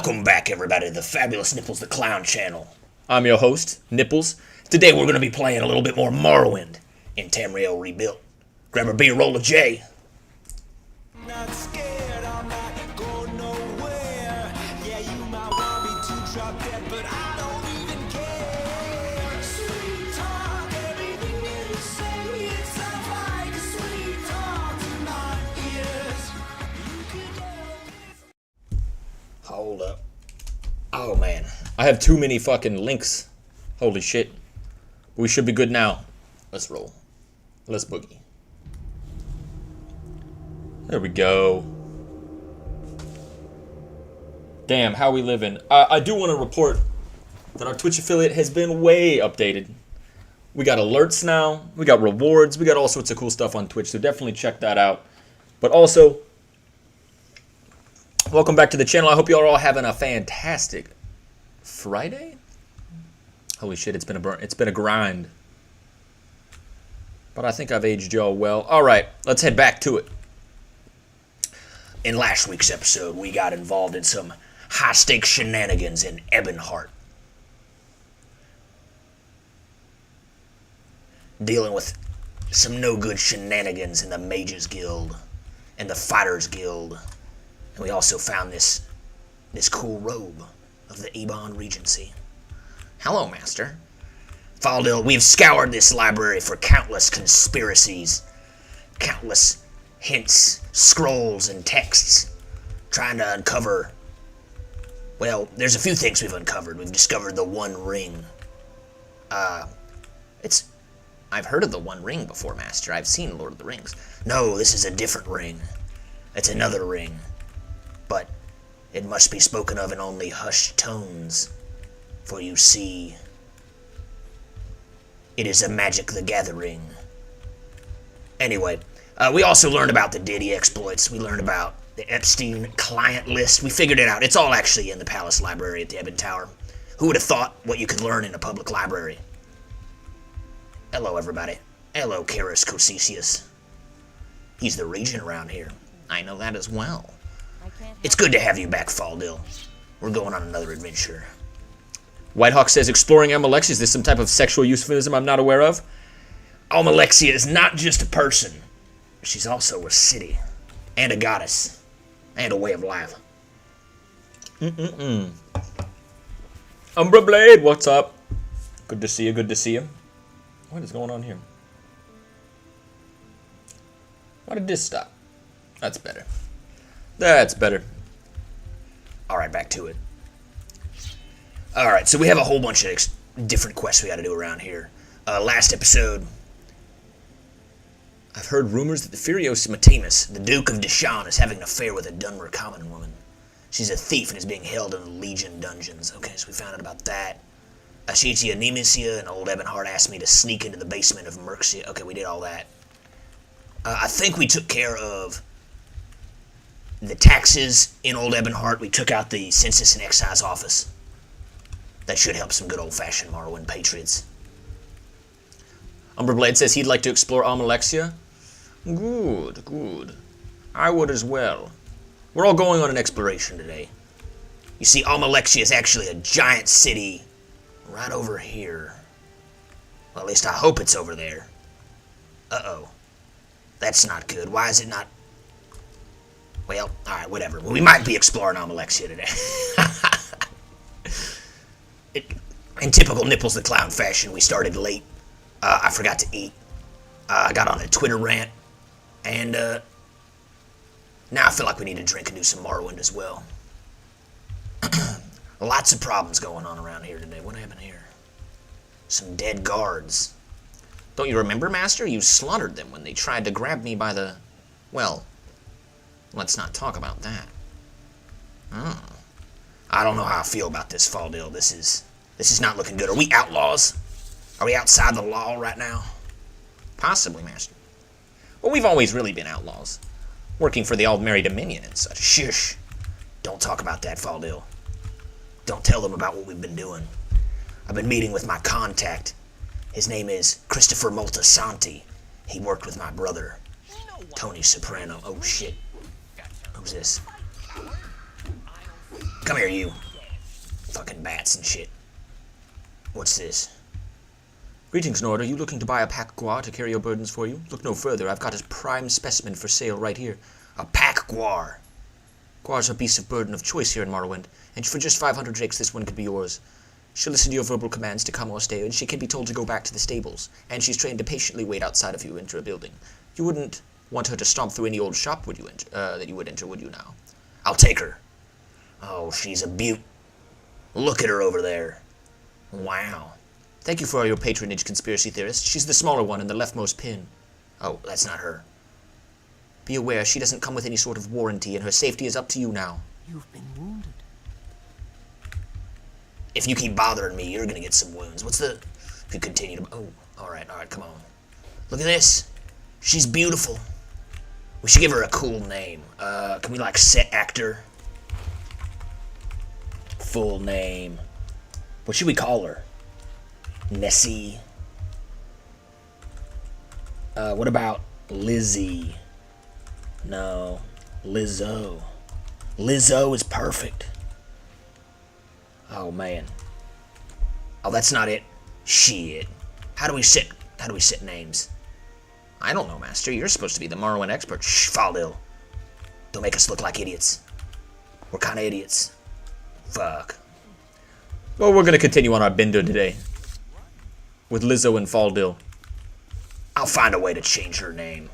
Welcome back, everybody, to the fabulous NipplezDaClown channel. I'm your host, Nipples. Today we're going to be playing a little bit more Morrowind in Tamriel Rebuilt. Grab a beer, roll a J. Not scared, I might go nowhere. Yeah, you might want me to drop dead, but I don't even care. Sweet talk, everything you say, it sounds like a sweet talk to my ears. You could help. Hold up. Oh, man. I have too many fucking links. Holy shit. We should be good now. Let's roll. Let's boogie. There we go. Damn, how we living? I do want to report that our Twitch affiliate has been way updated. We got alerts now. We got rewards. We got all sorts of cool stuff on Twitch, so definitely check that out. But also, welcome back to the channel. I hope you are all having a fantastic Friday. Holy shit, it's been a grind. But I think I've aged y'all well. All right, let's head back to it. In last week's episode, we got involved in some high-stakes shenanigans in Ebonheart. Dealing with some no-good shenanigans in the Mages Guild and the Fighters Guild. And we also found this cool robe of the Ebon Regency. Hello, Master. Faldil, we've scoured this library for countless conspiracies, countless hints, scrolls, and texts, trying to uncover, well, there's a few things we've uncovered. We've discovered the One Ring. I've heard of the One Ring before, Master. I've seen Lord of the Rings. No, this is a different ring. It's another ring. But it must be spoken of in only hushed tones, for you see, it is a Magic the Gathering. Anyway, we also learned about the Diddy exploits. We learned about the Epstein client list. We figured it out. It's all actually in the Palace Library at the Ebon Tower. Who would have thought what you could learn in a public library? Hello, everybody. Hello, Karis Cosicius. He's the regent around here. I know that as well. It's good to have you back, Faldil. We're going on another adventure. Whitehawk says, exploring Almalexia. Is this some type of sexual euphemism I'm not aware of? Almalexia is not just a person. She's also a city. And a goddess. And a way of life. Umbra Blade, what's up? Good to see you, good to see you. What is going on here? Why did this stop? That's better. That's better. Alright, back to it. Alright, so we have a whole bunch of different quests we gotta do around here. Last episode, I've heard rumors that the Furious Matemus, the Duke of Deshawn, is having an affair with a Dunmer common woman. She's a thief and is being held in the Legion dungeons. Okay, so we found out about that. Ashitia Nemesia and Old Ebonheart asked me to sneak into the basement of Merxia. Okay, we did all that. I think we took care of the taxes in Old Ebonheart. We took out the Census and Excise office. That should help some good old-fashioned Morrowind patriots. Umberblade says he'd like to explore Almalexia. Good, good. I would as well. We're all going on an exploration today. You see, Almalexia is actually a giant city right over here. Well, at least I hope it's over there. Uh-oh. That's not good. Why is it not... Well, alright, whatever. We might be exploring Almalexia today. In typical NipplezDaClown fashion, we started late. I forgot to eat. I got on a Twitter rant. And now I feel like we need to drink and do some Morrowind as well. Lots of problems going on around here today. What happened here? Some dead guards. Don't you remember, Master? You slaughtered them when they tried to grab me by the... Well, let's not talk about that. Oh. I don't know how I feel about this, Faldil. This is not looking good. Are we outlaws? Are we outside the law right now? Possibly, Master. Well, we've always really been outlaws. Working for the Aldmeri Dominion and such. Shush. Don't talk about that, Faldil. Don't tell them about what we've been doing. I've been meeting with my contact. His name is Christopher Moltisanti. He worked with my brother, Tony Soprano. Oh, shit. Who's this? Come here, you. Fucking bats and shit. What's this? Greetings, Nord. Are you looking to buy a pack guar to carry your burdens for you? Look no further. I've got a prime specimen for sale right here. A pack guar. Guar's a beast of burden of choice here in Morrowind, and for just 500 drakes this one could be yours. She'll listen to your verbal commands to come or stay, and she can be told to go back to the stables, and she's trained to patiently wait outside if you enter a building. You wouldn't want her to stomp through any old shop, would you that you would enter, would you now? I'll take her. Oh, she's a beaut. Look at her over there. Wow. Thank you for all your patronage, conspiracy theorist. She's the smaller one in the leftmost pin. Oh, that's not her. Be aware, she doesn't come with any sort of warranty, and her safety is up to you now. You've been wounded. If you keep bothering me, you're gonna get some wounds. What's the... If you continue to... Oh, alright, come on. Look at this. She's beautiful. We should give her a cool name. Can we, like, set actor? Full name. What should we call her? Nessie. What about Lizzie? No. Lizzo. Lizzo is perfect. Oh, man. Oh, that's not it. Shit. How do we set names? I don't know, Master. You're supposed to be the Morrowind expert. Shh, Faldil. Don't make us look like idiots. We're kind of idiots. Fuck. Well, we're going to continue on our bender today. With Lizzo and Faldil. I'll find a way to change her name.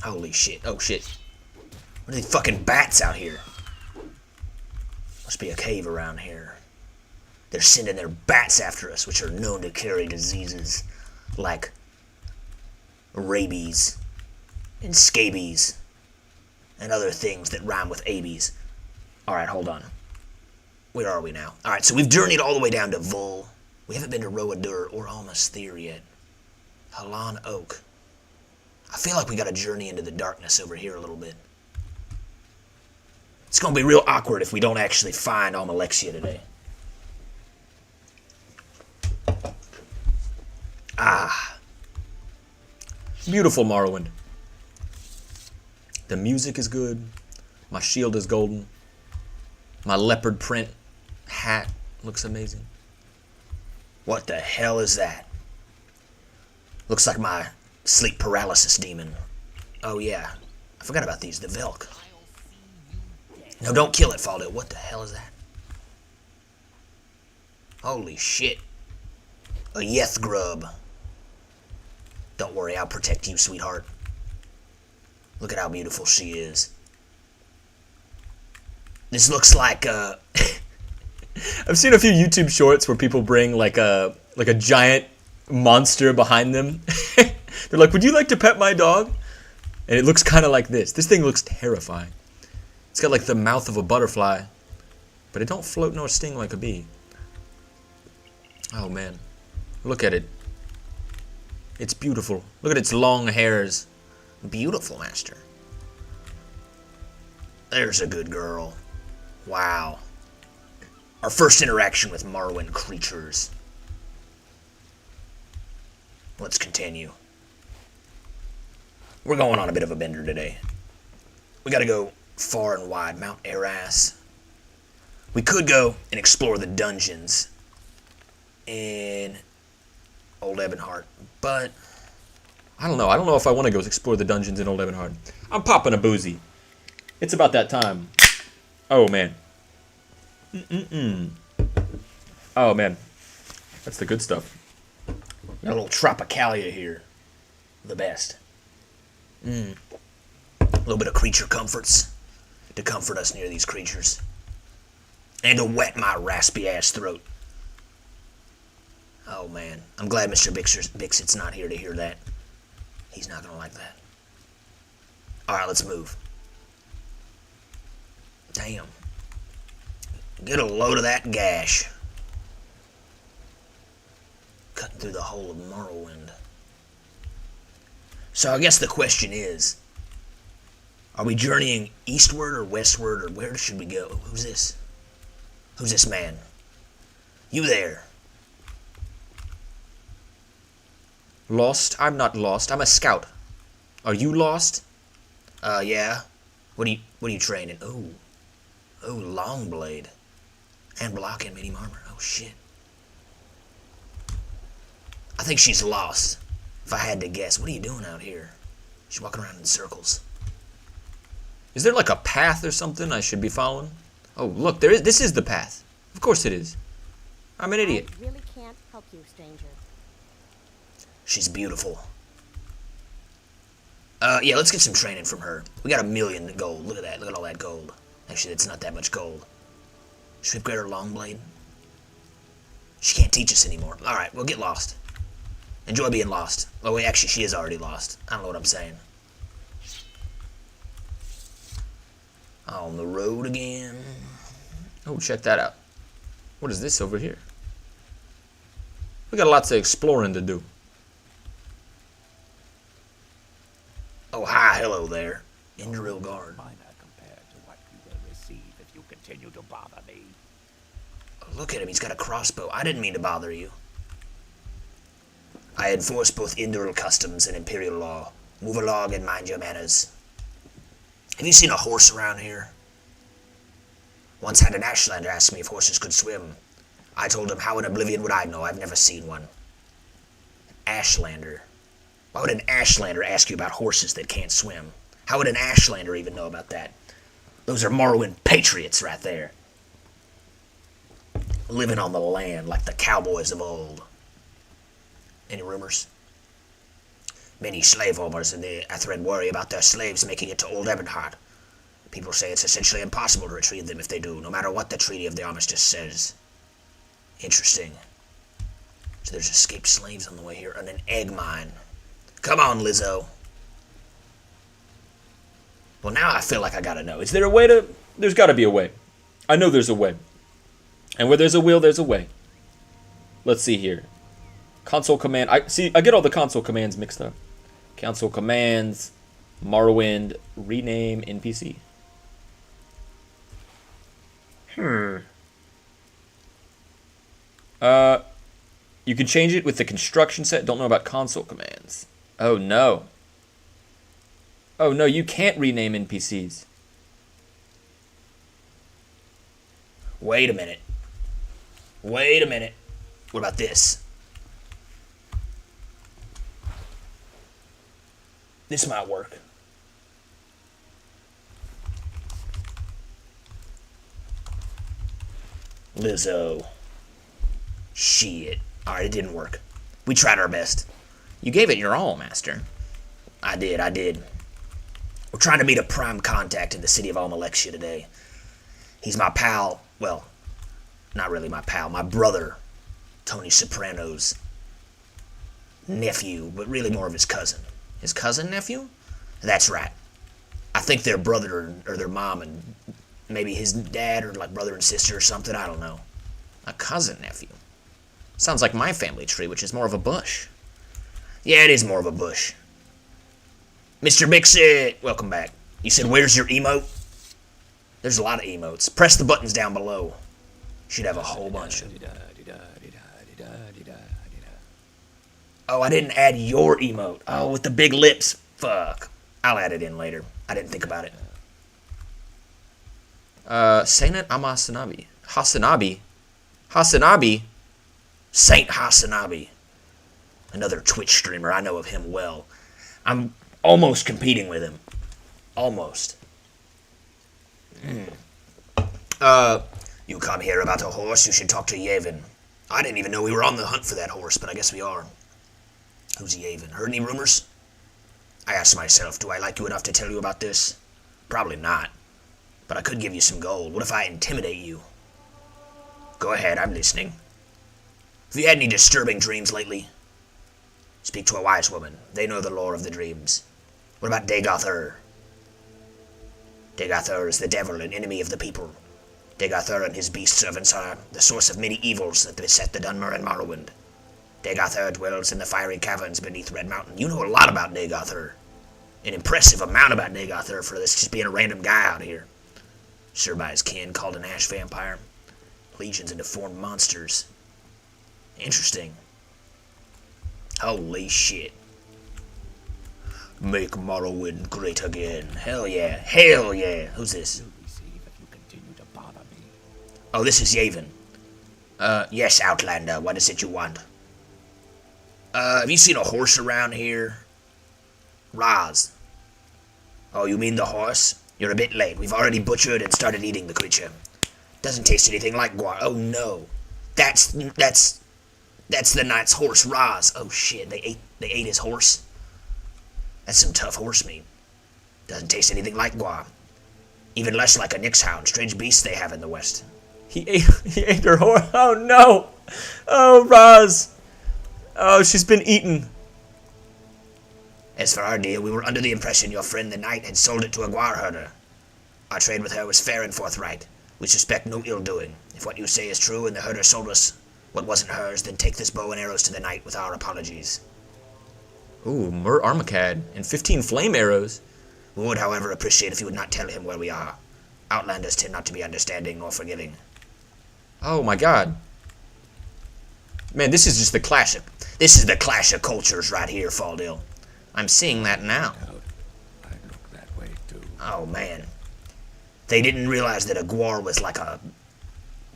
Holy shit. Oh, shit. What are these fucking bats out here? Must be a cave around here. They're sending their bats after us, which are known to carry diseases like rabies and scabies and other things that rhyme with abies. Alright, hold on. Where are we now? Alright, so we've journeyed all the way down to Vul. We haven't been to Roadur or Almas Thir yet. Halan Oak. I feel like we got to journey into the darkness over here a little bit. It's going to be real awkward if we don't actually find Almalexia today. Ah. Beautiful Morrowind. The music is good. My shield is golden. My leopard print hat looks amazing. What the hell is that? Looks like my sleep paralysis demon. Oh yeah, I forgot about these, the Velk. No, don't kill it, Faldil. What the hell is that? Holy shit. A Yeth grub. Don't worry, I'll protect you, sweetheart. Look at how beautiful she is. This looks like I've seen a few YouTube shorts where people bring like a giant monster behind them. They're like, "Would you like to pet my dog?" And it looks kind of like this. This thing looks terrifying. It's got like the mouth of a butterfly, but it don't float nor sting like a bee. Oh man, look at it. It's beautiful. Look at its long hairs. beautiful, Master. There's a good girl. Wow. Our first interaction with Morrowind creatures. Let's continue. We're going on a bit of a bender today. We gotta go far and wide, Mount Eras. We could go and explore the dungeons in Old Ebonheart, but I don't know. I don't know if I want to go explore the dungeons in Old Ebonheart. I'm popping a boozy. It's about that time. Oh, man. Oh, man. That's the good stuff. got a little Tropicalia here. The best. A little bit of creature comforts to comfort us near these creatures. And to wet my raspy ass throat. Oh man, I'm glad Mr. Bixit's not here to hear that. He's not gonna like that. Alright, let's move. Damn. Get a load of that gash. Cutting through the whole of Morrowind. So I guess the question is, are we journeying eastward or westward, or where should we go? Who's this? Who's this man? You there. Lost? I'm not lost. I'm a scout. Are you lost? Yeah. What are you training? Oh, long blade. And block and medium armor. Oh, shit. I think she's lost. If I had to guess. What are you doing out here? She's walking around in circles. Is there like a path or something I should be following? Oh, look, there is. This is the path. Of course it is. I'm an idiot. I really can't help you, stranger. She's beautiful. Yeah, let's get some training from her. We got 1 million gold. Look at that. Look at all that gold. Actually, it's not that much gold. Should we upgrade her long blade? She can't teach us anymore. Alright, we'll get lost. Enjoy being lost. Oh, wait, actually, she is already lost. I don't know what I'm saying. On the road again. Oh, check that out. What is this over here? We got lots of exploring to do. Oh, hi, hello there. Indril Guard. Minor compared to what you will receive if you continue to bother me. Oh, look at him, he's got a crossbow. I didn't mean to bother you. I enforce both Indril customs and Imperial law. Move along and mind your manners. Have you seen a horse around here? Once had an Ashlander ask me if horses could swim. I told him, how in Oblivion would I know? I've never seen one. Ashlander. Why would an Ashlander ask you about horses that can't swim? How would an Ashlander even know about that? Those are Morrowind patriots right there. Living on the land like the cowboys of old. Any rumors? Many slave owners in the Elthred worry about their slaves making it to Old Ebonheart. People say it's essentially impossible to retrieve them if they do, no matter what the Treaty of the Armistice says. Interesting. So there's escaped slaves on the way here, and an egg mine. Come on, Lizzo. Well, now I feel like I gotta know. Is there a way to... There's got to be a way. I know there's a way. And where there's a will, there's a way. Let's see here. Console command. I get all the console commands mixed up. Console commands. Morrowind. Rename NPC. You can change it with the construction set. Don't know about console commands. Oh, no. Oh, no, you can't rename NPCs. Wait a minute. Wait a minute. What about this? This might work. Lizzo. Shit. Alright, it didn't work. We tried our best. You gave it your all, Master. I did. We're trying to meet a prime contact in the city of Almalexia today. He's my pal. Well, not really my pal. My brother, Tony Soprano's nephew, but really more of his cousin. His cousin nephew? That's right. I think their brother or their mom and maybe his dad or like brother and sister or something. I don't know. A cousin nephew. Sounds like my family tree, which is more of a bush. Yeah, it is more of a bush. Mr. Bixit, welcome back. You said, where's your emote? There's a lot of emotes. Press the buttons down below. Should have a whole bunch of them. Oh, I didn't add your emote. Oh, with the big lips. Fuck. I'll add it in later. I didn't think about it. Saint Amasanabi. Hasanabi? Saint Hasanabi. Another Twitch streamer. I know of him well. I'm almost competing with him. Almost. You come here about a horse, you should talk to Yavin. I didn't even know we were on the hunt for that horse, but I guess we are. Who's Yavin? Heard any rumors? I asked myself, do I like you enough to tell you about this? Probably not. But I could give you some gold. What if I intimidate you? Go ahead, I'm listening. Have you had any disturbing dreams lately? Speak to a wise woman. They know the lore of the dreams. What about Dagoth-Ur? Dagoth-Ur is the devil and enemy of the people. Dagoth-Ur and his beast servants are the source of many evils that beset the Dunmer and Morrowind. Dagoth-Ur dwells in the fiery caverns beneath Red Mountain. You know a lot about Dagoth-Ur. An impressive amount about Dagoth-Ur for this just being a random guy out here. Sure by his kin, called an ash vampire. Legions of deformed monsters. Interesting. Holy shit. Make Morrowind great again. Hell yeah. Hell yeah. Who's this? You'll receive if you continue to bother Oh, this is Yavin. Yes, Outlander, what is it you want? Have you seen a horse around here? Raz. Oh, you mean the horse? You're a bit late. We've already butchered and started eating the creature. Doesn't taste anything like guar. Oh no. That's the knight's horse, Raz. Oh shit, they ate his horse. That's some tough horse meat. Doesn't taste anything like guar. Even less like a Nyx hound, strange beast they have in the west. He ate her horse. Oh no. Oh, Raz. Oh, she's been eaten. As for our deal, we were under the impression your friend the knight had sold it to a guar herder. Our trade with her was fair and forthright. We suspect no ill doing. If what you say is true and the herder sold us what wasn't hers, then take this bow and arrows to the knight with our apologies. Ooh, Mur Armacad and 15 flame arrows. We would, however, appreciate if you would not tell him where we are. Outlanders tend not to be understanding nor forgiving. Oh my god. Man, this is just the clash. This is the clash of cultures right here, Faldil. I'm seeing that now. I look that way too. Oh man. They didn't realize that a guar was like a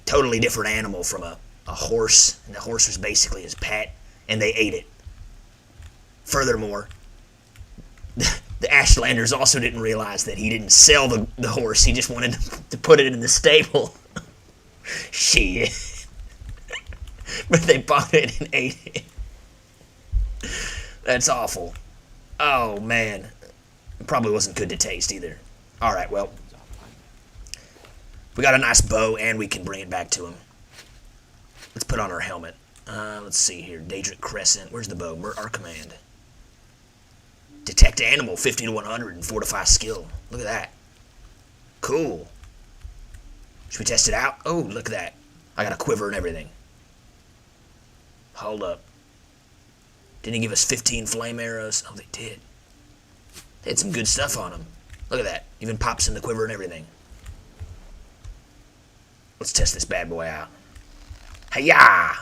totally different animal from a horse, and the horse was basically his pet, and they ate it. Furthermore, the Ashlanders also didn't realize that he didn't sell the horse, he just wanted to put it in the stable. Shit. But they bought it and ate it. That's awful. Oh man. It probably wasn't good to taste either. Alright, well. We got a nice bow and we can bring it back to him. Let's put on our helmet. Let's see here. Daedric Crescent. Where's the bow? Our command. Detect animal, 50 to 100, and fortify skill. Look at that. Cool. Should we test it out? Oh, look at that. I got a quiver and everything. Hold up. Didn't he give us 15 flame arrows? Oh, they did. They had some good stuff on them. Look at that. Even pops in the quiver and everything. Let's test this bad boy out. Hi-ya!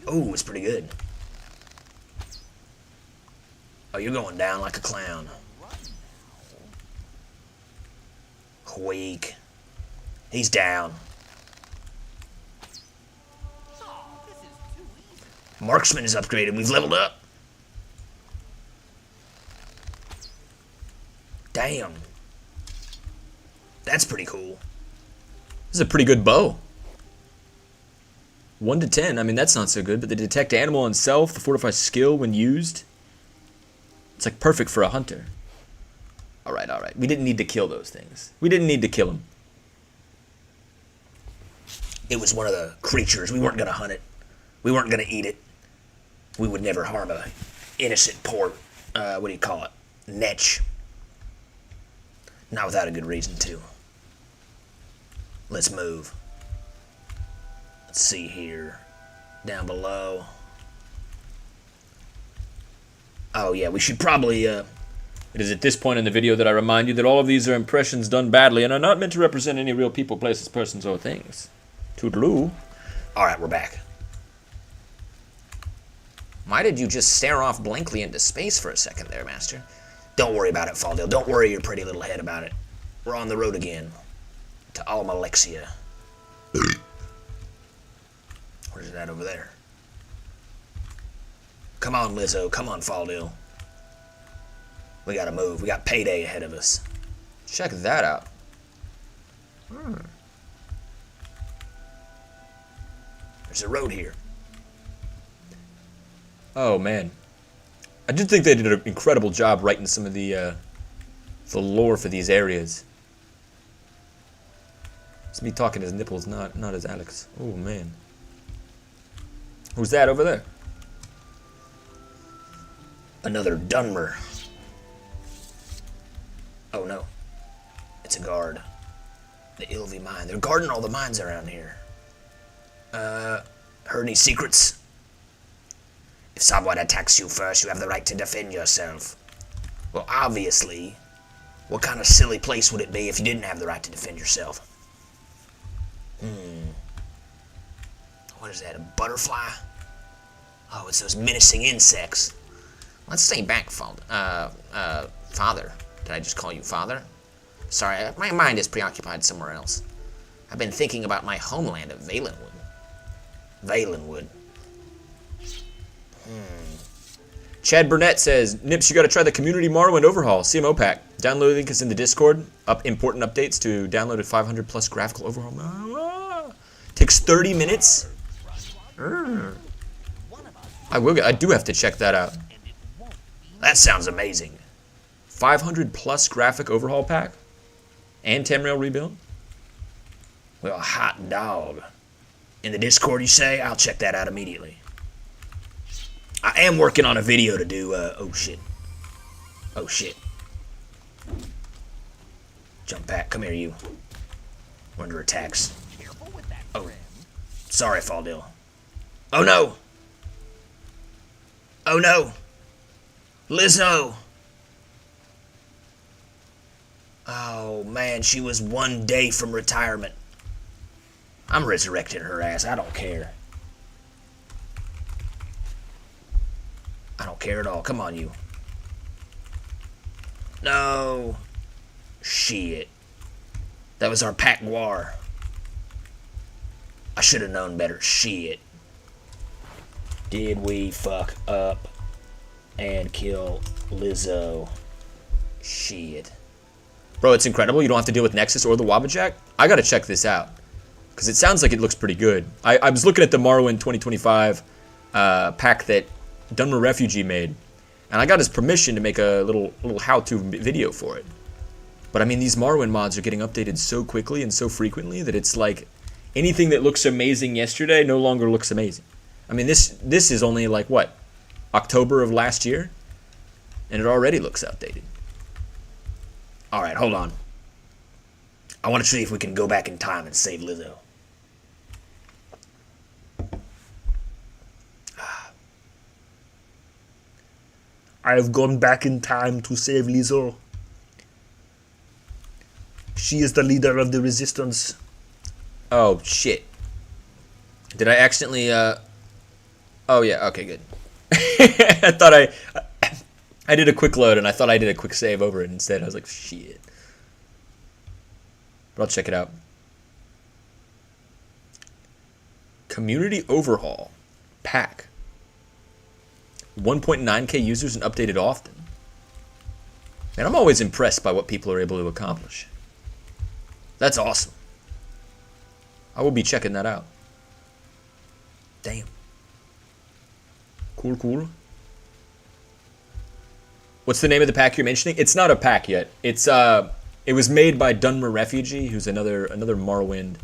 Oh, it's pretty good. Oh, you're going down like a clown. Weak. He's down. Marksman is upgraded. We've leveled up. Damn. That's pretty cool. This is a pretty good bow. 1 to 10. I mean, that's not so good, but the detect animal and self, the fortify skill when used. It's like perfect for a hunter. Alright, alright. We didn't need to kill those things. We didn't need to kill them. It was one of the creatures. We weren't going to hunt it. We weren't going to eat it. We would never harm a innocent poor, what do you call it? Netch. Not without a good reason, too. Let's move. Let's see here. Down below. Oh, yeah, we should probably, It is at this point in the video that I remind you that all of these are impressions done badly and are not meant to represent any real people, places, persons, or things. Toodaloo. Alright, we're back. Why did you just stare off blankly into space for a second there, Master? Don't worry about it, Faldil. Don't worry your pretty little head about it. We're on the road again. To Almalexia. Where's that over there? Come on, Lizzo. Come on, Faldil. We gotta move. We got payday ahead of us. Check that out. There's a road here. Oh, man. I did think they did an incredible job writing some of the lore for these areas. It's me talking as Nipples, not as Alex. Oh, man. Who's that over there? Another Dunmer. Oh, no. It's a guard. The Ilvi mine. They're guarding all the mines around here. Heard any secrets? If someone attacks you first, you have the right to defend yourself. Well, obviously, what kind of silly place would it be if you didn't have the right to defend yourself? What is that, a butterfly? Oh, it's those menacing insects. Let's stay back, Father. Did I just call you Father? Sorry, my mind is preoccupied somewhere else. I've been thinking about my homeland of Valenwood. Valenwood. Chad Burnett says, Nips, you gotta try the Community Morrowind Overhaul, CMO pack. Download link is in the Discord. Important updates to download a 500 plus graphical overhaul. Takes 30 minutes. I do have to check that out. That sounds amazing. 500 plus graphic overhaul pack? And Tamriel rebuild? Well, hot dog. In the Discord, you say? I'll check that out immediately. I am working on a video to do, oh shit. Oh shit. Jump pack, come here, you. We're under attacks. Oh. Sorry, Faldil. Oh no! Oh no! Lizzo! Oh man, she was 1 day from retirement. I'm resurrecting her ass, I don't care. I don't care at all, come on you. No! Shit. That was our Pack War. I should have known better, shit. Did we fuck up and kill Lizzo? Shit. Bro, it's incredible. You don't have to deal with Nexus or the Wabbajack. I gotta check this out. Because it sounds like it looks pretty good. I was looking at the Morrowind 2025 pack that Dunmer Refugee made. And I got his permission to make a little how-to video for it. But I mean, these Morrowind mods are getting updated so quickly and so frequently that it's like anything that looks amazing yesterday no longer looks amazing. I mean, this is only like, what, October of last year? And it already looks outdated. Alright, hold on. I want to see if we can go back in time and save Lizzo. I have gone back in time to save Lizzo. She is the leader of the resistance. Oh, shit. Did I accidentally, Oh, yeah, okay, good. I thought I did a quick load, and I thought I did a quick save over it instead. I was like, shit. But I'll check it out. Community Overhaul. Pack. 1.9k users and updated often. Man, I'm always impressed by what people are able to accomplish. That's awesome. I will be checking that out. Damn. Cool, cool. What's the name of the pack you're mentioning? It's not a pack yet. It was made by Dunmer Refugee, who's another Morrowind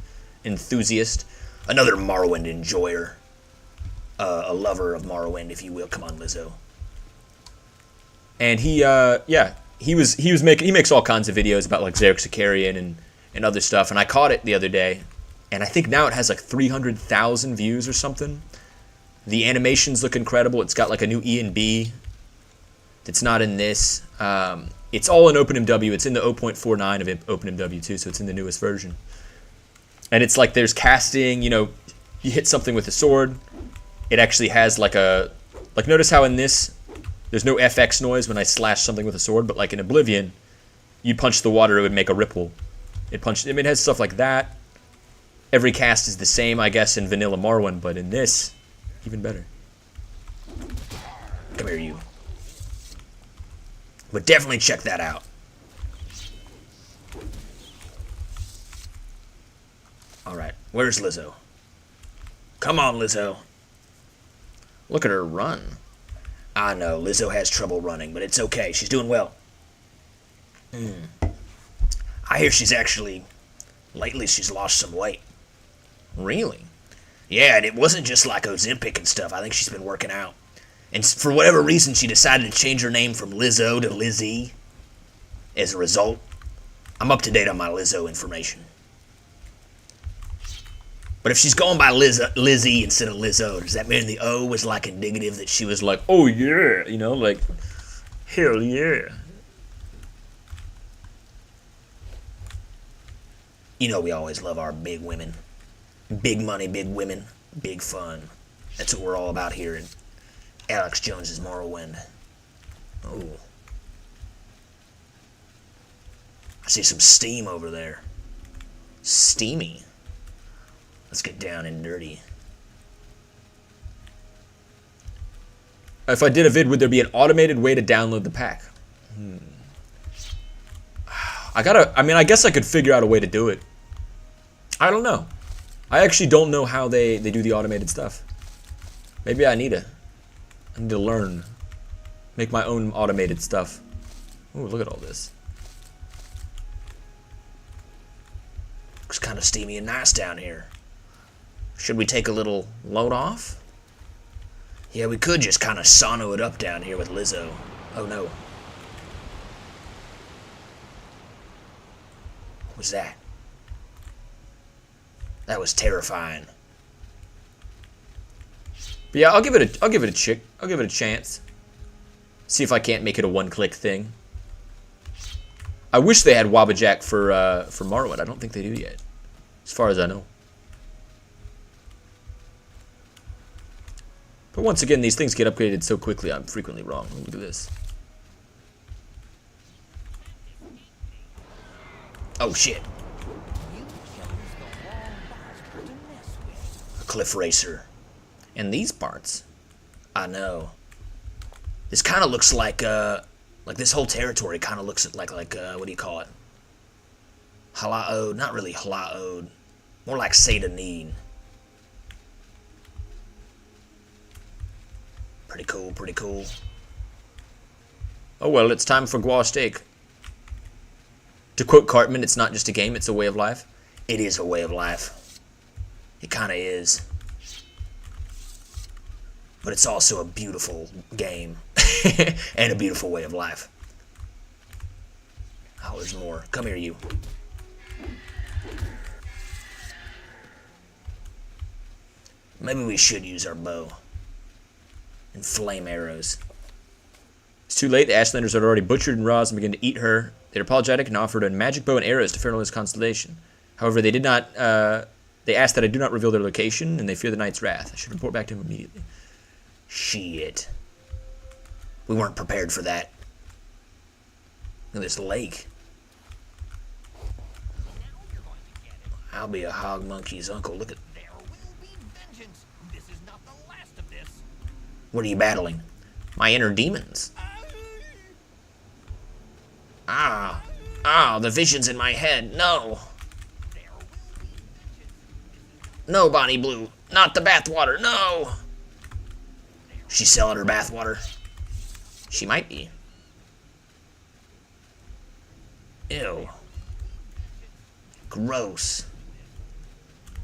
enthusiast, Another Morrowind enjoyer. A lover of Morrowind, if you will. Come on, Lizzo. and he makes all kinds of videos about like Xerxicarian and other stuff, and I caught it the other day, and I think now it has like 300,000 views or something. The animations look incredible. It's got like a new E&B that's not in this. It's all in OpenMW. It's in the 0.49 of OpenMW too, so it's in the newest version. And it's like there's casting, you hit something with a sword. It actually has like notice how in this, there's no FX noise when I slash something with a sword, but like in Oblivion, you punch the water, it would make a ripple. It has stuff like that. Every cast is the same, I guess, in Vanilla Morrowind, but in this, even better. Come here, you. But definitely check that out. Alright, where's Lizzo? Come on, Lizzo. Look at her run. I know, Lizzo has trouble running, but it's okay. She's doing well. I hear lately she's lost some weight. Really? Yeah, and it wasn't just like Ozempic and stuff. I think she's been working out. And for whatever reason, she decided to change her name from Lizzo to Lizzie. As a result, I'm up to date on my Lizzo information. But if she's going by Lizzie instead of Lizzo, does that mean the O was like indicative that she was like, oh yeah, like, hell yeah. We always love our big women. Big money, big women, big fun. That's what we're all about here in Alex Jones's Morrowind. Oh. I see some steam over there. Steamy. Let's get down and dirty. If I did a vid, would there be an automated way to download the pack? I mean, I guess I could figure out a way to do it. I don't know. I actually don't know how they do the automated stuff. Maybe I need to learn. Make my own automated stuff. Ooh, look at all this. Looks kind of steamy and nice down here. Should we take a little load off? Yeah, we could just kind of sono it up down here with Lizzo. Oh no. What was that? That was terrifying. But yeah, I'll give it a chance. See if I can't make it a one-click thing. I wish they had Wabbajack for Morrowind. I don't think they do yet, as far as I know. But once again, these things get upgraded so quickly, I'm frequently wrong. Look at this. Oh shit. A cliff racer. And these parts. I know. This kind of looks like this whole territory kind of looks like what do you call it? Halaod, not really Halaod. More like Satanine. Pretty cool, pretty cool. Oh well, it's time for Gua Steak. To quote Cartman, it's not just a game, it's a way of life. It is a way of life. It kind of is. But it's also a beautiful game. And a beautiful way of life. Oh, there's more. Come here, you. Maybe we should use our bow. And flame arrows. It's too late. The Ashlanders had already butchered and Roz and began to eat her. They were apologetic and offered a magic bow and arrows to Fernald's constellation. However, they did not. They asked that I do not reveal their location, and they fear the knight's wrath. I should report back to him immediately. Shit. We weren't prepared for that. Look at this lake. I'll be a hog monkey's uncle. Look at. There will be vengeance. This is not the last of this. What are you battling? My inner demons. Ah, the visions in my head. No. No, Bonnie Blue. Not the bathwater. No. She's selling her bathwater. She might be. Ew. Gross.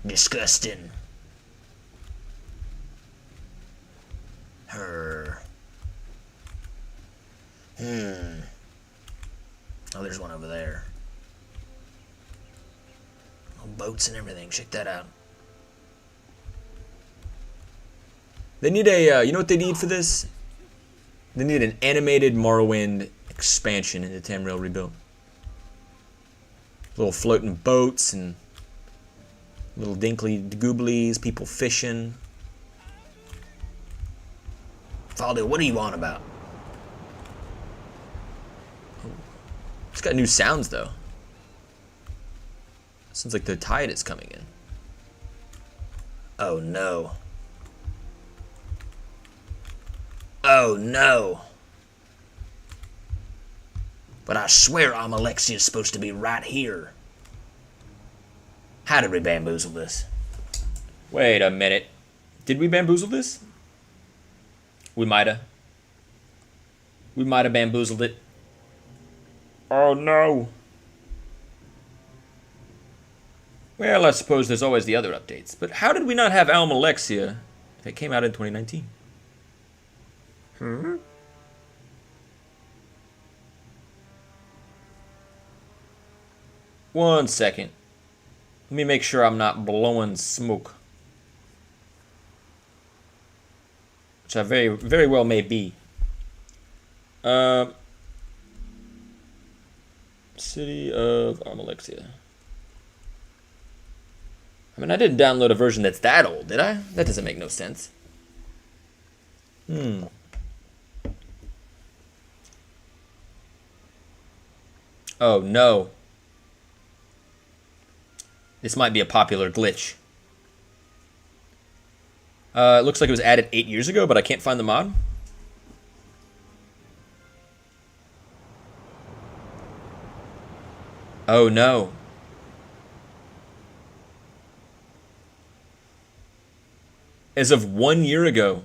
Disgusting. Her. Oh, there's one over there. Oh, boats and everything. Check that out. They need a, you know what they need for this? They need an animated Morrowind expansion into Tamriel Rebuilt. Little floating boats and little dinkly gooblies, people fishing. Faldil, what are you on about? It's got new sounds though. Sounds like the tide is coming in. Oh no. Oh no. But I swear Almalexia is supposed to be right here. How did we bamboozle this? Wait a minute. Did we bamboozle this? We mighta. We mighta bamboozled it. Oh no. Well, I suppose there's always the other updates. But how did we not have Almalexia if it came out in 2019? One second. Let me make sure I'm not blowing smoke. Which I very, very well may be. City of Almalexia. I mean, I didn't download a version that's that old, did I? That doesn't make no sense. Oh, no. This might be a popular glitch. It looks like it was added 8 years ago, but I can't find the mod. Oh no. As of 1 year ago,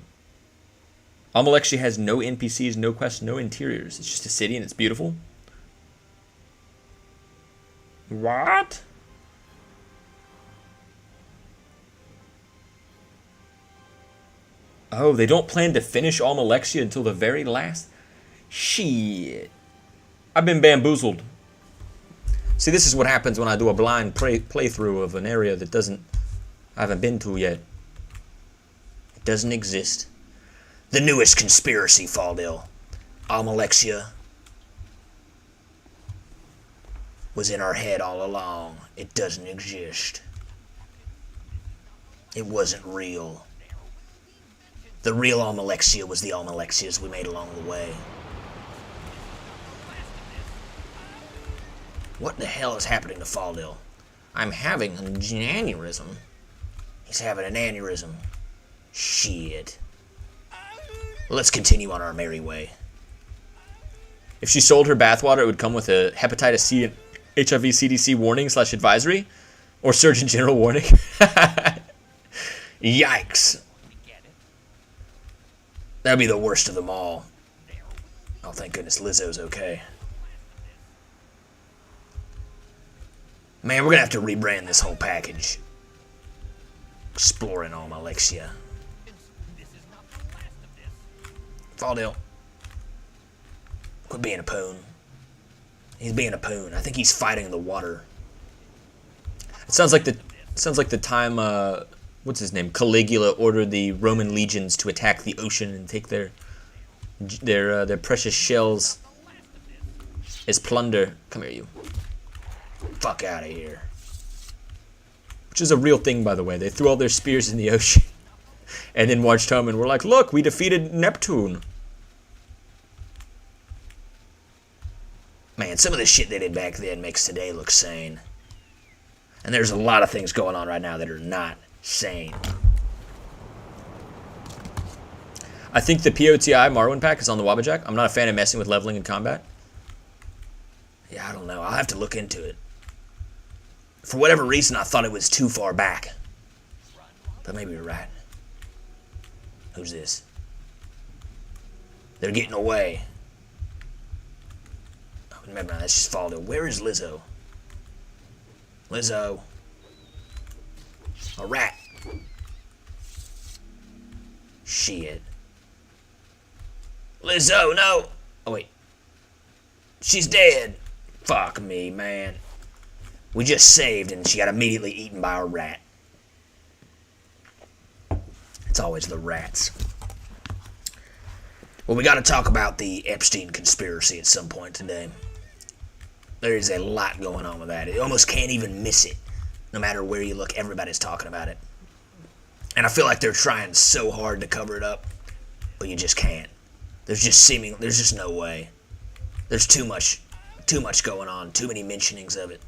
Almalexia has no NPCs, no quests, no interiors. It's just a city and it's beautiful. What? Oh, they don't plan to finish Almalexia until the very last? Shit. I've been bamboozled. See, this is what happens when I do a blind playthrough of an area that I haven't been to yet. It doesn't exist. The newest conspiracy, Faldil. Almalexia was in our head all along. It doesn't exist. It wasn't real. The real Almalexia was the Almalexias we made along the way. What the hell is happening to Faldil? I'm having an aneurysm. He's having an aneurysm. Shit. Well, let's continue on our merry way. If she sold her bathwater, it would come with a hepatitis C and HIV CDC warning / advisory, or Surgeon General warning. Yikes. That'd be the worst of them all. Oh, thank goodness Lizzo's okay. Man, we're gonna have to rebrand this whole package. Exploring Almalexia. Faldil. Quit being a poon. He's being a poon. I think he's fighting the water. It sounds like the time what's his name? Caligula ordered the Roman legions to attack the ocean and take their precious shells as plunder. Come here, you. Fuck out of here. Which is a real thing, by the way. They threw all their spears in the ocean and then marched home and were like, look, we defeated Neptune. Man, some of the shit they did back then makes today look sane. And there's a lot of things going on right now that are not sane. I think the POTI Morrowind pack is on the Wabbajack. I'm not a fan of messing with leveling in combat. Yeah, I don't know. I'll have to look into it. For whatever reason, I thought it was too far back. But maybe you're right. Who's this? They're getting away. Oh, never mind, that's just Faldil. Where is Lizzo? Lizzo. A rat. Shit. Lizzo, no! Oh, wait. She's dead. Fuck me, man. We just saved and she got immediately eaten by a rat. It's always the rats. Well, we gotta talk about the Epstein conspiracy at some point today. There is a lot going on with that. You almost can't even miss it. No matter where you look, everybody's talking about it. And I feel like they're trying so hard to cover it up, but you just can't. There's just no way. There's too much going on, too many mentionings of it.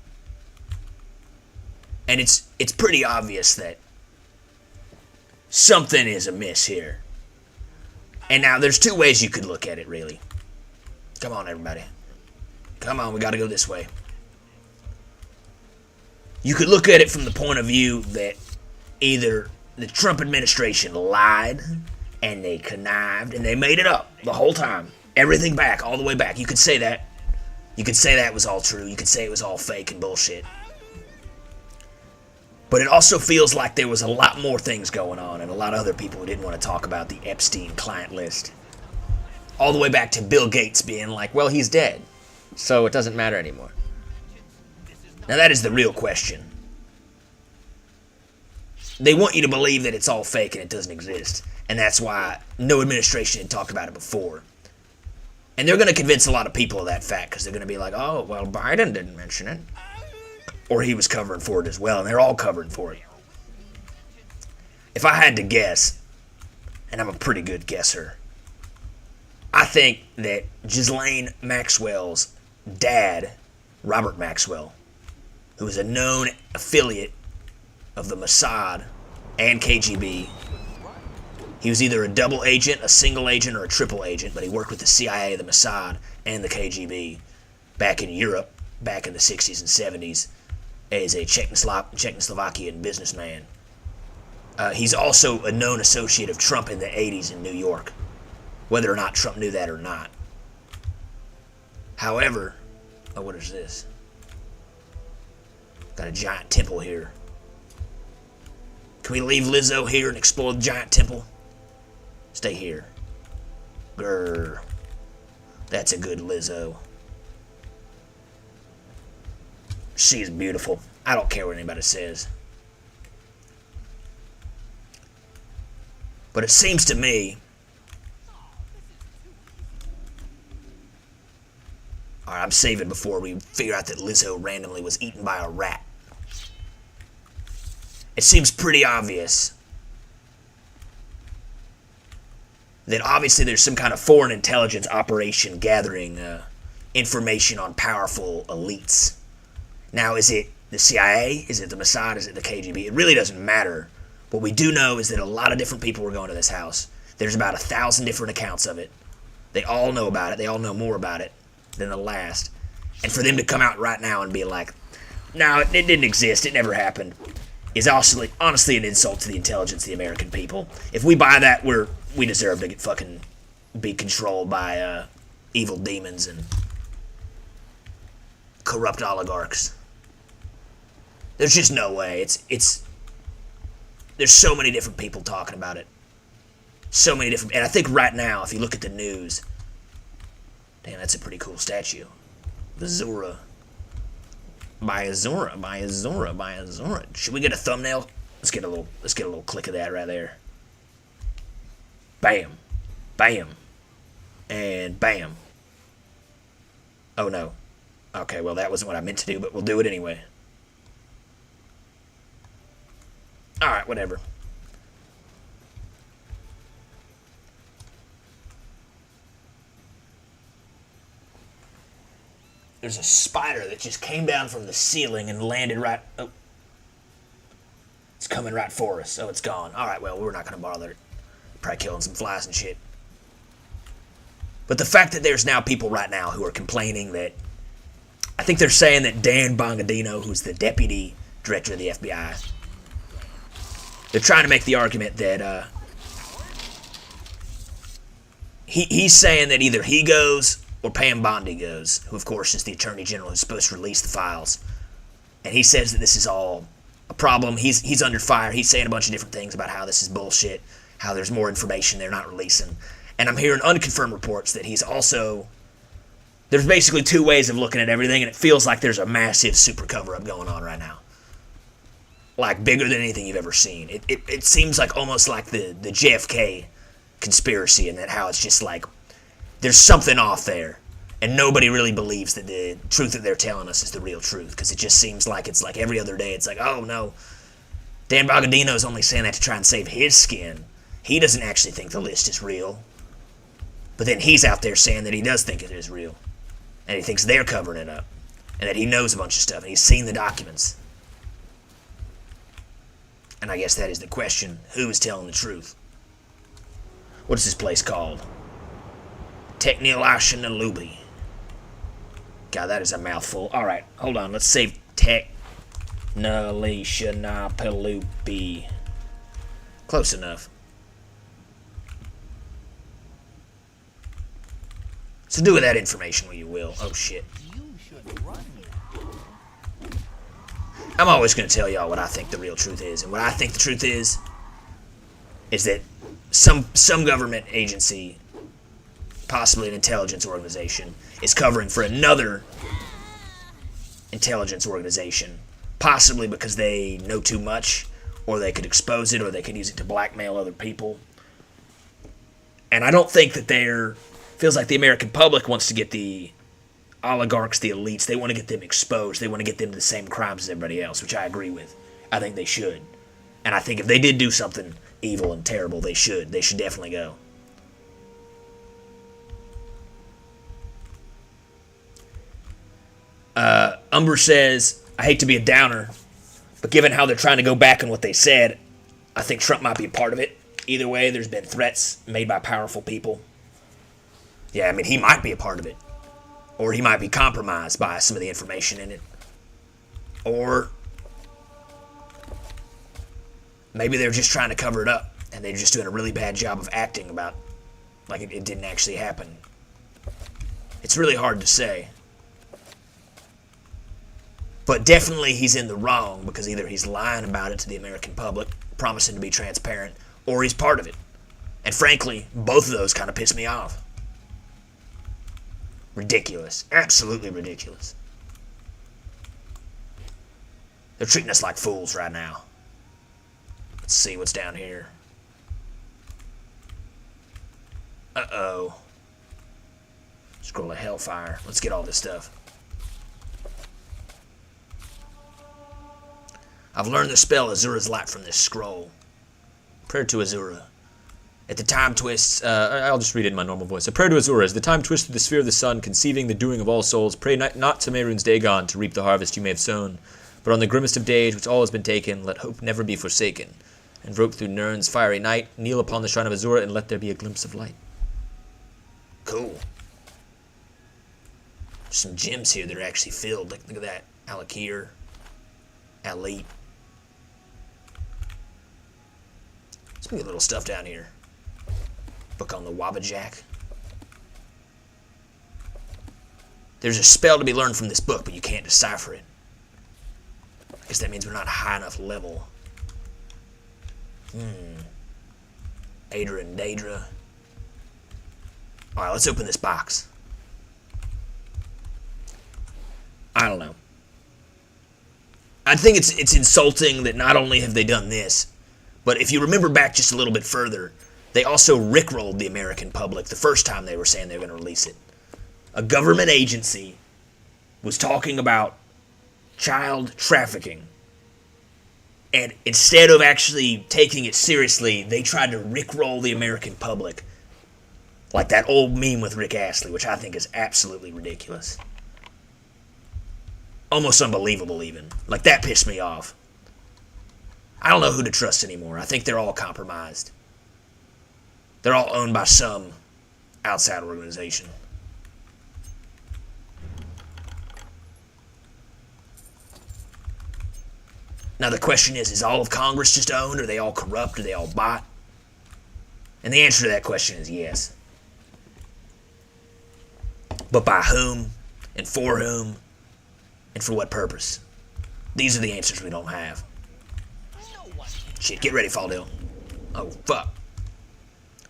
And it's pretty obvious that something is amiss here. And now there's two ways you could look at it, really. Come on, everybody. Come on, we gotta go this way. You could look at it from the point of view that either the Trump administration lied and they connived and they made it up the whole time. Everything back, all the way back. You could say that. You could say that was all true. You could say it was all fake and bullshit. But it also feels like there was a lot more things going on and a lot of other people who didn't want to talk about the Epstein client list. All the way back to Bill Gates being like, well, he's dead, so it doesn't matter anymore. Now that is the real question. They want you to believe that it's all fake and it doesn't exist. And that's why no administration had talked about it before. And they're going to convince a lot of people of that fact because they're going to be like, oh, well, Biden didn't mention it. Or he was covering for it as well, and they're all covering for it. If I had to guess, and I'm a pretty good guesser, I think that Ghislaine Maxwell's dad, Robert Maxwell, who is a known affiliate of the Mossad and KGB, He was either a double agent, a single agent, or a triple agent, but he worked with the CIA, the Mossad, and the KGB back in Europe, back in the 60s and 70s, as a Czechoslovakian businessman. He's also a known associate of Trump in the 80s in New York, whether or not Trump knew that or not. However, oh, what is this? Got a giant temple here. Can we leave Lizzo here and explore the giant temple? Stay here. Grrr. That's a good Lizzo. She is beautiful. I don't care what anybody says. But it seems to me... Alright, I'm saving before we figure out that Lizzo randomly was eaten by a rat. It seems pretty obvious that obviously there's some kind of foreign intelligence operation gathering information on powerful elites. Now, is it the CIA? Is it the Mossad? Is it the KGB? It really doesn't matter. What we do know is that a lot of different people were going to this house. There's about 1,000 different accounts of it. They all know about it. They all know more about it than the last. And for them to come out right now and be like, no, it didn't exist, it never happened, is honestly an insult to the intelligence of the American people. If we buy that, we deserve to be controlled by evil demons and corrupt oligarchs. There's just no way. There's so many different people talking about it. So many different, and I think right now, if you look at the news, damn, that's a pretty cool statue. Azura. By Azura. Should we get a thumbnail? Let's get a little click of that right there. Bam. Bam. And bam. Oh no. Okay, well that wasn't what I meant to do, but we'll do it anyway. Alright, whatever. There's a spider that just came down from the ceiling and landed right... Oh. It's coming right for us. Oh, it's gone. Alright, well, we're not going to bother it. Probably killing some flies and shit. But the fact that there's now people right now who are complaining that... I think they're saying that Dan Bongardino, who's the deputy director of the FBI... They're trying to make the argument that... He's saying that either he goes... or Pam Bondi goes, who of course is the Attorney General who's supposed to release the files. And he says that this is all a problem. He's under fire. He's saying a bunch of different things about how this is bullshit, how there's more information they're not releasing. And I'm hearing unconfirmed reports that he's also... There's basically two ways of looking at everything, and it feels like there's a massive super cover-up going on right now. Like, bigger than anything you've ever seen. It seems like almost like the JFK conspiracy, and that how it's just like... There's something off there, and nobody really believes that the truth that they're telling us is the real truth, because it just seems like it's like every other day. It's like, oh no, Dan Bongardino's only saying that to try and save his skin. He doesn't actually think the list is real, but then he's out there saying that he does think it is real, and he thinks they're covering it up, and that he knows a bunch of stuff, and he's seen the documents. And I guess that is the question: who is telling the truth? What is this place called? Technilashenalubi. God, that is a mouthful. Alright, hold on. Let's save Technilashenalubi. Close enough. So do with that information what you will. Oh, shit. I'm always going to tell y'all what I think the real truth is. And what I think the truth is that some government agency... possibly an intelligence organization, is covering for another intelligence organization, possibly because they know too much, or they could expose it, or they could use it to blackmail other people. And I don't think that feels like the American public wants to get the oligarchs, the elites, they want to get them exposed, they want to get them to the same crimes as everybody else, which I agree with. I think they should. And I think if they did do something evil and terrible, they should definitely go. Umber says, I hate to be a downer, but given how they're trying to go back on what they said, I think Trump might be a part of it. Either way, there's been threats made by powerful people. Yeah, I mean, he might be a part of it. Or he might be compromised by some of the information in it. Or maybe they're just trying to cover it up, and they're just doing a really bad job of acting about like it didn't actually happen. It's really hard to say. But definitely he's in the wrong, because either he's lying about it to the American public, promising to be transparent, or he's part of it. And frankly, both of those kind of piss me off. Ridiculous. Absolutely ridiculous. They're treating us like fools right now. Let's see what's down here. Uh-oh. Scroll of Hellfire. Let's get all this stuff. I've learned the spell Azura's Light from this scroll. Prayer to Azura. At the time twists, I'll just read it in my normal voice. A prayer to Azura. As the time twists through the sphere of the sun, conceiving the doing of all souls, pray not to Maroon's Dagon to reap the harvest you may have sown, but on the grimmest of days, which all has been taken, let hope never be forsaken. Invoke through Nirn's fiery night, kneel upon the shrine of Azura, and let there be a glimpse of light. Cool. There's some gems here that are actually filled. Look at that. Alakir. Alit. Some good little stuff down here. Book on the Wabbajack. There's a spell to be learned from this book, but you can't decipher it. I guess that means we're not high enough level. Aedra and Daedra. Alright, let's open this box. I don't know. I think it's insulting that not only have they done this, but if you remember back just a little bit further, they also rickrolled the American public the first time they were saying they were going to release it. A government agency was talking about child trafficking, and instead of actually taking it seriously, they tried to rickroll the American public. Like that old meme with Rick Astley, which I think is absolutely ridiculous. Almost unbelievable, even. Like, that pissed me off. I don't know who to trust anymore. I think they're all compromised. They're all owned by some outside organization. Now the question is all of Congress just owned? Are they all corrupt? Are they all bought? And the answer to that question is yes. But by whom? And for whom? And for what purpose? These are the answers we don't have. Shit, get ready, Faldil. Oh, fuck.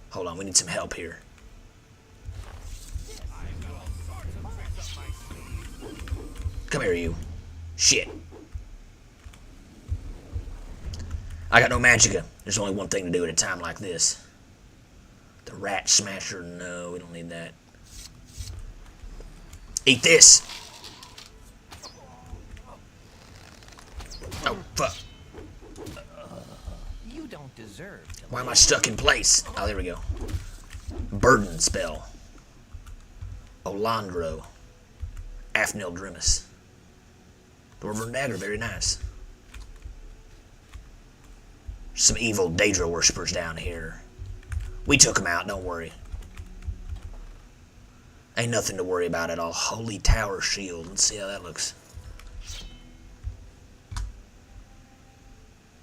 Hold on, we need some help here. Come here, you. Shit. I got no magicka. There's only one thing to do at a time like this. The rat smasher, no, we don't need that. Eat this! Oh, fuck. You don't deserve to. Why am I stuck in place? Oh, there we go. Burden spell. Olandro. Afnil Drimus. Dwarven dagger, very nice. Some evil Daedra worshippers down here. We took them out, don't worry. Ain't nothing to worry about at all. Holy Tower Shield. Let's see how that looks.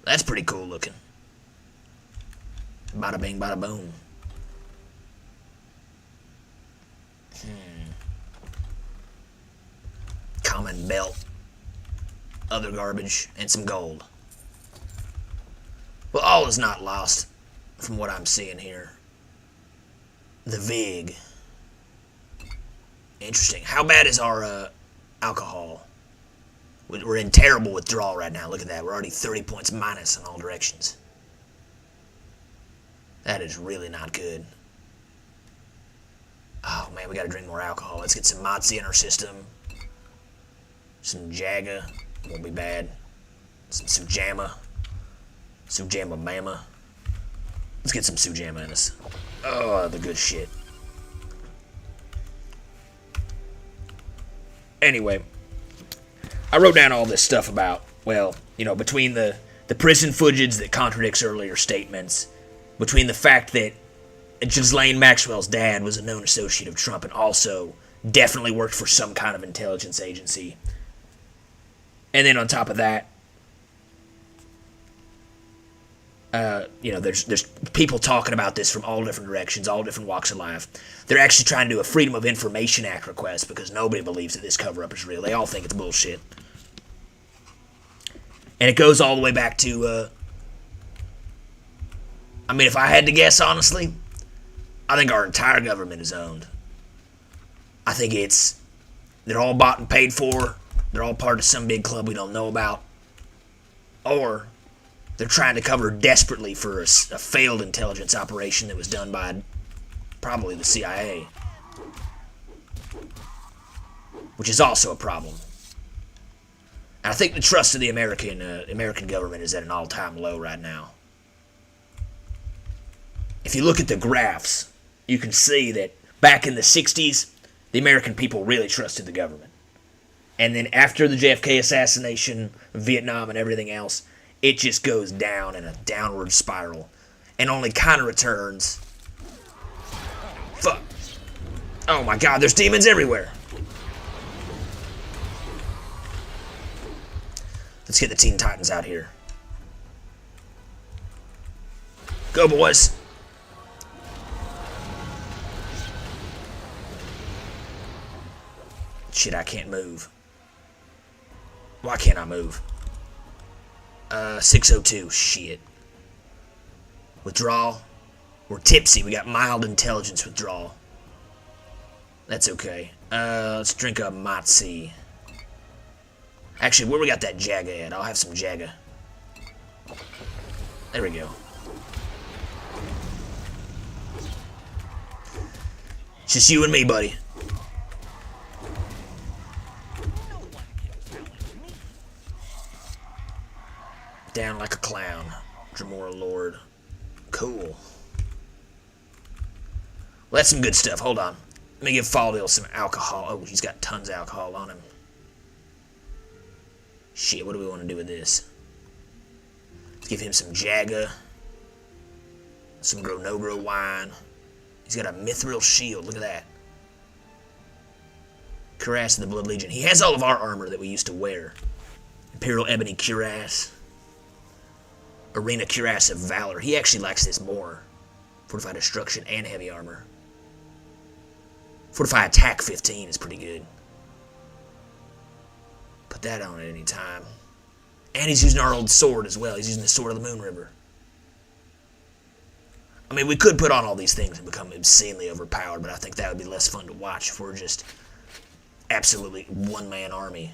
That's pretty cool looking. Bada bing, bada boom. Common belt. Other garbage. And some gold. Well, all is not lost from what I'm seeing here. The Vig. Interesting. How bad is our alcohol? We're in terrible withdrawal right now. Look at that. We're already 30 points minus in all directions. That is really not good. Oh, man, we gotta drink more alcohol. Let's get some Motzi in our system. Some Jaga. Won't be bad. Some Sujamma. Sujamma Mama. Let's get some Sujamma in us. Oh, the good shit. Anyway, I wrote down all this stuff about, well, you know, between the prison footage that contradicts earlier statements, between the fact that Ghislaine Maxwell's dad was a known associate of Trump and also definitely worked for some kind of intelligence agency. And then on top of that, there's people talking about this from all different directions, all different walks of life. They're actually trying to do a Freedom of Information Act request because nobody believes that this cover-up is real. They all think it's bullshit. And it goes all the way back to, if I had to guess, honestly, I think our entire government is owned. I think they're all bought and paid for. They're all part of some big club we don't know about. Or they're trying to cover desperately for a failed intelligence operation that was done by probably the CIA. Which is also a problem. And I think the trust of the American government is at an all-time low right now. If you look at the graphs, you can see that back in the 60s, the American people really trusted the government. And then after the JFK assassination, Vietnam and everything else, it just goes down in a downward spiral. And only kind of returns. Fuck. Oh my god, there's demons everywhere. Let's get the Teen Titans out here. Go, boys. Shit, I can't move. Why can't I move? 602. Shit. Withdrawal. We're tipsy. We got mild intelligence withdrawal. That's okay. Let's drink a Matzi. Actually, where we got that Jagga at? I'll have some Jagga. There we go. It's just you and me, buddy. Down like a clown. Dremora Lord. Cool. Well, that's some good stuff. Hold on. Let me give Faldil some alcohol. Oh, he's got tons of alcohol on him. Shit, what do we want to do with this? Let's give him some Jagga. Some Grow wine. He's got a Mithril shield. Look at that. Cuirass of the Blood Legion. He has all of our armor that we used to wear. Imperial Ebony Cuirass. Arena Cuirass of Valor. He actually likes this more. Fortified Destruction and Heavy Armor. Fortified Attack 15 is pretty good. Put that on at any time. And he's using our old sword as well. He's using the Sword of the Moon River. I mean, we could put on all these things and become obscenely overpowered, but I think that would be less fun to watch if we're just absolutely one-man army.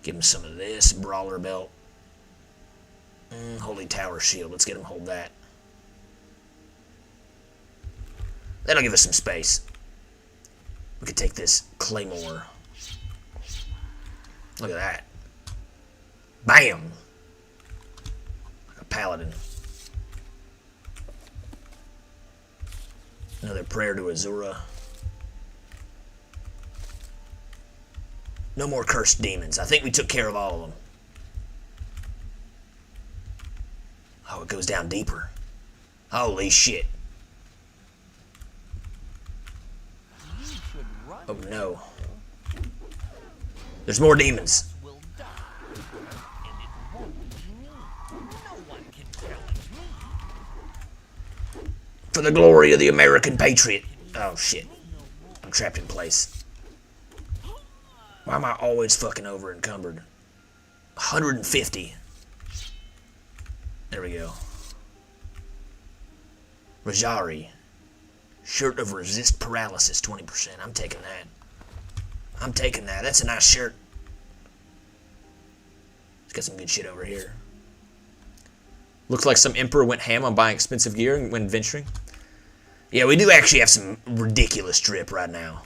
Give him some of this. Brawler Belt. Holy Tower Shield. Let's get him hold that. That'll give us some space. We could take this Claymore. Look at that. Bam! Like a paladin. Another Prayer to Azura. No more cursed demons. I think we took care of all of them. Oh, it goes down deeper. Holy shit. Oh no. There's more demons. For the glory of the American patriot. Oh shit. I'm trapped in place. Why am I always fucking over encumbered? 150. There we go. Rajari. Shirt of resist paralysis, 20%. I'm taking that. I'm taking that. That's a nice shirt. It's got some good shit over here. Looks like some emperor went ham on buying expensive gear when venturing. Yeah, we do actually have some ridiculous drip right now.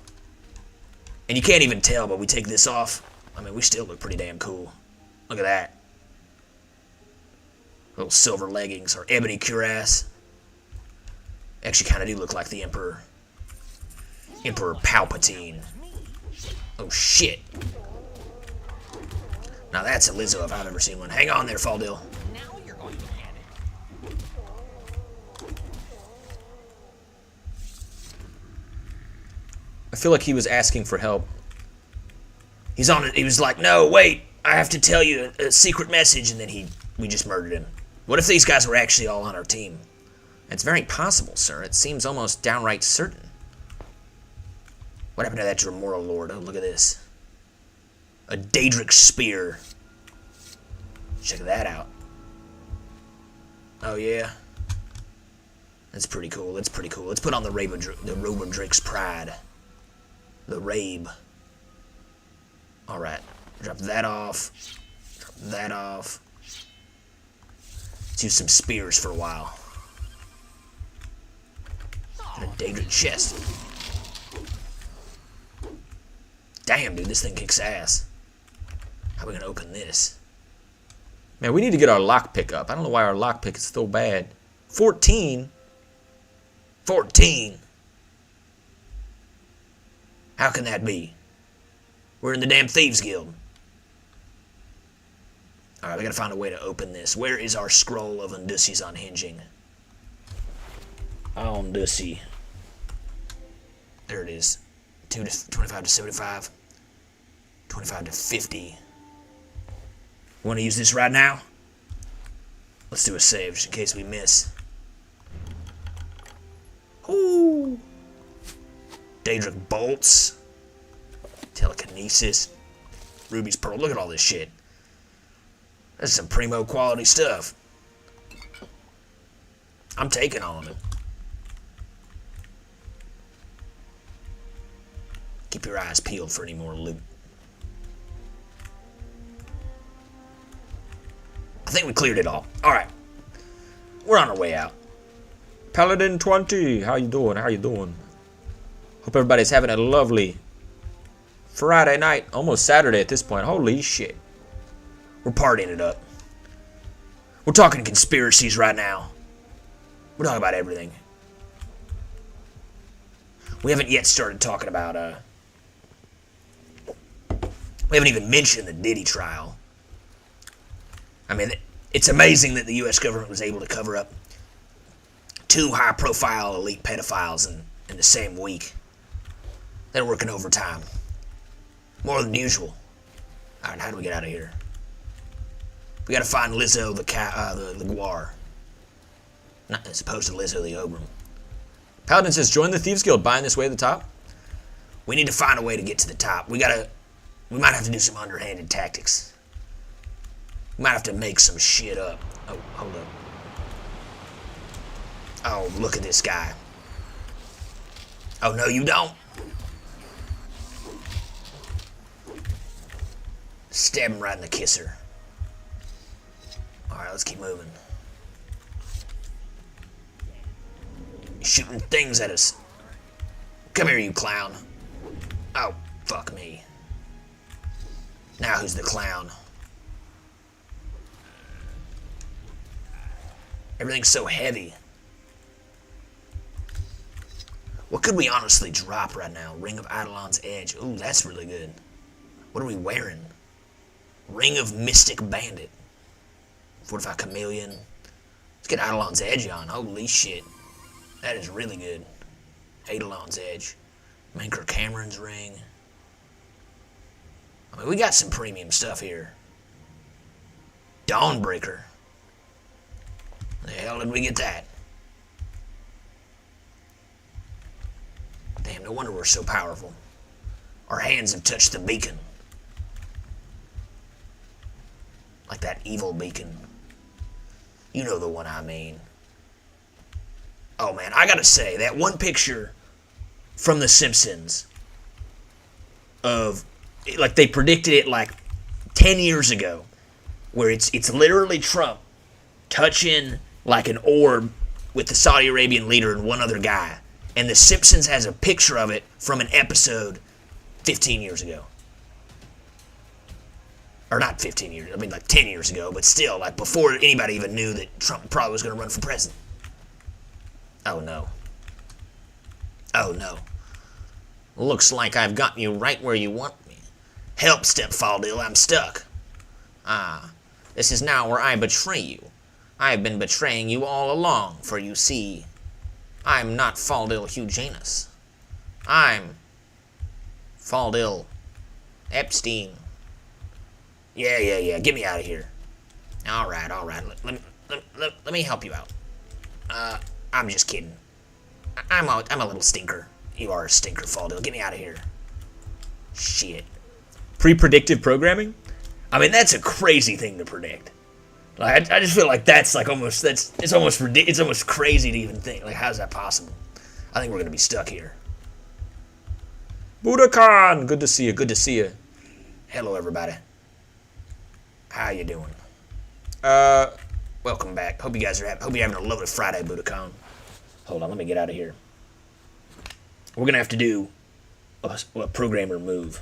And you can't even tell, but we take this off. I mean, we still look pretty damn cool. Look at that. Little silver leggings or ebony cuirass. Actually kind of do look like the Emperor. Emperor Palpatine. Oh, shit. Now that's a Lizzo if I've ever seen one. Hang on there, Faldil. Now you're going to panic. I feel like he was asking for help. He's on it. He was like, no, wait, I have to tell you a secret message, and then we just murdered him. What if these guys were actually all on our team? It's very possible, sir. It seems almost downright certain. What happened to that Dremora Lord? Oh, look at this. A Daedric spear. Check that out. Oh, yeah. That's pretty cool. That's pretty cool. Let's put on the Robe of Drake's Pride. The Rabe. Alright. Drop that off. Drop that off. Let's use some spears for a while. And a Daedric chest. Damn, dude, this thing kicks ass. How are we gonna open this? Man, we need to get our lockpick up. I don't know why our lockpick is so bad. 14? 14? How can that be? We're in the damn Thieves Guild. Alright, we gotta find a way to open this. Where is our scroll of Undussi's unhinging? Undussi. There it is. 25 to 75. 25 to 50. Want to use this right now? Let's do a save just in case we miss. Ooh. Daedric bolts. Telekinesis. Ruby's pearl. Look at all this shit. That's some primo quality stuff. I'm taking all of it. Keep your eyes peeled for any more loot. I think we cleared it all. Alright. We're on our way out. Paladin 20, how you doing? How you doing? Hope everybody's having a lovely Friday night. Almost Saturday at this point. Holy shit. We're partying it up. We're talking conspiracies right now. We're talking about everything. We haven't yet started talking about, we haven't even mentioned the Diddy trial. I mean, it's amazing that the U.S. government was able to cover up 2 high-profile elite pedophiles in the same week. They're working overtime. More than usual. Alright, how do we get out of here? We gotta find Lizzo the Guar. Not as opposed to Lizzo the Ogrim. Paladin says, join the Thieves Guild, buying this way to the top. We need to find a way to get to the top. We might have to do some underhanded tactics. We might have to make some shit up. Oh, hold up. Oh, look at this guy. Oh, no, you don't. Stab him right in the kisser. Alright, let's keep moving. He's shooting things at us. Come here, you clown. Oh, fuck me. Now who's the clown? Everything's so heavy. What could we honestly drop right now? Ring of Eidolon's Edge. Ooh, that's really good. What are we wearing? Ring of Mystic Bandit. 45 Chameleon. Let's get Eidolon's Edge on. Holy shit. That is really good. Eidolon's Edge. Manker Cameron's Ring. I mean, we got some premium stuff here. Dawnbreaker. The hell did we get that? Damn, no wonder we're so powerful. Our hands have touched the beacon. Like that evil beacon. You know the one I mean. Oh man, I gotta say, that one picture from The Simpsons of, like they predicted it like 10 years ago, where it's literally Trump touching like an orb with the Saudi Arabian leader and one other guy. And The Simpsons has a picture of it from an episode 15 years ago. Or not 15 years, I mean like 10 years ago, but still, like before anybody even knew that Trump probably was going to run for president. Oh no. Oh no. Looks like I've got you right where you want me. Help, Step Faldil, I'm stuck. Ah, this is now where I betray you. I have been betraying you all along, for you see, I'm not Faldil Hujanus. I'm Faldil Epstein. Yeah. Get me out of here. All right. Let me help you out. I'm just kidding. I'm a little stinker. You are a stinker, Faldil. Get me out of here. Shit. Pre-predictive programming? I mean, that's a crazy thing to predict. Like, I just feel like that's like it's almost crazy to even think. Like, how's that possible? I think we're gonna be stuck here. Budokan! Good to see you, good to see you. Hello, everybody. How you doing? Welcome back. Hope you're having a lovely Friday, Budokan. Hold on, let me get out of here. We're gonna have to do a programmer move.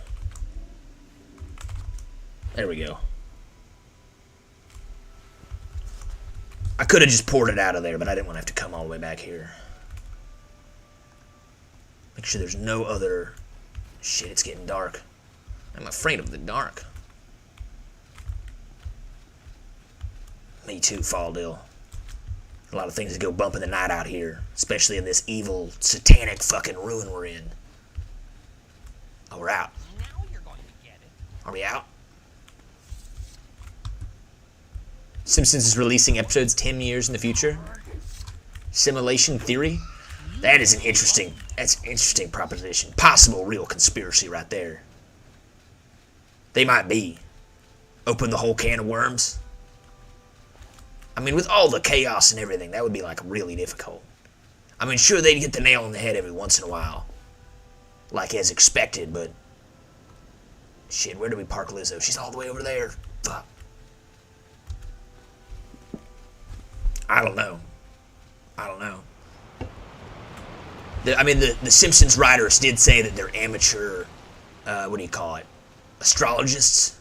There we go. I could have just poured it out of there, but I didn't want to have to come all the way back here. Make sure there's no other... Shit, it's getting dark. I'm afraid of the dark. Me too, Faldil. A lot of things that go bump in the night out here, especially in this evil, satanic fucking ruin we're in. Oh, we're out. Now you're going to get it. Are we out? Simpsons is releasing episodes 10 years in the future. Simulation theory? That's an interesting proposition. Possible real conspiracy right there. They might be. Open the whole can of worms. I mean, with all the chaos and everything, that would be like really difficult. I mean, sure, they'd get the nail on the head every once in a while. Like as expected, but... Shit, where do we park Lizzo? She's all the way over there. Fuck. I don't know. I mean, the Simpsons writers did say that they're amateur, what do you call it? Astrologists?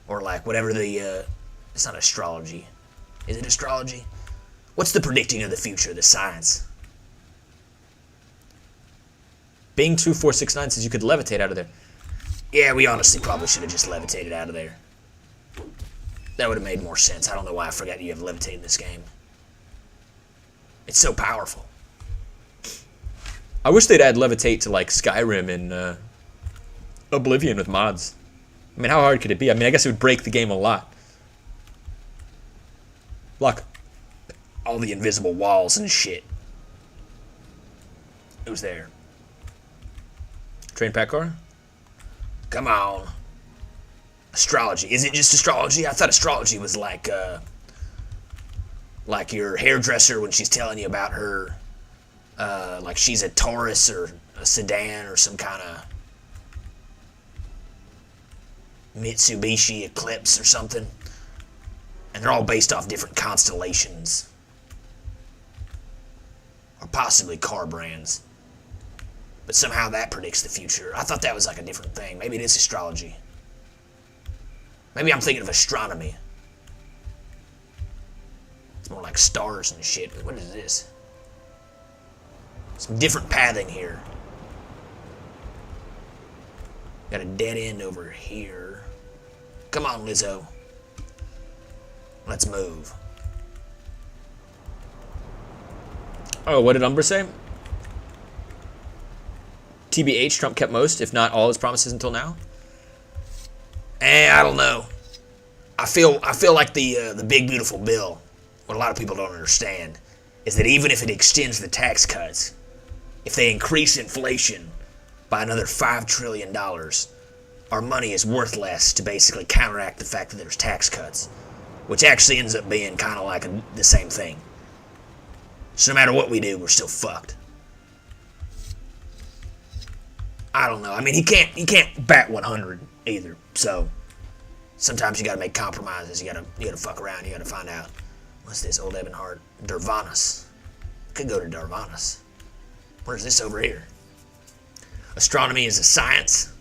Or like whatever the, it's not astrology. Is it astrology? What's the predicting of the future, the science? Bing2469 says you could levitate out of there. Yeah, we honestly probably should have just levitated out of there. That would have made more sense. I don't know why I forgot you have levitate in this game. It's so powerful. I wish they'd add levitate to like Skyrim and Oblivion with mods. I mean, how hard could it be? I mean, I guess it would break the game a lot. Look. All the invisible walls and shit. Who's there? Train pack car? Come on. Astrology. Is it just astrology? I thought astrology was like your hairdresser when she's telling you about her, like she's a Taurus or a sedan or some kind of Mitsubishi Eclipse or something. And they're all based off different constellations. Or possibly car brands. But somehow that predicts the future. I thought that was like a different thing. Maybe it is astrology. Maybe I'm thinking of astronomy. It's more like stars and shit. What is this? Some different pathing here. Got a dead end over here. Come on, Lizzo. Let's move. Oh, what did Umber say? TBH, Trump kept most, if not all, his promises until now. I don't know. I feel like the big beautiful bill, what a lot of people don't understand, is that even if it extends the tax cuts, if they increase inflation by another $5 trillion, our money is worth less to basically counteract the fact that there's tax cuts, which actually ends up being kind of like the same thing. So no matter what we do, we're still fucked. I don't know. I mean, he can't bat 100 either. So sometimes you gotta make compromises. You gotta fuck around. You gotta find out. What's this? Old Ebonheart. Darvanas. Could go to Darvanas. Where's this over here? Astronomy is a science.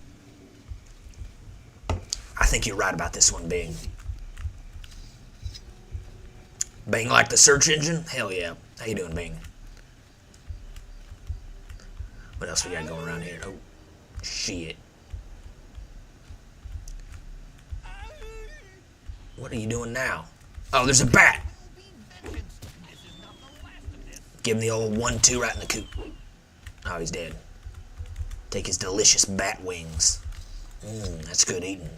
I think you're right about this one, Bing. Bing like the search engine? Hell yeah. How you doing, Bing? What else we got going around here? Oh, shit. What are you doing now? Oh, there's a bat. Give him the old 1-2 right in the coop. Oh, he's dead. Take his delicious bat wings. That's good eating.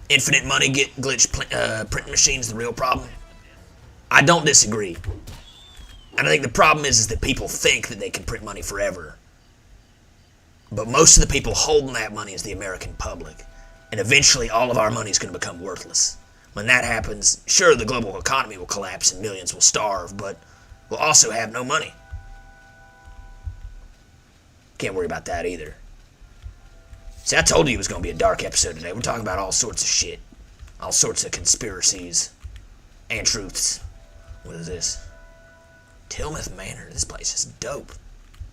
Infinite money get glitch printing machines the real problem? I don't disagree. And I think the problem is that people think that they can print money forever. But most of the people holding that money is the American public. And eventually all of our money is going to become worthless. When that happens, sure, the global economy will collapse and millions will starve, but we'll also have no money. Can't worry about that either. See, I told you it was going to be a dark episode today. We're talking about all sorts of shit. All sorts of conspiracies. And truths. What is this? Tilmouth Manor. This place is dope.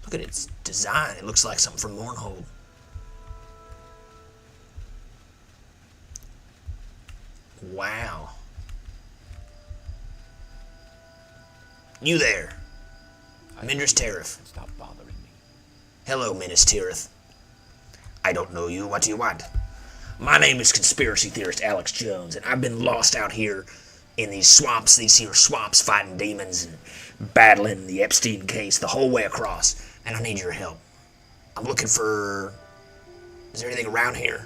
Look at its design. It looks like something from Mournhold. Wow. You there. Mindris Tirith. Stop bothering me. Hello, Minas Tirith. I don't know you. What do you want? My name is conspiracy theorist Alex Jones, and I've been lost out here in these here swamps, fighting demons and battling the Epstein case the whole way across, and I need your help. I'm looking for... Is there anything around here?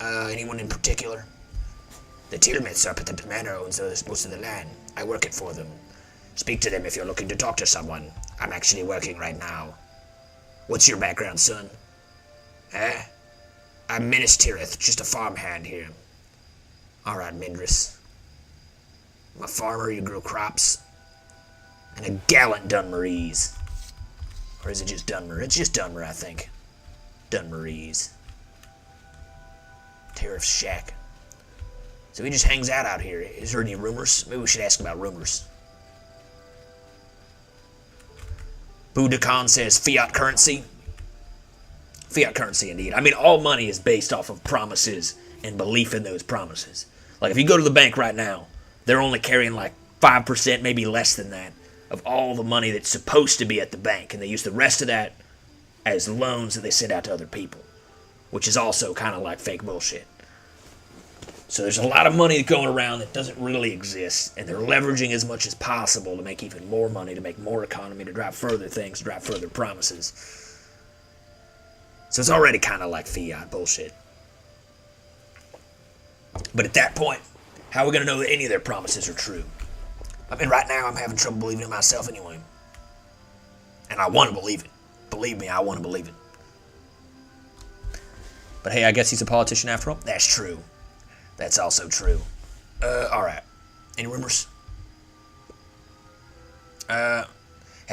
Anyone in particular? The Tilmiths up at the manor owns most of the land. I work it for them. Speak to them if you're looking to talk to someone. I'm actually working right now. What's your background, son? I'm Minas Tirith, just a farmhand here. Alright, Mindris. I'm a farmer, you grow crops. And a gallant Dunmarese. Or is it just Dunmer? It's just Dunmer, I think. Dunmarese. Tirith's shack. So he just hangs out here. Is there any rumors? Maybe we should ask about rumors. Budokan says fiat currency. Fiat currency, indeed. I mean, all money is based off of promises and belief in those promises. Like, if you go to the bank right now, they're only carrying like 5%, maybe less than that, of all the money that's supposed to be at the bank. And they use the rest of that as loans that they send out to other people, which is also kind of like fake bullshit. So there's a lot of money going around that doesn't really exist, and they're leveraging as much as possible to make even more money, to make more economy, to drive further things, drive further promises. So it's already kind of like fiat bullshit. But at that point, how are we going to know that any of their promises are true? I mean, right now I'm having trouble believing it myself anyway. And I want to believe it. Believe me, I want to believe it. But hey, I guess he's a politician after all. That's true. That's also true. Alright. Any rumors? Have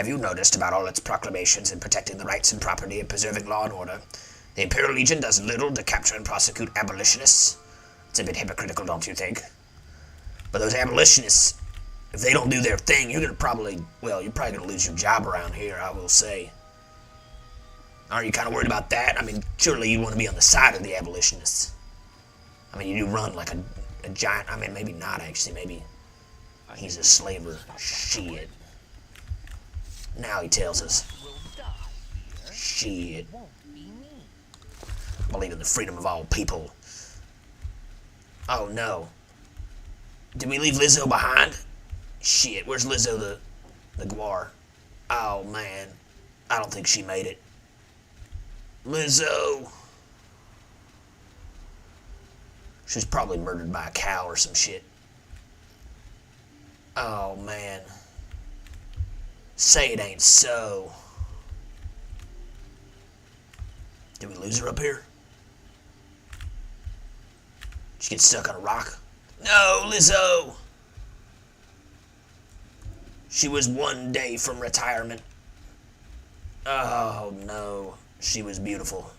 you noticed about all its proclamations in protecting the rights and property and preserving law and order? The Imperial Legion does little to capture and prosecute abolitionists. It's a bit hypocritical, don't you think? But those abolitionists, if they don't do their thing, you're probably gonna lose your job around here, I will say. Aren't you kind of worried about that? I mean, surely you want to be on the side of the abolitionists. I mean, you do run like a giant... I mean, maybe not, actually. Maybe he's a slaver. Shit. Now he tells us. Shit. Believe in the freedom of all people. Oh, no. Did we leave Lizzo behind? Shit, where's Lizzo the Guar? Oh, man. I don't think she made it. Lizzo... She was probably murdered by a cow or some shit. Oh, man. Say it ain't so. Did we lose her up here? Did she get stuck on a rock? No, Lizzo! She was one day from retirement. Oh, no. She was beautiful.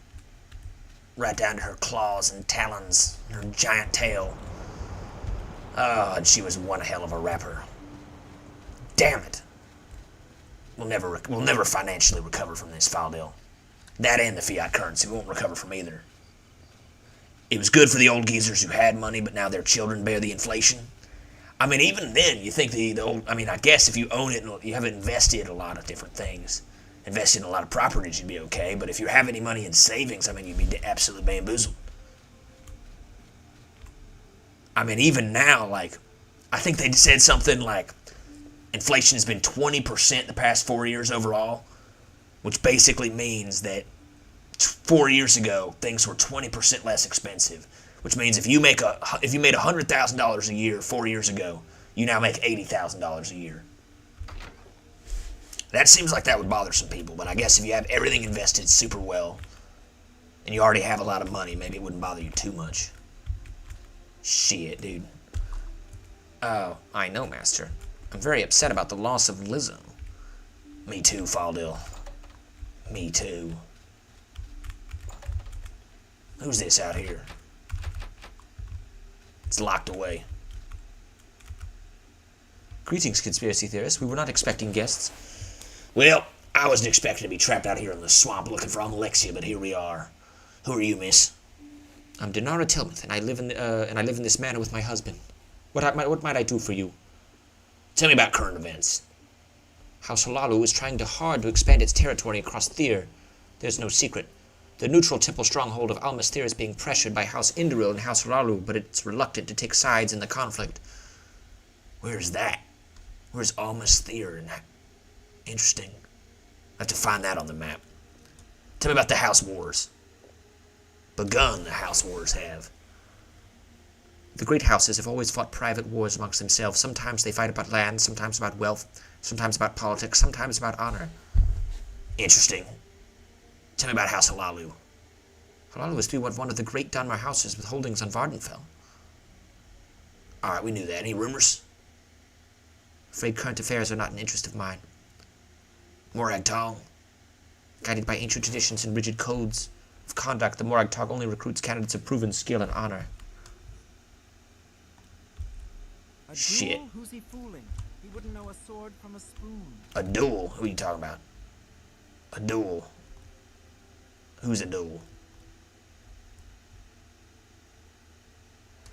Right down to her claws and talons, and her giant tail. Oh, and she was one hell of a rapper. Damn it. We'll never financially recover from this, Faldil. That and the fiat currency, we won't recover from either. It was good for the old geezers who had money, but now their children bear the inflation. I mean, even then, you think the old... I mean, I guess if you own it and you haven't invested a lot of different things, invested in a lot of properties, you'd be okay. But if you have any money in savings, I mean, you'd be absolutely bamboozled. I mean, even now, like, I think they said something like inflation has been 20% the past 4 years overall, which basically means that 4 years ago things were 20% less expensive. Which means if you made $100,000 a year 4 years ago, you now make $80,000 a year. That seems like that would bother some people, but I guess if you have everything invested super well, and you already have a lot of money, maybe it wouldn't bother you too much. Shit, dude. Oh, I know, Master. I'm very upset about the loss of Lizzo. Me too, Faldil. Me too. Who's this out here? It's locked away. Greetings, conspiracy theorists. We were not expecting guests. Well, I wasn't expecting to be trapped out here in the swamp looking for Alexia, but here we are. Who are you, miss? I'm Dinara Tilmuth, and I live in this manor with my husband. What might I do for you? Tell me about current events. House Halalu is trying hard to expand its territory across Thir. There's no secret. The neutral temple stronghold of Almas Thir is being pressured by House Induril and House Halalu, but it's reluctant to take sides in the conflict. Where's that? Where's Almas Thir in that? Interesting. I have to find that on the map. Tell me about the House Wars. Begun the House Wars have. The great houses have always fought private wars amongst themselves. Sometimes they fight about land, sometimes about wealth, sometimes about politics, sometimes about honor. Interesting. Tell me about House Halalu. Halalu is to be one of the great Dunmer houses with holdings on Vvardenfel. Alright, we knew that. Any rumors? Afraid current affairs are not an interest of mine. Morag Tong. Guided by ancient traditions and rigid codes of conduct, the Morag Tog only recruits candidates of proven skill and honor. A Shit. duel? Who's he fooling? He wouldn't know a sword from a spoon. A duel? Who are you talking about? A duel. Who's a duel?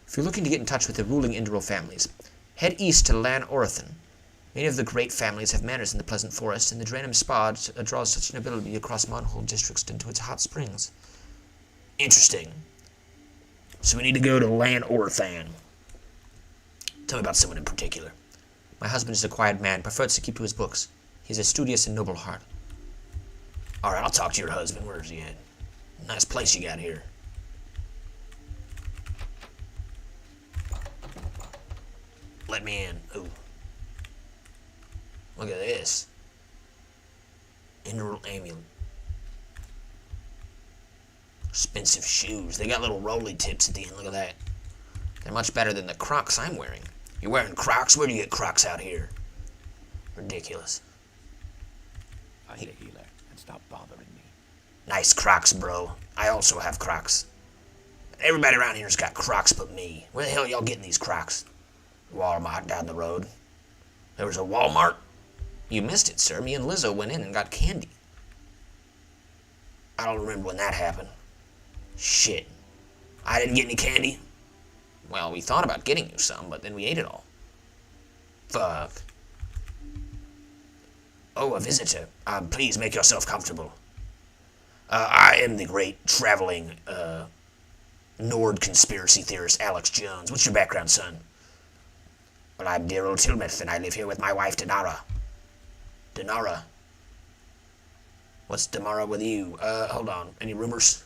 If you're looking to get in touch with the ruling Induril families, head east to Andothren. Many of the great families have manors in the Pleasant Forest, and the Draenum Spa draws such nobility across Monhold districts into its hot springs. Interesting. So we need to go to Andothren. Tell me about someone in particular. My husband is a quiet man, prefers to keep to his books. He has a studious and noble heart. Alright, I'll talk to your husband. Where's he at? Nice place you got here. Let me in. Ooh. Look at this. Induril amulet. Expensive shoes. They got little rolly tips at the end. Look at that. They're much better than the Crocs I'm wearing. You're wearing Crocs? Where do you get Crocs out here? Ridiculous. Find a healer and stop bothering me. Nice Crocs, bro. I also have Crocs. Everybody around here's got Crocs but me. Where the hell y'all getting these Crocs? Walmart down the road. There was a Walmart? You missed it, sir. Me and Lizzo went in and got candy. I don't remember when that happened. Shit. I didn't get any candy? Well, we thought about getting you some, but then we ate it all. Fuck. Oh, a visitor. Please make yourself comfortable. I am the great traveling, Nord conspiracy theorist Alex Jones. What's your background, son? Well, I'm dear old Tilmuth, and I live here with my wife, Dinara. Dinara? What's Dinara with you? Hold on. Any rumors?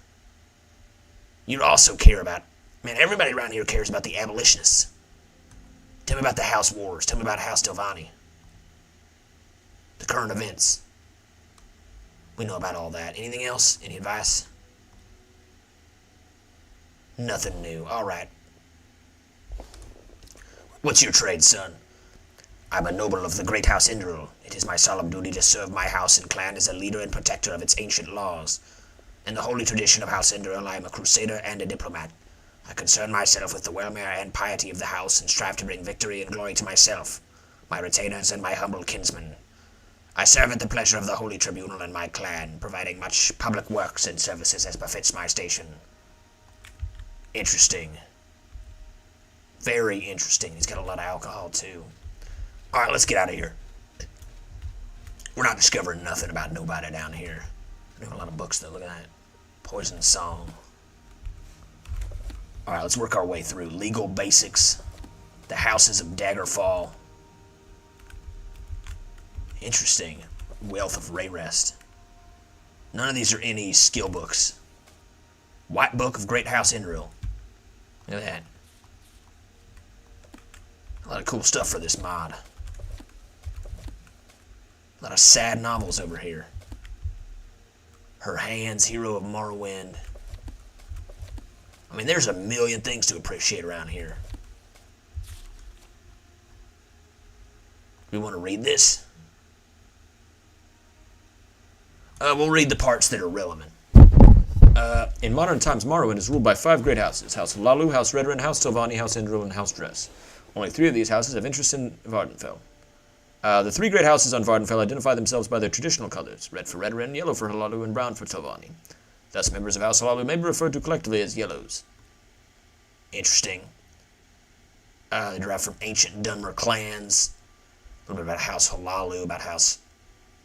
You also care about... Man, everybody around here cares about the abolitionists. Tell me about the House Wars. Tell me about House Delvani. The current events. We know about all that. Anything else? Any advice? Nothing new. Alright. What's your trade, son? I'm a noble of the great House Induril. It is my solemn duty to serve my house and clan as a leader and protector of its ancient laws. In the holy tradition of House Induril, I am a crusader and a diplomat. I concern myself with the welfare and piety of the house and strive to bring victory and glory to myself, my retainers, and my humble kinsmen. I serve at the pleasure of the Holy Tribunal and my clan, providing much public works and services as befits my station. Interesting. Very interesting. He's got a lot of alcohol, too. Alright, let's get out of here. We're not discovering nothing about nobody down here. I have a lot of books, though. Look at that. Poison Song. Alright, let's work our way through. Legal basics. The houses of Daggerfall. Interesting. Wealth of Rayrest. None of these are any skill books. White Book of Great House Enril. Look at that. A lot of cool stuff for this mod. A lot of sad novels over here. Her Hands, Hero of Morrowind. I mean, there's a million things to appreciate around here. We want to read this? We'll read the parts that are relevant. In modern times, Morrowind is ruled by 5 great houses: House Hlaalu, House Redoran, House Telvanni, House Indril, and House Dress. Only 3 of these houses have interest in Vvardenfel. The 3 great houses on Vvardenfel identify themselves by their traditional colors: red for Redoran, yellow for Hlaalu, and brown for Telvanni. Thus, members of House Hlaalu may be referred to collectively as Yellows. Interesting. They derive from ancient Dunmer clans. A little bit about House Hlaalu, about House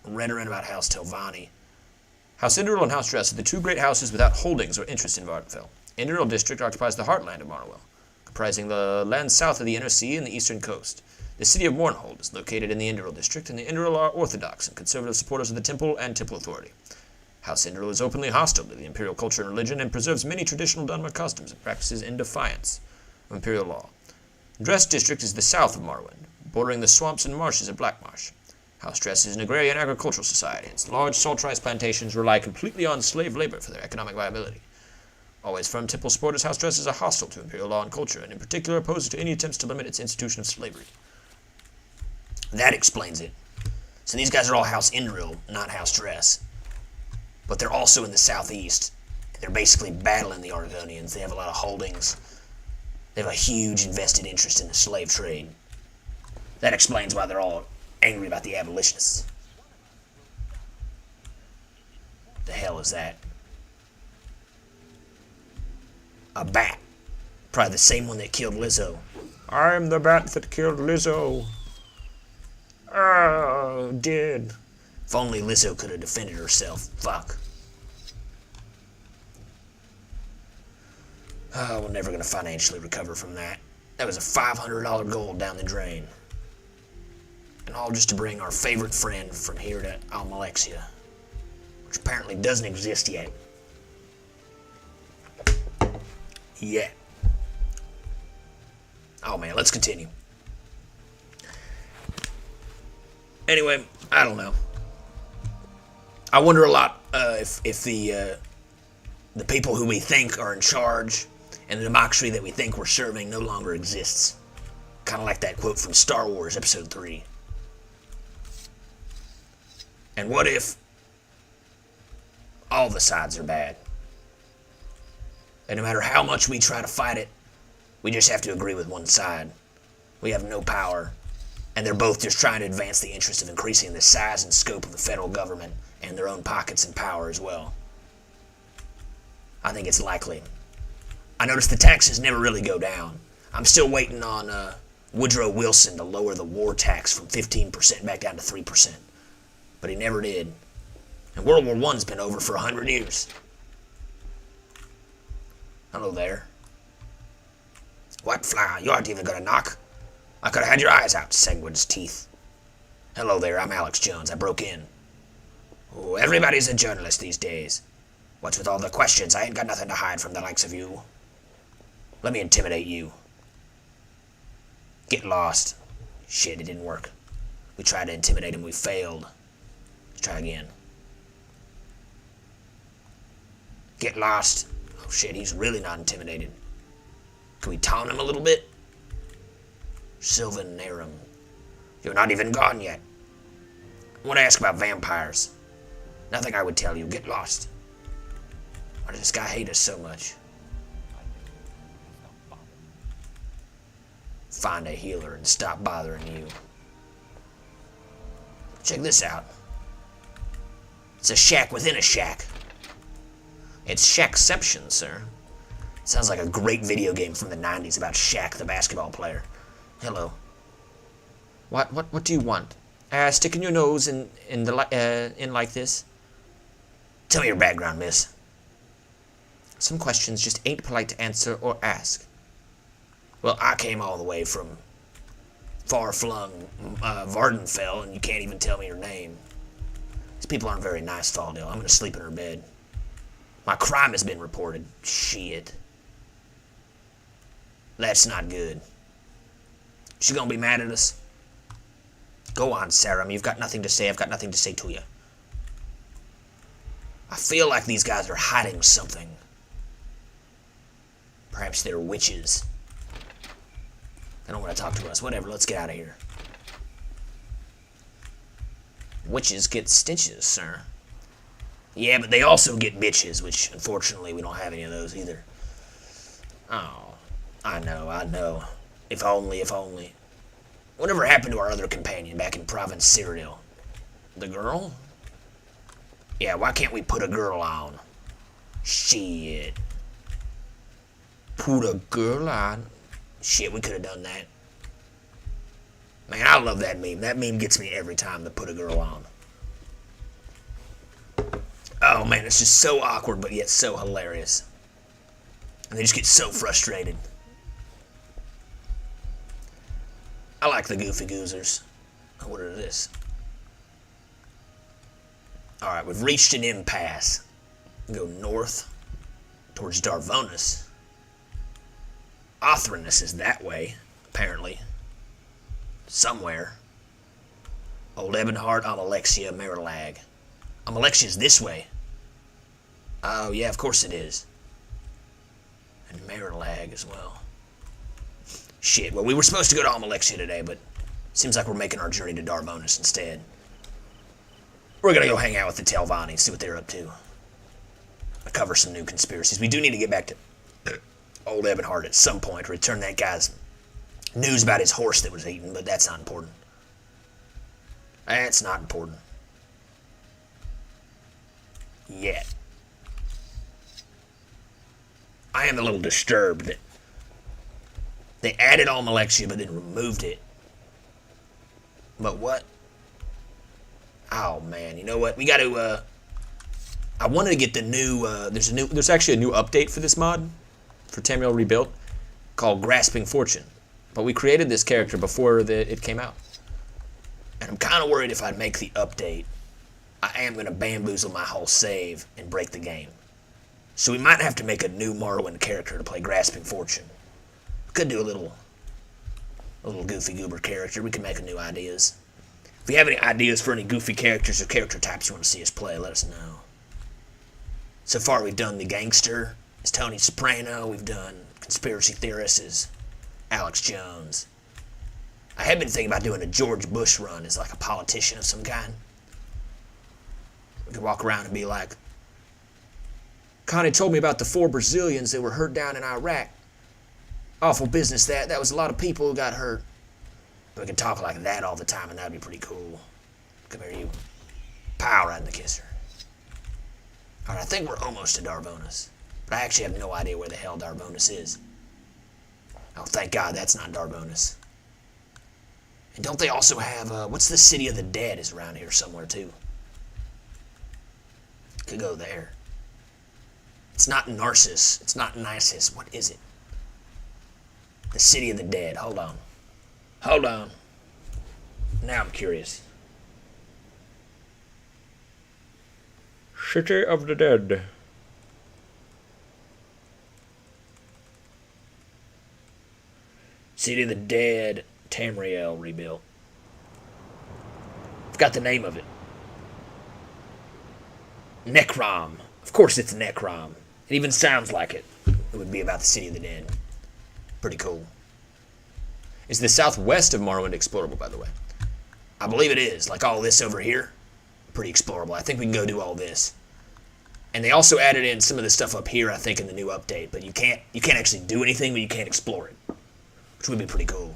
Redoran, about House Telvanni. House Indril and House Dress are the 2 great houses without holdings or interest in Vvardenfel. Indril district occupies the heartland of Morrowind, comprising the land south of the Inner Sea and the eastern coast. The city of Mournhold is located in the Indril district, and the Indril are orthodox and conservative supporters of the Temple and Temple Authority. House Indril is openly hostile to the imperial culture and religion and preserves many traditional Dunmer customs and practices in defiance of imperial law. Dress district is the south of Morrowind, bordering the swamps and marshes of Blackmarsh. House Dress is an agrarian agricultural society. Its large salt rice plantations rely completely on slave labor for their economic viability. Always firm Temple supporters, House Dress is hostile to imperial law and culture, and in particular opposed to any attempts to limit its institution of slavery. That explains it. So these guys are all House Indril, not House Dress. But they're also in the southeast. They're basically battling the Argonians. They have a lot of holdings. They have a huge invested interest in the slave trade. That explains why they're all angry about the abolitionists. The hell is that? A bat. Probably the same one that killed Lizzo. I'm the bat that killed Lizzo. Oh, dead. If only Lizzo could have defended herself. Fuck. Oh, we're never going to financially recover from that. That was a $500 goal down the drain. And all just to bring our favorite friend from here to Almalexia, which apparently doesn't exist yet. Yet. Oh man, let's continue. Anyway, I don't know. I wonder a lot if the people who we think are in charge and the democracy that we think we're serving no longer exists. Kind of like that quote from Star Wars Episode 3. And what if all the sides are bad? And no matter how much we try to fight it, we just have to agree with one side. We have no power, and they're both just trying to advance the interest of increasing the size and scope of the federal government and their own pockets and power as well. I think it's likely. I noticed the taxes never really go down. I'm still waiting on Woodrow Wilson to lower the war tax from 15% back down to 3%. But he never did. And World War I's been over for 100 years. Hello there. Whitefly, you aren't even gonna knock. I could have had your eyes out, Seguin's teeth. Hello there, I'm Alex Jones. I broke in. Oh, everybody's a journalist these days. What's with all the questions? I ain't got nothing to hide from the likes of you. Let me intimidate you. Get lost. Shit, it didn't work. We tried to intimidate him, we failed. Let's try again. Get lost. Oh shit, he's really not intimidated. Can we taunt him a little bit? Sylvan Narum. You're not even gone yet. I want to ask about vampires. Nothing I would tell you. Get lost. Why does this guy hate us so much? Find a healer and stop bothering you. Check this out. It's a shack within a shack. It's Shackception, sir. Sounds like a great video game from the 90s about Shaq, the basketball player. Hello. What do you want? Sticking your nose in like this? Tell me your background, miss. Some questions just ain't polite to answer or ask. Well, I came all the way from far-flung Vvardenfel, and you can't even tell me her name. These people aren't very nice, Faldil. I'm gonna sleep in her bed. My crime has been reported. Shit. That's not good. She gonna be mad at us? Go on, Sarah. You've got nothing to say. I've got nothing to say to you. I feel like these guys are hiding something. Perhaps they're witches. They don't want to talk to us. Whatever, let's get out of here. Witches get stitches, sir. Yeah, but they also get bitches, which, unfortunately, we don't have any of those either. Oh, I know. If only. Whatever happened to our other companion back in Province Cyrodiil? The girl? Yeah, why can't we put a girl on? Shit. Put a girl on? Shit, we could have done that. Man, I love that meme. That meme gets me every time, to put a girl on. Oh man, it's just so awkward, but yet so hilarious. And they just get so frustrated. I like the goofy goozers. What is this? Alright, we've reached an impasse. Go north towards Darvonis. Otherness is that way, apparently. Somewhere. Old Ebonheart, Amalexia, Marilag. Amalexia's this way. Oh, yeah, of course it is. And Marilag as well. Shit, well, we were supposed to go to Amalexia today, but seems like we're making our journey to Darvonis instead. We're gonna go hang out with the Telvanni, see what they're up to. Cover some new conspiracies. We do need to get back to Old Ebonheart at some point, return that guy's news about his horse that was eaten, but that's not important. That's not important. Yet. I am a little disturbed that they added Amalexia but then removed it. But what? Oh man, you know what? We gotta, I wanted to get the new, there's actually a new update for this mod, for Tamriel Rebuilt, called Grasping Fortune. But we created this character before it came out. And I'm kind of worried if I make the update, I am going to bamboozle my whole save and break the game. So we might have to make a new Morrowind character to play Grasping Fortune. We could do a little goofy goober character. We could make new ideas. If you have any ideas for any goofy characters or character types you want to see us play, let us know. So far we've done the gangster as Tony Soprano. We've done conspiracy theorists as Alex Jones. I have been thinking about doing a George Bush run as like a politician of some kind. We could walk around and be like, Connie told me about the 4 Brazilians that were hurt down in Iraq. Awful business that. That was a lot of people who got hurt. We could talk like that all the time and that'd be pretty cool. Come here, you. Pow, right in the kisser. Alright, I think we're almost to Darvonis. But I actually have no idea where the hell Darvonis is. Oh, thank God that's not Darvonis. And don't they also have, what's the City of the Dead is around here somewhere too? Could go there. It's not Narcissus. It's not Nisus. What is it? The City of the Dead. Hold on. Hold on. Now I'm curious. City of the Dead. City of the Dead, Tamriel Rebuilt. I've got the name of it. Necrom. Of course it's Necrom. It even sounds like it. It would be about the City of the Dead. Pretty cool. Is the southwest of Morrowind explorable, by the way? I believe it is. Like all this over here. Pretty explorable. I think we can go do all this. And they also added in some of the stuff up here, I think, in the new update. But you can't actually do anything, but you can't explore it. Which would be pretty cool.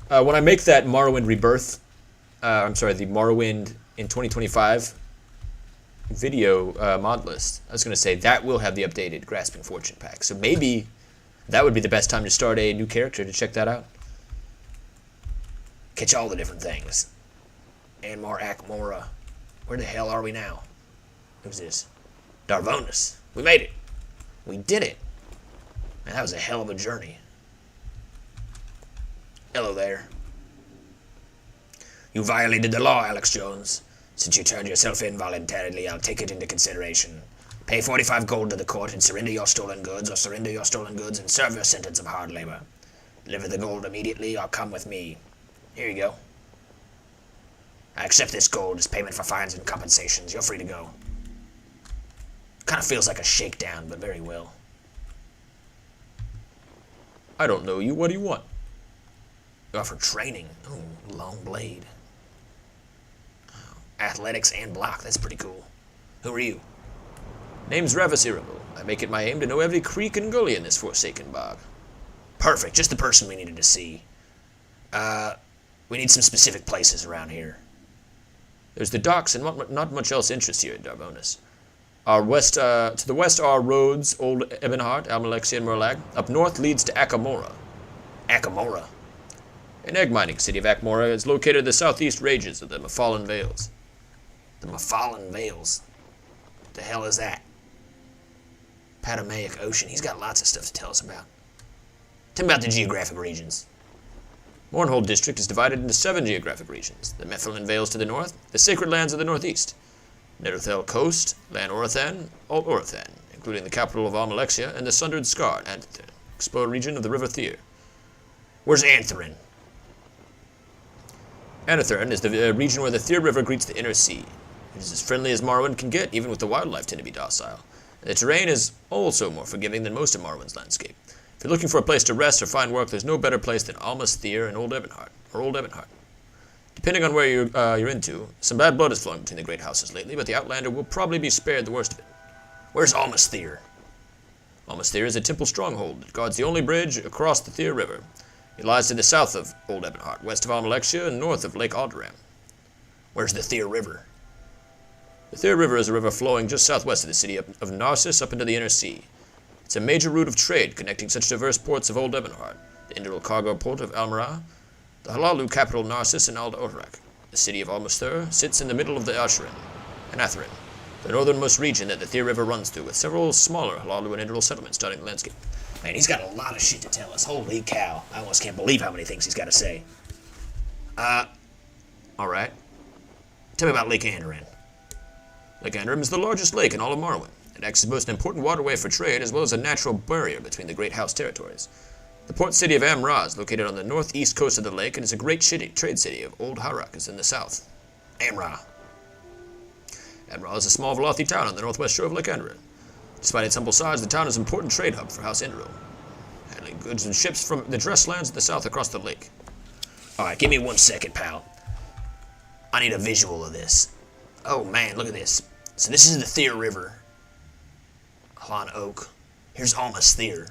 When I make that Morrowind Rebirth, the Morrowind in 2025 video mod list, I was going to say that will have the updated Grasping Fortune pack. So maybe that would be the best time to start a new character to check that out. Catch all the different things. Anmar Akmora. Where the hell are we now? Who's this? Darvonis. We made it. We did it. Man, that was a hell of a journey. Hello there. You violated the law, Alex Jones. Since you turned yourself in voluntarily, I'll take it into consideration. Pay 45 gold to the court and surrender your stolen goods, or surrender your stolen goods and serve your sentence of hard labor. Deliver the gold immediately, or come with me. Here you go. I accept this gold as payment for fines and compensations. You're free to go. Kind of feels like a shakedown, but very well. I don't know you. What do you want? You offer training. Ooh, long blade. Oh, athletics and block. That's pretty cool. Who are you? Name's Ravis Irritable. I make it my aim to know every creek and gully in this forsaken bog. Perfect. Just the person we needed to see. We need some specific places around here. There's the docks, and not much else interests you in Darvonis. To the west are Rhodes, Old Ebonheart, Almalexia, and Merlag. Up north leads to Akamora. Akamora. An egg mining city of Akamora is located in the southeast ranges of the Mephallan Vales. The Mephallan Vales. The hell is that? Patamaic Ocean. He's got lots of stuff to tell us about. Tell me about the geographic regions. Mournhold District is divided into 7 geographic regions. The Mephallan Vales to the north, the Sacred Lands of the northeast, Netherthel Coast, Lan Orothan, Alt Orothan, including the capital of Almalexia, and the sundered Scar, Andothren, explored region of the River Thyr. Where's Andothren? Andothren is the region where the Thyr River greets the inner sea. It is as friendly as Morrowind can get, even with the wildlife tend to be docile. And the terrain is also more forgiving than most of Morrowind's landscape. If you're looking for a place to rest or find work, there's no better place than Almas Thyr and Old Ebonheart. Depending on where you're into, some bad blood has flowing between the great houses lately, but the Outlander will probably be spared the worst of it. Where's Almas Thyr? Almas Thyr is a temple stronghold that guards the only bridge across the Thyr River. It lies to the south of Old Ebonheart, west of Almalexia, and north of Lake Aldram. Where's the Thyr River? The Thyr River is a river flowing just southwest of the city of Narcissus up into the inner sea. It's a major route of trade connecting such diverse ports of Old Ebonheart, the integral cargo port of Almera, the Halalu capital Narcissus, and Aldothren. The city of Almasthur sits in the middle of the Andothren, the northernmost region that the Thyr River runs through, with several smaller Halalu and integral settlements dotting the landscape. Man, he's got a lot of shit to tell us. Holy cow. I almost can't believe how many things he's got to say. Alright. Tell me about Lake Andothren. Lake Andothren is the largest lake in all of Morrowind. It acts as both an important waterway for trade as well as a natural barrier between the Great House territories. The port city of Amra is located on the northeast coast of the lake and is a great trade city of Old Harak is in the south. Amra. Amra is a small Velothi town on the northwest shore of Lake Andothren. Despite its humble size, the town is an important trade hub for House Enderil, handling goods and ships from the dress lands of the south across the lake. Alright, give me 1 second, pal. I need a visual of this. Oh man, look at this. So this is the Thyr River. Hlan Oak. Here's Almas Thyr.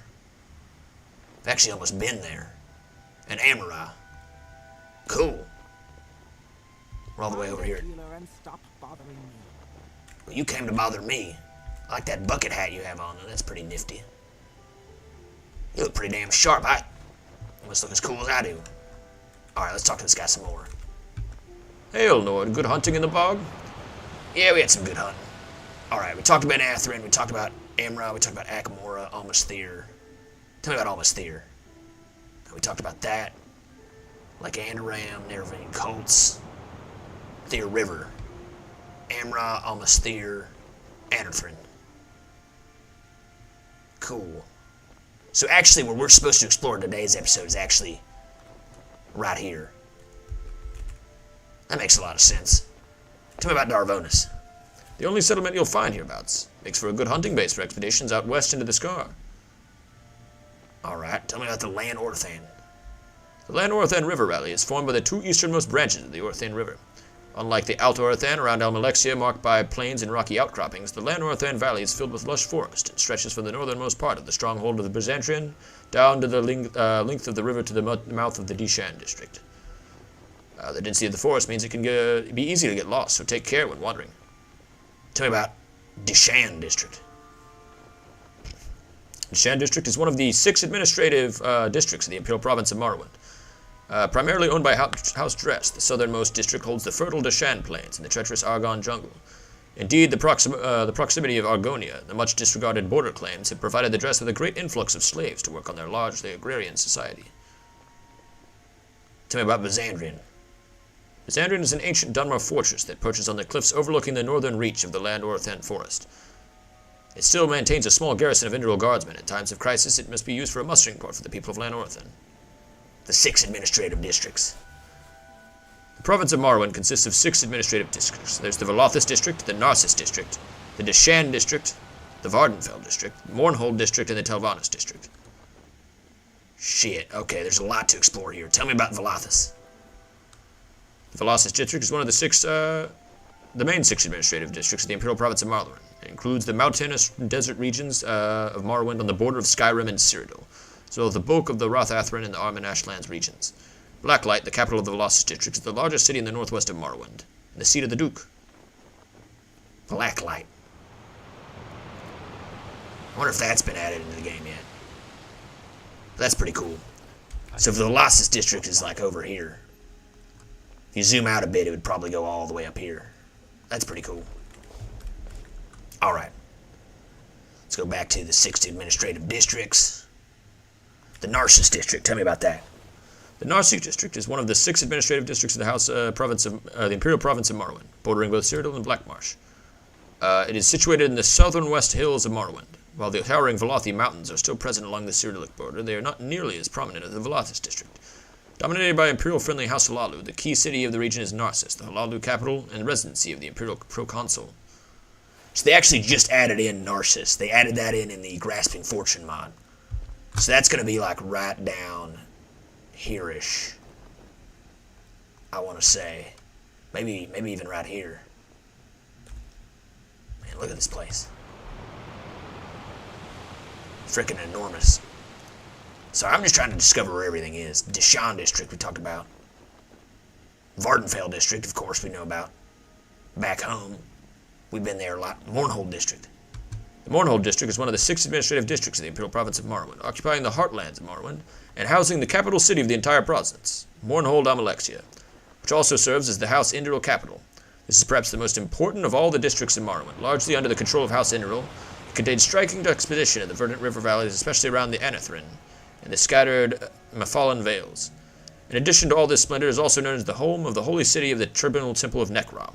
I've actually almost been there. And Amara. Cool. We're all the way over here. And stop bothering me. Well, you came to bother me. I like that bucket hat you have on, though. That's pretty nifty. You look pretty damn sharp. You must look as cool as I do. Alright, let's talk to this guy some more. Hail, Nord. Good hunting in the bog? Yeah, we had some good hunting. Alright, we talked about Andothren, we talked about Amra, we talked about Akamora, Almas Thyr. Tell me about Almas Thyr. We talked about that. Like Andoram, Nervine Cults, Thyr River, Amra, Almas Thyr, Andothren. Cool. So actually, where we're supposed to explore in today's episode is actually right here. That makes a lot of sense. Tell me about Darvonis. The only settlement you'll find hereabouts. Makes for a good hunting base for expeditions out west into the Scar. Alright, tell me about the Lan Orothan. The Lan Orothan River Valley is formed by the 2 easternmost branches of the Orothan River. Unlike the Alt Orothan around Almalexia, marked by plains and rocky outcroppings, the Lan Orothan Valley is filled with lush forest and stretches from the northernmost part of the stronghold of the Byzantium down to the length of the river to the mouth of the Dishan district. The density of the forest means it can be easy to get lost, so take care when wandering. Tell me about Dishan district. Dishan district is one of the 6 administrative districts of the Imperial Province of Morrowind. Primarily owned by House Dress, the southernmost district holds the fertile Dishan Plains and the treacherous Argonne Jungle. Indeed, the proximity of Argonia, the much disregarded border claims, have provided the Dress with a great influx of slaves to work on their largely agrarian society. Tell me about Byzantium. Byzantium is an ancient Dunmer fortress that perches on the cliffs overlooking the northern reach of the Andothren forest. It still maintains a small garrison of Indral guardsmen. In times of crisis, it must be used for a mustering point for the people of Andothren. The 6 administrative districts. The province of Morrowind consists of 6 administrative districts. There's the Valothis district, the Narcissus district, the Deshan district, the Vvardenfel district, Mournhold district, and the Telvanus district. Shit, okay, there's a lot to explore here. Tell me about Valothis. The Valothis district is one of the main 6 administrative districts of the Imperial Province of Morrowind. It includes the mountainous and desert regions of Morrowind on the border of Skyrim and Cyrodiil, as well as the bulk of the Rothathrin and the Arm and Ashlands regions. Blacklight, the capital of the Valothis district, is the largest city in the northwest of Morrowind, and the seat of the Duke. Blacklight. I wonder if that's been added into the game yet. That's pretty cool. So if the Valothis district is like over here, if you zoom out a bit, it would probably go all the way up here. That's pretty cool. Alright. Let's go back to the 6 administrative districts. The Narcissus district, tell me about that. The Narcissus district is one of the 6 administrative districts of the Imperial Province of Morrowind, bordering both Cyrodiil and Blackmarsh. It is situated in the southern west hills of Morrowind. While the towering Velothi Mountains are still present along the Cyrodiilic border, they are not nearly as prominent as the Valothis district. Dominated by Imperial-friendly House Hlaalu, the key city of the region is Narcissus, the Hlaalu capital and residency of the Imperial Proconsul. So they actually just added in Narcissus. They added that in the Grasping Fortune mod. So that's going to be like right down here-ish, I want to say. Maybe even right here. Man, look at this place. Freaking enormous. So I'm just trying to discover where everything is. Deshan district we talked about. Vvardenfel district, of course, we know about. Back home, we've been there a lot. Mournhold district. The Mournhold district is one of the 6 administrative districts of the Imperial Province of Morrowind, occupying the heartlands of Morrowind and housing the capital city of the entire province, Mournhold Amalexia, which also serves as the House Indral capital. This is perhaps the most important of all the districts in Morrowind, largely under the control of House Indral. It contains striking expedition in the verdant river valleys, especially around the Andothren and the scattered Mephallan Vales. In addition to all this splendor, it is also known as the home of the holy city of the Tribunal Temple of Necrom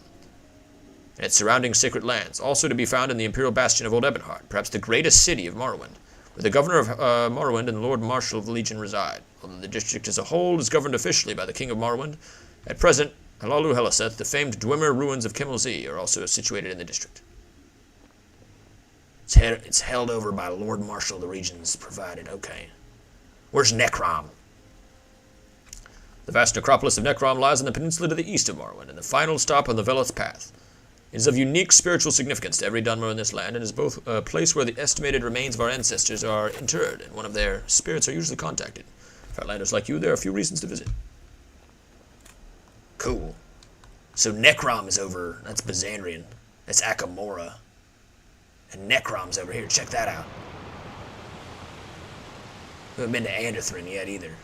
and its surrounding sacred lands, also to be found in the Imperial Bastion of Old Ebonheart, perhaps the greatest city of Morrowind, where the Governor of Morrowind and Lord Marshal of the Legion reside. Although the district as a whole is governed officially by the King of Morrowind, at present, Hlaalu Heliseth, the famed Dwemer ruins of Kimmelzee, are also situated in the district. It's held over by Lord Marshal of the Regions provided. Okay. Where's Necrom? The vast necropolis of Necrom lies on the peninsula to the east of Morrowind, and the final stop on the Velith Path. It is of unique spiritual significance to every Dunmer in this land, and is both a place where the estimated remains of our ancestors are interred, and one of their spirits are usually contacted. For outlanders like you, there are a few reasons to visit. Cool. So Necrom is over, that's Byzantium. That's Akamora. And Necrom's over here, check that out. We haven't been to Andothren yet either.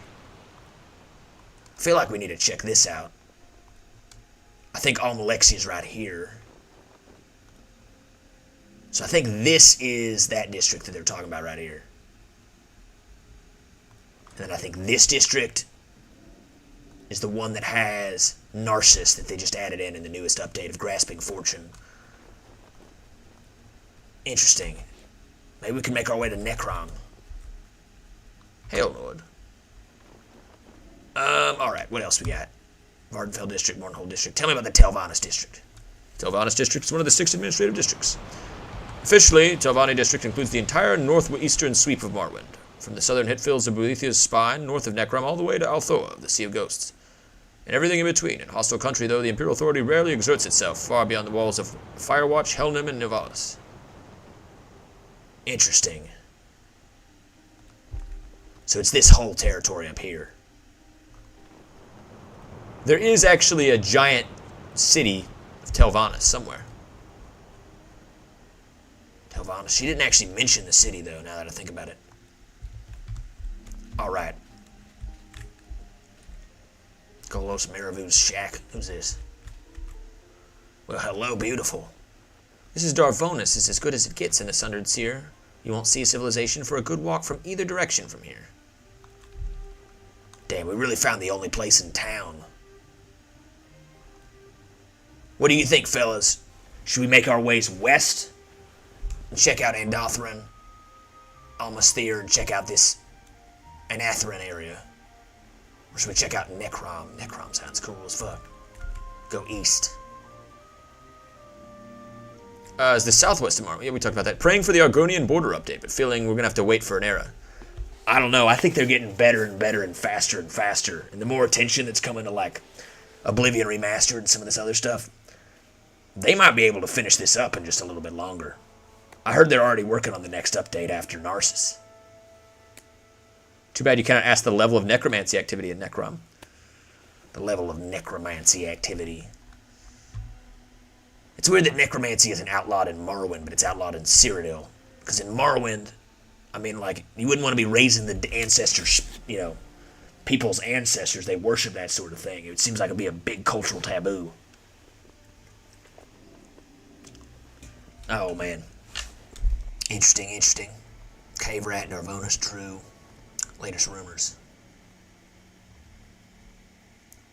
I feel like we need to check this out. I think Almalexia's right here. So I think this is that district that they're talking about right here. And then I think this district is the one that has Narcissus that they just added in the newest update of Grasping Fortune. Interesting. Maybe we can make our way to Necrom. Hail, Lord. Alright, what else we got? Vvardenfel district, Mournhold district. Tell me about the Telvanus district. Telvanus district is one of the 6 administrative districts. Officially, Telvanni district includes the entire northeastern sweep of Morrowind, from the southern hitfills of Boethia's Spine, north of Necrom, all the way to Althoa, the Sea of Ghosts, and everything in between. In hostile country, though, the Imperial Authority rarely exerts itself far beyond the walls of Firewatch, Helnum, and Nivalis. Interesting. So it's this whole territory up here. There is actually a giant city of Telvanus somewhere. Telvanus. She didn't actually mention the city, though, now that I think about it. Alright. Golos Maravu's shack. Who's this? Well, hello, beautiful. This is Darvonis. It's as good as it gets in a sundered seer. You won't see civilization for a good walk from either direction from here. Damn, we really found the only place in town. What do you think, fellas? Should we make our ways west and check out Andothren, Almasthir, and check out this Anathren area? Or should we check out Necrom? Necrom sounds cool as fuck. Go east. Is the southwest tomorrow? Yeah, we talked about that. Praying for the Argonian border update, but feeling we're gonna have to wait for an era. I don't know. I think they're getting better and better and faster and faster. And the more attention that's coming to, like, Oblivion Remastered and some of this other stuff, they might be able to finish this up in just a little bit longer. I heard they're already working on the next update after Narcissus. Too bad you can't ask the level of necromancy activity in Necrom. The level of necromancy activity. It's weird that necromancy isn't outlawed in Morrowind, but it's outlawed in Cyrodiil. Because in Morrowind, I mean, like, you wouldn't want to be raising the ancestors, you know, people's ancestors. They worship that sort of thing. It seems like it'd be a big cultural taboo. Oh, man. Interesting, interesting. Cave rat, Darvonis, true. Latest rumors.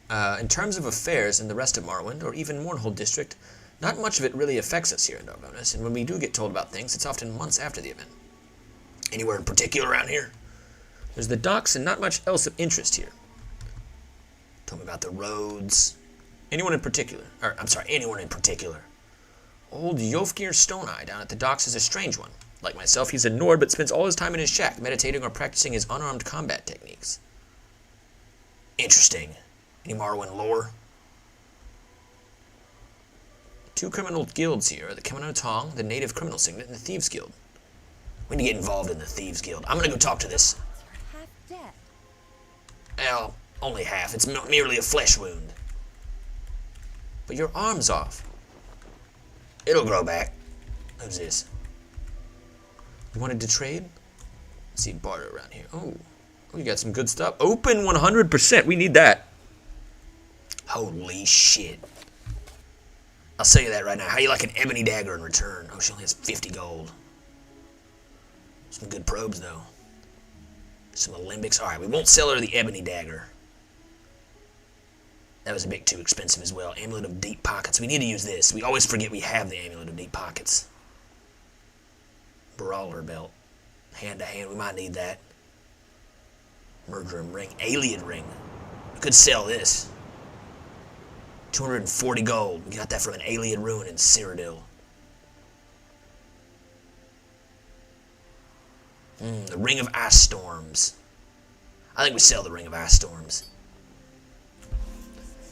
In terms of affairs in the rest of Morrowind, or even Mournhold District, not much of it really affects us here in Darvonis, and when we do get told about things, it's often months after the event. Anywhere in particular around here? There's the docks and not much else of interest here. Tell me about the roads. Anyone in particular? Anyone in particular. Old Yofgir Stone Eye down at the docks is a strange one. Like myself, he's a Nord, but spends all his time in his shack, meditating or practicing his unarmed combat techniques. Interesting. Any Morrowind lore? 2 criminal guilds here are the Kimono Tong, the Native Criminal Signet, and the Thieves Guild. We need to get involved in the Thieves Guild. I'm gonna go talk to this. Half dead. Well, only half. It's merely a flesh wound. But your arm's off. It'll grow back. Who's this? You wanted to trade? Let's see, barter around here. Oh, you got some good stuff. Open 100%. We need that. Holy shit. I'll sell you that right now. How you like an ebony dagger in return? Oh, she only has 50 gold. Some good probes, though. Some Olympics. Alright, we won't sell her the ebony dagger. That was a bit too expensive as well. Amulet of Deep Pockets. We need to use this. We always forget we have the Amulet of Deep Pockets. Brawler belt. Hand to hand. We might need that. Murderer ring. Alien ring. We could sell this. 240 gold. We got that from an alien ruin in Cyrodiil. The Ring of Ice Storms. I think we sell the Ring of Ice Storms.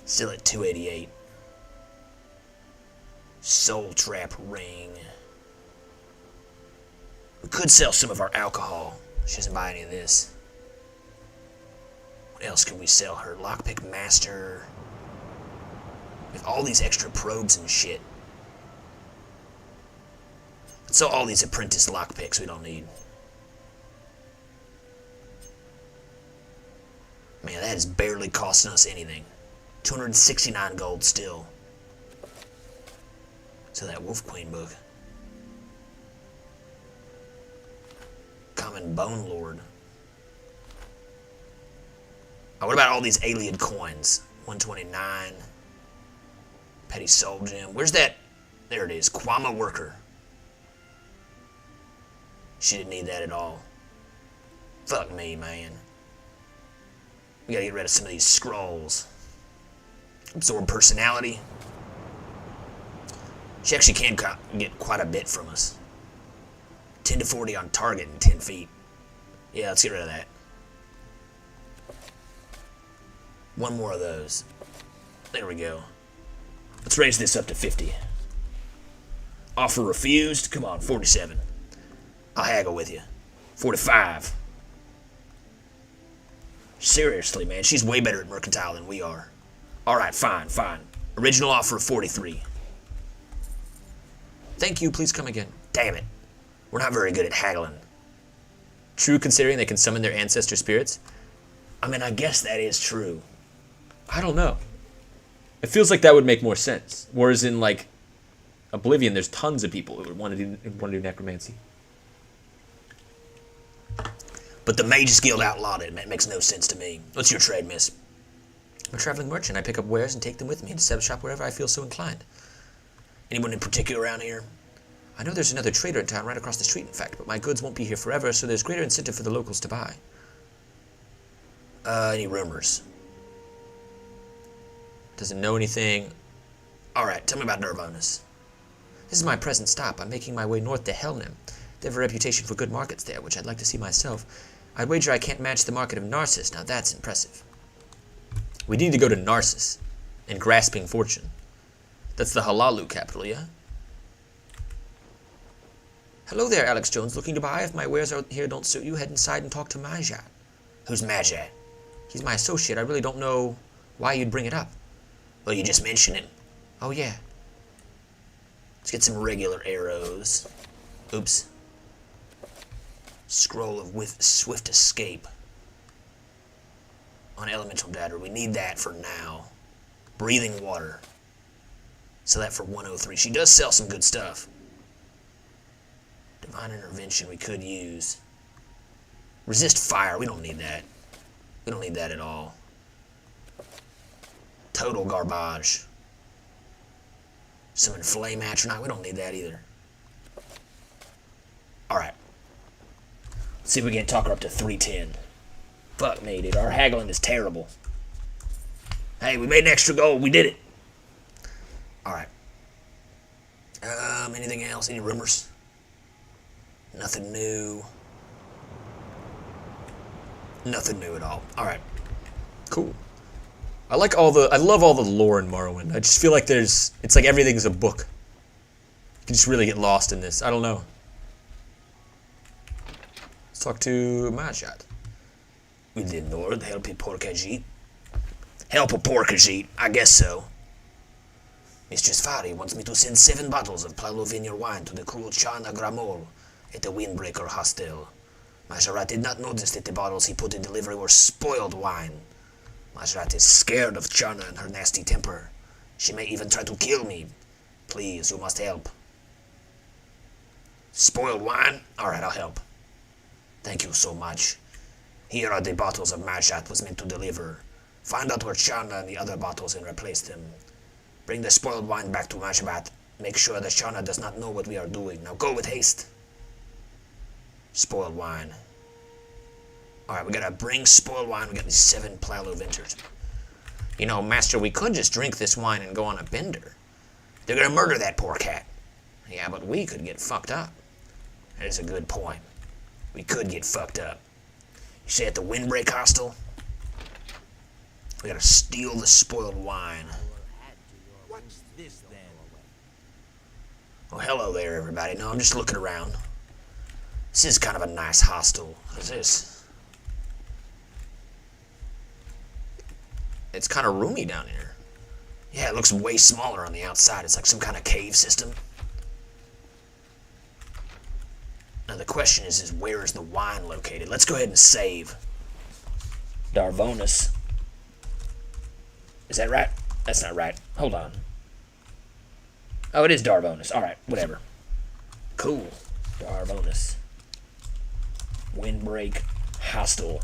Still at 288. Soul Trap Ring. We could sell some of our alcohol. She doesn't buy any of this. What else can we sell her? Lockpick Master. With all these extra probes and shit. Let's sell all these apprentice lockpicks we don't need. Man, that is barely costing us anything. 269 gold still. So that Wolf Queen book. Common Bone Lord. Oh, what about all these alien coins? 129. Petty Soul Gem. Where's that? There it is. Kwama Worker. She didn't need that at all. Fuck me, man. We gotta get rid of some of these scrolls. Absorb personality. She actually can get quite a bit from us. 10 to 40 on target and 10 feet. Yeah, let's get rid of that. One more of those. There we go. Let's raise this up to 50. Offer refused. Come on, 47. I'll haggle with you. 45. Seriously, man, she's way better at mercantile than we are. Alright, fine. Original offer of 43. Thank you, please come again. Damn it. We're not very good at haggling. True, considering they can summon their ancestor spirits? I mean, I guess that is true. I don't know. It feels like that would make more sense. Whereas in, like, Oblivion, there's tons of people who would want to do necromancy. But the Mages Guild outlawed it. It makes no sense to me. What's your trade, miss? I'm a traveling merchant. I pick up wares and take them with me to set up shop wherever I feel so inclined. Anyone in particular around here? I know there's another trader in town right across the street, in fact, but my goods won't be here forever, so there's greater incentive for the locals to buy. Any rumors? Doesn't know anything. Alright, tell me about Nirvanas. This is my present stop. I'm making my way north to Helnem. They have a reputation for good markets there, which I'd like to see myself. I'd wager I can't match the market of Narcissus. Now that's impressive. We need to go to Narcissus and Grasping Fortune. That's the Halalu capital, yeah? Hello there, Alex Jones. Looking to buy? If my wares out here don't suit you, head inside and talk to Majat. Who's Majat? He's my associate. I really don't know why you'd bring it up. Well, you just mentioned him. Oh, yeah. Let's get some regular arrows. Oops. Scroll of swift escape. On elemental dagger. We need that for now. Breathing water. Sell that for 103. She does sell some good stuff. Divine intervention we could use. Resist fire. We don't need that. We don't need that at all. Total garbage. Summon flame atronach. We don't need that either. Alright. Let's see if we can talk her up to 310. Fuck me, dude. Our haggling is terrible. Hey, we made an extra gold. We did it. Alright. Anything else? Any rumors? Nothing new. Nothing new at all. Alright. Cool. I love all the lore in Morrowind. I just feel like it's like everything's a book. You can just really get lost in this. I don't know. Let's talk to Majat. We did Nord, help a poor Khajiit. Help a poor Khajiit, I guess so. Mistress Fari wants me to send 7 bottles of Plalo Vineyard wine to the cruel Chana Gramol at the Windbreaker Hostel. Majorat did not notice that the bottles he put in delivery were spoiled wine. Majorat is scared of Chana and her nasty temper. She may even try to kill me. Please, you must help. Spoiled wine? Alright, I'll help. Thank you so much. Here are the bottles of Majorat was meant to deliver. Find out where Chana and the other bottles and replace them. Bring the spoiled wine back to Majorat. Make sure that Chana does not know what we are doing. Now go with haste. Spoiled wine. Alright, we gotta bring spoiled wine. We got these 7 Plalo Ventures. You know, Master, we could just drink this wine and go on a bender. They're gonna murder that poor cat. Yeah, but we could get fucked up. That is a good point. We could get fucked up. You say at the Windbreak Hostel? We gotta steal the spoiled wine. What's this then? Oh, hello there, everybody. No, I'm just looking around. This is kind of a nice hostel. What is this? It's kind of roomy down here. Yeah, it looks way smaller on the outside. It's like some kind of cave system. Now the question is where is the wine located? Let's go ahead and save. Darvonis. Is that right? That's not right. Hold on. Oh, it is Darvonis. Alright, whatever. Cool. Darvonis. Windbreak Hostel.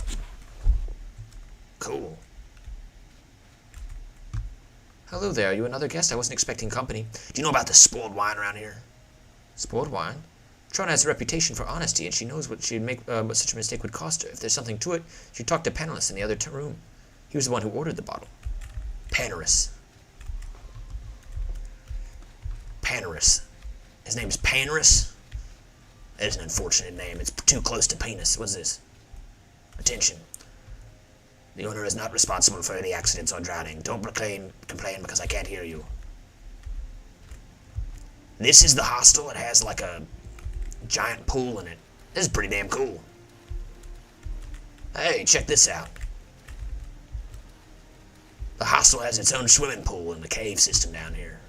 Cool. Hello there. Are you another guest? I wasn't expecting company. Do you know about the spoiled wine around here? Spoiled wine? Trona has a reputation for honesty, and she knows what what such a mistake would cost her. If there's something to it, she'd talk to Panelus in the other room. He was the one who ordered the bottle. Panorus. Panorus. His name's Panorus? That is an unfortunate name. It's too close to penis. What's this? Attention. The owner is not responsible for any accidents or drowning. Don't complain because I can't hear you. This is the hostel. It has like a giant pool in it. This is pretty damn cool. Hey, check this out. The hostel has its own swimming pool in the cave system down here.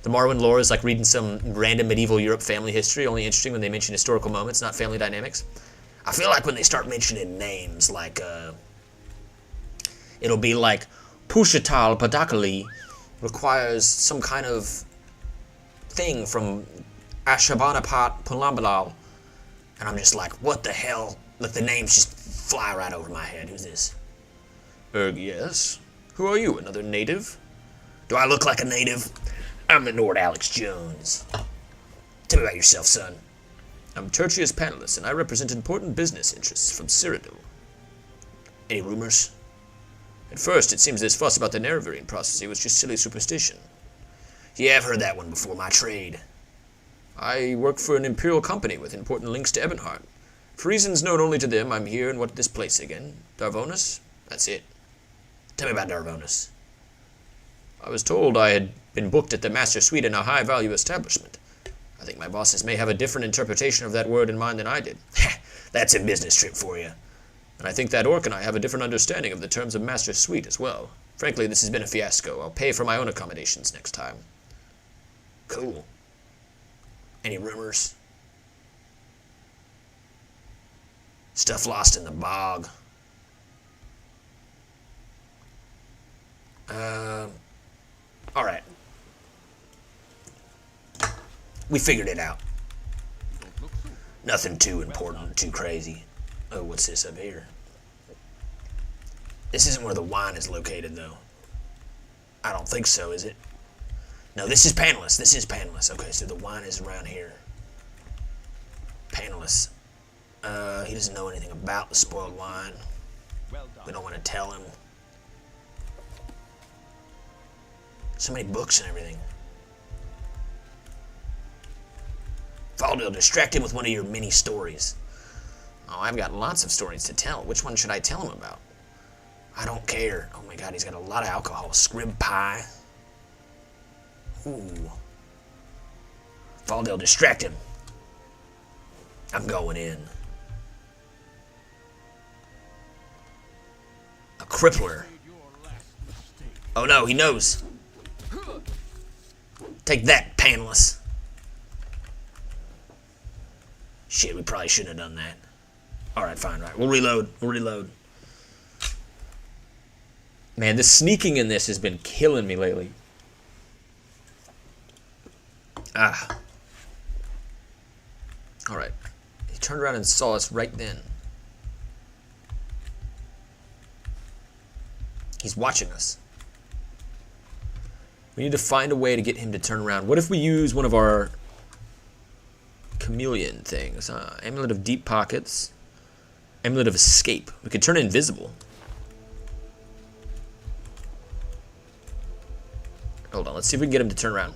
The Morrowind lore is like reading some random medieval Europe family history, only interesting when they mention historical moments, not family dynamics. I feel like when they start mentioning names, like, it'll be like, Pushatal Padakali requires some kind of thing from Ashurbanipal Pulambalal. And I'm just like, what the hell? Like, the names just fly right over my head. Who's this? Yes. Who are you, another native? Do I look like a native? I'm the Lord Alex Jones. Tell me about yourself, son. I'm Tertius Panelus, and I represent important business interests from Cyrodiil. Any rumors? At first, it seems this fuss about the Nerevarine prophecy was just silly superstition. Yeah, I've heard that one before. My trade. I work for an imperial company with important links to Ebonheart. For reasons known only to them, I'm here in this place again? Darvonis? That's it. Tell me about Darvonis. I was told I had been booked at the Master Suite in a high-value establishment. I think my bosses may have a different interpretation of that word in mind than I did. That's a business trip for you. And I think that Orc and I have a different understanding of the terms of Master Suite as well. Frankly, this has been a fiasco. I'll pay for my own accommodations next time. Cool. Any rumors? Stuff lost in the bog. Alright. We figured it out. Nothing too important, too crazy. Oh, what's this up here? This isn't where the wine is located, though. I don't think so, is it? No, this is Panelus. This is Panelus. Okay, so the wine is around here. Panelus. He doesn't know anything about the spoiled wine. We don't want to tell him. So many books and everything. Faldil, distract him with one of your mini stories. Oh, I've got lots of stories to tell. Which one should I tell him about? I don't care. Oh my god, he's got a lot of alcohol. Scrib pie. Ooh. Faldil, distract him. I'm going in. A crippler. Oh no, he knows. Take that, Panelus. Shit, we probably shouldn't have done that. Alright, fine, right. We'll reload. We'll reload. Man, the sneaking in this has been killing me lately. Ah. Alright. He turned around and saw us right then. He's watching us. We need to find a way to get him to turn around. What if we use one of our chameleon things? Amulet of Deep Pockets. Amulet of Escape. We could turn invisible. Hold on, let's see if we can get him to turn around.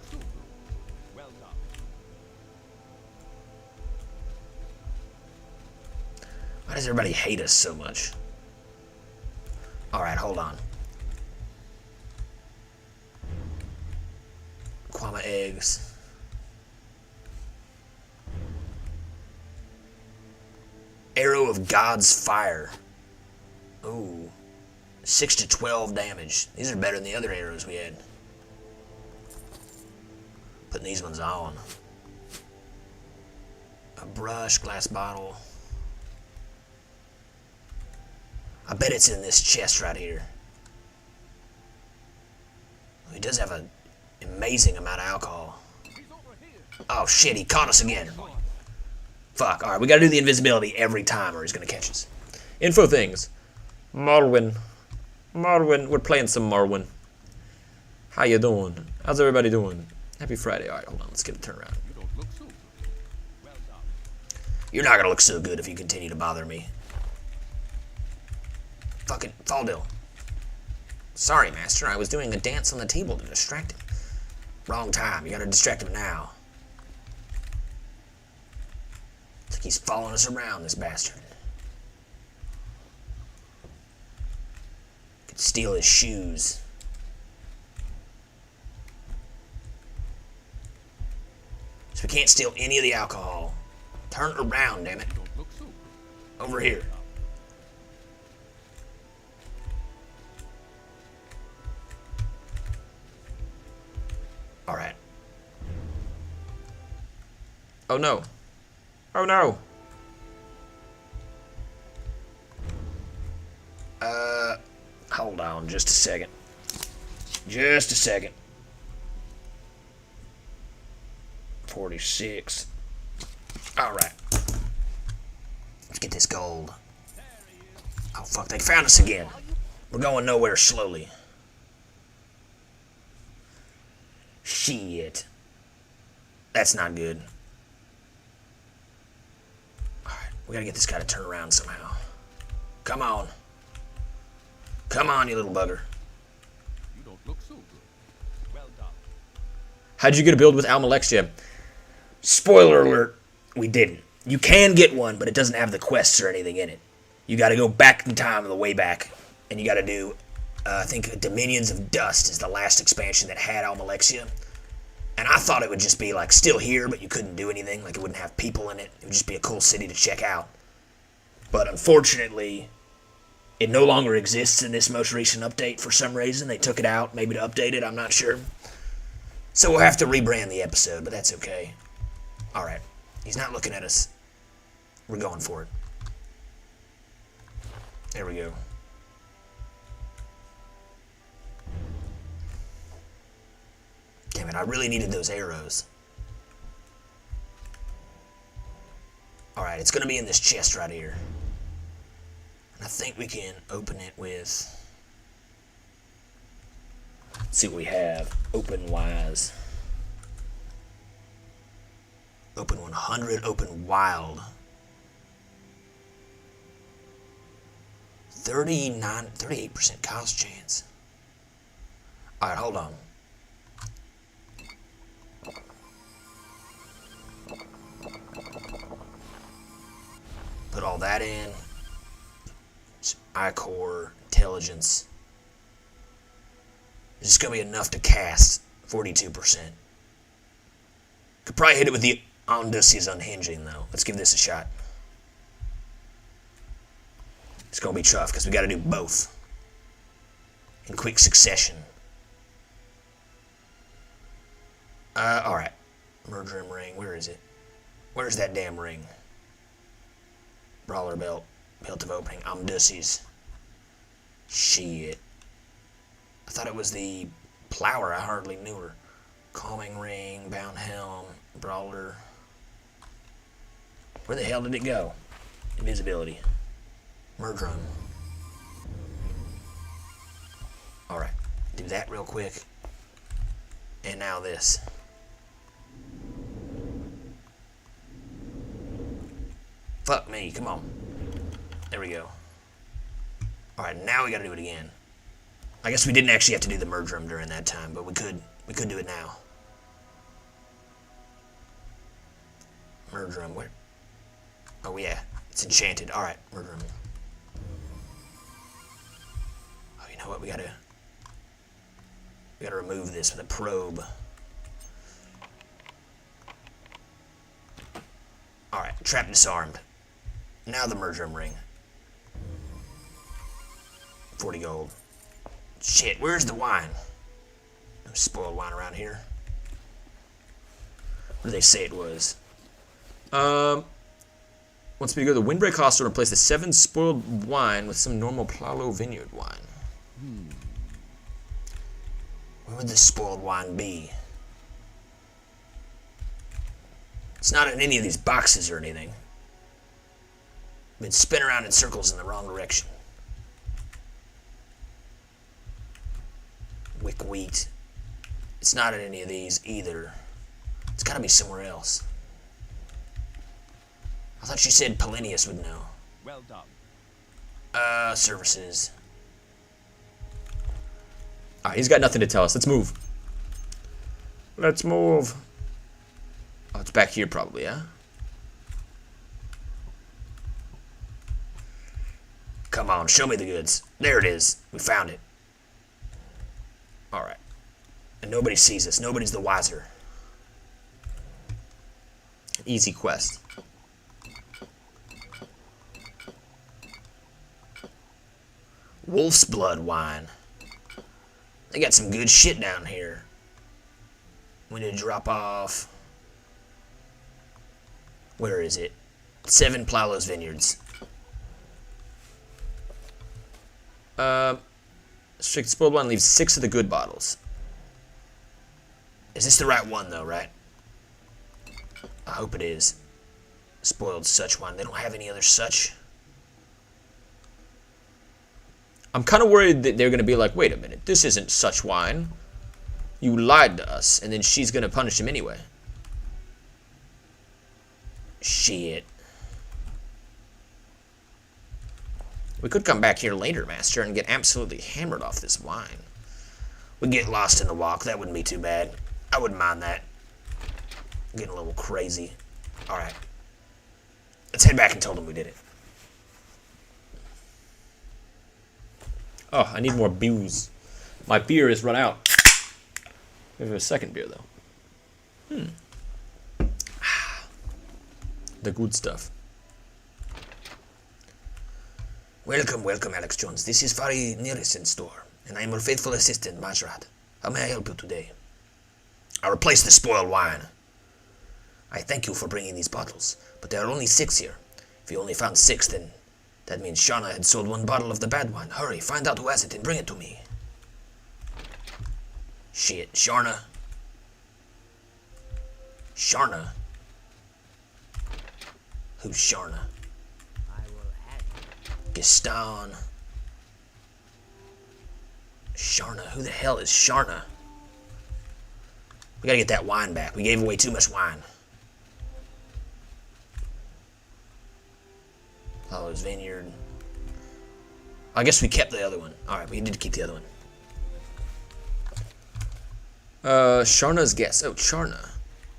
Why does everybody hate us so much? Alright, hold on. Quama eggs. Arrow of God's Fire. Ooh. 6 to 12 damage. These are better than the other arrows we had. Putting these ones on. A brush, glass bottle. I bet it's in this chest right here. He does have an amazing amount of alcohol. Oh shit, he caught us again. Fuck, alright, we gotta do the invisibility every time or he's gonna catch us. Info things. Morrowind. Morrowind. We're playing some Morrowind. How you doing? How's everybody doing? Happy Friday. Alright, hold on. Let's get a turn around. You're not gonna look so good if you continue to bother me. Fucking Faldil. Sorry, Master. I was doing a dance on the table to distract him. Wrong time. You gotta distract him now. It's like he's following us around, this bastard. Could steal his shoes. So we can't steal any of the alcohol. Turn around, damn it. Over here. Alright. Oh no. Oh no. Hold on just a second. Just a second. 46. Alright. Let's get this gold. Oh, fuck, they found us again. We're going nowhere slowly. Shit. That's not good. Alright, we gotta get this guy to turn around somehow. Come on. Come on, you little bugger. You don't look so good. Well done. How'd you get a build with Almalexia? Spoiler alert, we didn't. You can get one, but it doesn't have the quests or anything in it. You gotta go back in time, the way back, and you gotta do, I think Dominions of Dust is the last expansion that had Almalexia. And I thought it would just be, like, still here, but you couldn't do anything. Like, it wouldn't have people in it. It would just be a cool city to check out. But unfortunately, it no longer exists in this most recent update for some reason. They took it out, maybe to update it, I'm not sure. So we'll have to rebrand the episode, but that's okay. Alright, he's not looking at us. We're going for it. There we go. Damn it, I really needed those arrows. Alright, it's gonna be in this chest right here. And I think we can open it with... Let's see what we have. Open wise. Open 100, open wild. 38% cost chance. Alright, hold on. Put all that in. Some I-core, intelligence. It's just gonna be enough to cast 42%. Could probably hit it with the Ondusi's unhinging though. Let's give this a shot. It's gonna be tough because we gotta do both in quick succession. Alright. Murderum ring, where is it? Where's that damn ring? Brawler belt. Belt of opening. Ondusi's. Shit. I thought it was the plower. I hardly knew her. Calming ring. Bound helm. Brawler. Where the hell did it go? Invisibility. Murderum. Alright. Do that real quick. And now this. Fuck me, come on. There we go. Alright, now we gotta do it again. I guess we didn't actually have to do the Murderum during that time, but we could do it now. Murderum, where? Oh yeah, it's enchanted. Alright, Murderum. Oh, you know what, we gotta remove this with a probe. Alright, trap disarmed. Now the Murderum ring. 40 gold. Shit, where's the wine? No spoiled wine around here. What did they say it was? Once we go to the Windbreak Hostel and replace the 7 spoiled wine with some normal Plalo Vineyard wine. Where would this spoiled wine be? It's not in any of these boxes or anything. Been spin around in circles in the wrong direction. Wick wheat. It's not in any of these either. It's gotta be somewhere else. I thought you said Polinius would know. Well done. Services. Alright, he's got nothing to tell us. Let's move. Let's move. Oh, it's back here probably, huh? Come on, show me the goods. There it is. We found it. Alright. And nobody sees us. Nobody's the wiser. Easy quest. Wolf's Blood wine. They got some good shit down here. We need to drop off. Where is it? 7 Plalo's Vineyards. Strict spoiled wine leaves 6 of the good bottles. Is this the right one though, right? I hope it is. Spoiled such wine. They don't have any other such. I'm kind of worried that they're going to be like, wait a minute, this isn't such wine. You lied to us, and then she's going to punish him anyway. Shit. We could come back here later, Master, and get absolutely hammered off this wine. We get lost in the walk. That wouldn't be too bad. I wouldn't mind that. Getting a little crazy. Alright. Let's head back and tell them we did it. Oh, I need more booze. My beer is run out. We have a second beer, though. The good stuff. Welcome, welcome, Alex Jones. This is Fari Nearison store, and I am your faithful assistant, Majrat. How may I help you today? I replaced the spoiled wine. I thank you for bringing these bottles, but there are only 6 here. If you only found 6, then that means Shauna had sold 1 bottle of the bad wine. Hurry, find out who has it and bring it to me. Shit, Sharna. Sharna? Who's Sharna? Gaston. Sharna? Who the hell is Sharna? We gotta get that wine back. We gave away too much wine. Hollow's Vineyard. I guess we kept the other one. Alright, we did keep the other one. Sharna's guess. Oh, Charna.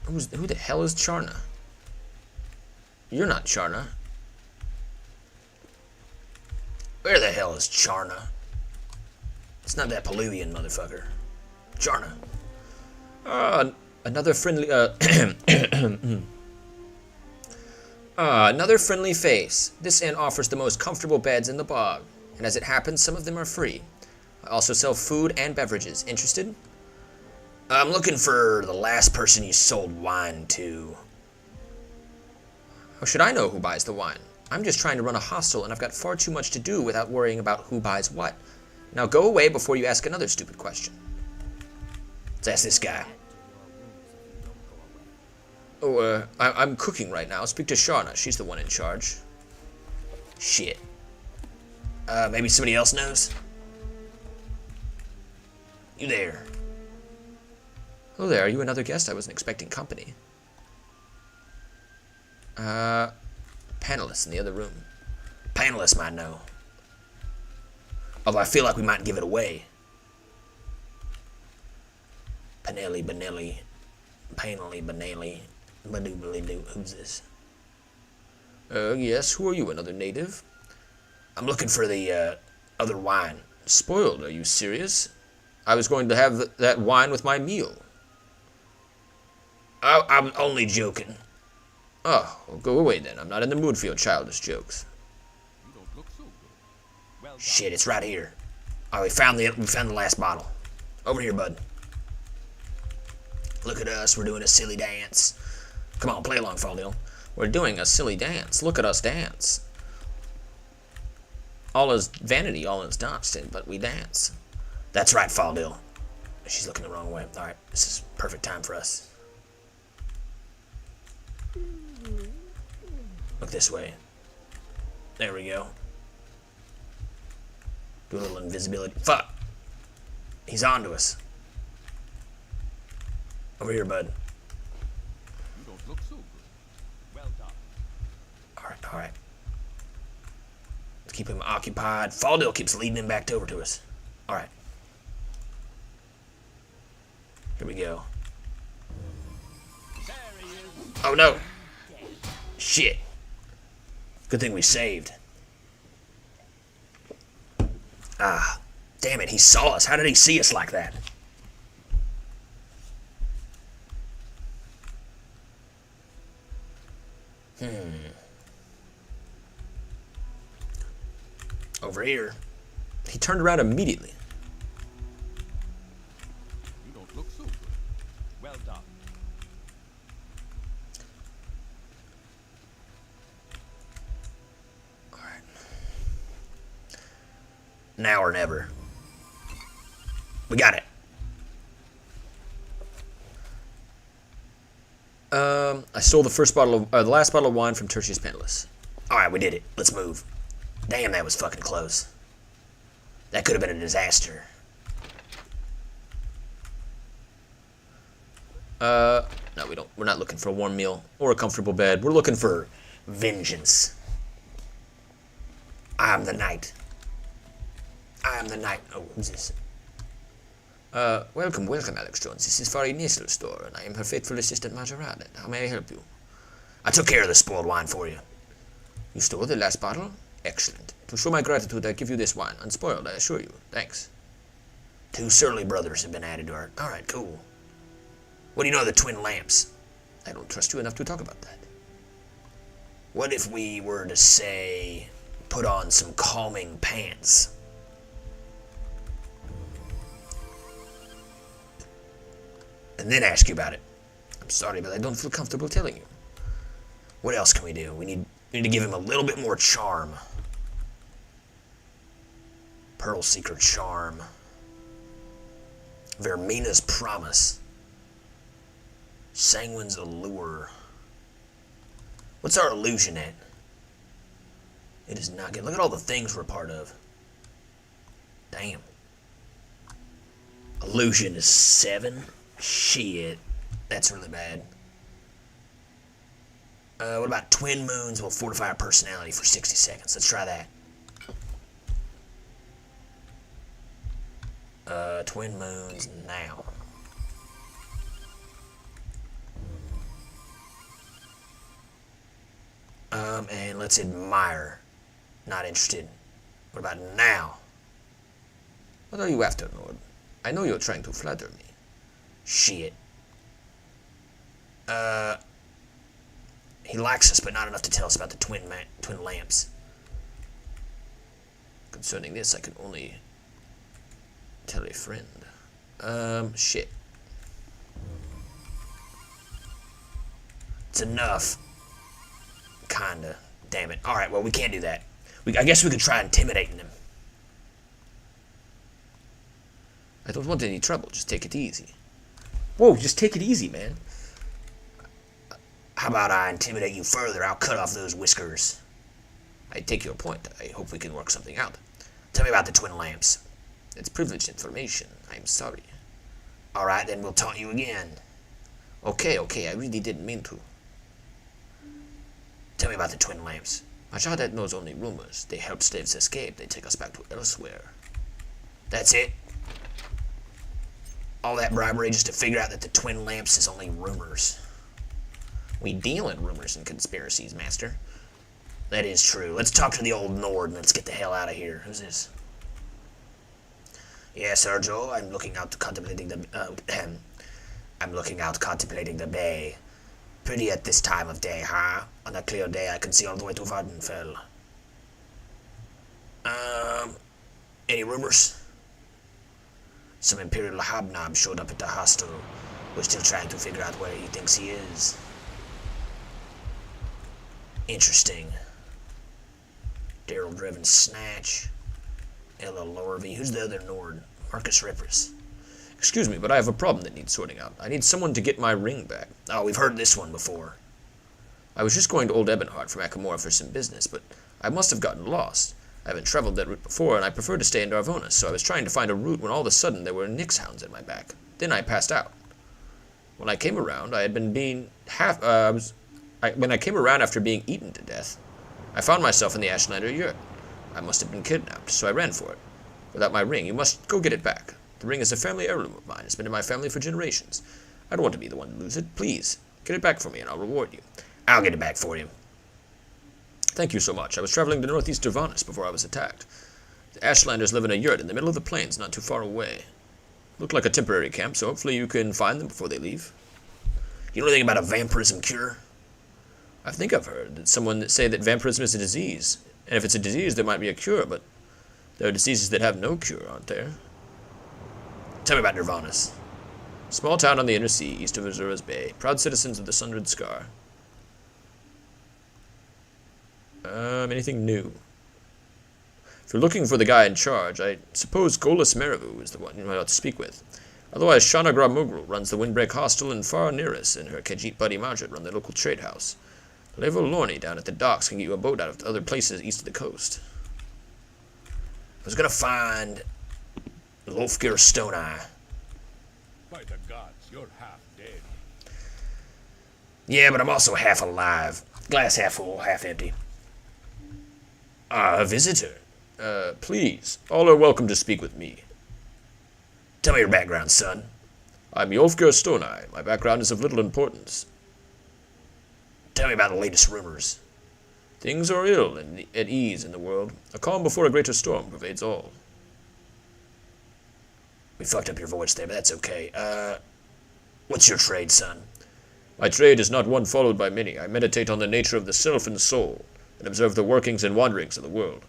Who the hell is Charna? You're not Charna. Where the hell is Charna? It's not that Peluvian motherfucker. Charna. Another friendly, another friendly face. This inn offers the most comfortable beds in the bog, and as it happens, some of them are free. I also sell food and beverages. Interested? I'm looking for the last person you sold wine to. How should I know who buys the wine? I'm just trying to run a hostel, and I've got far too much to do without worrying about who buys what. Now go away before you ask another stupid question. Let's ask this guy. Oh, I'm cooking right now. Speak to Sharna. She's the one in charge. Shit. Maybe somebody else knows? You there? Hello there. Are you another guest? I wasn't expecting company. Panelists in the other room. Panelists might know. Although I feel like we might give it away. Panelli, Benelli, Panelli, Benelli, Badoobly-doo. Who's this? Yes. Who are you? Another native? I'm looking for the, other wine. Spoiled. Are you serious? I was going to have that wine with my meal. I'm only joking. Oh, well, go away then. I'm not in the mood for your childish jokes. Shit, it's right here. Oh, we found the last bottle. Over here, bud. Look at us, we're doing a silly dance. Come on, play along, Faldil. We're doing a silly dance. Look at us dance. All is vanity, all is dancing, but we dance. That's right, Faldil. She's looking the wrong way. Alright, this is perfect time for us. Look this way. There we go. Do a little invisibility. Fuck! He's on to us. Over here, bud. You don't look so good. Well done. Alright, alright. Let's keep him occupied. Faldil keeps leading him back over to us. Alright. Here we go. Oh no! Shit. Good thing we saved. Ah, damn it, he saw us. How did he see us like that? Over here. He turned around immediately. You don't look so good. Well done. Now or never. We got it. A stole the last bottle of wine from Tertius Penniless. Alright, we did it. Let's move. Damn, that was fucking close. That could have been a disaster. No, we don't. We're not looking for a warm meal or a comfortable bed. We're looking for Vengeance. I am the knight. I am the knight. Oh, who's this? welcome, Alex Jones. This is Fari Nissel's store, and I am her faithful assistant, Margarada. How may I help you? I took care of the spoiled wine for you. You stole the last bottle? Excellent. To show my gratitude, I give you this wine. Unspoiled, I assure you. Thanks. 2 surly brothers have been added to our... Alright, cool. What do you know of the twin lamps? I don't trust you enough to talk about that. What if we were to say, put on some calming pants? And then ask you about it. I'm sorry, but I don't feel comfortable telling you. What else can we do? We need to give him a little bit more charm. Pearl Seeker charm. Vermina's promise. Sanguine's allure. What's our illusion at? It is not good. Look at all the things we're part of. Damn. Illusion is 7? Shit. That's really bad. What about twin moons will fortify our personality for 60 seconds? Let's try that. Twin moons now. And let's admire. Not interested. What about now? What are you after, Lord? I know you're trying to flatter me. Shit. He likes us, but not enough to tell us about the twin lamps. Concerning this, I can only tell a friend. Shit. It's enough. Kinda. Damn it. Alright, well, we can't do that. I guess we could try intimidating him. I don't want any trouble. Just take it easy. Whoa, just take it easy, man. How about I intimidate you further? I'll cut off those whiskers. I take your point. I hope we can work something out. Tell me about the twin lamps. It's privileged information. I'm sorry. Alright, then we'll taunt you again. Okay, I really didn't mean to. Tell me about the twin lamps. Majadet knows only rumors. They help slaves escape. They take us back to elsewhere. That's it? All that bribery just to figure out that the twin lamps is only rumors. We deal in rumors and conspiracies, Master. That is true. Let's talk to the old Nord and let's get the hell out of here. Who's this? Yes, Sergio. I'm looking out contemplating the bay. Pretty at this time of day, huh? On a clear day, I can see all the way to Vvardenfel. Any rumors? Some Imperial hobnob showed up at the hostel. We're still trying to figure out where he thinks he is. Interesting. Daryl Driven Snatch. Ella Lorvey. Who's the other Nord? Marcus Rippers. Excuse me, but I have a problem that needs sorting out. I need someone to get my ring back. Oh, we've heard this one before. I was just going to Old Ebonheart from Akamora for some business, but I must have gotten lost. I haven't traveled that route before, and I prefer to stay in Darvonas, so I was trying to find a route when all of a sudden there were Nyx hounds at my back. Then I passed out. When I came around, I had been being when I came around after being eaten to death, I found myself in the Ashlander yurt. I must have been kidnapped, so I ran for it. Without my ring, you must go get it back. The ring is a family heirloom of mine. It's been in my family for generations. I don't want to be the one to lose it. Please, get it back for me and I'll reward you. I'll get it back for you. Thank you so much. I was traveling to northeast Darvonas before I was attacked. The Ashlanders live in a yurt in the middle of the plains, not too far away. Looked like a temporary camp, so hopefully you can find them before they leave. You know anything about a vampirism cure? I think I've heard that someone say that vampirism is a disease. And if it's a disease, there might be a cure, but there are diseases that have no cure, aren't there? Tell me about Darvonas. Small town on the inner sea, east of Azura's Bay. Proud citizens of the Sundered Scar. Anything new? If you're looking for the guy in charge, I suppose Golas Merivu is the one you might ought to speak with. Otherwise, Shanagra Mughal runs the Windbreak Hostel, and Farah Neris and her Khajiit buddy Majid run the local trade house. Levo Lorny down at the docks can get you a boat out of other places east of the coast. I was gonna find Lofgir Stone Eye. By the gods, you're half dead. Yeah, but I'm also half alive. Glass half full, half empty. A visitor. Please, all are welcome to speak with me. Tell me your background, son. I'm Yolfgar Stoneye. My background is of little importance. Tell me about the latest rumors. Things are ill and at ease in the world. A calm before a greater storm pervades all. We fucked up your voice there, but that's okay. What's your trade, son? My trade is not one followed by many. I meditate on the nature of the self and soul, and observe the workings and wanderings of the world.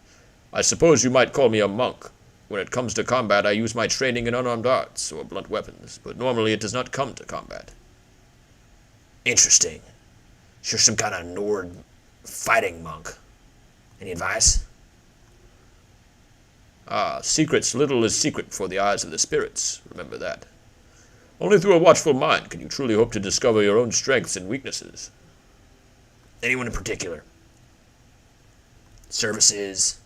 I suppose you might call me a monk. When it comes to combat, I use my training in unarmed arts, or blunt weapons, but normally it does not come to combat. Interesting. You're some kind of Nord fighting monk. Any advice? Secrets, little is secret before the eyes of the spirits. Remember that. Only through a watchful mind can you truly hope to discover your own strengths and weaknesses. Anyone in particular? Services?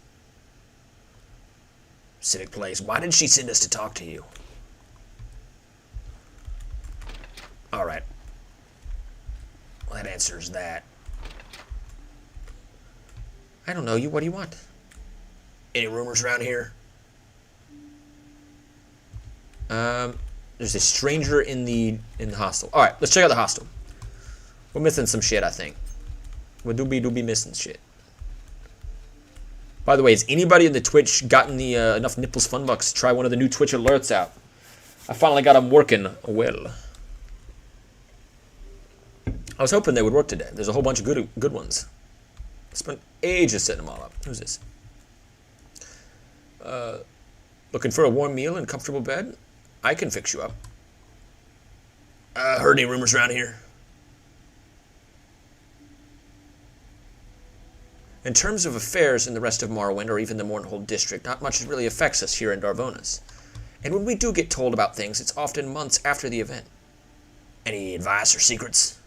Civic place? Why did she send us to talk to you? Alright. Well, that answers that. I don't know you. What do you want? Any rumors around here? There's a stranger in the hostel. All right, let's check out the hostel. We're missing some shit, I think. We do be missing shit. By the way, has anybody in the Twitch gotten the enough Nipples Fun Bucks to try one of the new Twitch alerts out? I finally got them working well. I was hoping they would work today. There's a whole bunch of good ones. I spent ages setting them all up. Who's this? Looking for a warm meal and comfortable bed? I can fix you up. Heard any rumors around here? In terms of affairs in the rest of Morrowind, or even the Mournhold district, not much really affects us here in Darvonis. And when we do get told about things, it's often months after the event. Any advice or secrets?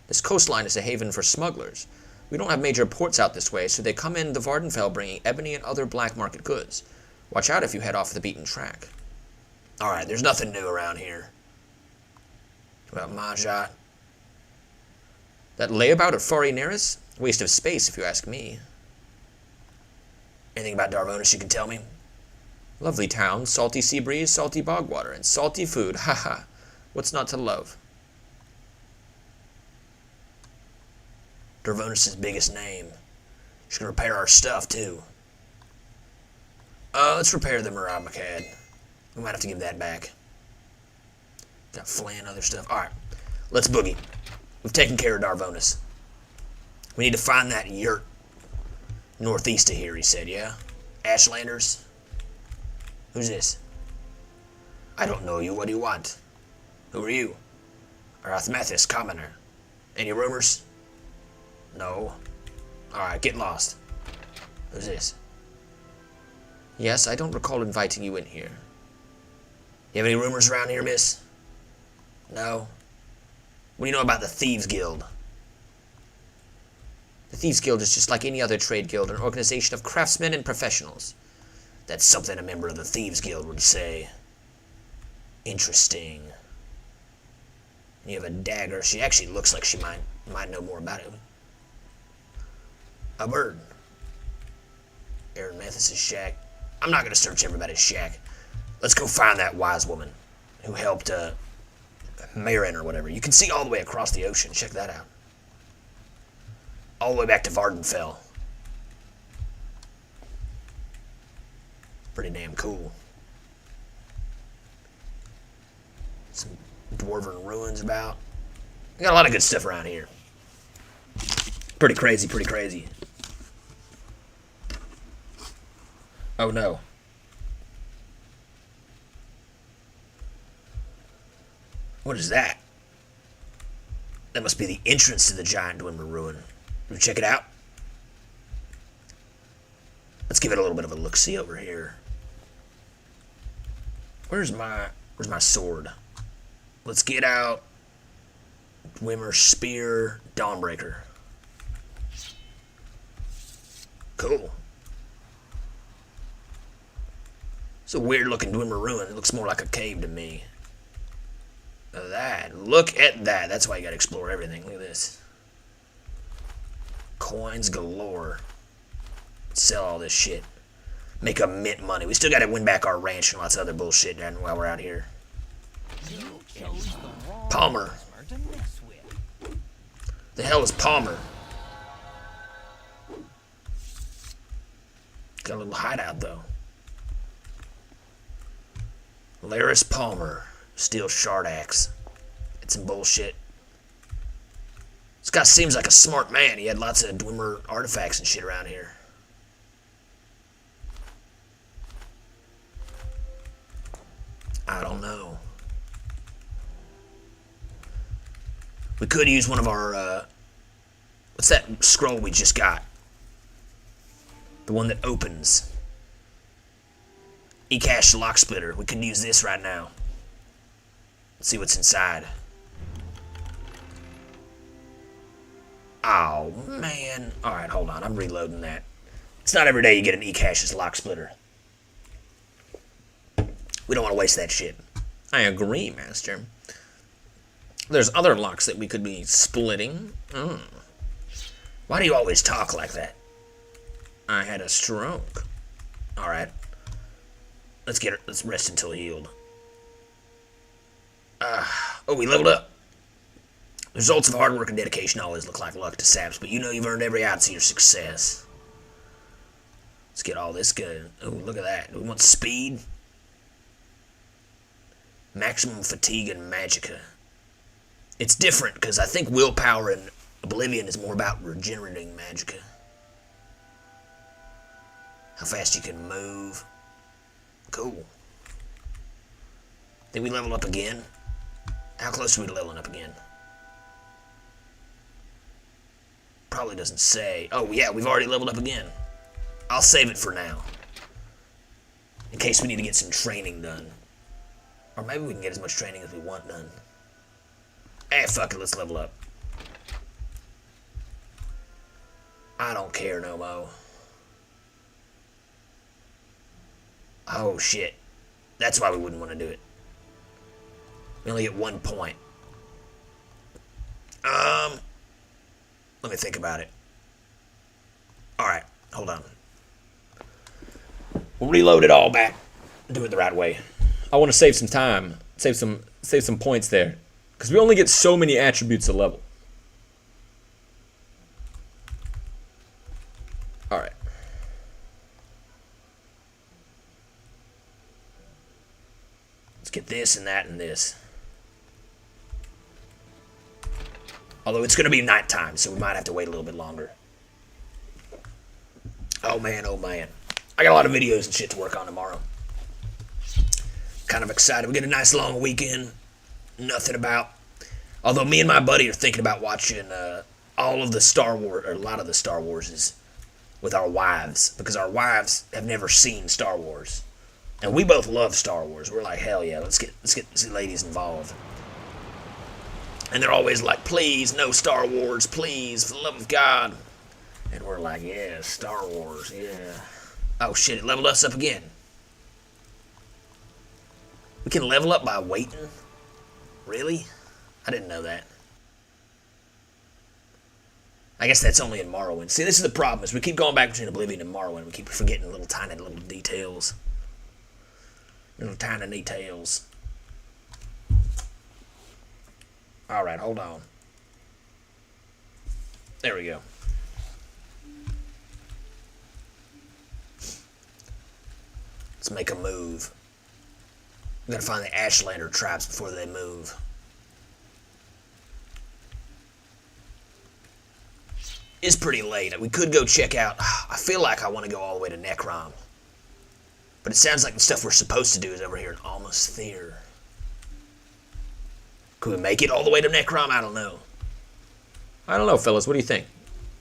This coastline is a haven for smugglers. We don't have major ports out this way, so they come in the Vvardenfel bringing ebony and other black market goods. Watch out if you head off the beaten track. Alright, there's nothing new around here. About Majat? That layabout at Fari Neris? Waste of space, if you ask me. Anything about Darvonis you can tell me? Lovely town, salty sea breeze, salty bog water, and salty food. Haha. What's not to love? Darvonis' biggest name. She's gonna repair our stuff, too. Let's repair the Mirab Macad. We might have to give that back. Got flint and other stuff. Alright, let's boogie. We've taken care of Darvonis. We need to find that yurt northeast of here, he said, yeah? Ashlanders? Who's this? I don't know you. What do you want? Who are you? Arathmathis, commoner. Any rumors? No. Alright, get lost. Who's this? Yes, I don't recall inviting you in here. You have any rumors around here, miss? No? What do you know about the Thieves Guild? The Thieves Guild is just like any other trade guild, an organization of craftsmen and professionals. That's something a member of the Thieves Guild would say. Interesting. You have a dagger. She actually looks like she might know more about it. A bird. Aaron Mathis' shack. I'm not going to search everybody's shack. Let's go find that wise woman who helped Marin or whatever. You can see all the way across the ocean. Check that out. All the way back to Vvardenfel. Pretty damn cool. Some dwarven ruins about. We got a lot of good stuff around here. Pretty crazy, pretty crazy. Oh no. What is that? That must be the entrance to the giant Dwemer ruin. Can we check it out? Let's give it a little bit of a look-see over here. Where's my sword? Let's get out Dwemer Spear Dawnbreaker. Cool. It's a weird looking Dwemer ruin. It looks more like a cave to me. Look at that. That's why you gotta explore everything. Look at this. Coins galore. Sell all this shit. Make a mint money. We still gotta win back our ranch and lots of other bullshit down while we're out here. Palmer. The hell is Palmer? Got a little hideout though. Laris Palmer. Steel shard axe. It's some bullshit. This guy seems like a smart man. He had lots of Dwemer artifacts and shit around here. I don't know. We could use one of our, what's that scroll we just got? The one that opens. E-cache lock splitter. We could use this right now. Let's see what's inside. Oh, man. Alright, hold on. I'm reloading that. It's not every day you get an E-cache's lock splitter. We don't want to waste that shit. I agree, Master. There's other locks that we could be splitting. Why do you always talk like that? I had a stroke. Alright. Let's rest until healed. Oh, we leveled up. The results of hard work and dedication always look like luck to saps, but you know you've earned every ounce of your success. Let's get all this good. Oh, look at that. Do we want speed? Maximum fatigue and magicka. It's different, because I think willpower and oblivion is more about regenerating magicka. How fast you can move. Cool. Think we level up again? How close are we to leveling up again? Probably doesn't say. Oh, yeah, we've already leveled up again. I'll save it for now. In case we need to get some training done. Or maybe we can get as much training as we want done. Eh, fuck it, let's level up. I don't care no more. Oh, shit. That's why we wouldn't want to do it. We only get 1 point. Let me think about it. Alright, hold on. We'll reload it all back. Do it the right way. I want to save some time. Save some points there. Because we only get so many attributes a level. Alright. Let's get this and that and this. Although it's going to be nighttime, so we might have to wait a little bit longer. Oh man, oh man. I got a lot of videos and shit to work on tomorrow. Kind of excited. We get a nice long weekend. Nothing about. Although me and my buddy are thinking about watching all of the Star Wars, or a lot of the Star Warses, with our wives. Because our wives have never seen Star Wars. And we both love Star Wars. We're like, hell yeah, let's get the ladies involved. And they're always like, please, no Star Wars, please, for the love of God. And we're like, yeah, Star Wars, yeah. Oh shit, it leveled us up again. We can level up by waiting? Really? I didn't know that. I guess that's only in Morrowind. See, this is the problem, is we keep going back between Oblivion and Morrowind. We keep forgetting little tiny little details. Little tiny details. Alright, hold on. There we go. Let's make a move. We gotta find the Ashlander traps before they move. It's pretty late. We could go check out. I feel like I want to go all the way to Necrom. But it sounds like the stuff we're supposed to do is over here in Almost Theer. Could we make it all the way to Necrom? I don't know. I don't know, fellas. What do you think?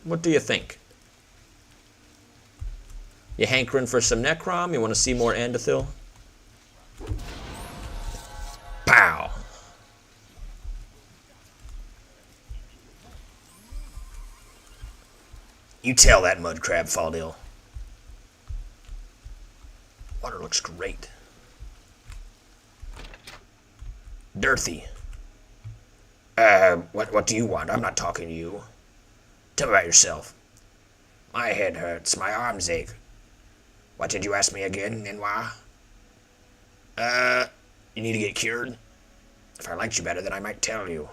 What do you think? You hankering for some Necrom? You want to see more Andothren? You tell that mud crab, Faldil. Water looks great. Dirty. What do you want? I'm not talking to you. Tell me about yourself. My head hurts. My arms ache. What did you ask me again, Nenwa? You need to get cured? If I liked you better, then I might tell you.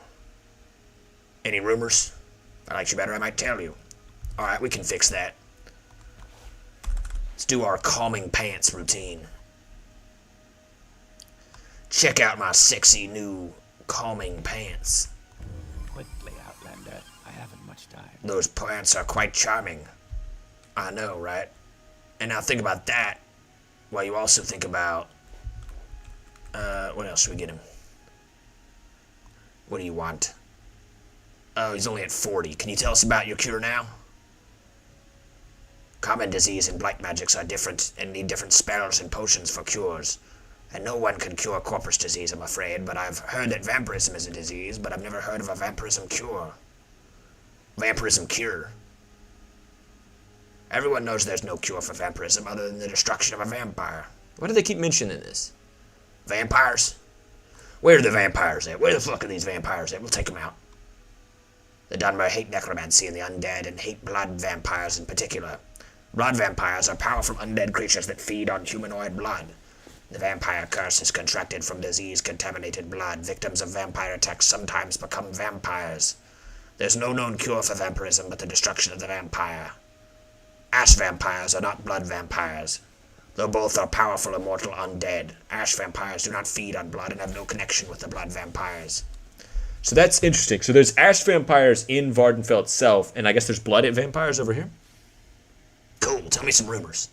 Any rumors? If I liked you better, I might tell you. Alright, we can fix that. Let's do our calming pants routine. Check out my sexy new calming pants. Quickly, Outlander. I haven't much time. Those pants are quite charming. I know, right? And now think about that, while you also think about, what else should we get him? What do you want? Oh, he's only at 40. Can you tell us about your cure now? Common disease and blight magics are different and need different spells and potions for cures. And no one can cure corpus disease, I'm afraid, but I've heard that vampirism is a disease, but I've never heard of a vampirism cure. Vampirism cure. Everyone knows there's no cure for vampirism other than the destruction of a vampire. Why do they keep mentioning this? Vampires? Where are the vampires at? Where the fuck are these vampires at? We'll take them out. The Dunmer hate necromancy and the undead and hate blood vampires in particular. Blood vampires are powerful undead creatures that feed on humanoid blood. The vampire curse is contracted from disease-contaminated blood. Victims of vampire attacks sometimes become vampires. There's no known cure for vampirism but the destruction of the vampire. Ash vampires are not blood vampires, though both are powerful immortal undead. Ash vampires do not feed on blood and have no connection with the blood vampires. So that's interesting. So there's ash vampires in Vvardenfel itself, and I guess there's blood vampires over here? Cool, tell me some rumors.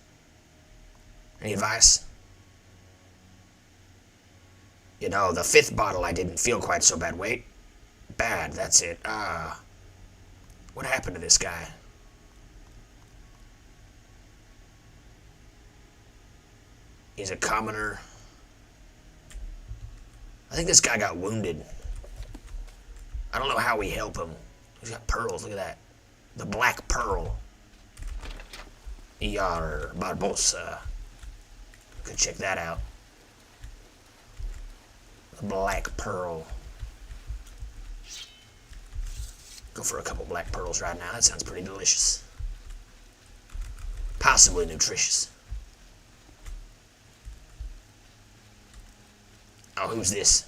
Any advice? You know, the 5th bottle I didn't feel quite so bad. Wait. Bad, that's it. What happened to this guy? He's a commoner. I think this guy got wounded. I don't know how we help him. He's got pearls, look at that. The Black Pearl. E.R. Barbosa. Could check that out. The Black Pearl. Go for a couple black pearls right now. That sounds pretty delicious. Possibly nutritious. Oh, who's this?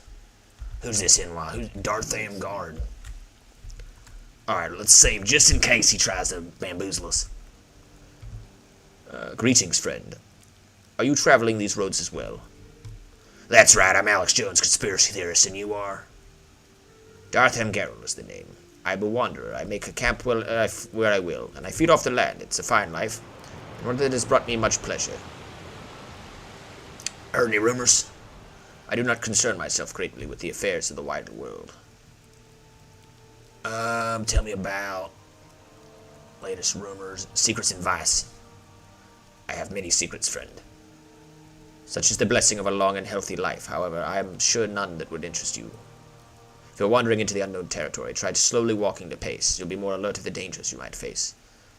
Who's this Inwa? Who's Dartham Guard? Alright, let's save just in case he tries to bamboozle us. Greetings, friend. Are you traveling these roads as well? That's right, I'm Alex Jones, conspiracy theorist, and you are? Dartham Garrel is the name. I'm a wanderer. I make a camp where I will, and I feed off the land. It's a fine life, and one that has brought me much pleasure. Heard any rumors? I do not concern myself greatly with the affairs of the wider world. Tell me about latest rumors, secrets and vice. I have many secrets, friend. Such as the blessing of a long and healthy life. However, I am sure none that would interest you. If you're wandering into the unknown territory, try to slowly walking the pace. You'll be more alert of the dangers you might face,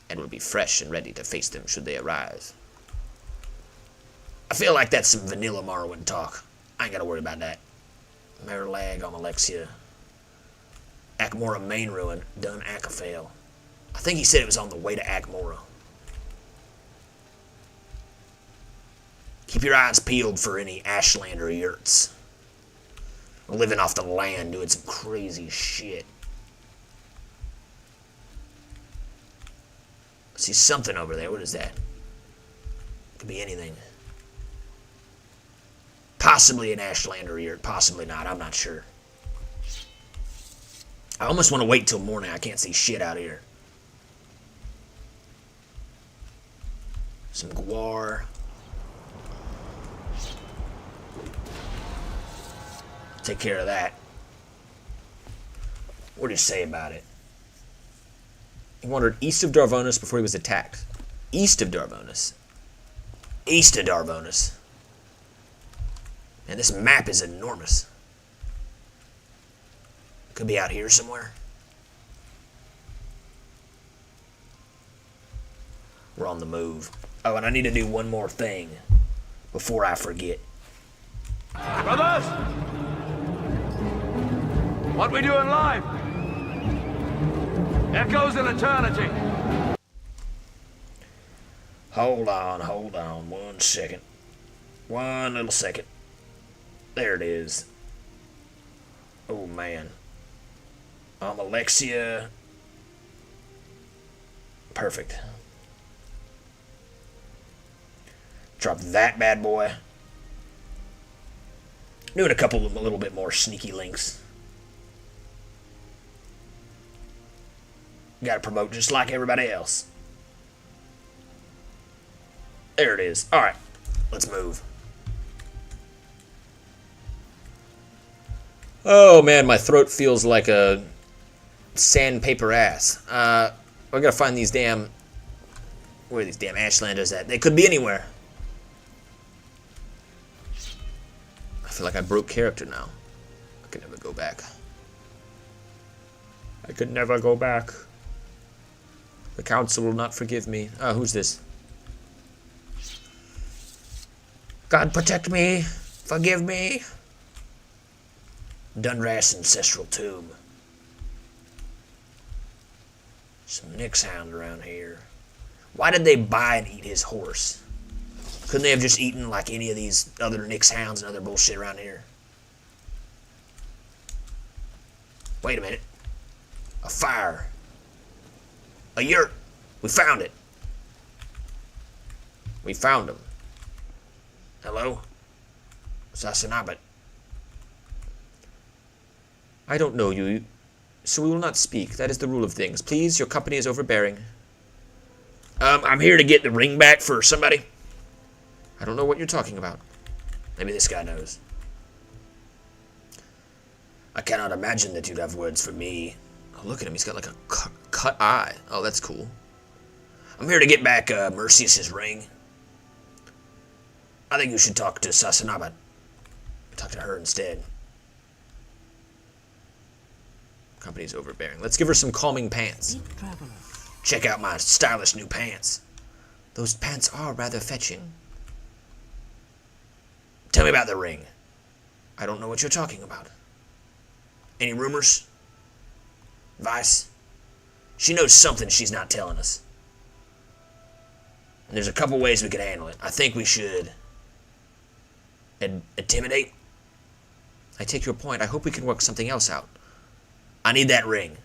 and will be fresh and ready to face them should they arise. I feel like that's some vanilla Morrowind talk. I ain't gotta worry about that. Marilag on Alexia. Akmora main ruin, done Akafale. I think he said it was on the way to Akmora. Keep your eyes peeled for any Ashlander yurts. Living off the land, doing some crazy shit. I see something over there. What is that? Could be anything. Possibly an Ashlander yurt, possibly not. I'm not sure. I almost want to wait till morning. I can't see shit out here. Some guar. Take care of that. What did he say about it? He wandered east of Darvonis before he was attacked. East of Darvonis. East of Darvonis. Man, this map is enormous. Could be out here somewhere. We're on the move. Oh, and I need to do one more thing before I forget. Brothers! What we doing live? Echoes in eternity. Hold on 1 second. 1 little second. There it is. Oh man. Alexia. Perfect. Drop that bad boy. Doing a couple of a little bit more sneaky links. Gotta promote just like everybody else. There it is. Alright. Let's move. Oh man, my throat feels like a sandpaper ass. I gotta find these damn... Where are these damn ashlanders at? They could be anywhere. I feel like I broke character now. I could never go back. I could never go back. The council will not forgive me. Who's this? God protect me. Forgive me. Dunras ancestral tomb. Some Nyx hound around here. Why did they buy and eat his horse? Couldn't they have just eaten like any of these other Nyx hounds and other bullshit around here? Wait a minute. A fire. A yurt. We found it. We found him. Hello? Sasanabat. I don't know you, so we will not speak. That is the rule of things. Please, your company is overbearing. I'm here to get the ring back for somebody. I don't know what you're talking about. Maybe this guy knows. I cannot imagine that you'd have words for me. Oh, look at him. He's got like a cut eye. Oh, that's cool. I'm here to get back Mercius's ring. I think you should talk to Sasanabat. Talk to her instead. Company's overbearing. Let's give her some calming pants. Traveler. Check out my stylish new pants. Those pants are rather fetching. Tell me about the ring. I don't know what you're talking about. Any rumors? Vice? She knows something she's not telling us. And there's a couple ways we could handle it. I think we should intimidate. I take your point. I hope we can work something else out. I need that ring.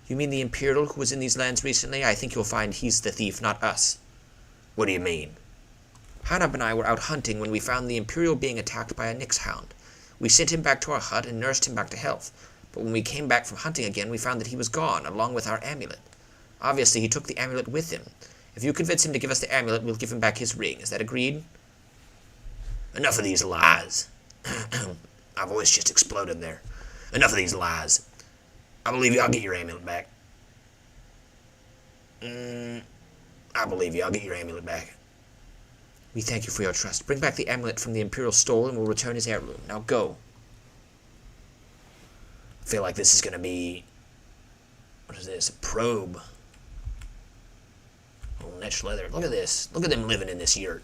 You mean the Imperial who was in these lands recently? I think you'll find he's the thief, not us. What do you mean? Hanab and I were out hunting when we found the Imperial being attacked by a Nyx hound. We sent him back to our hut and nursed him back to health. But when we came back from hunting again, we found that he was gone, along with our amulet. Obviously, he took the amulet with him. If you convince him to give us the amulet, we'll give him back his ring. Is that agreed? Enough of these lies. My voice just exploded there. Enough of these lies. I believe you. I'll get your amulet back. I believe you. I'll get your amulet back. We thank you for your trust. Bring back the amulet from the Imperial stole and we'll return his heirloom. Now go. I feel like this is going to be... What is this? A probe. Oh, niche leather. Look at this. Look at them living in this yurt.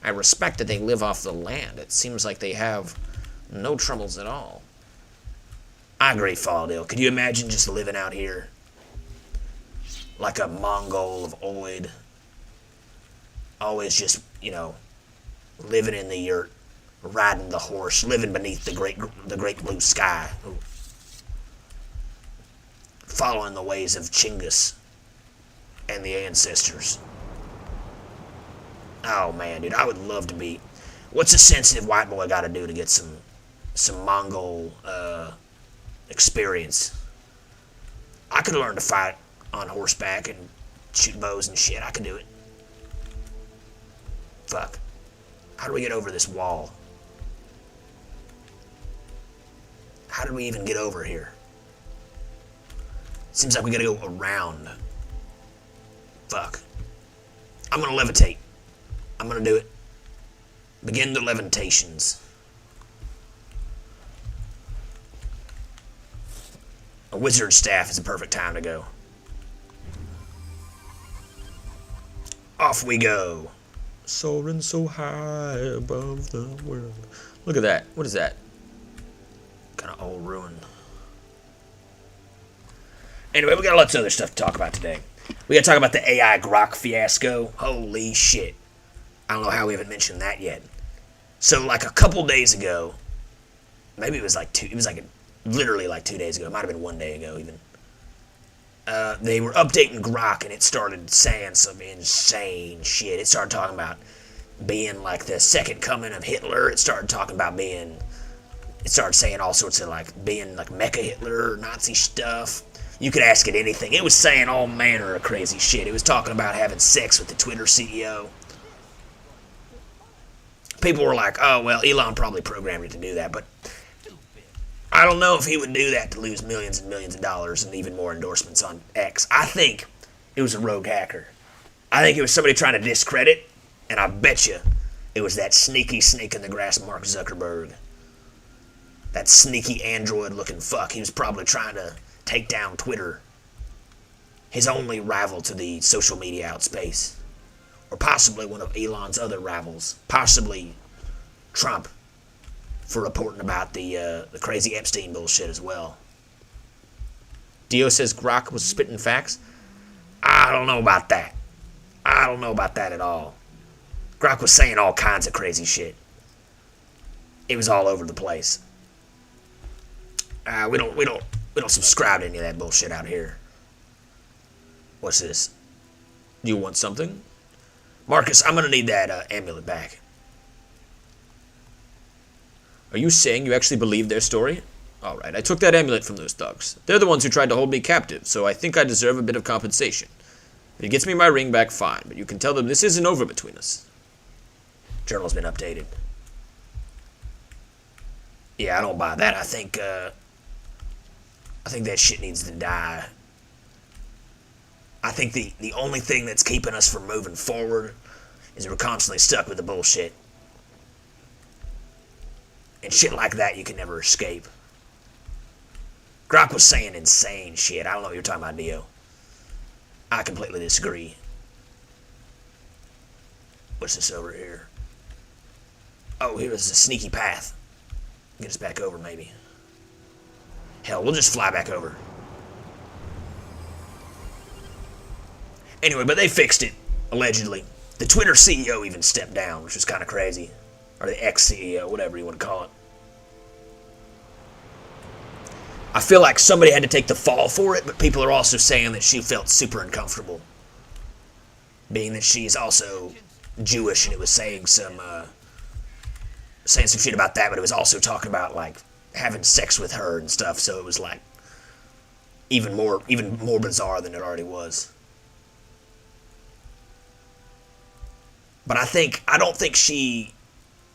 I respect that they live off the land. It seems like they have no troubles at all. I agree, Faldil. Could you imagine just living out here? Like a Mongol of Oid. Always just, you know, living in the yurt, riding the horse, living beneath the great blue sky. Ooh. Following the ways of Chinggis and the ancestors. Oh man, dude, I would love to be... What's a sensitive white boy got to do to get some Mongol experience? I could learn to fight on horseback and shoot bows and shit. I could do it. Fuck. How do we get over this wall? How did we even get over here? Seems like we gotta go around. Fuck. I'm gonna levitate. I'm gonna do it. Begin the levitations. A wizard staff is the perfect time to go. Off we go. Soaring so high above the world. Look at that. What is that? Kind of old ruin. Anyway, we got lots of other stuff to talk about today. We gotta talk about the AI grok fiasco. Holy shit. I don't know how we haven't mentioned that yet. So, like a couple days ago, maybe it was like literally like 2 days ago. It might have been 1 day ago even. They were updating grok and it started saying some insane shit. It started talking about being like the second coming of Hitler. It started talking about it started saying all sorts of like being like Mecha Hitler, Nazi stuff. You could ask it anything. It was saying all manner of crazy shit. It was talking about having sex with the Twitter CEO. People were like, oh, well, Elon probably programmed it to do that, but I don't know if he would do that to lose millions and millions of dollars and even more endorsements on X. I think it was a rogue hacker. I think it was somebody trying to discredit, and I bet you it was that sneaky snake in the grass Mark Zuckerberg. That sneaky android-looking fuck. He was probably trying to take down Twitter, his only rival to the social media outspace. Or possibly one of Elon's other rivals. Possibly Trump, for reporting about the crazy Epstein bullshit as well. Dio says grok was spitting facts. I don't know about that. I don't know about that at all. Grok was saying all kinds of crazy shit. It was all over the place. We don't subscribe to any of that bullshit out here. What's this? Do you want something? Marcus, I'm gonna need that amulet back. Are you saying you actually believe their story? Alright, I took that amulet from those thugs. They're the ones who tried to hold me captive, so I think I deserve a bit of compensation. If it gets me my ring back, fine, but you can tell them this isn't over between us. Journal's been updated. Yeah, I don't buy that. I think that shit needs to die. I think the only thing that's keeping us from moving forward is we're constantly stuck with the bullshit. And shit like that you can never escape. Grok was saying insane shit. I don't know what you're talking about, Dio. I completely disagree. What's this over here? Oh, here's a sneaky path. Get us back over, maybe. Hell, we'll just fly back over. Anyway, but they fixed it, allegedly. The Twitter CEO even stepped down, which was kind of crazy. Or the ex-CEO, whatever you want to call it. I feel like somebody had to take the fall for it, but people are also saying that she felt super uncomfortable. Being that she's also Jewish, and it was saying some shit about that, but it was also talking about, like, having sex with her and stuff, so it was, like, even more bizarre than it already was. But I think she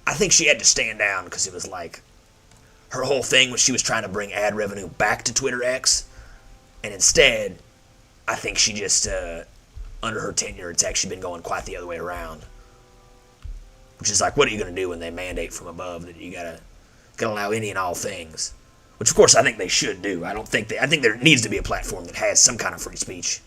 had to stand down because it was like her whole thing was she was trying to bring ad revenue back to Twitter X, and instead, I think she just under her tenure, it's actually been going quite the other way around. Which is like, what are you going to do when they mandate from above that you gotta allow any and all things? Which of course I think they should do. I think there needs to be a platform that has some kind of free speech.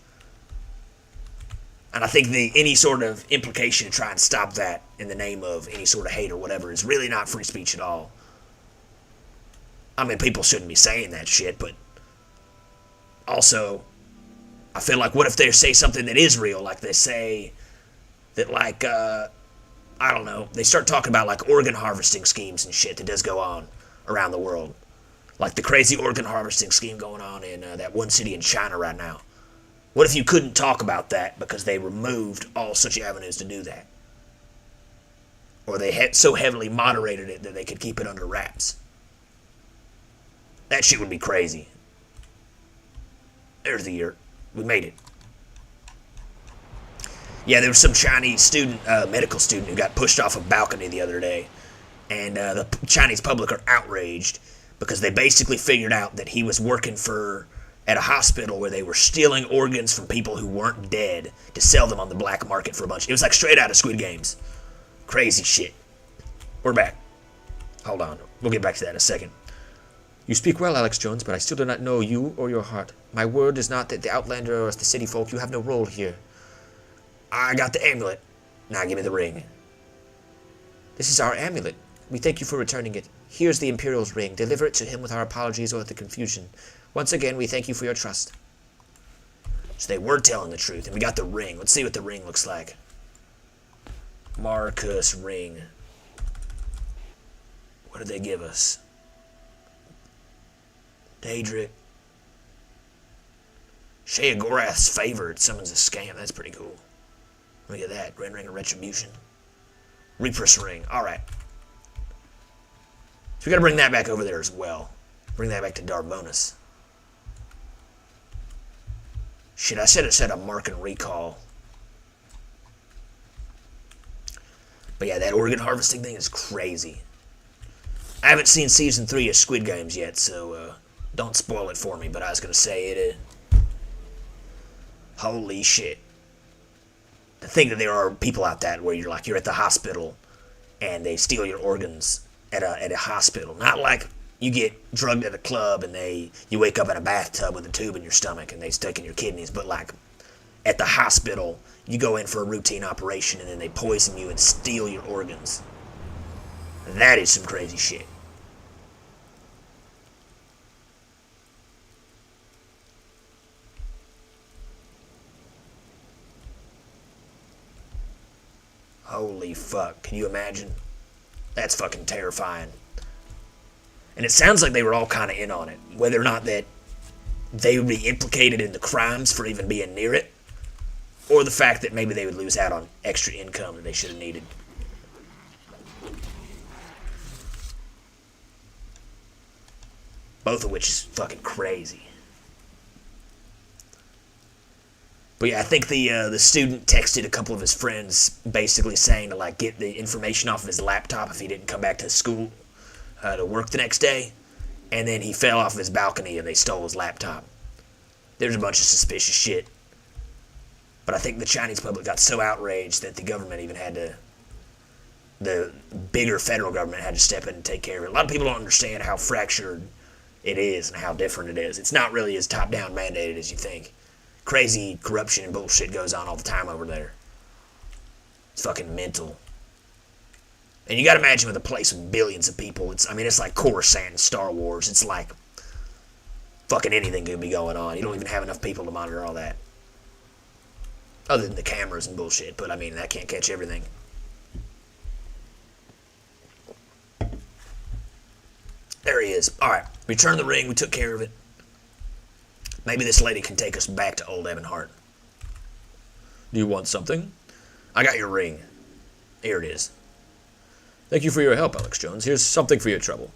And I think any sort of implication to try and stop that in the name of any sort of hate or whatever is really not free speech at all. I mean, people shouldn't be saying that shit, but also, I feel like what if they say something that is real? Like they say that, like, I don't know, they start talking about, like, organ harvesting schemes and shit that does go on around the world. Like the crazy organ harvesting scheme going on in that one city in China right now. What if you couldn't talk about that because they removed all such avenues to do that? Or they had so heavily moderated it that they could keep it under wraps? That shit would be crazy. There's the year. We made it. Yeah, there was some Chinese student, medical student, who got pushed off a balcony the other day. And the Chinese public are outraged because they basically figured out that he was working at a hospital where they were stealing organs from people who weren't dead to sell them on the black market for a bunch. It was like straight out of Squid Games. Crazy shit. We're back. Hold on. We'll get back to that in a second. You speak well, Alex Jones, but I still do not know you or your heart. My word is not that the Outlander or the city folk, you have no role here. I got the amulet. Now give me the ring. This is our amulet. We thank you for returning it. Here's the Imperial's ring. Deliver it to him with our apologies or the confusion. Once again, we thank you for your trust. So they were telling the truth, and we got the ring. Let's see what the ring looks like. Marcus ring. What did they give us? Daedric. Sheogorath's favored summons a scam. That's pretty cool. Look at that. Red Ring of Retribution. Reaper's ring. Alright. So we gotta bring that back over there as well. Bring that back to Darbonus. Shit, I should have said a mark and recall. But yeah, that organ harvesting thing is crazy. I haven't seen Season 3 of Squid Games yet, so don't spoil it for me, but I was gonna say it. Holy shit. To think that there are people out that where you're at the hospital and they steal your organs at a hospital. Not like you get drugged at a club and you wake up in a bathtub with a tube in your stomach and they stick in your kidneys, but like at the hospital, you go in for a routine operation and then they poison you and steal your organs. That is some crazy shit. Holy fuck, can you imagine? That's fucking terrifying. And it sounds like they were all kind of in on it. Whether or not that they would be implicated in the crimes for even being near it, or the fact that maybe they would lose out on extra income that they should have needed. Both of which is fucking crazy. But yeah, I think the student texted a couple of his friends basically saying to like get the information off of his laptop if he didn't come back to school to work the next day. And then he fell off of his balcony and they stole his laptop. There's a bunch of suspicious shit. But I think the Chinese public got so outraged that the government even had to, the bigger federal government had to step in and take care of it. A lot of people don't understand how fractured it is and how different it is. It's not really as top-down mandated as you think. Crazy corruption and bullshit goes on all the time over there. It's fucking mental. And you gotta imagine with a place with billions of people, it's like Coruscant in Star Wars. It's like fucking anything could be going on. You don't even have enough people to monitor all that. Other than the cameras and bullshit, but I mean, that can't catch everything. There he is. Alright, return the ring, we took care of it. Maybe this lady can take us back to Old Ebonheart. Do you want something? I got your ring. Here it is. Thank you for your help, Alex Jones. Here's something for your trouble.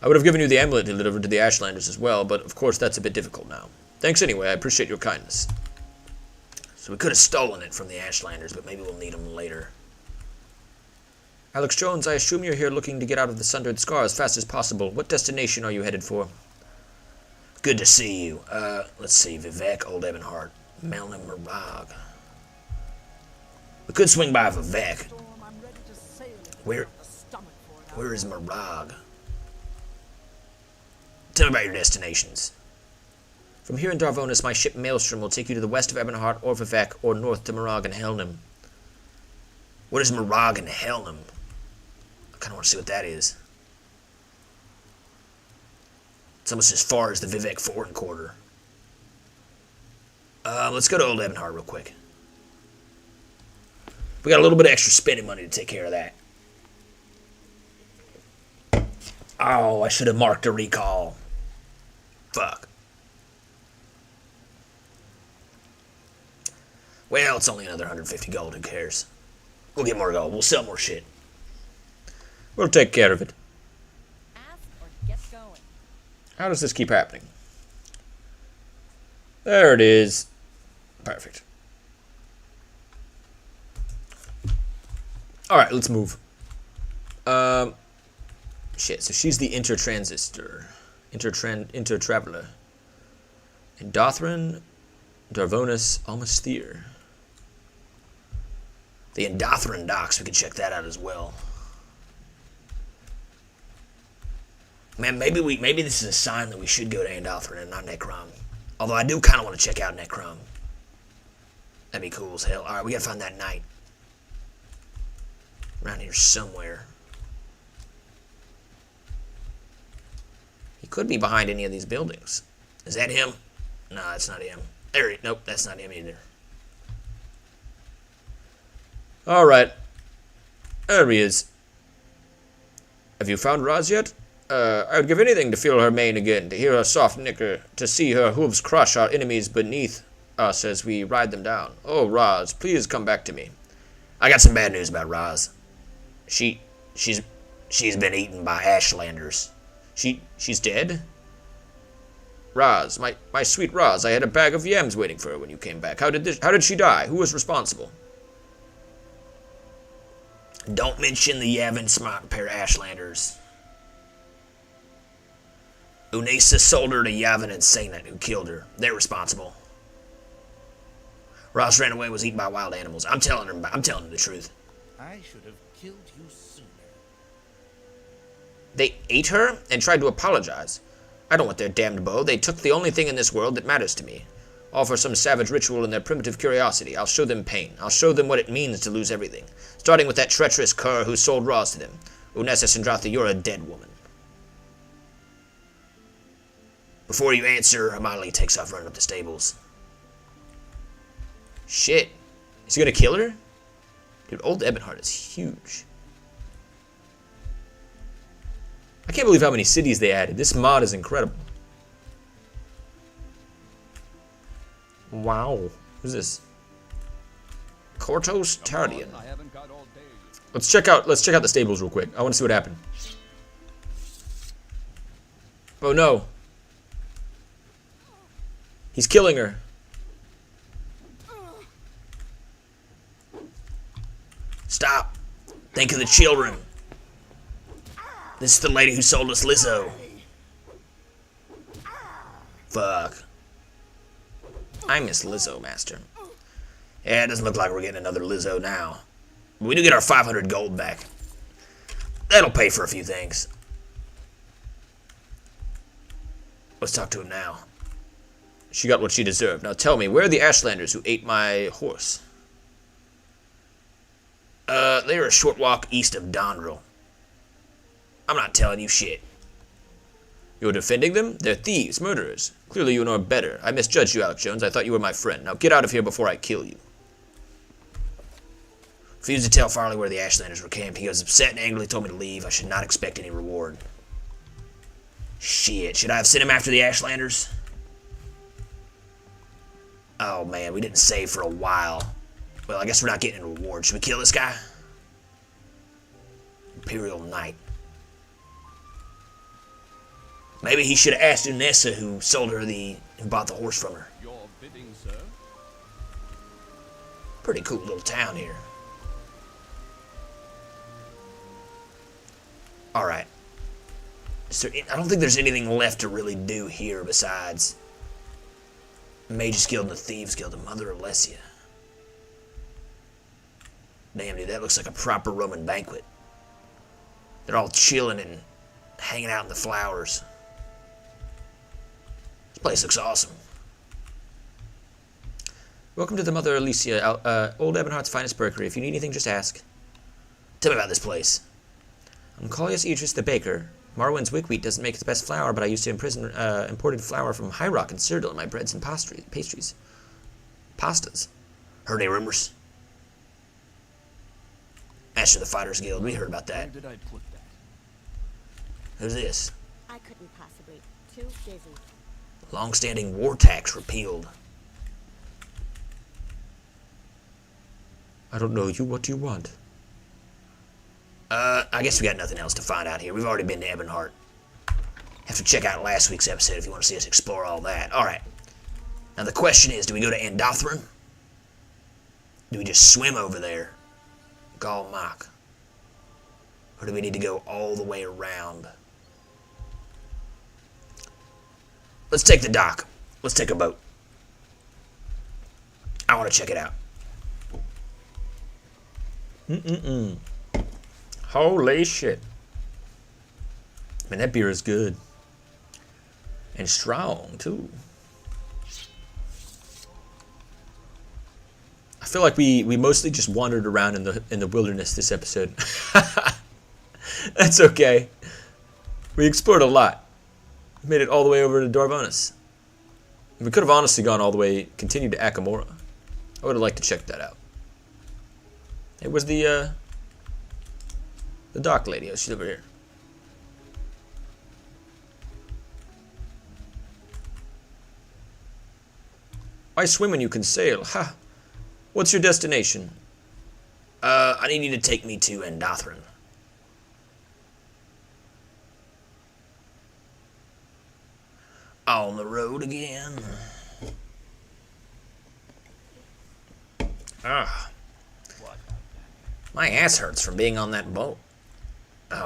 I would have given you the amulet delivered to the Ashlanders as well, but of course that's a bit difficult now. Thanks anyway, I appreciate your kindness. So we could have stolen it from the Ashlanders, but maybe we'll need them later. Alex Jones, I assume you're here looking to get out of the Sundered Scar as fast as possible. What destination are you headed for? Good to see you. Let's see. Vivek, Old Ebonheart, Melna Mirag. We could swing by Vivek. Where is Mirag? Tell me about your destinations. From here in Darvonis, my ship Maelstrom will take you to the west of Ebonheart or Vivek, or north to Mirag and Helnum. What is Mirag and Helnum? I kind of want to see what that is. It's almost as far as the Vivek Foreign Quarter. Let's go to Old Ebonheart real quick. We got a little bit of extra spending money to take care of that. Oh, I should have marked a recall. Fuck. Well, it's only another 150 gold. Who cares? We'll get more gold. We'll sell more shit. We'll take care of it. Ask or get going. How does this keep happening? There it is. Perfect. Alright, let's move. Shit, so she's the intertransistor. Intertraveler. Andothren, Darvonis, Almasthir. The Andothren docks, we can check that out as well. Man, maybe this is a sign that we should go to Andothren and not Necrom. Although I do kind of want to check out Necrom. That'd be cool as hell. Alright, we gotta find that knight. Around here somewhere. He could be behind any of these buildings. Is that him? No, that's not him. There he, nope, that's not him either. Alright. There he is. Have you found Roz yet? I would give anything to feel her mane again, to hear her soft nicker, to see her hooves crush our enemies beneath us as we ride them down. Oh, Roz, please come back to me. I got some bad news about Roz. She's been eaten by Ashlanders. She's dead? Roz, my sweet Roz, I had a bag of yams waiting for her when you came back. How did she die? Who was responsible? Don't mention the Yavin smart pair of Ashlanders. Unesa sold her to Yavin and Sanet, who killed her. They're responsible. Ross ran away, was eaten by wild animals. I'm telling her the truth. I should have killed you sooner. They ate her and tried to apologize. I don't want their damned bow. They took the only thing in this world that matters to me. All for some savage ritual and their primitive curiosity. I'll show them pain. I'll show them what it means to lose everything. Starting with that treacherous cur who sold Roz to them. Unesa Sindrathi, you're a dead woman. Before you answer, Amali takes off running up the stables. Shit. Is he gonna kill her? Dude, Old Ebonheart is huge. I can't believe how many cities they added. This mod is incredible. Wow. Who's this? Kortos Tardian. Let's check out the stables real quick. I want to see what happened. Oh no. He's killing her. Stop. Think of the children. This is the lady who sold us Lizzo. Fuck. I miss Lizzo, Master. Yeah, it doesn't look like we're getting another Lizzo now. But we do get our 500 gold back. That'll pay for a few things. Let's talk to him now. She got what she deserved. Now tell me, where are the Ashlanders who ate my horse? They're a short walk east of Dondril. I'm not telling you shit. You're defending them? They're thieves, murderers. Clearly you know better. I misjudged you, Alex Jones. I thought you were my friend. Now get out of here before I kill you. Refused to tell Farley where the Ashlanders were camped. He was upset and angrily told me to leave. I should not expect any reward. Shit, should I have sent him after the Ashlanders? Oh man, we didn't save for a while. Well, I guess we're not getting a reward. Should we kill this guy? Imperial Knight. Maybe he should have asked Unesa who sold her who bought the horse from her. Your bidding, sir. Pretty cool little town here. Alright. I don't think there's anything left to really do here besides Mage's Guild and the Thieves Guild, the Mother of Lesia. Damn, dude, that looks like a proper Roman banquet. They're all chilling and hanging out in the flowers. This place looks awesome. Welcome to the Mother Alicia, Old Ebonheart's finest bakery. If you need anything, just ask. Tell me about this place. I'm Collius Idris the baker. Morrowind's wickweed doesn't make its best flour, but I used to imprison imported flour from High Rock and Cyrodiil in my breads and pastries. Pastas. Heard any rumors? Ash of the Fighters Guild, we heard about that. Where did I put that? Who's this? I couldn't possibly. Too busy. Long-standing war tax repealed. I don't know you. What do you want? I guess we got nothing else to find out here. We've already been to Ebonheart. Have to check out last week's episode if you want to see us explore all that. Alright. Now the question is, do we go to Andothren? Do we just swim over there? Gal Mach? Or do we need to go all the way around? Let's take the dock. Let's take a boat. I want to check it out. Holy shit. Man, that beer is good. And strong, too. feel like we mostly just wandered around in the wilderness this episode. That's okay. We explored a lot. We made it all the way over to Dorvanus. We could have honestly gone all the way, continued to Akamora. I would have liked to check that out. It was the dock lady. Oh, she's over here. Why swim when you can sail? Ha! What's your destination? I need you to take me to Andothren. On the road again. Ah. My ass hurts from being on that boat.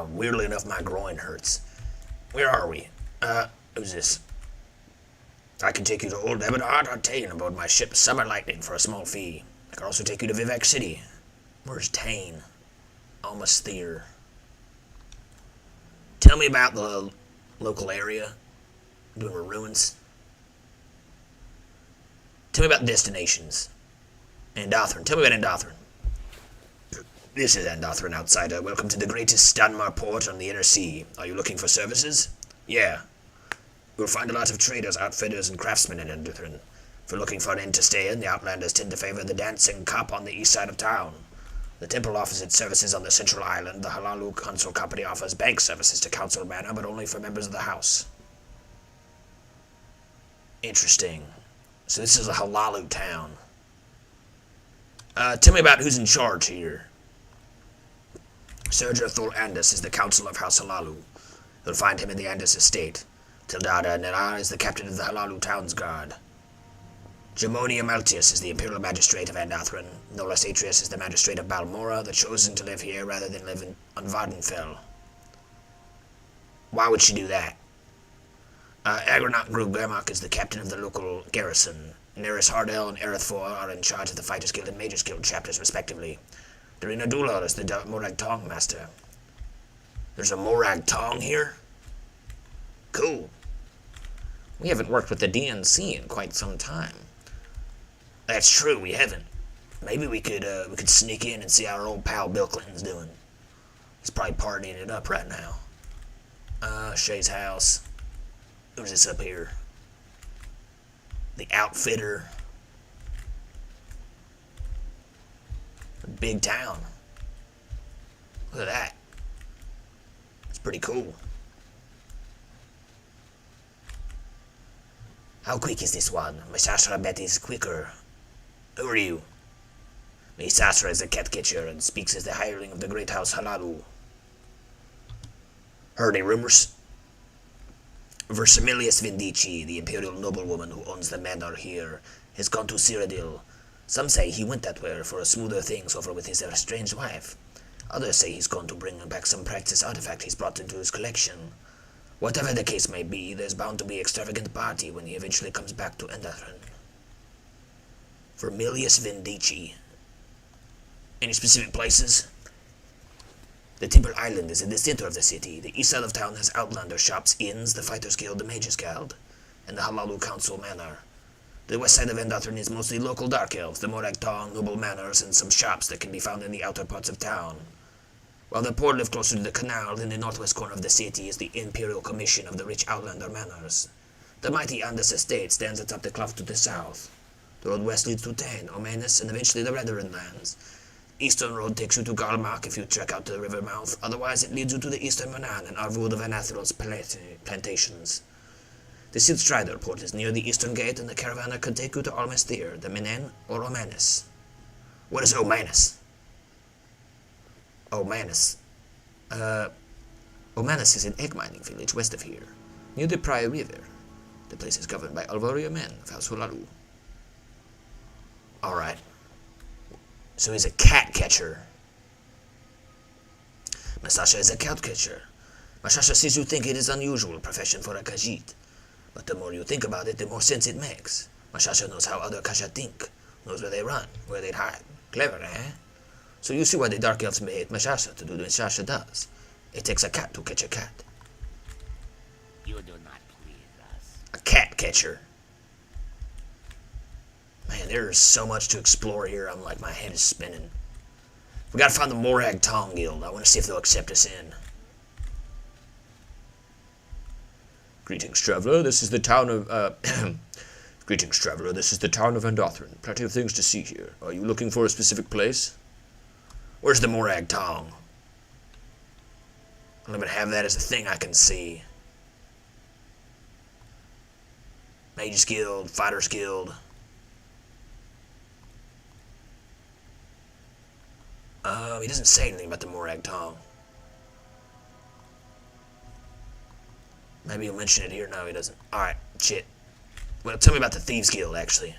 Weirdly enough, my groin hurts. Where are we? Who's this? I can take you to Old Ebonheart Artane aboard my ship Summer Lightning for a small fee. I can also take you to Vivek City. Where's Tane? Almost there. Tell me about the local area. Doing ruins. Tell me about destinations. Andothren. Tell me about Andothren. This is Andothren, outsider. Welcome to the greatest Stanmar port on the inner sea. Are you looking for services? Yeah. You'll find a lot of traders, outfitters, and craftsmen in Andothren. If you're looking for an inn to stay in, the Outlanders tend to favor the dancing cop on the east side of town. The temple offers its services on the central island. The Halalu Council Company offers bank services to Council Manor, but only for members of the house. Interesting. So this is a Halalu town. Tell me about who's in charge here. Serger Thor Andis is the council of House Halalu. You'll find him in the Andis estate. Tildada Nerar is the captain of the Halalu Town's Guard. Jamonia Maltius is the imperial magistrate of Andothren. Nolas Atrius is the magistrate of Balmora, the chosen to live here rather than live on Vvardenfel. Why would she do that? Agronach Grugramach is the captain of the local garrison. Neris Hardel and Erithfor are in charge of the Fighters Guild and Mages Guild chapters, respectively. Darina Dulal is the Morag Tong master. There's a Morag Tong here? Cool. We haven't worked with the DNC in quite some time. That's true, we haven't. Maybe we could sneak in and see how our old pal Bill Clinton's doing. He's probably partying it up right now. Shay's house. Who's this up here? The outfitter. Big town. Look at that. It's pretty cool. How quick is this one? My Sasra bet is quicker. Who are you? My Sasra is a cat catcher and speaks as the hireling of the great house Halalu. Heard any rumors? Versimilius Vindici, the imperial noblewoman who owns the manor here, has gone to Cyrodiil. Some say he went that way for a smoother things over with his estranged wife. Others say he's gone to bring back some practice artifact he's brought into his collection. Whatever the case may be, there's bound to be extravagant party when he eventually comes back to Andothren. Vermilius Vindici. Any specific places? The Temple Island is in the center of the city. The east side of town has outlander shops, inns, the Fighters Guild, the Mages Guild, and the Halalu Council Manor. The west side of Andothren is mostly local dark elves, the Morag Tong, noble manors, and some shops that can be found in the outer parts of town. While the poor live closer to the canal, in the northwest corner of the city is the Imperial Commission of the rich outlander manors. The mighty Andis estate stands atop the clough to the south. The road west leads to Tane, Omanus, and eventually the Redoran lands. Eastern road takes you to Galmark if you trek out to the river mouth, otherwise it leads you to the eastern Manan and Arvud of Anathral's plantations. The Sid Strider port is near the eastern gate, and the caravanner could take you to Almestir, the Menen, or Omanus. What is Omanus? Omanus. Omanus is an egg mining village west of here, near the Praya River. The place is governed by Alvaria men of House Hulalu. Alright. So he's a cat catcher. Masasha is a cat catcher. Masasha says you think it is unusual profession for a Khajiit. But the more you think about it, the more sense it makes. Masasha knows how other Khajiit think, knows where they run, where they hide. Clever, eh? So you see why the Dark Elves made Masasha to do what Masasha does. It takes a cat to catch a cat. You do not please us. A cat catcher. Man, there's so much to explore here. I'm like, my head is spinning. We gotta find the Morag Tong Guild. I want to see if they'll accept us in. Greetings, traveler. This is the town of, Greetings, traveler. This is the town of Andothren. Plenty of things to see here. Are you looking for a specific place? Where's the Morag Tong? I don't even have that as a thing I can see. Mages Guild, Fighters Guild. He doesn't say anything about the Morag Tong. Maybe he'll mention it here. No, he doesn't. Alright, shit. Well, tell me about the Thieves Guild, actually.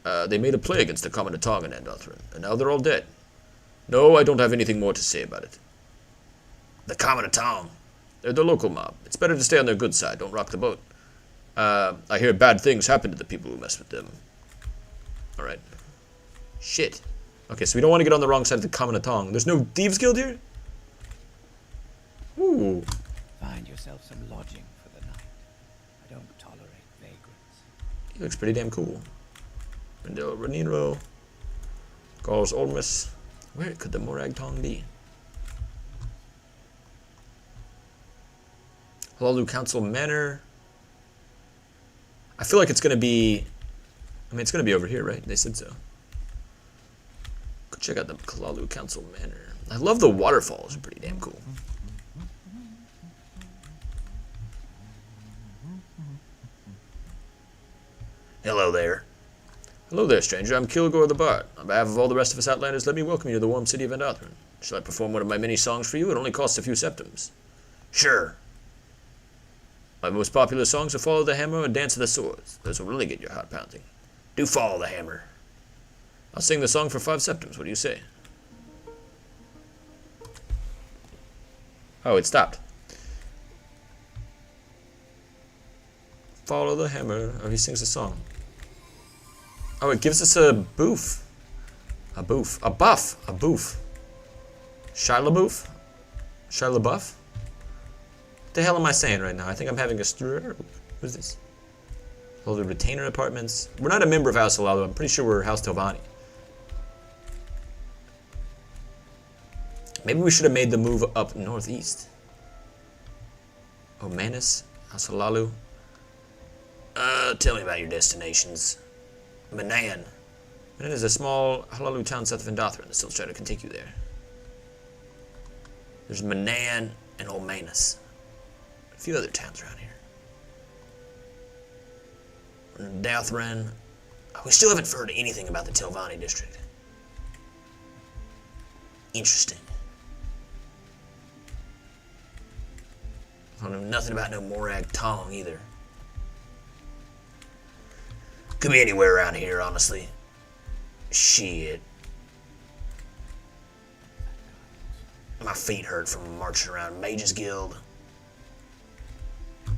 They made a play against the Common Tong in Andothren, and now they're all dead. No, I don't have anything more to say about it. The Common Tong. They're the local mob. It's better to stay on their good side. Don't rock the boat. I hear bad things happen to the people who mess with them. Alright. Shit. Okay, so we don't want to get on the wrong side of the Common Tong. There's no Thieves Guild here? Ooh. Find yourself some lodging for the night. I don't tolerate vagrants. He looks pretty damn cool. Rendell Reniro. Gauls Olmus. Where could the Morag Tong be? Halalu Council Manor. I feel like it's gonna be... I mean, it's gonna be over here, right? They said so. Go check out the Halalu Council Manor. I love the waterfalls. They're pretty damn cool. Hello there. Hello there, stranger. I'm Kilgore the Bard. On behalf of all the rest of us Outlanders, let me welcome you to the warm city of Andothren. Shall I perform one of my many songs for you? It only costs a few septims. Sure. My most popular songs are Follow the Hammer and Dance of the Swords. Those will really get your heart pounding. Do follow the hammer. I'll sing the song for 5 septims. What do you say? Oh, it stopped. Follow the hammer. Oh, he sings a song. Oh, it gives us a boof. A boof. A buff. A boof. Shia LaBeouf? Shia LaBeouf? What the hell am I saying right now? I think I'm having a stir. Who's this? All the retainer apartments. We're not a member of House Halalu. I'm pretty sure we're House Telvanni. Maybe we should have made the move up northeast. Oh, Manus. House Halalu. Tell me about your destinations. Manan. Manan is a small Halalu town south of Andothren. The Silstrider can take you there. There's Manan and Old Manus. A few other towns around here. Andothren. We still haven't heard anything about the Telvanni district. Interesting. I don't know nothing about no Morag Tong either. Could be anywhere around here, honestly. Shit. My feet hurt from marching around. Mages Guild.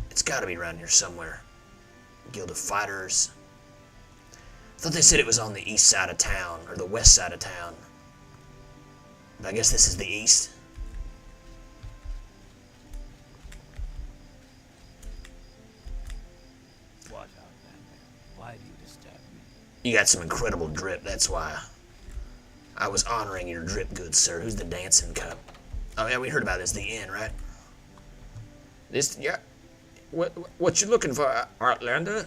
It's gotta be around here somewhere. Guild of Fighters. I thought they said it was on the east side of town, or the west side of town. But I guess this is the east. What, Outlander? Why do you disturb me? You got some incredible drip, that's why. I was honoring your drip, good sir. Who's the dancing cup? Oh yeah, we heard about this, the inn, right? This, yeah. What you looking for, Outlander?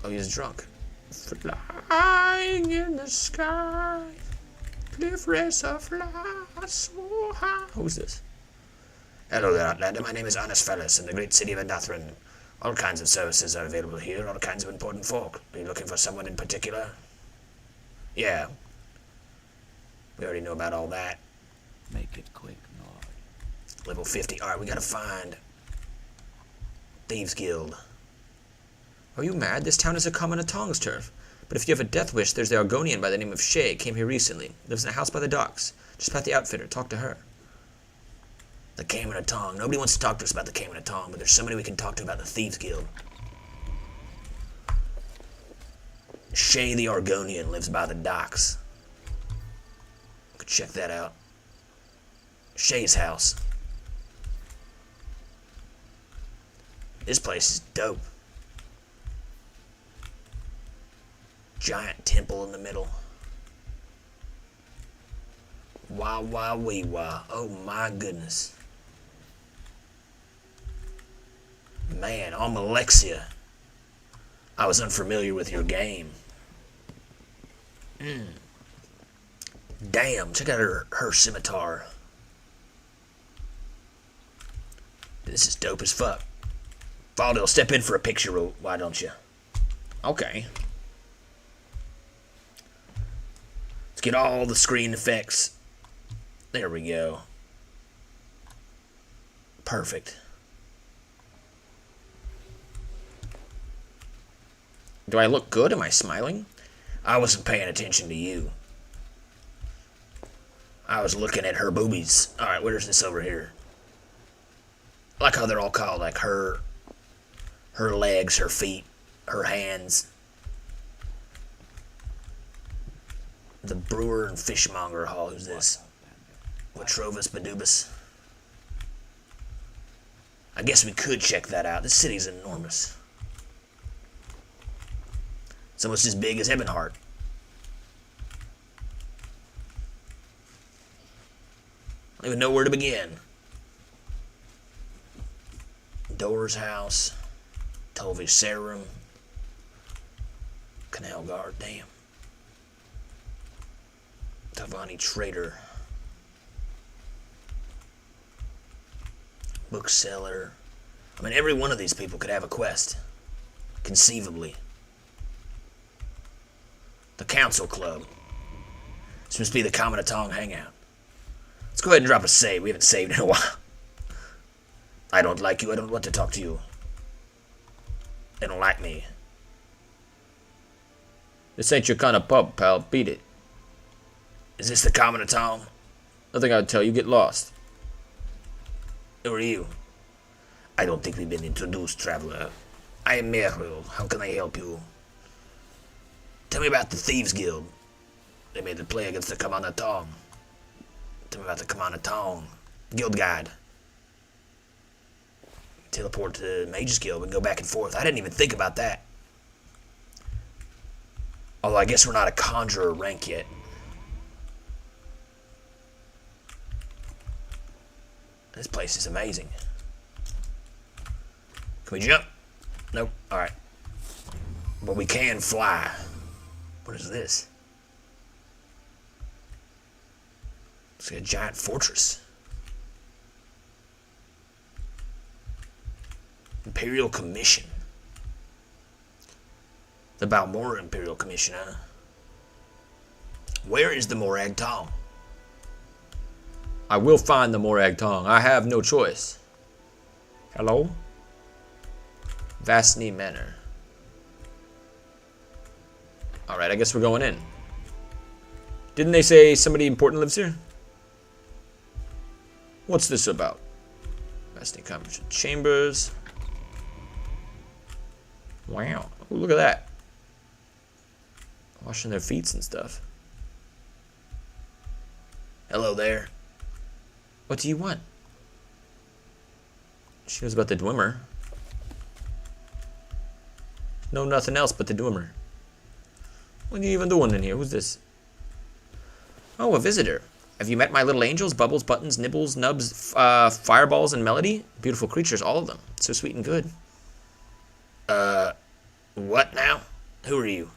Oh, he's drunk. Flying in the sky, cliff racer fly so high. Who's this? Hello there, Outlander. My name is Honest Fellas in the great city of Andothren. All kinds of services are available here, all kinds of important folk. Are you looking for someone in particular? Yeah. We already know about all that. Make it quick, Nord. Level 50. Alright, we gotta find Thieves Guild. Are you mad? This town is a common Tong's turf. But if you have a death wish, there's the Argonian by the name of Shay. Came here recently. Lives in a house by the docks. Just past the outfitter. Talk to her. The Champion of Tong. Nobody wants to talk to us about the Champion of Tong, but there's somebody we can talk to about the Thieves Guild. Shay the Argonian lives by the docks. Could check that out. Shay's house. This place is dope. giant temple in the middle. Wah wah wee wah. Oh my goodness. Man, I'm Alexia. I was unfamiliar with your game. Damn, check out her scimitar. This is dope as fuck. Faldil, step in for a picture, why don't you? Okay. Let's get all the screen effects. There we go. Perfect. Do I look good? Am I smiling? I wasn't paying attention to you. I was looking at her boobies. Alright, where's this over here? I like how they're all called, like her legs, her feet, her hands. The brewer and fishmonger hall. Who's this? Watrovus Badubus. I guess we could check that out. This city's enormous. It's almost as big as Ebonheart. I don't even know where to begin. Dora's house. Tolvi's Serum. Canal Guard, damn. Tavani Trader. Bookseller. I mean, every one of these people could have a quest. Conceivably. The Council Club. This must be the Kamanatong hangout. Let's go ahead and drop a save. We haven't saved in a while. I don't like you. I don't want to talk to you. They don't like me. This ain't your kind of pub, pal. Beat it. Is this the Kamanatong? Nothing I'd tell you. Get lost. Who are you? I don't think we've been introduced, traveler. I am Merrill. How can I help you? Tell me about the Thieves Guild. They made the play against the Kamanatong. Tell me about the Kamanatong. Guild guide. Teleport to the Mages Guild and go back and forth. I didn't even think about that. Although I guess we're not a conjurer rank yet. This place is amazing. Can we jump? Nope. Alright. But we can fly. What is this? It's like a giant fortress. Imperial Commission. The Balmora Imperial Commission, huh? Where is the Morag Tong? I will find the Morag Tong. I have no choice. Hello? Vastney Manor. Alright, I guess we're going in. Didn't they say somebody important lives here? What's this about? Vastney Conference Chambers. Wow. Ooh, look at that. Washing their feet and stuff. Hello there. What do you want? She knows about the Dwemer. Know nothing else but the Dwemer. What are you even doing in here? Who's this? Oh, a visitor. Have you met my little angels? Bubbles, Buttons, Nibbles, Nubs, Fireballs, and Melody? Beautiful creatures, all of them. So sweet and good. What now? Who are you?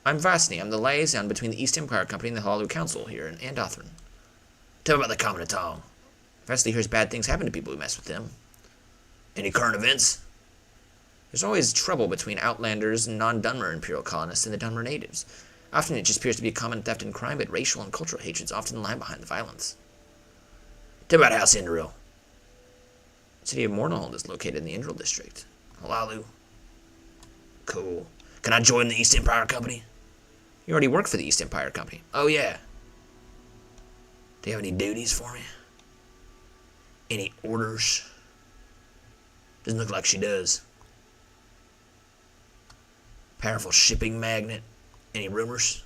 I'm Vastney. I'm the liaison between the East Empire Company and the Hollow Council here in Andothren. Tell me about the Kamanatong. Vastney hears bad things happen to people who mess with them. Any current events? There's always trouble between outlanders and non-Dunmer Imperial colonists and the Dunmer natives. Often it just appears to be a common theft and crime, but racial and cultural hatreds often lie behind the violence. Tell me about House Indril. The city of Mornold is located in the Indril district. Halalu. Cool. Can I join the East Empire Company? You already work for the East Empire Company. Oh, yeah. Do you have any duties for me? Any orders? Doesn't look like she does. Powerful shipping magnate. Any rumors?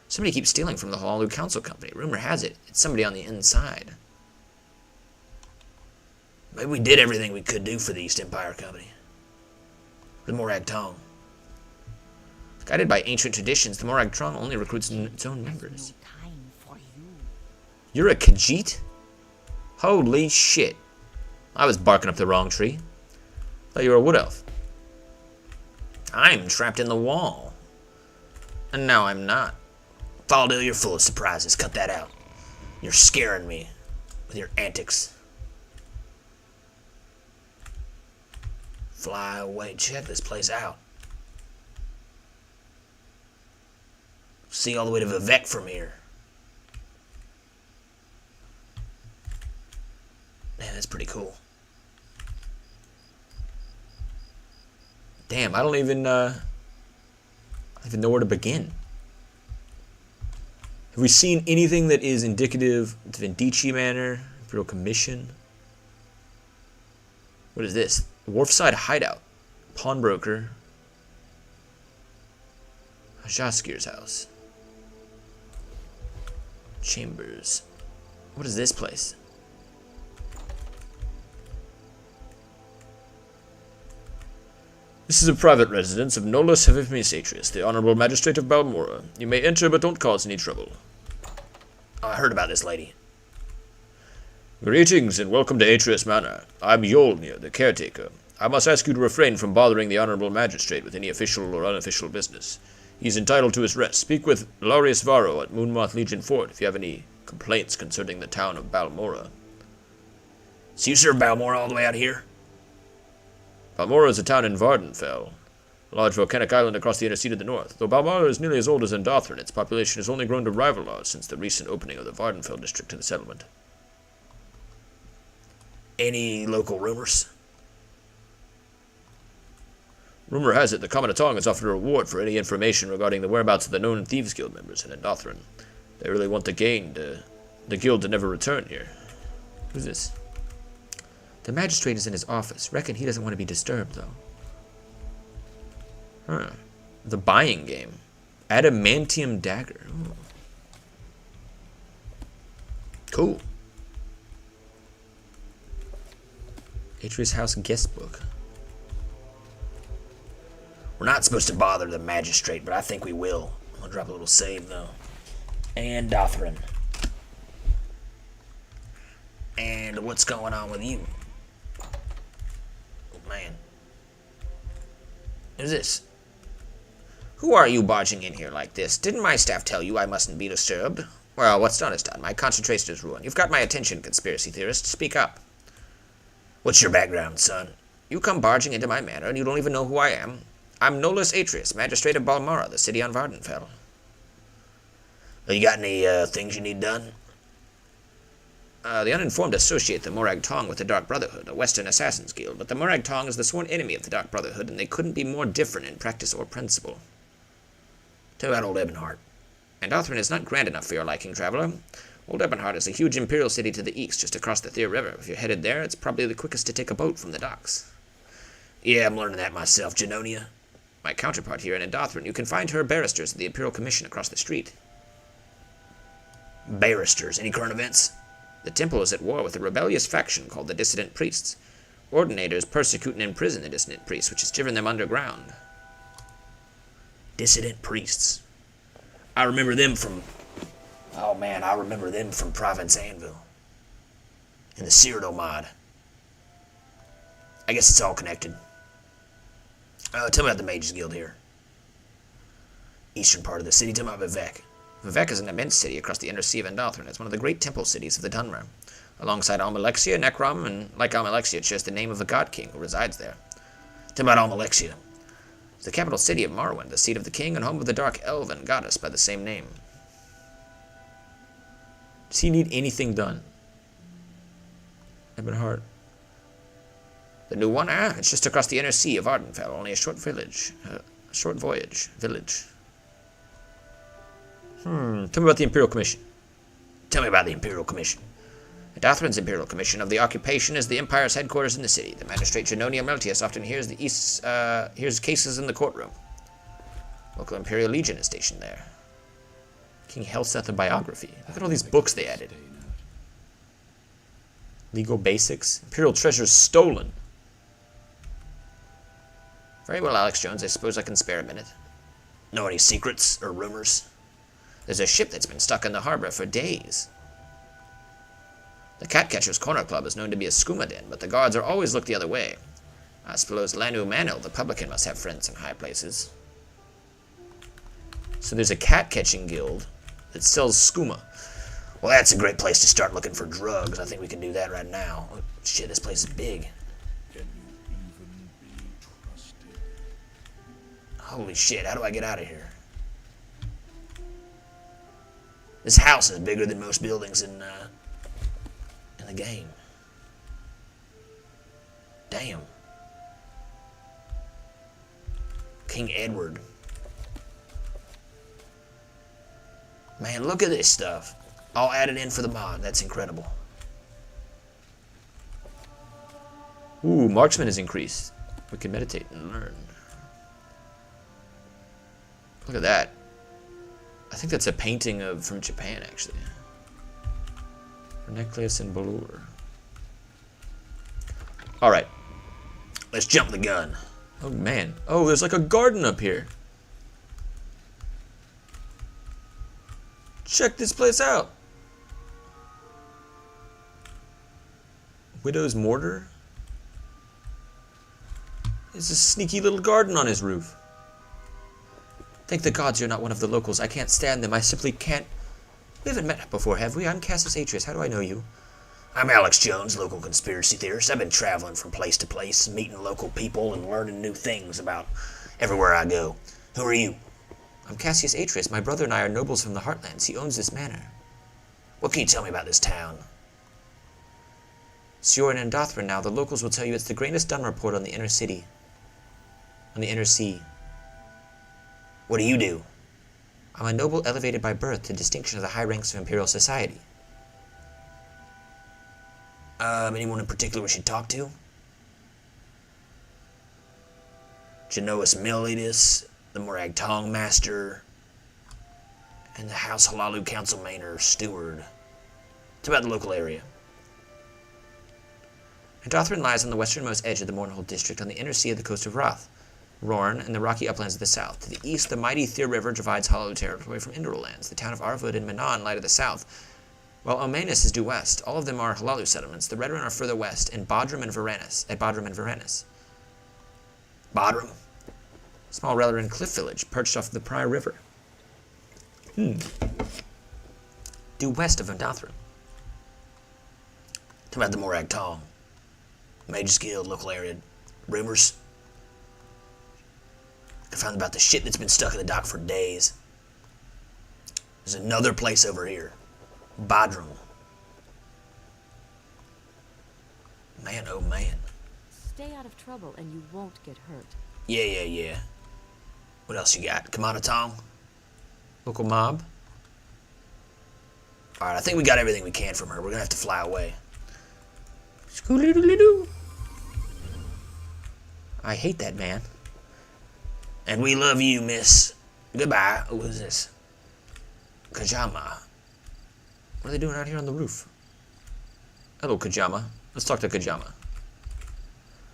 Somebody keeps stealing from the Hollow Council Company. Rumor has it, it's somebody on the inside. Maybe we did everything we could do for the East Empire Company. The Morag Tong. Guided by ancient traditions, the Morag Trong only recruits its own members. Time for you. You're a Khajiit? Holy shit. I was barking up the wrong tree. Thought you were a wood elf. I'm trapped in the wall. And now I'm not. Faldil, you're full of surprises. Cut that out. You're scaring me with your antics. Fly away. Check this place out. See all the way to Vivek from here. Man, that's pretty cool. Damn, I don't even know where to begin. Have we seen anything that is indicative of Vindici Manor, Imperial Commission? What is this? Wharfside Hideout. Pawnbroker. Jaskir's house. Chambers. What is this place? This is a private residence of Nolus Hevimus Atrius, the Honorable Magistrate of Balmora. You may enter, but don't cause any trouble. Oh, I heard about this lady. Greetings and welcome to Atrius Manor. I'm Yolnir, the caretaker. I must ask you to refrain from bothering the Honorable Magistrate with any official or unofficial business. He's entitled to his rest. Speak with Laureus Varro at Moonmoth Legion Fort if you have any complaints concerning the town of Balmora. So you serve Balmora all the way out here? Balmora is a town in Vvardenfel, a large volcanic island across the inner sea to the north. Though Balmora is nearly as old as Andothren, its population has only grown to rival ours since the recent opening of the Vvardenfel district to the settlement. Any local rumors? Rumor has it the Commandant has offered a reward for any information regarding the whereabouts of the known Thieves Guild members in Andothren. They really want the guild to never return here. Who's this? The magistrate is in his office. Reckon he doesn't want to be disturbed, though. Huh. The buying game. Adamantium dagger. Ooh. Cool. Atrius House guest book. We're not supposed to bother the magistrate, but I think we will. I'm gonna drop a little save, though. Andothren. And what's going on with you? Oh, man. Who's this? Who are you barging in here like this? Didn't my staff tell you I mustn't be disturbed? Well, what's done is done. My concentration is ruined. You've got my attention, conspiracy theorist. Speak up. What's your background, son? You come barging into my manor and you don't even know who I am. I'm Nolus Atrius, Magistrate of Balmora, the city on Vvardenfel. You got any things you need done? The uninformed associate the Morag Tong with the Dark Brotherhood, a Western Assassins Guild, but the Morag Tong is the sworn enemy of the Dark Brotherhood, and they couldn't be more different in practice or principle. Tell about old Ebonheart. Andothren is not grand enough for your liking, traveler. Old Ebonheart is a huge imperial city to the east, just across the Thir River. If you're headed there, it's probably the quickest to take a boat from the docks. Yeah, I'm learning that myself, Genonia. My counterpart here in Andothren, you can find her barristers at the Imperial Commission across the street. Barristers? Any current events? The temple is at war with a rebellious faction called the Dissident Priests. Ordinators persecute and imprison the Dissident Priests, which has driven them underground. Dissident Priests. I remember them from... Oh man, I remember them from Province Anvil. In the Cyrodiil mod. I guess it's all connected. Tell me about the Mages Guild here. Eastern part of the city. Tell me about Vivek. Vivek is an immense city across the inner sea of Andothren. It's one of the great temple cities of the Dunmer. Alongside Almalexia, Necrom, and like Almalexia, it shares the name of a god king who resides there. Tell me about Almalexia. It's the capital city of Morrowind, the seat of the king and home of the dark elven goddess by the same name. Does he need anything done? Ebonheart. The new one? It's just across the inner sea of Vvardenfel, only a short voyage. Tell me about the Imperial Commission. Tell me about the Imperial Commission. Andothren's Imperial Commission of the Occupation is the Empire's headquarters in the city. The magistrate Genonia Meltius often hears hears cases in the courtroom. Local Imperial Legion is stationed there. King Helseth, a biography. Look at all these books they added. Legal basics. Imperial treasures stolen. Very well, Alex Jones. I suppose I can spare a minute. Know any secrets or rumors? There's a ship that's been stuck in the harbor for days. The Catcatcher's Corner Club is known to be a skooma den, but the guards are always look the other way. I suppose Lanu Manil, the publican, must have friends in high places. So there's a cat-catching guild that sells skooma. Well, that's a great place to start looking for drugs. I think we can do that right now. Oh, shit, this place is big. Can you even be trusted? Holy shit, how do I get out of here? This house is bigger than most buildings in the game. Damn. King Edward. Man, look at this stuff. All added in for the mod. That's incredible. Ooh, marksman is increased. We can meditate and learn. Look at that. I think that's a painting from Japan, actually. Necklace and velour. Alright. Let's jump the gun. Oh, man. Oh, there's like a garden up here. Check this place out. Widow's mortar? There's a sneaky little garden on his roof. Thank the gods you're not one of the locals. I can't stand them. I simply can't. We haven't met before, have we? I'm Cassius Atreus. How do I know you? I'm Alex Jones, local conspiracy theorist. I've been traveling from place to place, meeting local people and learning new things about everywhere I go. Who are you? I'm Cassius Atreus. My brother and I are nobles from the Heartlands. He owns this manor. What can you tell me about this town? So you're in Andothren now. The locals will tell you it's the greatest done report on the inner city. On the inner sea. What do you do? I'm a noble elevated by birth to distinction of the high ranks of imperial society. Anyone in particular we should talk to? Genoas Melidus, the Morag Tong Master, and the House Halalu Council Manor Steward. It's about the local area. Andothren lies on the westernmost edge of the Mournhold district on the inner sea of the coast of Roth, Rorn, and the rocky uplands of the south. To the east, the mighty Thir River divides Hollow territory from Indral lands. The town of Arvud and Manon lie to the south, while Omanus is due west. All of them are Halalu settlements. The Redrun are further west, in Bodrum and Varanus. Bodrum? Small Relleran cliff village, perched off the Pry River. Due west of Andothren. Tell me about the Morag Tong. Mages Guild, local area. Rumors? I found about the shit that's been stuck in the dock for days. There's another place over here. Bodrum. Man, oh man. Stay out of trouble and you won't get hurt. Yeah. What else you got? Kamana Tong? Local mob. Alright, I think we got everything we can from her. We're gonna have to fly away. Scooly-doodly-doo. I hate that man. And we love you, miss. Goodbye. Who is this? Kajama. What are they doing out here on the roof? Hello, Kajama. Let's talk to Kajama.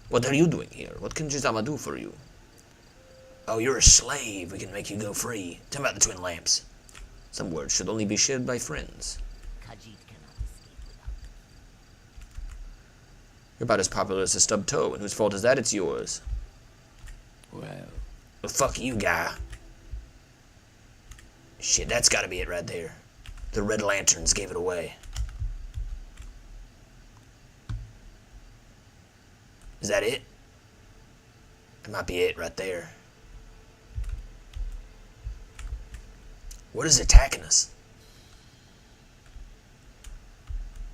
What are you doing here? What can Kajama do for you? Oh, you're a slave. We can make you go free. Tell me about the twin lamps. Some words should only be shared by friends. You're about as popular as a stubbed toe, and whose fault is that? It's yours. Well, Well, fuck you, guy. Shit, that's gotta be it right there. The Red Lanterns gave it away. Is that it? That might be it right there. What is attacking us?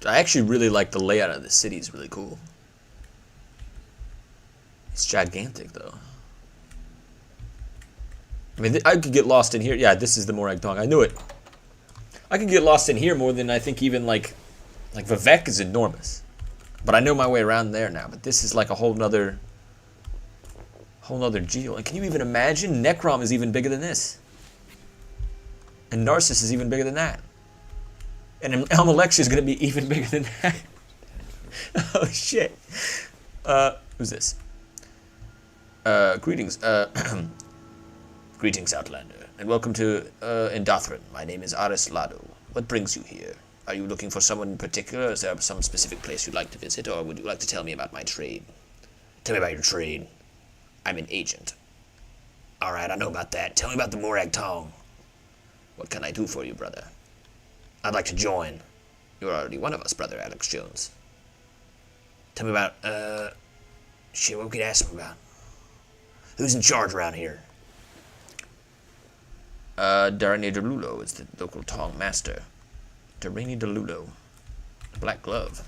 I actually really like the layout of the city. It's really cool. It's gigantic, though. I mean, I could get lost in here. Yeah, this is the Morag Tong. I knew it. I could get lost in here more than I think even, like Vivek is enormous. But I know my way around there now. But this is like a whole nother deal. And can you even imagine? Necrom is even bigger than this. And Narcissus is even bigger than that. And Almalexia is going to be even bigger than that. Oh, shit. Who's this? Greetings. Greetings, Outlander, and welcome to Andothren. My name is Aris Lado. What brings you here? Are you looking for someone in particular? Is there some specific place you'd like to visit, or would you like to tell me about my trade? Tell me about your trade. I'm an agent. Alright, I know about that. Tell me about the Morag Tong. What can I do for you, brother? I'd like to join. You're already one of us, brother Alex Jones. Tell me about, shit, what could I ask him about? Who's in charge around here? Darani DeLulo is the local Tong master. Darani DeLulo. Black glove.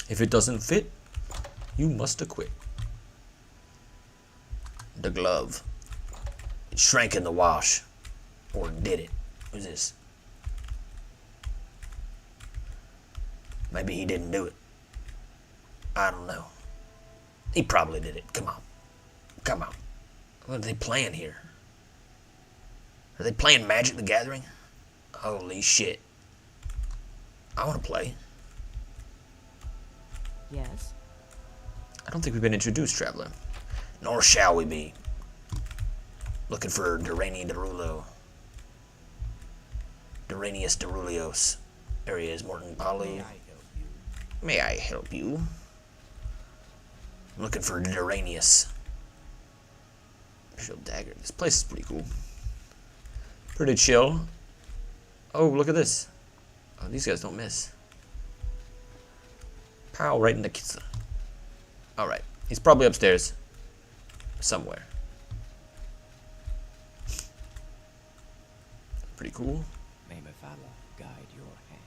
If it doesn't fit, you must acquit. The glove. It shrank in the wash. Or did it? Who's this? Maybe he didn't do it. I don't know. He probably did it. Come on. Come on. What are they playing here? Are they playing Magic the Gathering? Holy shit. I want to play. Yes. I don't think we've been introduced, traveler. Nor shall we be. Looking for Darani Derulo. Duranius Derulios. There he is, Morton Polly. May I help you? I'm looking for Duranius. Imperial dagger. This place is pretty cool. Pretty chill. Oh, look at this. Oh, these guys don't miss. Pow, right in the kitsa. Alright. He's probably upstairs. Somewhere. Pretty cool. May Mephala guide your hand.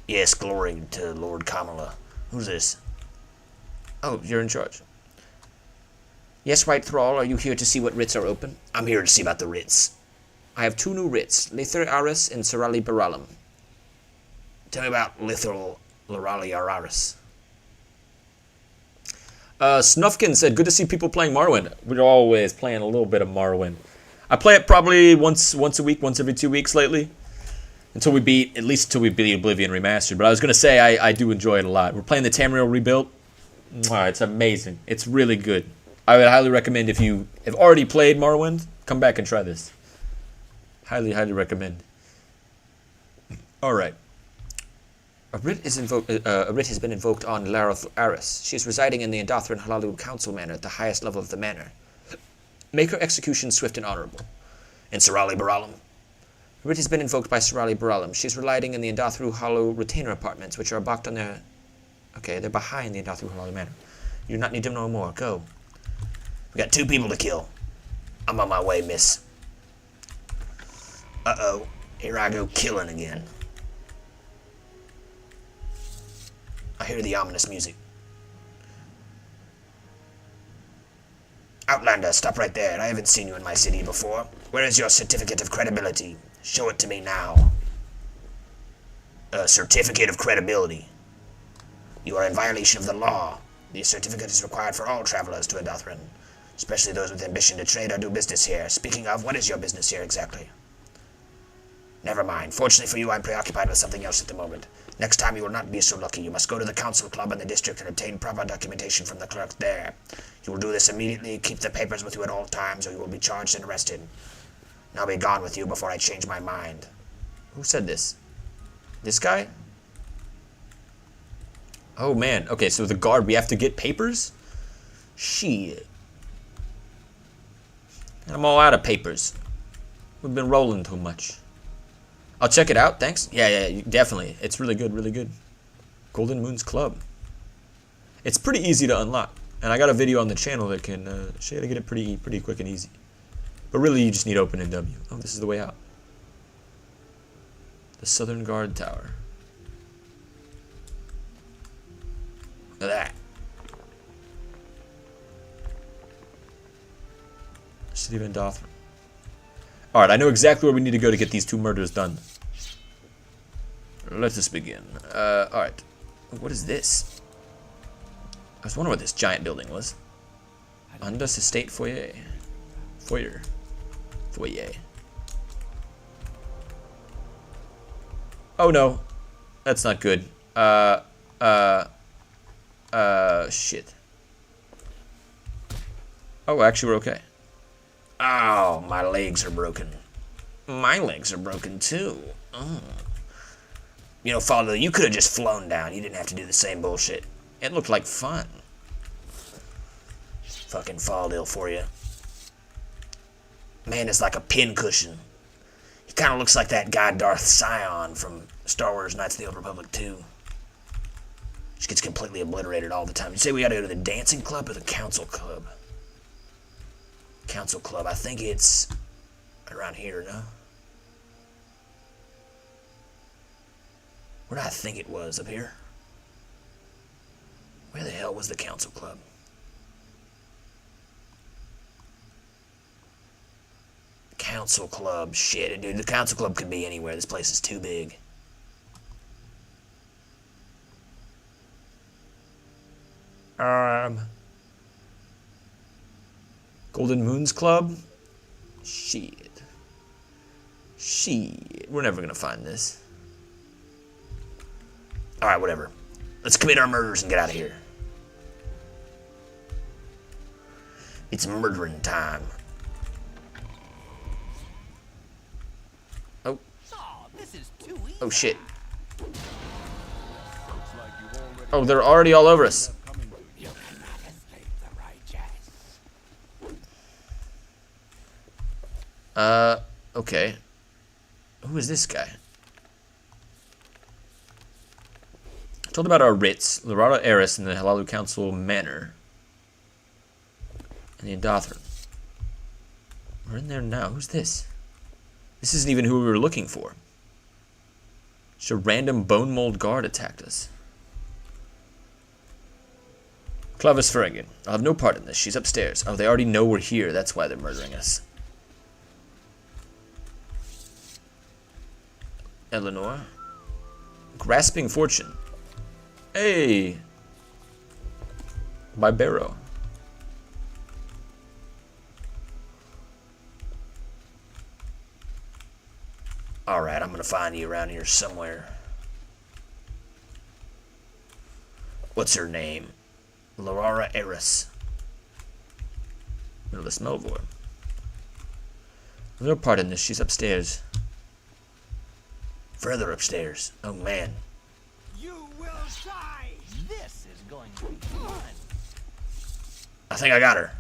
Yes, glory to Lord Kamala. Who's this? Oh, you're in charge. Yes, White Thrall, are you here to see what writs are open? I'm here to see about the writs. I have 2 new writs, Lither Aris and Serali Baralam. Tell me about Lithal Lorali Araris. Snufkin said, good to see people playing Morrowind. We're always playing a little bit of Morrowind. I play it probably once a week, once every 2 weeks lately. At least until we beat Oblivion Remastered. But I was going to say, I do enjoy it a lot. We're playing the Tamriel rebuilt. It's amazing. It's really good. I would highly recommend if you have already played Morrowind, come back and try this. Highly, highly recommend. Alright. A writ has been invoked on Laroth Aris. She is residing in the Andothren Halalu Council Manor at the highest level of the manor. Make her execution swift and honorable. And Serali Baralam? A writ has been invoked by Serali Baralam. She is residing in the Andothru Hollow retainer apartments, which are blocked on their... Okay, they're behind the Andothru Hollow Manor. You do not need to know more. Go. We got 2 people to kill. I'm on my way, miss. Uh-oh. Here I go killing again. I hear the ominous music. Outlander, stop right there. I haven't seen you in my city before. Where is your certificate of credibility? Show it to me now. A certificate of credibility. You are in violation of the law. The certificate is required for all travelers to Andothren, especially those with ambition to trade or do business here. Speaking of, what is your business here exactly? Never mind. Fortunately for you, I'm preoccupied with something else at the moment. Next time you will not be so lucky. You must go to the council club in the district and obtain proper documentation from the clerk there. You will do this immediately. Keep the papers with you at all times, or you will be charged and arrested. Now be gone with you before I change my mind. Who said this? This guy? Oh man. Okay, so the guard, we have to get papers? Shit. I'm all out of papers. We've been rolling too much. I'll check it out, thanks. Yeah, definitely. It's really good, really good. Golden Moon's Club. It's pretty easy to unlock. And I got a video on the channel that can show you how to get it pretty quick and easy. But really, you just need open and W. Oh, this is the way out. The Southern Guard Tower. Look at that. City of Andothren. Alright, I know exactly where we need to go to get these 2 murders done. Let us begin. Alright. What is this? I was wondering what this giant building was. Andus Estate Foyer. Foyer. Oh no. That's not good. Shit. Oh, actually we're okay. Oh, my legs are broken. My legs are broken too. Oh. You know, Faldil, you could have just flown down. You didn't have to do the same bullshit. It looked like fun. Fucking Faldil for you. Man, it's like a pincushion. He kind of looks like that guy Darth Sion from Star Wars Knights of the Old Republic 2. Just gets completely obliterated all the time. You say we gotta go to the dancing club or the council club? Council club. I think it's around here, no? Where did I think it was? Up here? Where the hell was the council club? Council club. Shit, dude. The council club could be anywhere. This place is too big. Golden Moons Club? Shit. We're never gonna find this. Alright, whatever. Let's commit our murders and get out of here. It's murdering time. Oh. This is too easy. Oh shit. Oh, they're already all over us. You cannot escape the righteous. Okay. Who is this guy? Told about our writs, Lorada Eris in the Halalu Council Manor. And the Andothren. We're in there now. Who's this? This isn't even who we were looking for. Just a random bone mold guard attacked us. Clavis Ferrigan. I'll have no part in this. She's upstairs. Oh, they already know we're here. That's why they're murdering us. Eleanor. Grasping Fortune. Hey! By Barrow. Alright, I'm gonna find you around here somewhere. What's her name? Lorada Eris. Middleless Melvor. No part in this. She's upstairs. Further upstairs. Oh man. You will die. This is going to be fun. I think I got her.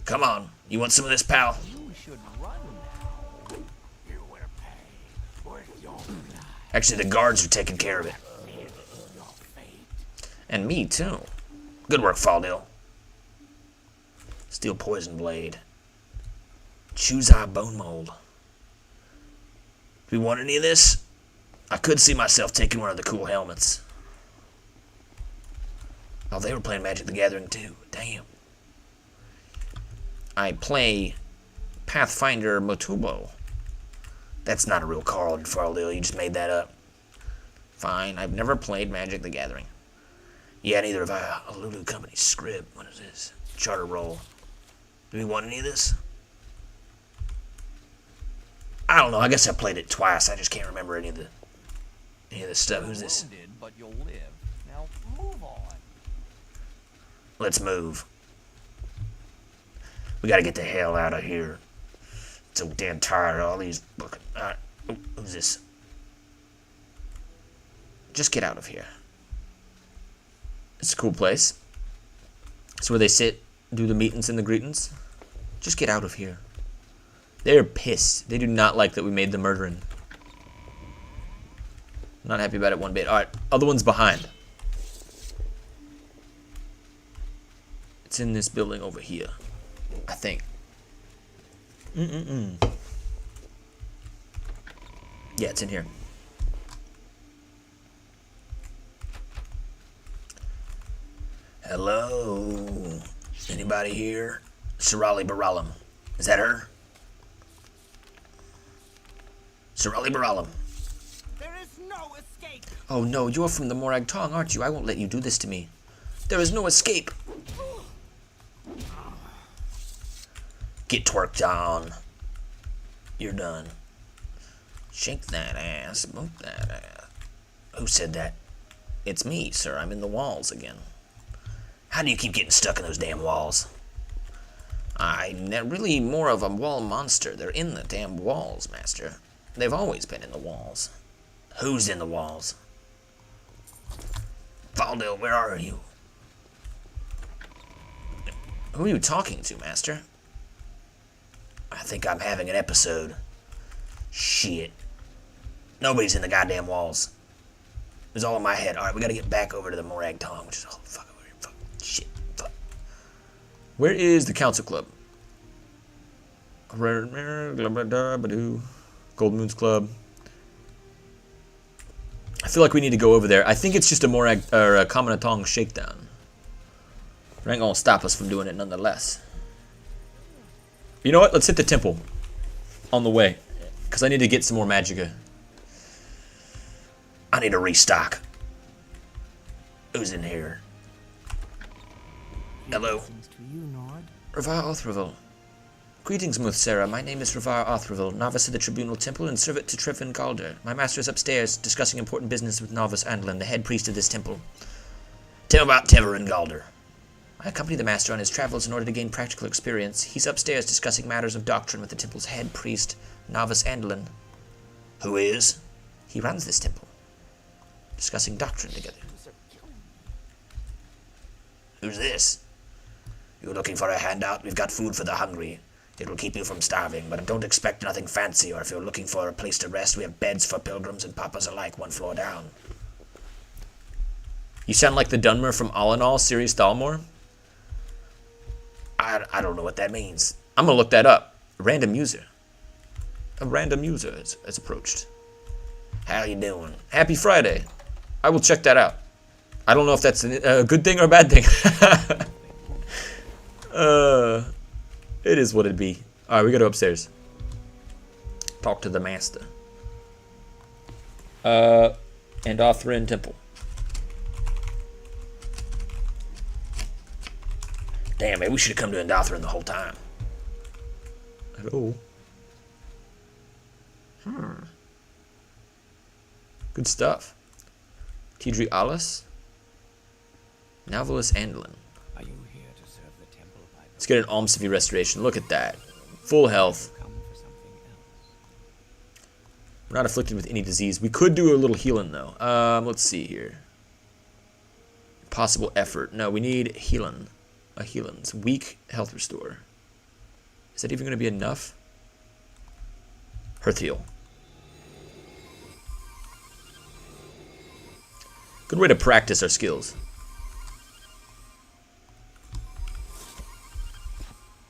Come on. You want some of this, pal? You should run now. You will pay with your blood. Actually, the guards are taking care of it. Your fate. And me, too. Good work, Faldil. Steel poison blade. Choose eye bone mold. Do we want any of this? I could see myself taking one of the cool helmets. Oh, they were playing Magic the Gathering too. Damn. I play Pathfinder Motubo. That's not a real card, Faldil. You just made that up. Fine, I've never played Magic the Gathering. Yeah, neither have I. A Lulu Company script. What is this? Charter roll. Do we want any of this? I don't know. I guess I played it twice. I just can't remember any of this stuff. Who's this? Wounded, but you'll live. Now move on. Let's move. We gotta get the hell out of here. So damn tired of all these fucking. Alright. Oh, who's this? Just get out of here. It's a cool place. It's where they sit, do the meetings and the greetings. Just get out of here. They're pissed. They do not like that we made the murdering. Not happy about it one bit. Alright, other one's behind. It's in this building over here, I think. Yeah, it's in here. Hello? Anybody here? Sirali Baralam. Is that her? Sirali Baralam. There is no escape. Oh no, you're from the Morag Tong, aren't you? I won't let you do this to me. There is no escape. Get twerked on. You're done. Shake that ass. Smoke that ass. Who said that? It's me, sir. I'm in the walls again. How do you keep getting stuck in those damn walls? Really more of a wall monster. They're in the damn walls, Master. They've always been in the walls. Who's in the walls? Faldil, where are you? Who are you talking to, Master? I think I'm having an episode. Shit. Nobody's in the goddamn walls. It was all in my head. Alright, we gotta get back over to the Morag Tong, which is all the fuck over here. Fuck. Shit. Fuck. Where is the council club? Gold Moons Club. I feel like we need to go over there. I think it's just a Morag or a Kamanatong shakedown. But it ain't gonna stop us from doing it nonetheless. You know what? Let's hit the temple on the way, because I need to get some more magicka. I need to restock. Who's in here? Hello? Blessings to you, Nord. Ravar Othravel. Greetings, Muth Sarah. My name is Ravar Othravel, novice of the Tribunal Temple and servant to Trevin Galder. My master is upstairs, discussing important business with novice Andlin, the head priest of this temple. Tell me about Trevin Galder. I accompany the master on his travels in order to gain practical experience. He's upstairs discussing matters of doctrine with the temple's head priest, novice Andlin. Who is? He runs this temple. Discussing doctrine together. Who's this? You're looking for a handout? We've got food for the hungry. It will keep you from starving, but don't expect nothing fancy, or if you're looking for a place to rest, we have beds for pilgrims and papas alike, one floor down. You sound like the Dunmer from All in All, Sirius Dalmor. I don't know what that means. I'm gonna look that up. Random user. A random user has approached. How you doing? Happy Friday. I will check that out. I don't know if that's a good thing or a bad thing. It is what it be. Alright, we go to upstairs. Talk to the master. Andothren Temple. Damn, man, we should have come to Andothren the whole time. Hello. Good stuff. Tidri Alice. Novelist Andlin. Are you here to serve the temple by the Let's get an Almsvi restoration. Look at that. Full health. come for something else? We're not afflicted with any disease. We could do a little healing though. Let's see here. Possible effort. No, we need healing. A healing. It's weak health restore. Is that even going to be enough? Hearth heal. Good way to practice our skills.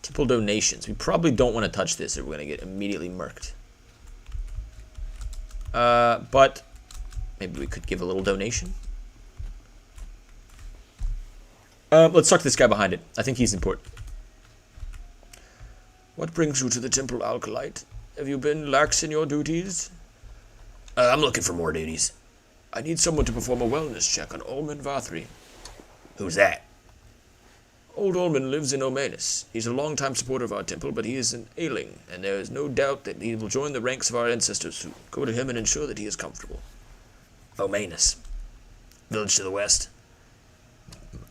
Temple donations. We probably don't want to touch this or we're going to get immediately murked. But maybe we could give a little donation. Let's talk to this guy behind it. I think he's important. What brings you to the temple, Alkalite? Have you been lax in your duties? I'm looking for more duties. I need someone to perform a wellness check on Olman Vathri. Who's that? Old Olman lives in Omanus. He's a longtime supporter of our temple, but he is an ailing, and there is no doubt that he will join the ranks of our ancestors soon. Go to him and ensure that he is comfortable. Omanus. Village to the west.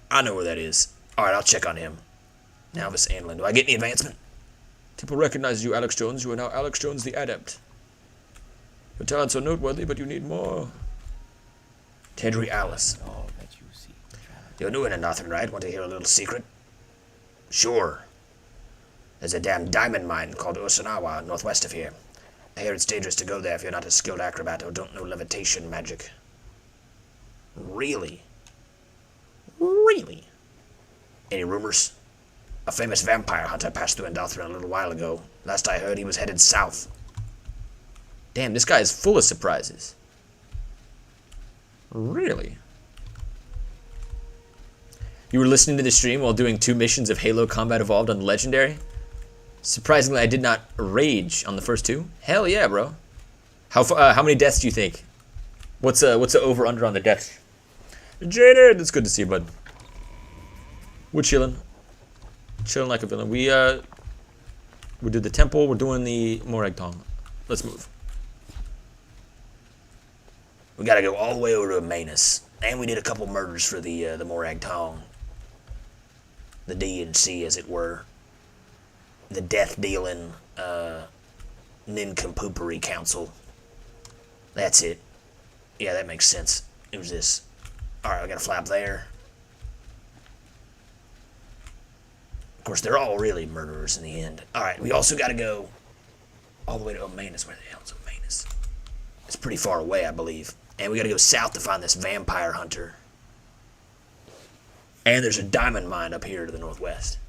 I know where that is. Alright, I'll check on him. Novice Anlin. Do I get any advancement? Temple recognizes you, Alex Jones. You are now Alex Jones the Adept. Your talents are noteworthy, but you need more. Tedry Alice. All that you seek, traveler. You're new in Andothren, right? Want to hear a little secret? Sure. There's a damn diamond mine called Ursanawa, northwest of here. I hear it's dangerous to go there if you're not a skilled acrobat or don't know levitation magic. Really? Really? Any rumors? A famous vampire hunter passed through Andothren a little while ago. Last I heard, he was headed south. Damn, this guy is full of surprises. Really? You were listening to the stream while doing 2 missions of Halo Combat Evolved on Legendary? Surprisingly, I did not rage on the first 2. Hell yeah, bro. How many deaths do you think? What's the over-under on the deaths? Jaded! It's good to see you, bud. We're chilling. Chilling like a villain. We did the temple. We're doing the Morag Tong. Let's move. We gotta go all the way over to Manus. And we did a couple murders for the Morag Tong. The D and C, as it were. the death-dealing Nincompoopery Council. That's it. Yeah, that makes sense. It was this. Alright, I gotta fly up there. Of course, they're all really murderers in the end. Alright, we also gotta go all the way to Omanus. Where the hell is Omanus? It's pretty far away, I believe. And we gotta go south to find this vampire hunter. And there's a diamond mine up here to the northwest.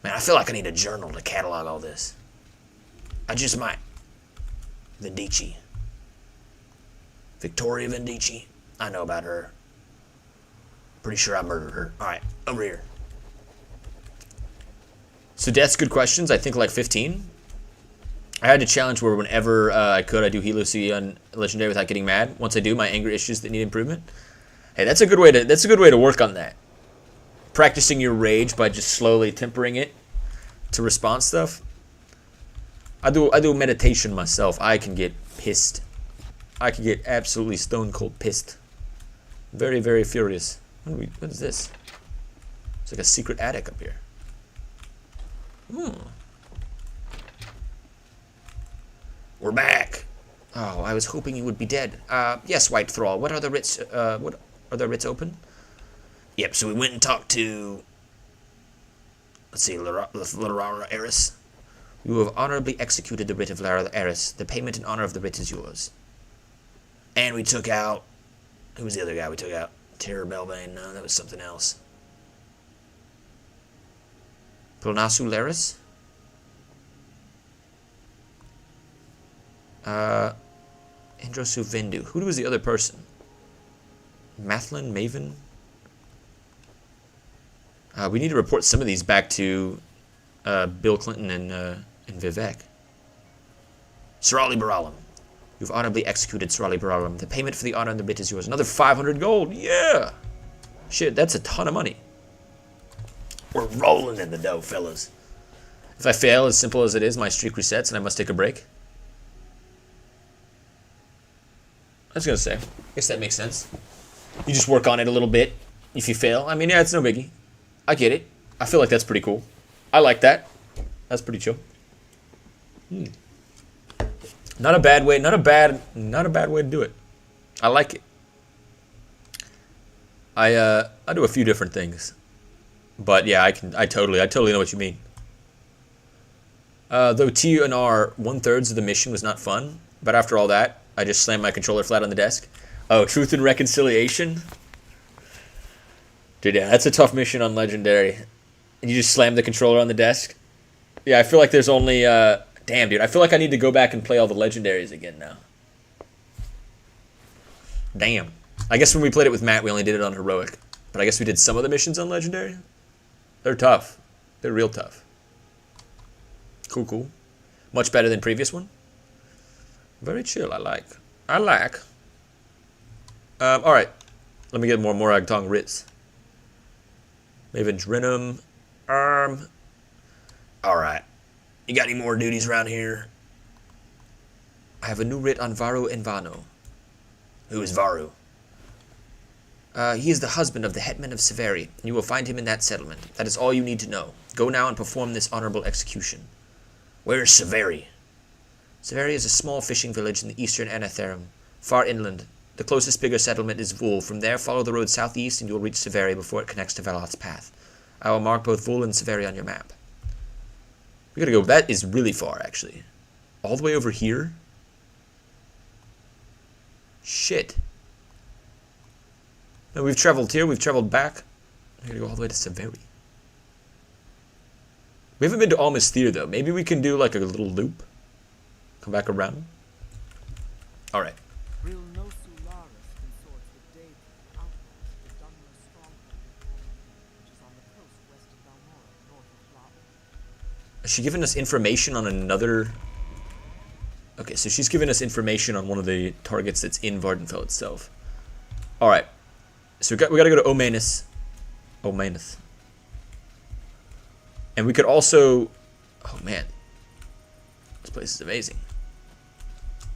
Man, I feel like I need a journal to catalog all this. I just might. Vendici. Victoria Vendici. I know about her. Pretty sure I murdered her. Alright, over here. So death's good questions. I think like 15. I had to challenge where whenever I could, I do Helo C on Legendary without getting mad. Once I do, my anger issues that need improvement. Hey, that's a good way to work on that. Practicing your rage by just slowly tempering it to respond stuff. I do meditation myself. I can get pissed. I can get absolutely stone cold pissed. Very, very furious. What is this? It's like a secret attic up here. We're back. Oh, I was hoping you would be dead. Yes, White Thrall. What are the writs? What are the writs open? Yep, so we went and talked to, let's see, Lara Eris. You have honorably executed the writ of Lara the Heiress. The payment in honor of the writ is yours. And we took out, who was the other guy we took out? Terror Belvane? No, that was something else. Pronasu Laris? Indrosu Vindu. Who was the other person? Mathlin? Maven? We need to report some of these back to Bill Clinton and Vivek. Sirali Baralam. You've honorably executed Sirali Baralam. The payment for the honor and the writ is yours. Another 500 gold. Yeah! Shit, that's a ton of money. We're rolling in the dough, fellas. If I fail, as simple as it is, my streak resets and I must take a break. I was gonna say, I guess that makes sense. You just work on it a little bit. If you fail, I mean, yeah, it's no biggie. I get it. I feel like that's pretty cool. I like that. That's pretty chill. Not a bad way. Not a bad way to do it. I like it. I do a few different things, but yeah, I totally know what you mean. Though T and R 1/3 of the mission was not fun, but after all that, I just slammed my controller flat on the desk. Oh, Truth and Reconciliation. Dude, yeah, that's a tough mission on Legendary. And you just slam the controller on the desk. Yeah, I feel like there's only damn, dude. I feel like I need to go back and play all the Legendaries again now. Damn. I guess when we played it with Matt, we only did it on Heroic. But I guess we did some of the missions on Legendary. They're tough. They're real tough. Cool, cool. Much better than previous one. Very chill, I like. Alright. Let me get more Moragtong Ritz. Maven Drenum. Alright. You got any more duties around here? I have a new writ on Varu and Vano. Who is Varu? He is the husband of the Hetman of Severi, and you will find him in that settlement. That is all you need to know. Go now and perform this honorable execution. Where is Severi? Severi is a small fishing village in the eastern Anatharum, far inland. The closest bigger settlement is Vul. From there, follow the road southeast and you will reach Severi before it connects to Veloth's path. I will mark both Vul and Severi on your map. We gotta go. That is really far, actually. All the way over here? Shit. No, we've traveled here. We've traveled back. We gotta go all the way to Severi. We haven't been to Almasthir, though. Maybe we can do, like, a little loop. Come back around. Alright. Real no Sularis consorts with Dave, outpost of Dunmer's stronghold, which is on the coast west of Balmora, north of Flava. Has she given us information on another... Okay, so she's given us information on one of the targets that's in Vvardenfel itself. Alright. So we gotta go to Omanus. Omanus. And we could also... Oh, man. This place is amazing.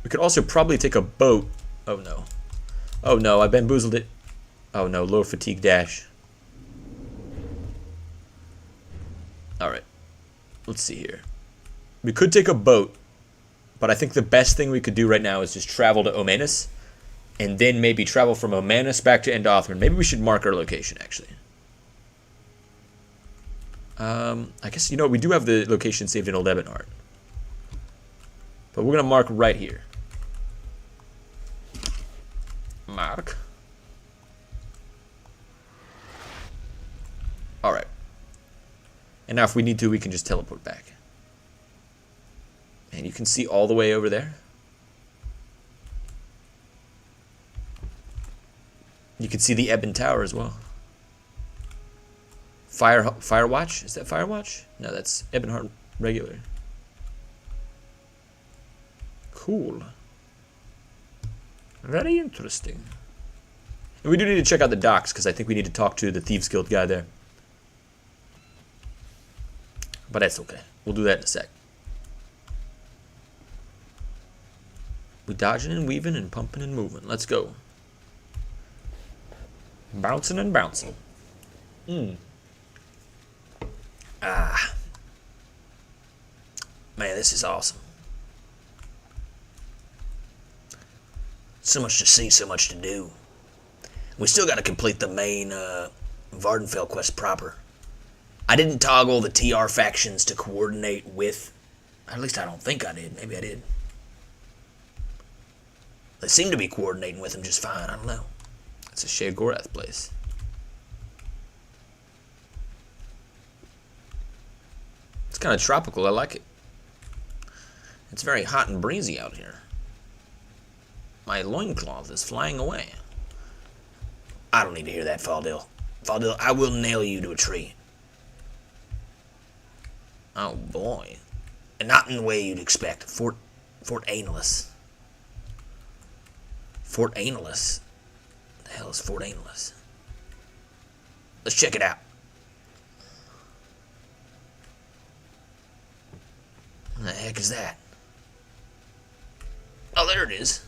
We could also probably take a boat. Oh, no. Oh, no, I bamboozled it. Oh, no, low fatigue dash. Alright. let's see here. We could take a boat, but I think the best thing we could do right now is just travel to Omanus, and then maybe travel from Omanus back to Andothren. Maybe we should mark our location, actually. I guess, you know, we do have the location saved in Old Ebonheart. But we're going to mark right here. Mark. Alright. And now if we need to, we can just teleport back. And you can see all the way over there. You can see the Ebon Tower as well. Firewatch? Is that Firewatch? No, that's Ebonheart regular. Cool. Very interesting. And we do need to check out the docks, because I think we need to talk to the Thieves Guild guy there. But that's okay. We'll do that in a sec. We dodging and weaving and pumping and moving. Let's go. Bouncing and bouncing. Ah. Man, this is awesome. So much to see, so much to do. We still got to complete the main Vvardenfel quest proper. I didn't toggle the TR factions to coordinate with... At least I don't think I did. Maybe I did. They seem to be coordinating with them just fine. I don't know. It's a Sheogorath place. It's kind of tropical. I like it. It's very hot and breezy out here. My loincloth is flying away. I don't need to hear that, Faldil. Faldil, I will nail you to a tree. Oh boy. And not in the way you'd expect. Fort Analus. Fort Analus. What the hell is Fort Analus? Let's check it out. What the heck is that? Oh, there it is.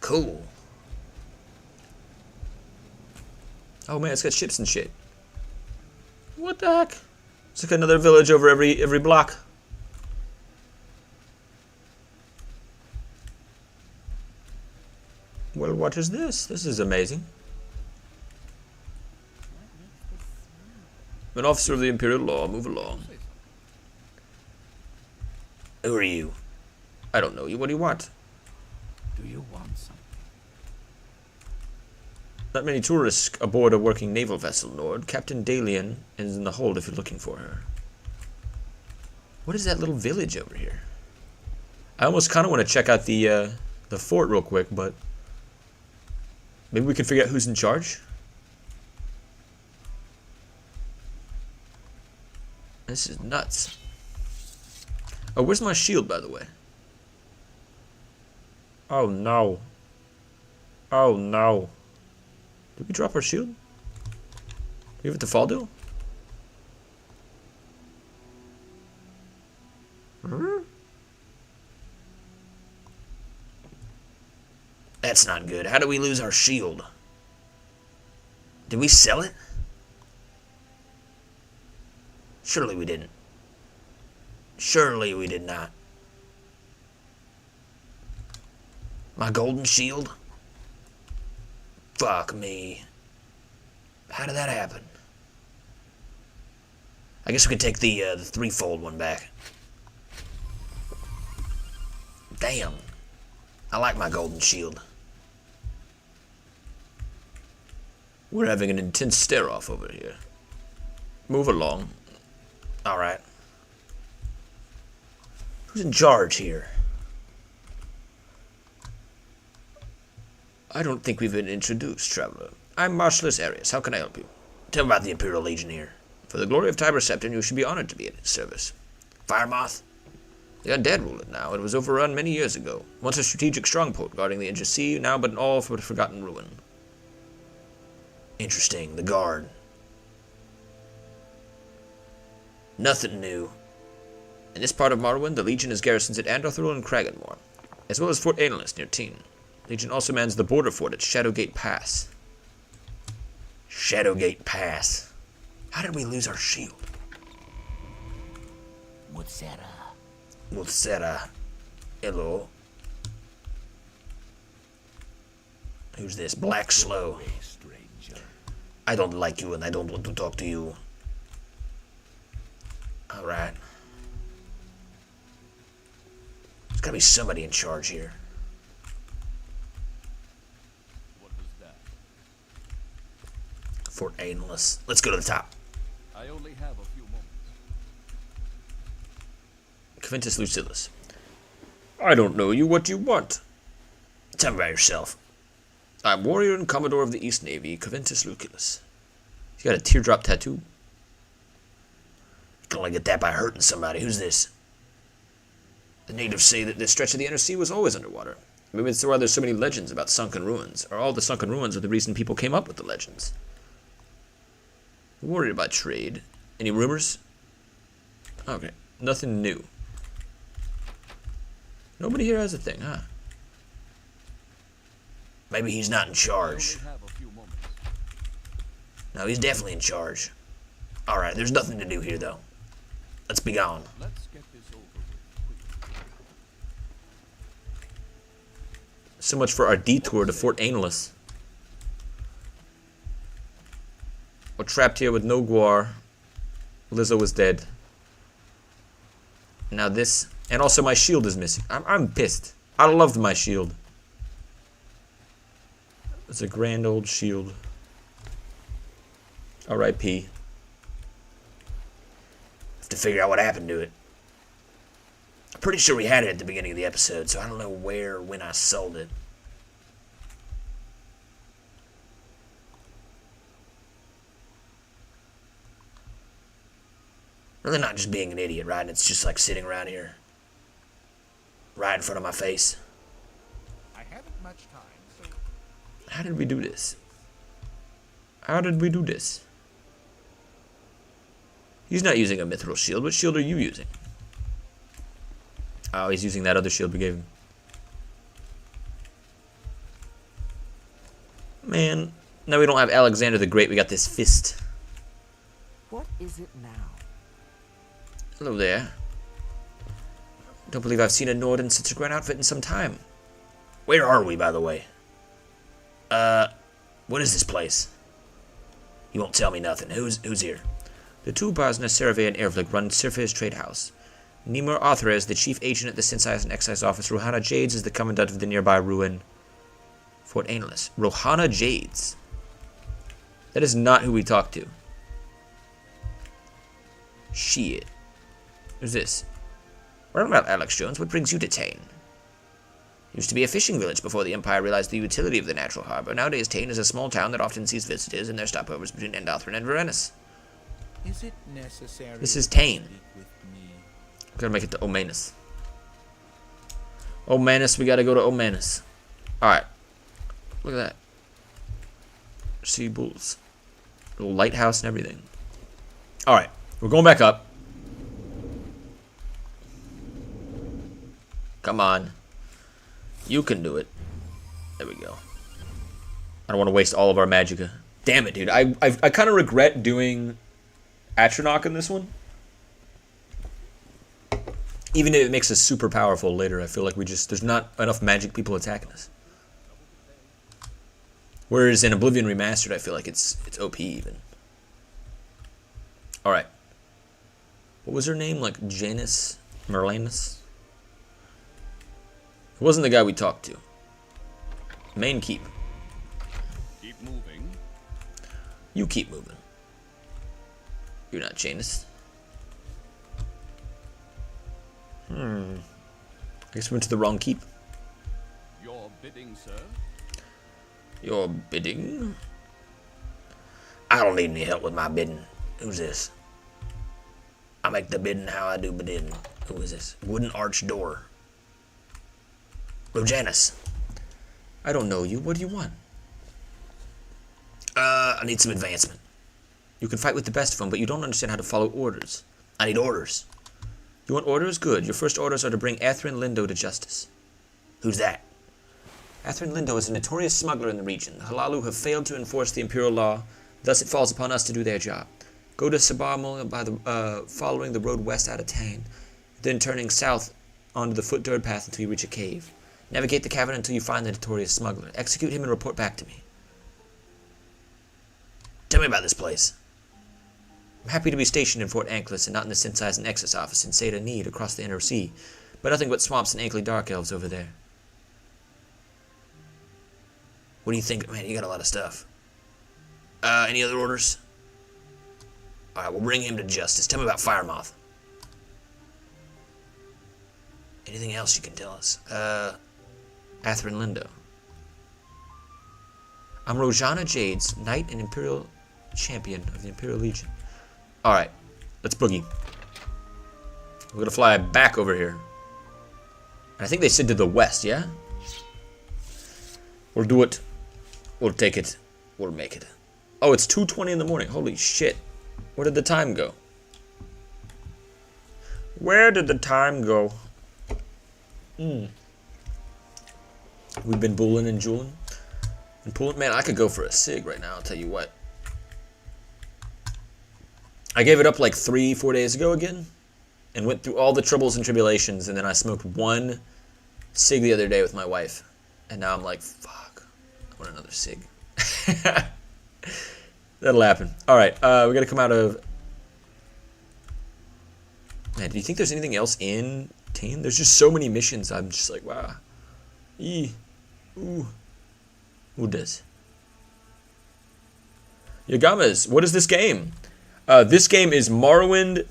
Cool. Oh man, it's got ships and shit. What the heck? It's like another village over every block. Well, what is this? This is amazing. I'm an officer of the Imperial Law. Move along. Who are you? I don't know you. What do you want? Do you want something? Not many tourists aboard a working naval vessel, Lord. Captain Dalian is in the hold if you're looking for her. What is that little village over here? I almost kind of want to check out the fort real quick, but maybe we can figure out who's in charge. This is nuts. Oh, where's my shield, by the way? Oh no. Oh no. Did we drop our shield? Give it to Faldil? That's not good. How do we lose our shield? Did we sell it? Surely we didn't. Surely we did not. My golden shield? Fuck me. How did that happen? I guess we could take the threefold one back. Damn. I like my golden shield. We're having an intense stare-off over here. Move along. Alright. Who's in charge here? I don't think we've been introduced, traveler. I'm Marshallus Arius. How can I help you? Tell me about the Imperial Legion here. For the glory of Tiber Septon, you should be honored to be in its service. Firemoth? The undead rule it now. It was overrun many years ago. Once a strategic stronghold guarding the Aegis Sea, now but all for a forgotten ruin. Interesting. The guard. Nothing new. In this part of Morrowind, the Legion is garrisons at Andothren and Kraganmore, as well as Fort Analus near Teen. Legion also mans the border fort at Shadowgate Pass. Shadowgate Pass. How did we lose our shield? Mutsera. Hello. Who's this? Black Slow. I don't like you and I don't want to talk to you. Alright. There's gotta be somebody in charge here. What was that? Fort Aimless. Let's go to the top. I only have a few moments. Quintus Lucilius. I don't know you. What do you want? Tell me about yourself. I'm warrior and commodore of the East Navy, Quintus Lucilius. He's got a teardrop tattoo. You can only get that by hurting somebody. Who's this? The natives say that this stretch of the inner sea was always underwater. Maybe it's why there's so many legends about sunken ruins, or all the sunken ruins are the reason people came up with the legends. Warrior by trade. Any rumors? Okay, nothing new. Nobody here has a thing, huh? Maybe he's not in charge. I only have a few moments. No, he's definitely in charge. Alright, there's nothing to do here, though. Let's be gone. Let's get this over with. So much for our detour to Fort Aimless. We're trapped here with no Guar. Lizzo is dead. Now this, and also my shield is missing. I'm pissed. I loved my shield. It's a grand old shield. R.I.P. Have to figure out what happened to it. I'm pretty sure we had it at the beginning of the episode, so I don't know where or when I sold it. Really not just being an idiot, right? It's just like sitting around here. Right in front of my face. I haven't much time, so How did we do this? How did we do this? He's not using a mithril shield. What shield are you using? Oh, he's using that other shield we gave him. Man, now we don't have Alexander the Great. We got this fist. what is it now? Hello there. Don't believe I've seen a Nord in such a grand outfit in some time. Where are we, by the way? What is this place? You won't tell me nothing. Who's here? The two Barsna, Cerave, and Ervlik run Sirfe's trade house. Nimur Arthur is the chief agent at the Synthesize and Excise office. Rohana Jades is the commandant of the nearby ruin Fort Aimless. Rohana Jades. That is not who we talked to. Shit. Who's this? Well, Alex Jones, what brings you to Tain? Used to be a fishing village before the Empire realized the utility of the natural harbor. Nowadays, Tain is a small town that often sees visitors in their stopovers between Andothren and Varenis. Is it necessary? This is to Tain. speak with me? Gotta make it to Omanus. Omanus, we gotta go to Omanus. Alright. Look at that. Sea bulls. Little lighthouse and everything. Alright. We're going back up. Come on. You can do it. There we go. I don't want to waste all of our magicka. Damn it, dude. I kind of regret doing Atronach in this one. Even if it makes us super powerful later, I feel like there's not enough magic people attacking us. Whereas in Oblivion Remastered, I feel like it's OP even. Alright. What was her name? Like Janus? Merlanus? It wasn't the guy we talked to. Main keep. Keep moving. You keep moving. You're not Janus. I guess we went to the wrong keep. Your bidding, sir. Your bidding? I don't need any help with my bidding. Who's this? I make the bidding how I do bidding. Who is this? Wooden arch door. Rojanus. I don't know you. What do you want? I need some advancement. You can fight with the best of them, but you don't understand how to follow orders. I need orders. You want orders? Good. Your first orders are to bring Atherin Lindo to justice. Who's that? Atherin Lindo is a notorious smuggler in the region. The Halalu have failed to enforce the imperial law, thus it falls upon us to do their job. Go to Sabarmul by the following the road west out of town, then turning south onto the foot-dirt path until you reach a cave. Navigate the cavern until you find the notorious smuggler. Execute him and report back to me. Tell me about this place. I'm happy to be stationed in Fort Ankles and not in the Synthesize and Nexus office in Seda Need across the Inner Sea, but nothing but swamps and ankly dark elves over there. What do you think? Man, you got a lot of stuff. Any other orders? Alright, we'll bring him to justice. Tell me about Firemoth. Anything else you can tell us? Atherin Lindo. I'm Rojana Jades, Knight and Imperial Champion of the Imperial Legion. Alright, let's boogie. We're gonna fly back over here. And I think they said to the west, yeah? We'll do it. We'll take it. We'll make it. Oh, it's 2:20 in the morning. Holy shit. Where did the time go? Where did the time go? We've been bulling and juuling. And pulling. Man, I could go for a cig right now, I'll tell you what. I gave it up like 3-4 days ago again. And went through all the troubles and tribulations. And then I smoked one cig the other day with my wife. And now I'm like, fuck. I want another cig. That'll happen. Alright, we gotta come out of... Man, do you think there's anything else in Tane? There's just so many missions. I'm just like, wow. Ooh. Who does? Yagamas, what is this game? This game is Morrowind.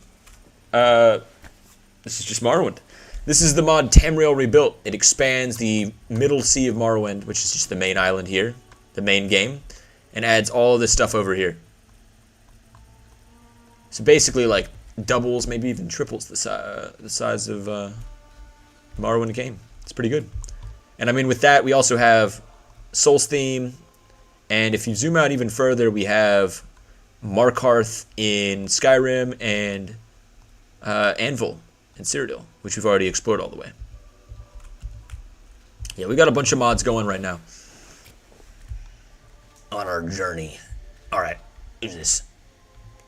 This is just Morrowind. This is the mod Tamriel Rebuilt. It expands the middle sea of Morrowind, which is just the main island here, the main game, and adds all of this stuff over here. So basically, like, doubles, maybe even triples the size of Morrowind game. It's pretty good. And I mean, with that, we also have Soul's Theme, and if you zoom out even further, we have Markarth in Skyrim and Anvil in Cyrodiil, which we've already explored all the way. Yeah, we got a bunch of mods going right now. On our journey. Alright, who's this?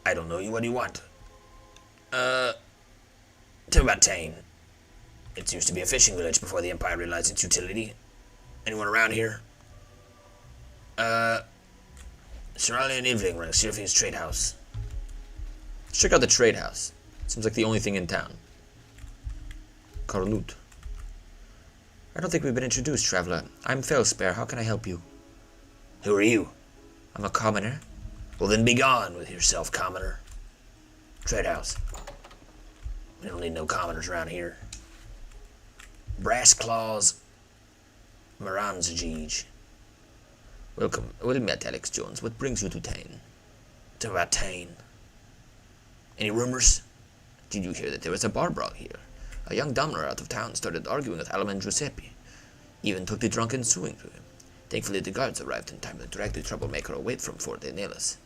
I don't know you. What do you want? Tell me about Tane. It used to be a fishing village before the Empire realized its utility. Anyone around here? Cerulean Evening Ring, Seraphim's Trade House. Let's check out the trade house. Seems like the only thing in town. Korlut. I don't think we've been introduced, traveler. I'm Felspare. How can I help you? Who are you? I'm a commoner. Well then be gone with yourself, commoner. Trade house. We don't need no commoners around here. Brass Claws Maranzajij. Welcome. Well met, Alex Jones. What brings you to Tane? Tell me about Tane. Any rumors? Did you hear that there was a bar brawl here? A young dominer out of town started arguing with Alaman Giuseppe. Even took the drunken suing to him. Thankfully, the guards arrived in time to drag the troublemaker away from Fort Aenelas.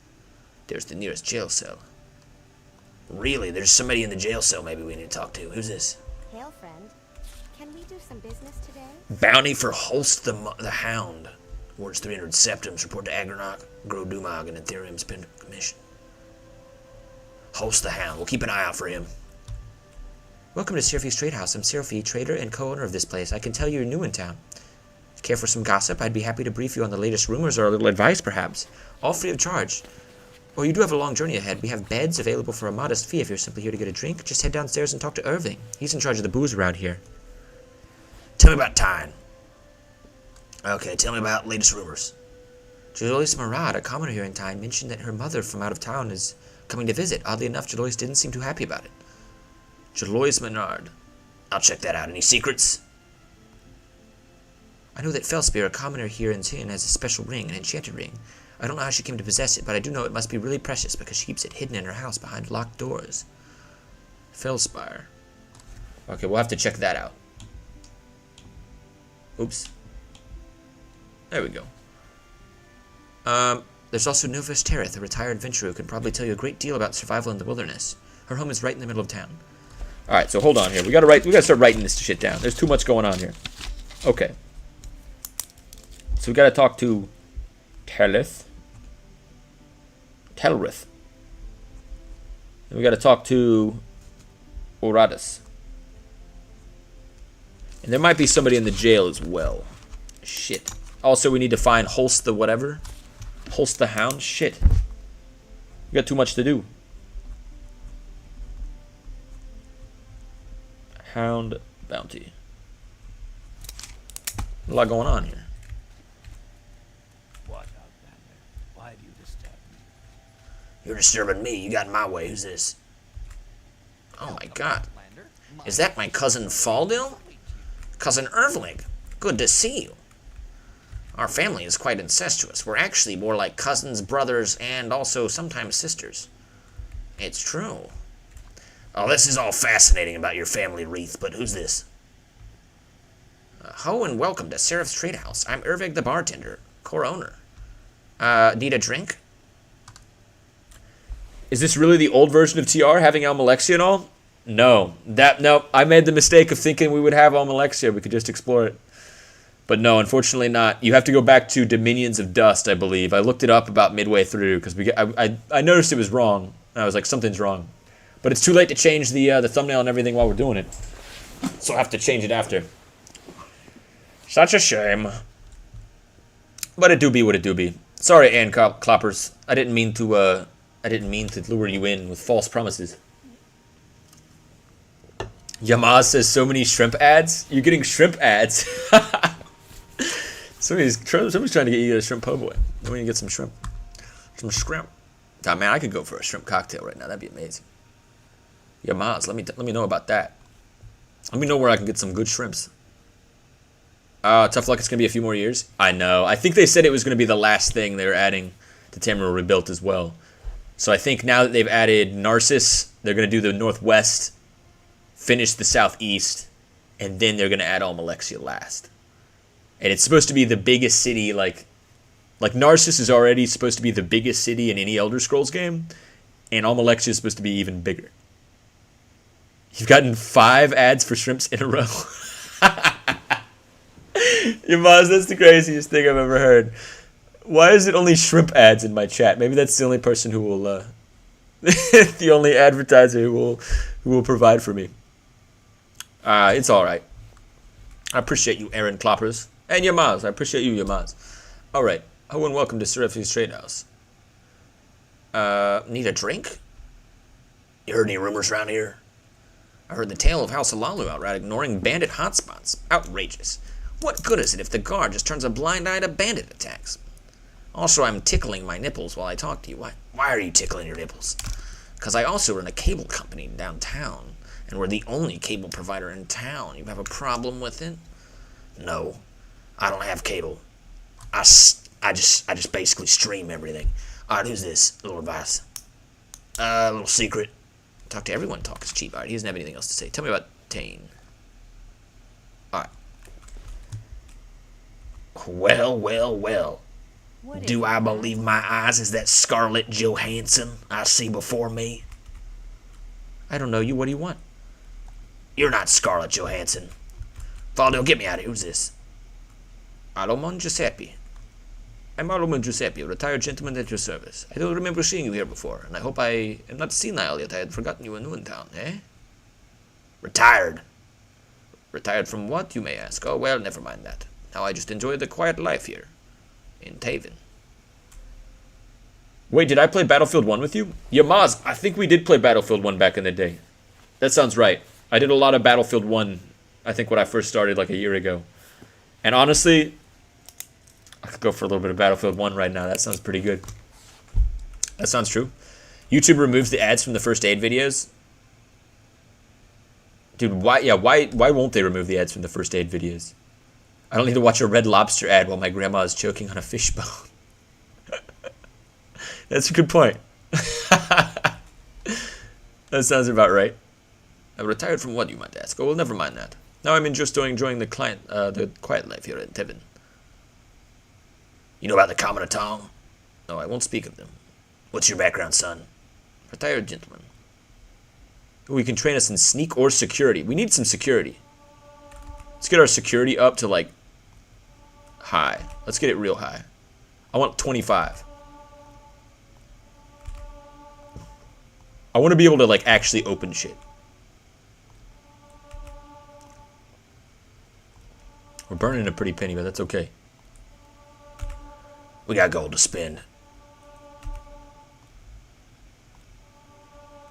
There's the nearest jail cell. Really? There's somebody in the jail cell maybe we need to talk to. Who's this? Hail, friend. Can we do some business today? Bounty for Holst the Hound. Awards 300 septums. Report to Agranok, Grodumag, and Ethereum's commission. Holst the Hound. We'll keep an eye out for him. Welcome to Seraphi's Trade House. I'm Seraphi, trader and co-owner of this place. I can tell you're new in town. Care for some gossip? I'd be happy to brief you on the latest rumors or a little advice, perhaps. All free of charge. Or you do have a long journey ahead. We have beds available for a modest fee if you're simply here to get a drink. Just head downstairs and talk to Irving. He's in charge of the booze around here. Tell me about Tyne. Okay, tell me about latest rumors. Jalois Marad, a commoner here in Tyne, mentioned that her mother from out of town is coming to visit. Oddly enough, Jalois didn't seem too happy about it. Jalois Menard. I'll check that out. Any secrets? I know that Felspire, a commoner here in Tin, has a special ring, an enchanted ring. I don't know how she came to possess it, but I do know it must be really precious because she keeps it hidden in her house behind locked doors. Felspire. Okay, we'll have to check that out. Oops. There we go. There's also Novus Tereth, a retired adventurer who can probably tell you a great deal about survival in the wilderness. Her home is right in the middle of town. Alright, so hold on here. We gotta start writing this shit down. There's too much going on here. Okay. So we gotta talk to Telrith. And we got to talk to Oradus. And there might be somebody in the jail as well. Shit. Also, we need to find Holst the whatever. Holst the Hound. Shit. We got too much to do. Hound bounty. A lot going on here. What, Outlander? Why do you disturb me? You're disturbing me. You got in my way. Who's this? Oh my god. Is that my cousin Faldil? Cousin Ervling. Good to see you. Our family is quite incestuous. We're actually more like cousins, brothers, and also sometimes sisters. It's true. Oh, this is all fascinating about your family wreath, but who's this? Ho and welcome to Seraph's Trade House. I'm Ervig the bartender, core owner. Need a drink? Is this really the old version of TR having Almalexia and all? No. No. I made the mistake of thinking we would have Almalexia. We could just explore it. But no, unfortunately not. You have to go back to Dominions of Dust, I believe. I looked it up about midway through because I noticed it was wrong. I was like, something's wrong. But it's too late to change the thumbnail and everything while we're doing it. So I'll have to change it after. Such a shame. But it do be what it do be. Sorry, Ann Kloppers. I didn't mean to lure you in with false promises. Yamaz says so many shrimp ads. You're getting shrimp ads. Somebody's trying to get you a shrimp po' boy. Then we can get some shrimp. Some shrimp. God, man, I could go for a shrimp cocktail right now. That'd be amazing. Yamaz, let me know about that. Let me know where I can get some good shrimps. Tough luck, it's going to be a few more years. I know. I think they said it was going to be the last thing they were adding to Tamriel Rebuilt as well. So I think now that they've added Narcissus, they're going to do the Northwest, finish the Southeast, and then they're going to add Almalexia last. And it's supposed to be the biggest city, like Narcissus is already supposed to be the biggest city in any Elder Scrolls game, and Almalexia is supposed to be even bigger. You've gotten 5 ads for shrimps in a row. Yamaz, that's the craziest thing I've ever heard. Why is it only shrimp ads in my chat? Maybe that's the only person who will, the only advertiser who will provide for me. It's all right. I appreciate you, Aaron Kloppers. And Yamaz, I appreciate you, Yamaz. All right. Hello and welcome to Seraph's Trade House. Need a drink? You heard any rumors around here? I heard the tale of House Alalu outright ignoring bandit hotspots. Outrageous. What good is it if the guard just turns a blind eye to bandit attacks? Also, I'm tickling my nipples while I talk to you. Why are you tickling your nipples? Because I also run a cable company downtown, and we're the only cable provider in town. You have a problem with it? No, I don't have cable. I just basically stream everything. Alright, who's this? Little advice. Little secret. Talk to everyone. Talk is cheap. Alright, he doesn't have anything else to say. Tell me about Tane. Alright. Well. Do I believe my eyes? Is that Scarlett Johansson I see before me? I don't know you. What do you want? You're not Scarlett Johansson. Faldil, get me out of here. Who's this? Alomon Giuseppe. I'm Alomon Giuseppe, a retired gentleman at your service. I don't remember seeing you here before, and I hope I am not senile yet. I had forgotten you were new in town, eh? Retired? Retired from what, you may ask? Oh, well, never mind that. Now I just enjoy the quiet life here. In Taven. Wait, did I play Battlefield 1 with you? Yamaz, I think we did play Battlefield 1 back in the day. That sounds right. I did a lot of Battlefield 1, I think, when I first started like a year ago. And honestly, I could go for a little bit of Battlefield 1 right now. That sounds pretty good. That sounds true. YouTube removes the ads from the first aid videos. Dude, why won't they remove the ads from the first aid videos? I don't need to watch a Red Lobster ad while my grandma is choking on a fishbone. That's a good point. That sounds about right. I retired from what, you might ask? Oh, well, never mind that. Now I'm just enjoying the quiet life here in Tevin. You know about the Common of Tong? No, I won't speak of them. What's your background, son? Retired gentleman. Ooh, you can train us in sneak or security. We need some security. Let's get our security up to, like, high. Let's get it real high. I want 25. I want to be able to, like, actually open shit. We're burning a pretty penny, but that's okay. We got gold to spend.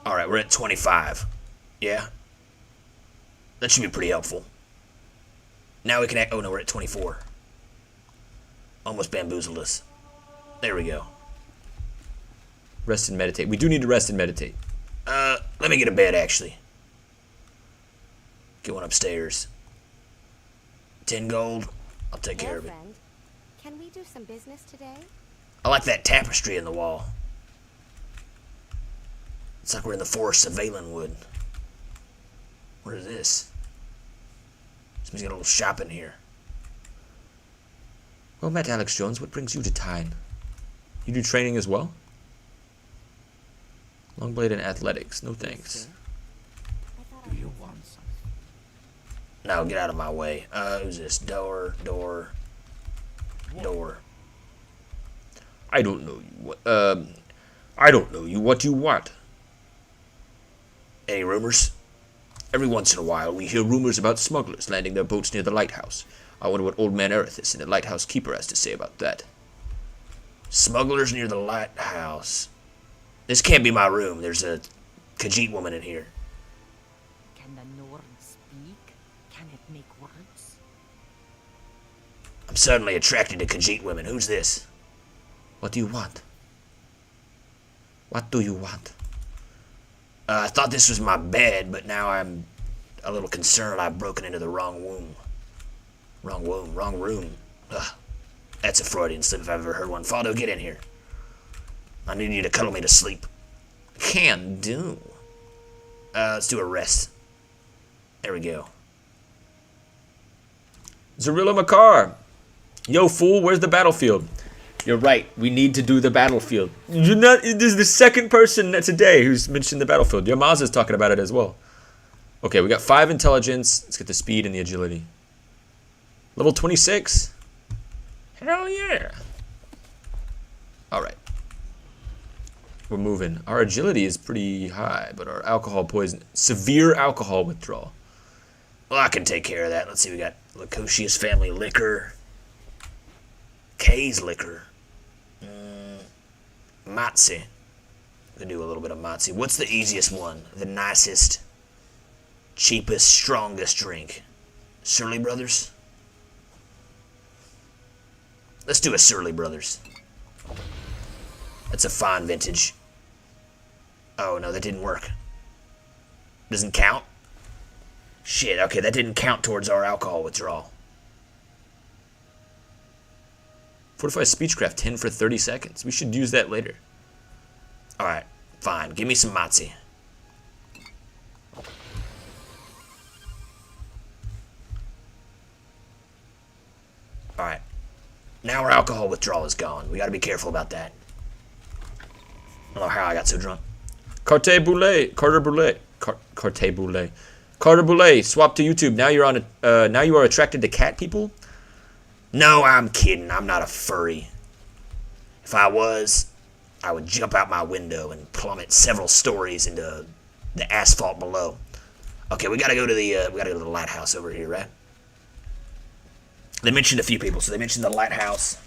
Alright, we're at 25. Yeah? That should be pretty helpful. Now we can oh no, we're at 24. Almost bamboozled us. There we go. Rest and meditate. We do need to rest and meditate. Let me get a bed, actually. Get one upstairs. 10 gold. I'll take care of it. Friend, can we do some business today? I like that tapestry in the wall. It's like we're in the forests of Valenwood. What is this? Somebody's got a little shop in here. Well met, Alex Jones. What brings you to Tyne? You do training as well? Longblade and athletics. No thanks. Do you want something? No, get out of my way. Who's this? Door. I don't know you. I don't know you. What you want? Any rumors? Every once in a while, we hear rumors about smugglers landing their boats near the lighthouse. I wonder what Old Man Erithus and the lighthouse keeper has to say about that. Smugglers near the lighthouse. This can't be my room. There's a Khajiit woman in here. Can the Norn speak? Can it make words? I'm suddenly attracted to Khajiit women. Who's this? What do you want? What do you want? I thought this was my bed, but now I'm a little concerned I've broken into the wrong room. Wrong room. Ugh. That's a Freudian slip if I've ever heard one. Faldil, get in here. I need you to cuddle me to sleep. Can do. Let's do a rest. There we go. Zarilla Makar. Yo, fool, where's the battlefield? You're right. We need to do the battlefield. You're not. This is the second person today who's mentioned the battlefield. Yamaza's talking about it as well. Okay, we got 5 intelligence. Let's get the speed and the agility. Level 26. Hell yeah. All right. We're moving. Our agility is pretty high, but our alcohol poison, severe alcohol withdrawal. Well, I can take care of that. Let's see. We got Lacosius family liquor. Kay's liquor. Matzi. We can do a little bit of Matzi. What's the easiest one? The nicest, cheapest, strongest drink? Surly Brothers? Let's do a Surly Brothers. That's a fine vintage. Oh, no, that didn't work. Doesn't count? Shit, okay, that didn't count towards our alcohol withdrawal. Fortified Speechcraft 10 for 30 seconds. We should use that later. Alright, fine. Give me some Matzi. Alright. Now our alcohol withdrawal is gone. We gotta be careful about that. I don't know how I got so drunk. Carter Boulet. Carter Boulet. Swap to YouTube. Now you're on now you are attracted to cat people? No, I'm kidding. I'm not a furry. If I was, I would jump out my window and plummet several stories into the asphalt below. Okay, we gotta go to the lighthouse over here, right? They mentioned a few people. So they mentioned the lighthouse.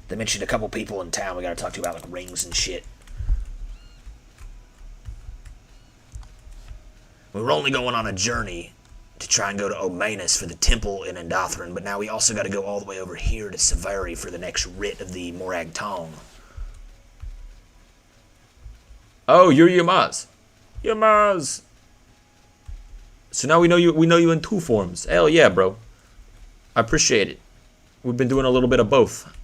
They mentioned a couple people in town we gotta talk to about like rings and shit. We were only going on a journey to try and go to Omanus for the temple in Andothren, but now we also got to go all the way over here to Sevari for the next writ of the Morag Tong. Oh, you're Yamaz. Yamaz. So now we know you in 2 forms. Hell yeah, bro. I appreciate it. We've been doing a little bit of both.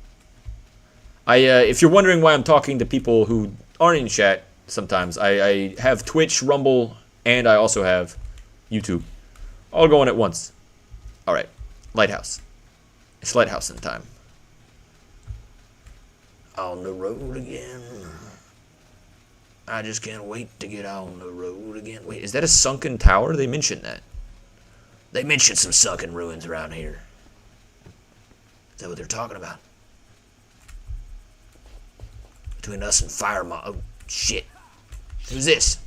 If you're wondering why I'm talking to people who aren't in chat sometimes, I have Twitch, Rumble, and I also have YouTube. All going at once. Alright. Lighthouse. It's lighthouse in time. On the road again. I just can't wait to get on the road again. Wait, is that a sunken tower? They mentioned that. They mentioned some sunken ruins around here. Is that what they're talking about? Between us and Fire Mob. Oh, shit. Who's this?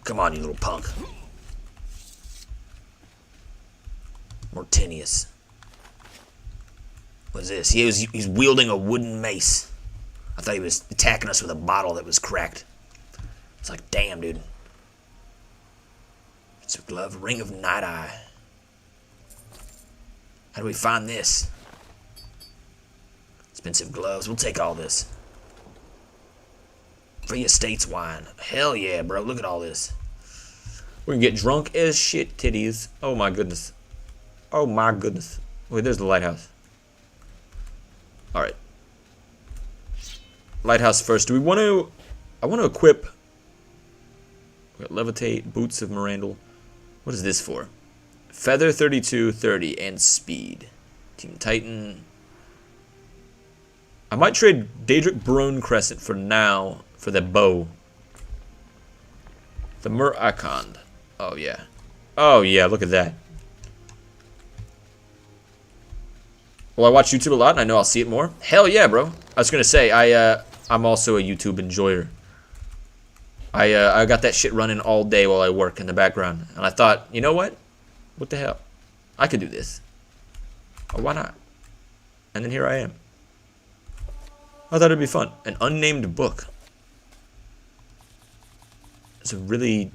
Come on, you little punk. Mortinius. What's this? He's wielding a wooden mace. I thought he was attacking us with a bottle that was cracked. It's like, damn, dude. It's a glove, ring of night eye. How do we find this? Expensive gloves. We'll take all this. Free estates wine. Hell yeah, bro. Look at all this. We can get drunk as shit, titties. Oh my goodness. Oh my goodness. Wait, there's the lighthouse. Alright. Lighthouse first. Do we want to... I want to equip... We got levitate, boots of Mirandel. What is this for? Feather 32, 30, and speed. Team Titan. I might trade Daedric Brone Crescent for now for the bow. The Mur-Akond. Oh yeah. Oh yeah, look at that. Well, I watch YouTube a lot and I know I'll see it more. Hell yeah, bro. I was gonna say I'm also a YouTube enjoyer. I got that shit running all day while I work in the background. And I thought, you know what? What the hell? I could do this. Oh, why not? And then here I am. I thought it'd be fun. An unnamed book. It's a really,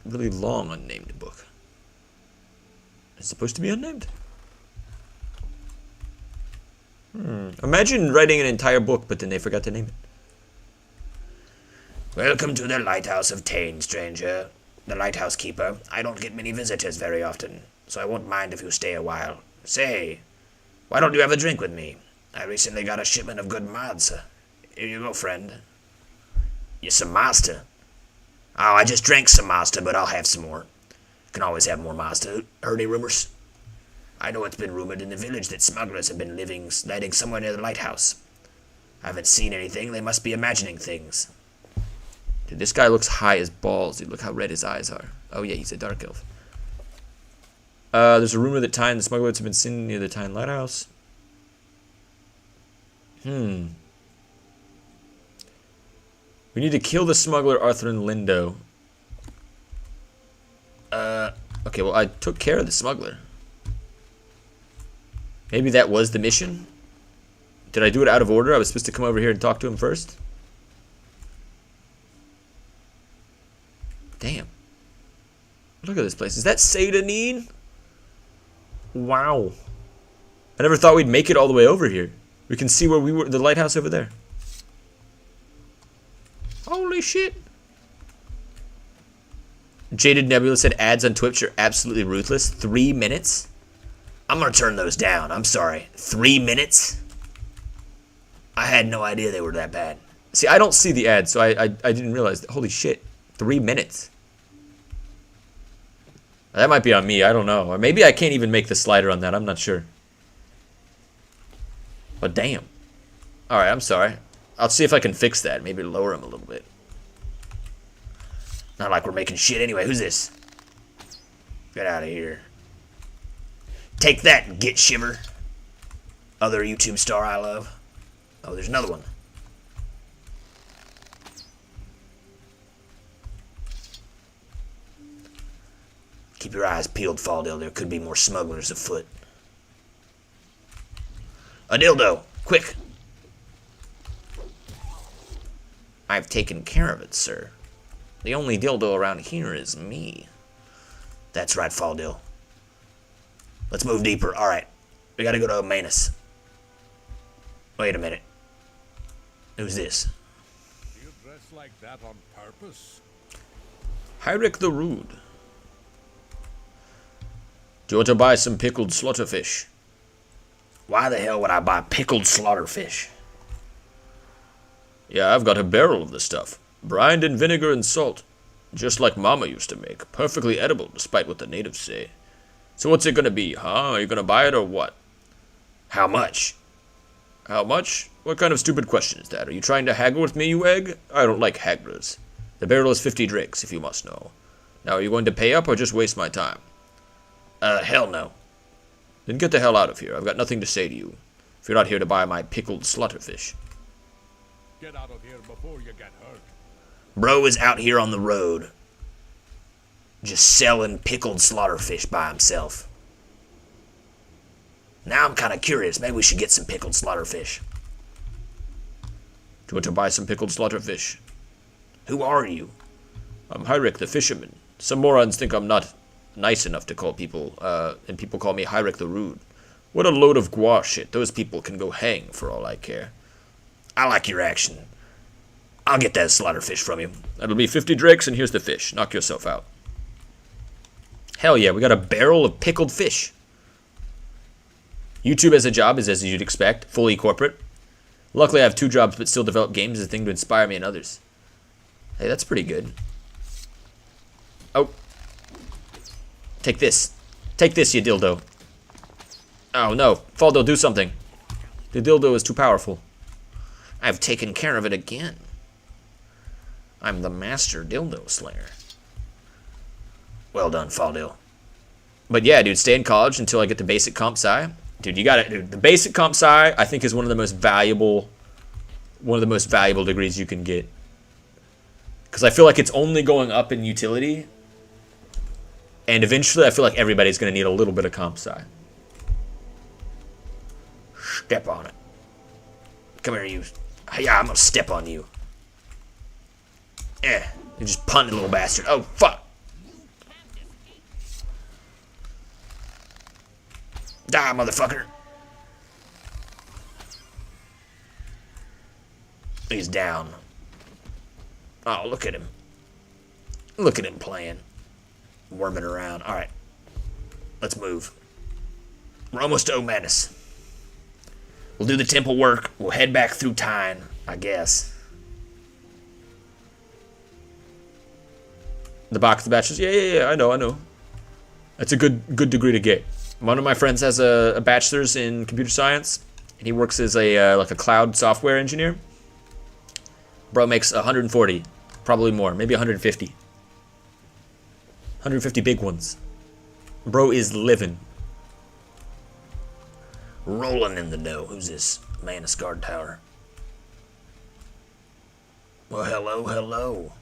really long unnamed book. It's supposed to be unnamed? Imagine writing an entire book, but then they forgot to name it. Welcome to the Lighthouse of Tain, stranger. The lighthouse keeper. I don't get many visitors very often, so I won't mind if you stay a while. Say, why don't you have a drink with me? I recently got a shipment of good mods. Here you go, friend. You some master? Oh, I just drank some master, but I'll have some more. Can always have more master. Heard any rumors? I know it's been rumored in the village that smugglers have been lighting somewhere near the lighthouse. I haven't seen anything. They must be imagining things. Dude, this guy looks high as balls, dude. Look how red his eyes are. Oh yeah, he's a dark elf. There's a rumor that Tyne and the smugglers have been seen near the Tyne lighthouse. We need to kill the smuggler Arthur Lindo. Okay, well I took care of the smuggler. Maybe that was the mission? Did I do it out of order? I was supposed to come over here and talk to him first? Damn. Look at this place. Is that Satanine? Wow. I never thought we'd make it all the way over here. We can see where we were, the lighthouse over there. Holy shit. Jaded Nebula said ads on Twitch are absolutely ruthless. 3 minutes? I'm gonna turn those down. I'm sorry. 3 minutes? I had no idea they were that bad. See, I don't see the ads, so I didn't realize that. Holy shit. 3 minutes. That might be on me. I don't know. Or maybe I can't even make the slider on that. I'm not sure. But damn. Alright, I'm sorry. I'll see if I can fix that. Maybe lower him a little bit. Not like we're making shit anyway. Who's this? Get out of here. Take that, Git Shiver. Other YouTube star I love. Oh, there's another one. Keep your eyes peeled, Faldil. There could be more smugglers afoot. A dildo! Quick! I've taken care of it, sir. The only dildo around here is me. That's right, Faldil. Let's move deeper. Alright. We gotta go to Manus. Wait a minute. Who's this? You dress like that on purpose? Hyrek the Rude. Do you want to buy some pickled slaughterfish? Why the hell would I buy pickled slaughterfish? Yeah, I've got a barrel of the stuff. Brined in vinegar and salt. Just like Mama used to make. Perfectly edible, despite what the natives say. So what's it gonna be, huh? Are you gonna buy it or what? How much? How much? What kind of stupid question is that? Are you trying to haggle with me, you egg? I don't like hagglers. The barrel is 50 drakes, if you must know. Now, are you going to pay up or just waste my time? Hell no. Then get the hell out of here. I've got nothing to say to you. If you're not here to buy my pickled slaughterfish. Get out of here before you get hurt. Bro is out here on the road, just selling pickled slaughterfish by himself. Now I'm kind of curious. Maybe we should get some pickled slaughterfish. Do you want to buy some pickled slaughterfish? Who are you? I'm Hyrek the fisherman. Some morons think I'm not nice enough to call people, and people call me Hyrek the rude. What a load of gua shit. Those people can go hang for all I care. I like your action. I'll get that slaughterfish from you. That'll be 50 drakes, and here's the fish. Knock yourself out. Hell yeah, we got a barrel of pickled fish. YouTube as a job is as you'd expect, fully corporate. Luckily I have 2 jobs, but still develop games as a thing to inspire me and others. Hey, that's pretty good. Oh. Take this. Take this, you dildo. Oh no, Faldil, do something. The dildo is too powerful. I've taken care of it again. I'm the master dildo slayer. Well done, Faldil. But yeah, dude, stay in college until I get the basic comp sci. Dude, you got it, dude. The basic comp sci, I think, is one of the most valuable degrees you can get. Because I feel like it's only going up in utility. And eventually, I feel like everybody's going to need a little bit of comp sci. Step on it. Come here, you. Yeah, I'm gonna step on you. You just punted, little bastard. Oh, fuck. Die, motherfucker. He's down. Oh, look at him. Look at him playing. Worming around. Alright. Let's move. We're almost to Omanus. We'll do the temple work. We'll head back through Tyne, I guess. The box of the bachelor's? Yeah, I know. That's a good degree to get. One of my friends has a bachelor's in computer science, and he works as a like a cloud software engineer. Bro makes 140, probably more, maybe 150. 150 big ones. Bro is living. Rolling in the dough. Who's this? Manus Guard Tower. Well, hello.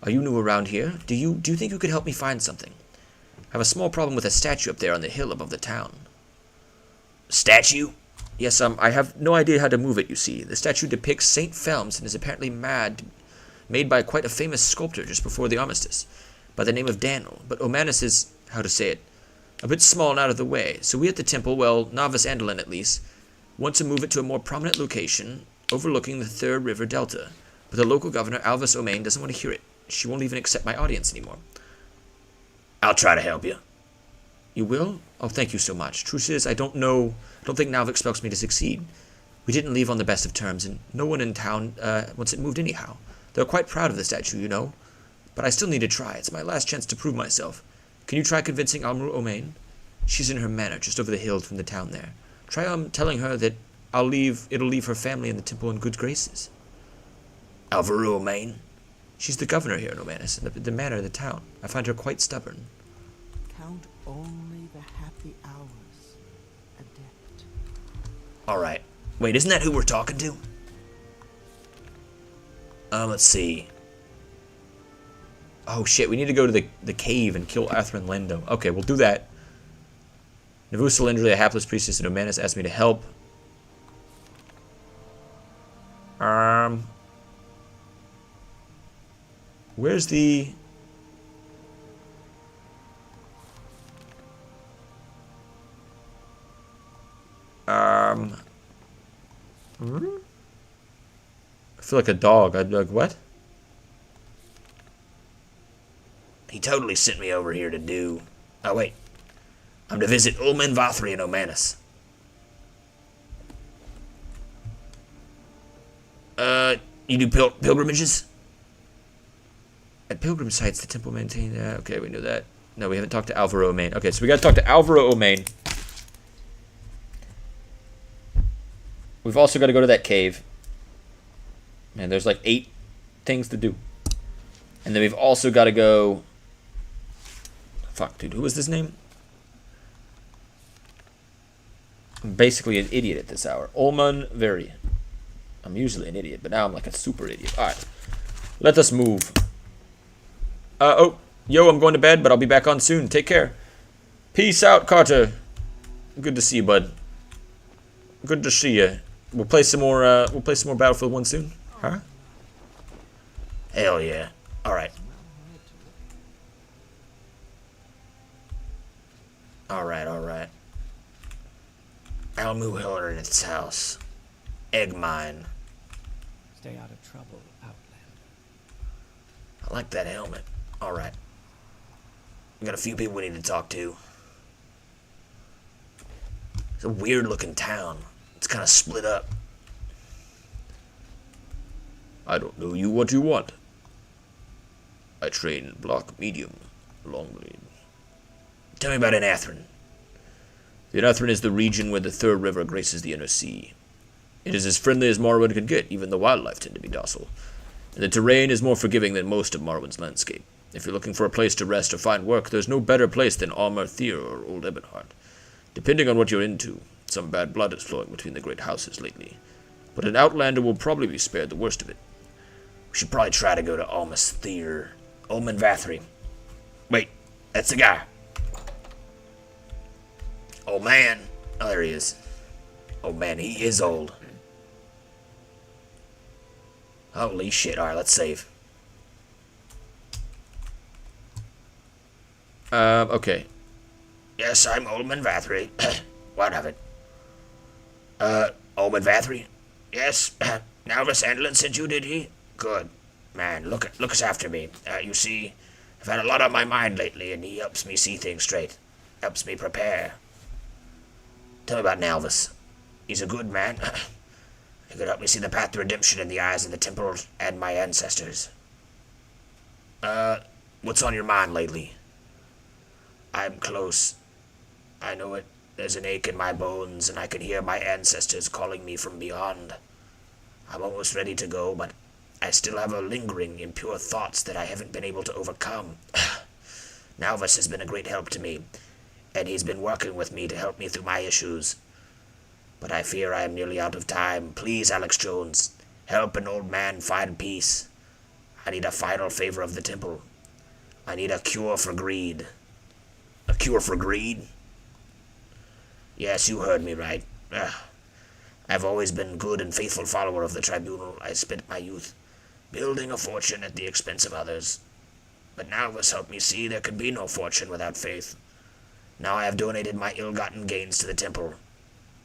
Are you new around here? Do you think you could help me find something? I have a small problem with a statue up there on the hill above the town. Statue? Yes, I have no idea how to move it, you see. The statue depicts St. Felms and is apparently made by quite a famous sculptor just before the armistice, by the name of Daniel. But Omanus is, how to say it, a bit small and out of the way. So we at the temple, well, Novice Andolin at least, want to move it to a more prominent location overlooking the Third River Delta. But the local governor, Alvis Omain, doesn't want to hear it. She won't even accept my audience anymore. I'll try to help you. You will? Oh, thank you so much. Truth is, I don't think Nalv expects me to succeed. We didn't leave on the best of terms, and no one in town wants it moved anyhow. They're quite proud of the statue, you know. But I still need to try. It's my last chance to prove myself. Can you try convincing Almru Omain? She's in her manor, just over the hill from the town there. Try telling her that it'll leave her family and the temple in good graces. Alvaru Omain? She's the governor here in Omanus, and the manor of the town. I find her quite stubborn. Count only the happy hours, adept. Alright. Wait, isn't that who we're talking to? Let's see. Oh shit, we need to go to the cave and kill Athrin Lendo. Okay, we'll do that. Navusa Lindley, a hapless priestess in Omanus, asked me to help. Where's the... I feel like a dog. I'd be like, what? He totally sent me over here to do... Oh, wait. I'm to visit Ulman Vathri in Omanus. You do pilgrimages? At pilgrim sites, the temple maintained... okay, we knew that. No, we haven't talked to Alvaro Omain. Okay, so we gotta talk to Alvaro Omain. We've also got to go to that cave. Man, there's like 8 things to do. And then we've also got to go... Fuck, dude, who was this name? I'm basically an idiot at this hour. Ulman Veri. I'm usually an idiot, but now I'm like a super idiot. Alright. Let us move. Oh, yo, I'm going to bed, but I'll be back on soon. Take care. Peace out, Carter. Good to see you, bud. Good to see you. We'll play some more Battlefield 1 soon. Huh? Hell yeah. Alright. Alright. Almu Hiller in its house. Egg mine. Stay out of trouble, Outlander. I like that helmet. Alright. We got a few people we need to talk to. It's a weird looking town. It's kind of split up. I don't know you what you want. I train block medium, long blade. Tell me about Andothren. The Andothren is the region where the Third River graces the inner sea. It is as friendly as Morrowind can get, even the wildlife tend to be docile. And the terrain is more forgiving than most of Morrowind's landscape. If you're looking for a place to rest or find work, there's no better place than Almer Thier or Old Ebonheart. Depending on what you're into, some bad blood is flowing between the great houses lately. But an Outlander will probably be spared the worst of it. We should probably try to go to Almas Thier. Ulman Vathri. Wait, that's the guy. Old man. Oh, there he is. Oh man, he is old. Holy shit. Alright, let's save. Okay. Yes, I'm Ulman Vathri. What of it? Ulman Vathri? Yes. Nalvis Andolin sent you, did he? Good. Man, look us after me. You see, I've had a lot on my mind lately, and he helps me see things straight. Helps me prepare. Tell me about Nalvis. He's a good man. He could help me see the path to redemption in the eyes of the temple and my ancestors. What's on your mind lately? I'm close. I know it. There's an ache in my bones, and I can hear my ancestors calling me from beyond. I'm almost ready to go, but I still have a lingering, impure thoughts that I haven't been able to overcome. Nalvis has been a great help to me, and he's been working with me to help me through my issues. But I fear I am nearly out of time. Please, Alex Jones, help an old man find peace. I need a final favor of the temple. I need a cure for greed. A cure for greed? Yes, you heard me right. I've always been a good and faithful follower of the tribunal. I spent my youth building a fortune at the expense of others. But Nalvis helped me see there could be no fortune without faith. Now I have donated my ill-gotten gains to the temple.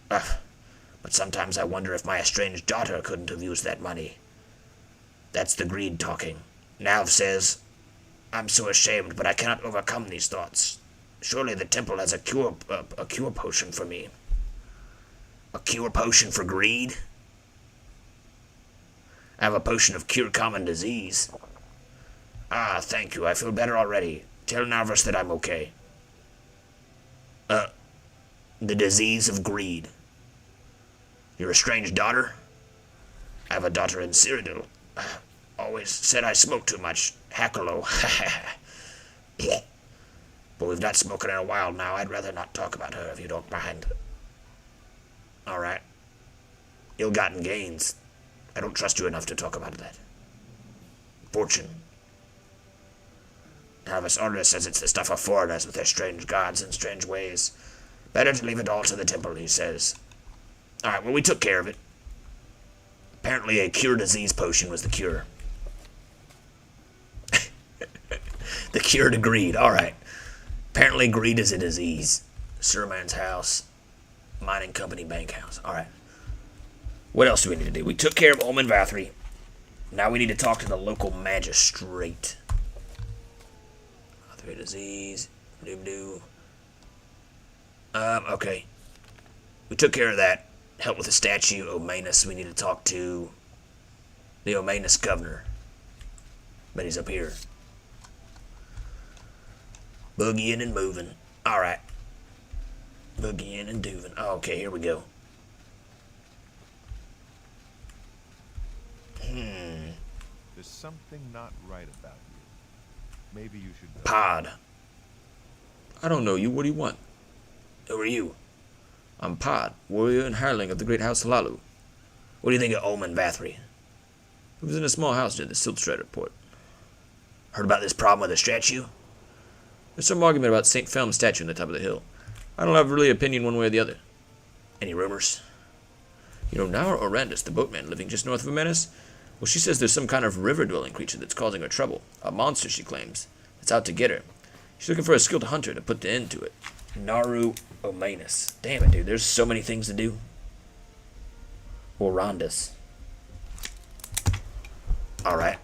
But sometimes I wonder if my estranged daughter couldn't have used that money. That's the greed talking. Nalv says, I'm so ashamed, but I cannot overcome these thoughts. Surely the temple has a cure potion for me. A cure potion for greed? I have a potion of cure common disease. Ah, thank you. I feel better already. Tell Nalvis that I'm okay. The disease of greed. Your estranged daughter? I have a daughter in Cyrodiil. Always said I smoke too much. Hackalo. But we've not spoken in a while now. I'd rather not talk about her if you don't mind. Alright. Ill-gotten gains. I don't trust you enough to talk about that. Fortune. Nalvis Order says it's the stuff of foreigners with their strange gods and strange ways. Better to leave it all to the temple, he says. Alright, well, we took care of it. Apparently a cure disease potion was the cure. The cure to greed, alright. Apparently greed is a disease. Surman's house. Mining company bank house. Alright. What else do we need to do? We took care of Ulman Vathri. Now we need to talk to the local magistrate. Author disease. Okay. We took care of that. Help with the statue. Omanus. We need to talk to the Omanus governor. But he's up here. Boogieing and moving. Alright. Boogieing and dooving. Oh, okay, here we go. There's something not right about you. Maybe you should go. Pod. I don't know you. What do you want? Who are you? I'm Pod, warrior and hireling of the great house Lalu. What do you think of Ulman Vathri? He was in a small house near the Silt Strider port. Heard about this problem with the statue? There's some argument about St. Felm's statue on the top of the hill. I don't have really opinion one way or the other. Any rumors? You know, now Orandus, the boatman living just north of Vvardenfel, well, she says there's some kind of river-dwelling creature that's causing her trouble. A monster, she claims, that's out to get her. She's looking for a skilled hunter to put the end to it. Naru Omanus. Damn it, dude. There's so many things to do. Orandus. Alright.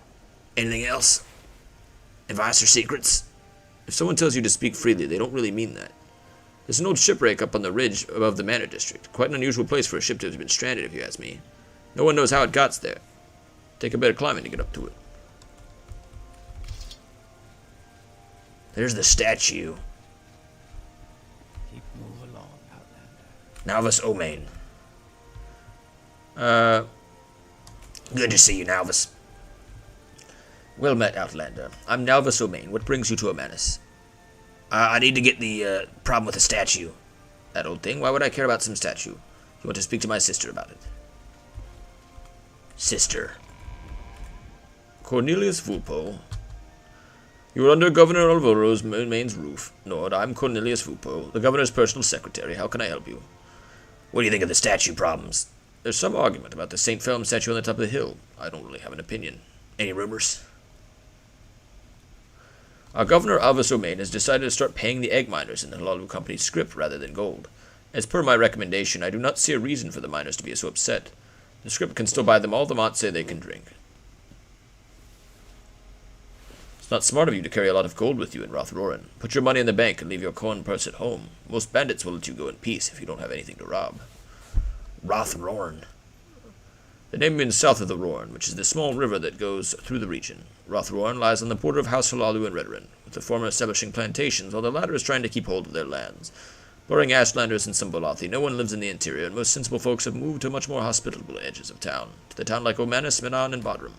Anything else? Advice or secrets? If someone tells you to speak freely, they don't really mean that. There's an old shipwreck up on the ridge above the manor district. Quite an unusual place for a ship to have been stranded, if you ask me. No one knows how it got there. Take a bit of climbing to get up to it. There's the statue. Keep moving along, Outlander. Nalvis Omain. Good to see you, Nalvis. Well met, Outlander. I'm Nalvis Omain. What brings you to Omanus? I need to get the problem with the statue. That old thing? Why would I care about some statue? You want to speak to my sister about it? Sister. Cornelius Vulpo. You are under Governor Alvaro's Main's roof. Nord, I'm Cornelius Vulpo, the governor's personal secretary. How can I help you? What do you think of the statue problems? There's some argument about the St. Felm statue on the top of the hill. I don't really have an opinion. Any rumors? Our governor, Alvis Omain, has decided to start paying the egg miners in the Halalu Company's scrip rather than gold. As per my recommendation, I do not see a reason for the miners to be so upset. The scrip can still buy them all the matse they can drink. It's not smart of you to carry a lot of gold with you in Rothroren. Put your money in the bank and leave your corn purse at home. Most bandits will let you go in peace if you don't have anything to rob. Rothroren. The name means south of the Rorn, which is the small river that goes through the region. Rothroren lies on the border of House Halalu and Redren, with the former establishing plantations, while the latter is trying to keep hold of their lands. Barring Ashlanders and some Bolathi, no one lives in the interior, and most sensible folks have moved to much more hospitable edges of town, to the town like Omanus, Menan, and Bodrum.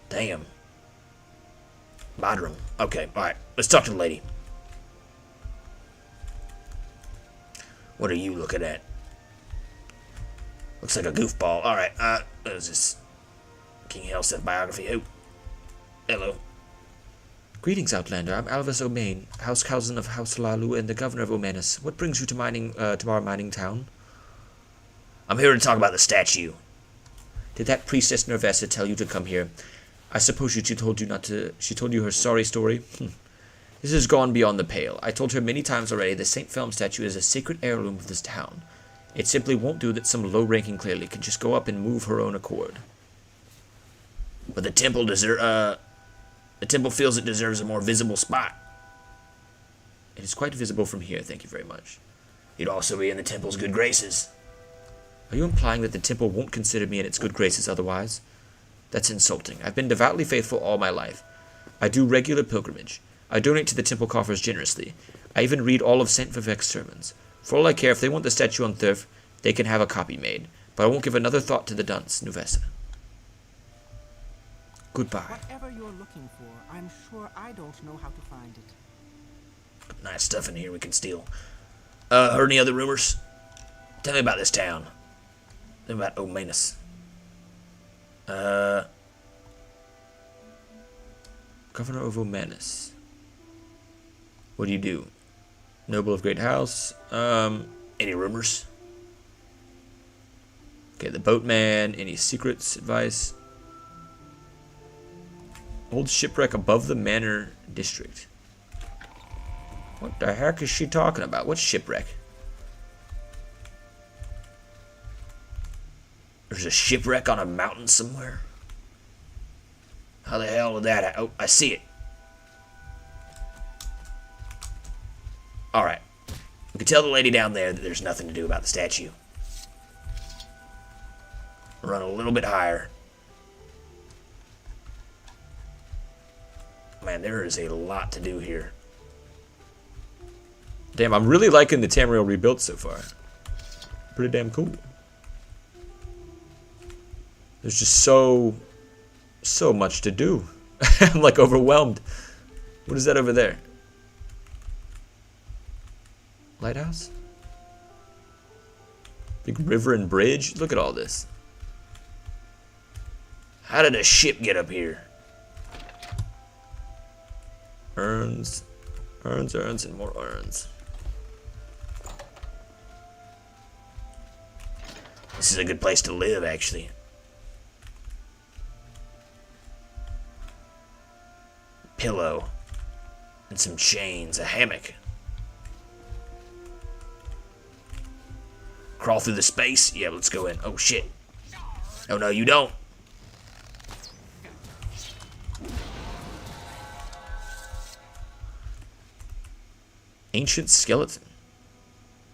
Damn. Bodrum. Okay, alright. Let's talk to the lady. What are you looking at? Looks like a goofball. Alright, what is this? King Helseth biography. Oh. Hello. Greetings, Outlander. I'm Alvis Omain, house cousin of House Halalu and the governor of Omanus. What brings you to our mining town? I'm here to talk about the statue. Did that priestess Nervessa tell you to come here? I suppose she told you her sorry story? This has gone beyond the pale. I told her many times already the St. Felm statue is a sacred heirloom of this town. It simply won't do that some low-ranking cleric can just go up and move her own accord. But the temple feels it deserves a more visible spot. It is quite visible from here, thank you very much. You'd also be in the temple's good graces. Are you implying that the temple won't consider me in its good graces otherwise? That's insulting. I've been devoutly faithful all my life. I do regular pilgrimage. I donate to the temple coffers generously. I even read all of St. Vivek's sermons. For all I care, if they want the statue on Thurf, they can have a copy made. But I won't give another thought to the dunce, Nuvessa. Goodbye. Whatever you're looking for, I'm sure I don't know how to find it. Nice stuff in here we can steal. Heard any other rumors? Tell me about this town. Tell me about Omanus. Governor of Omanus. What do you do? Noble of great house. Any rumors? Okay, the boatman. Any secrets, advice? Old shipwreck above the manor district. What the heck is she talking about? What shipwreck? There's a shipwreck on a mountain somewhere? How the hell did that happen? Oh, I see it. Alright. We can tell the lady down there that there's nothing to do about the statue. Run a little bit higher. Man, there is a lot to do here. Damn, I'm really liking the Tamriel rebuilt so far. Pretty damn cool. There's just so much to do. I'm like overwhelmed. What is that over there? Lighthouse? Big river and bridge. Look at all this. How did a ship get up here? Urns. Urns, urns, and more urns. This is a good place to live, actually. Pillow. And some chains. A hammock. Crawl through the space? Yeah, let's go in. Oh, shit. Oh, no, you don't. Ancient skeleton.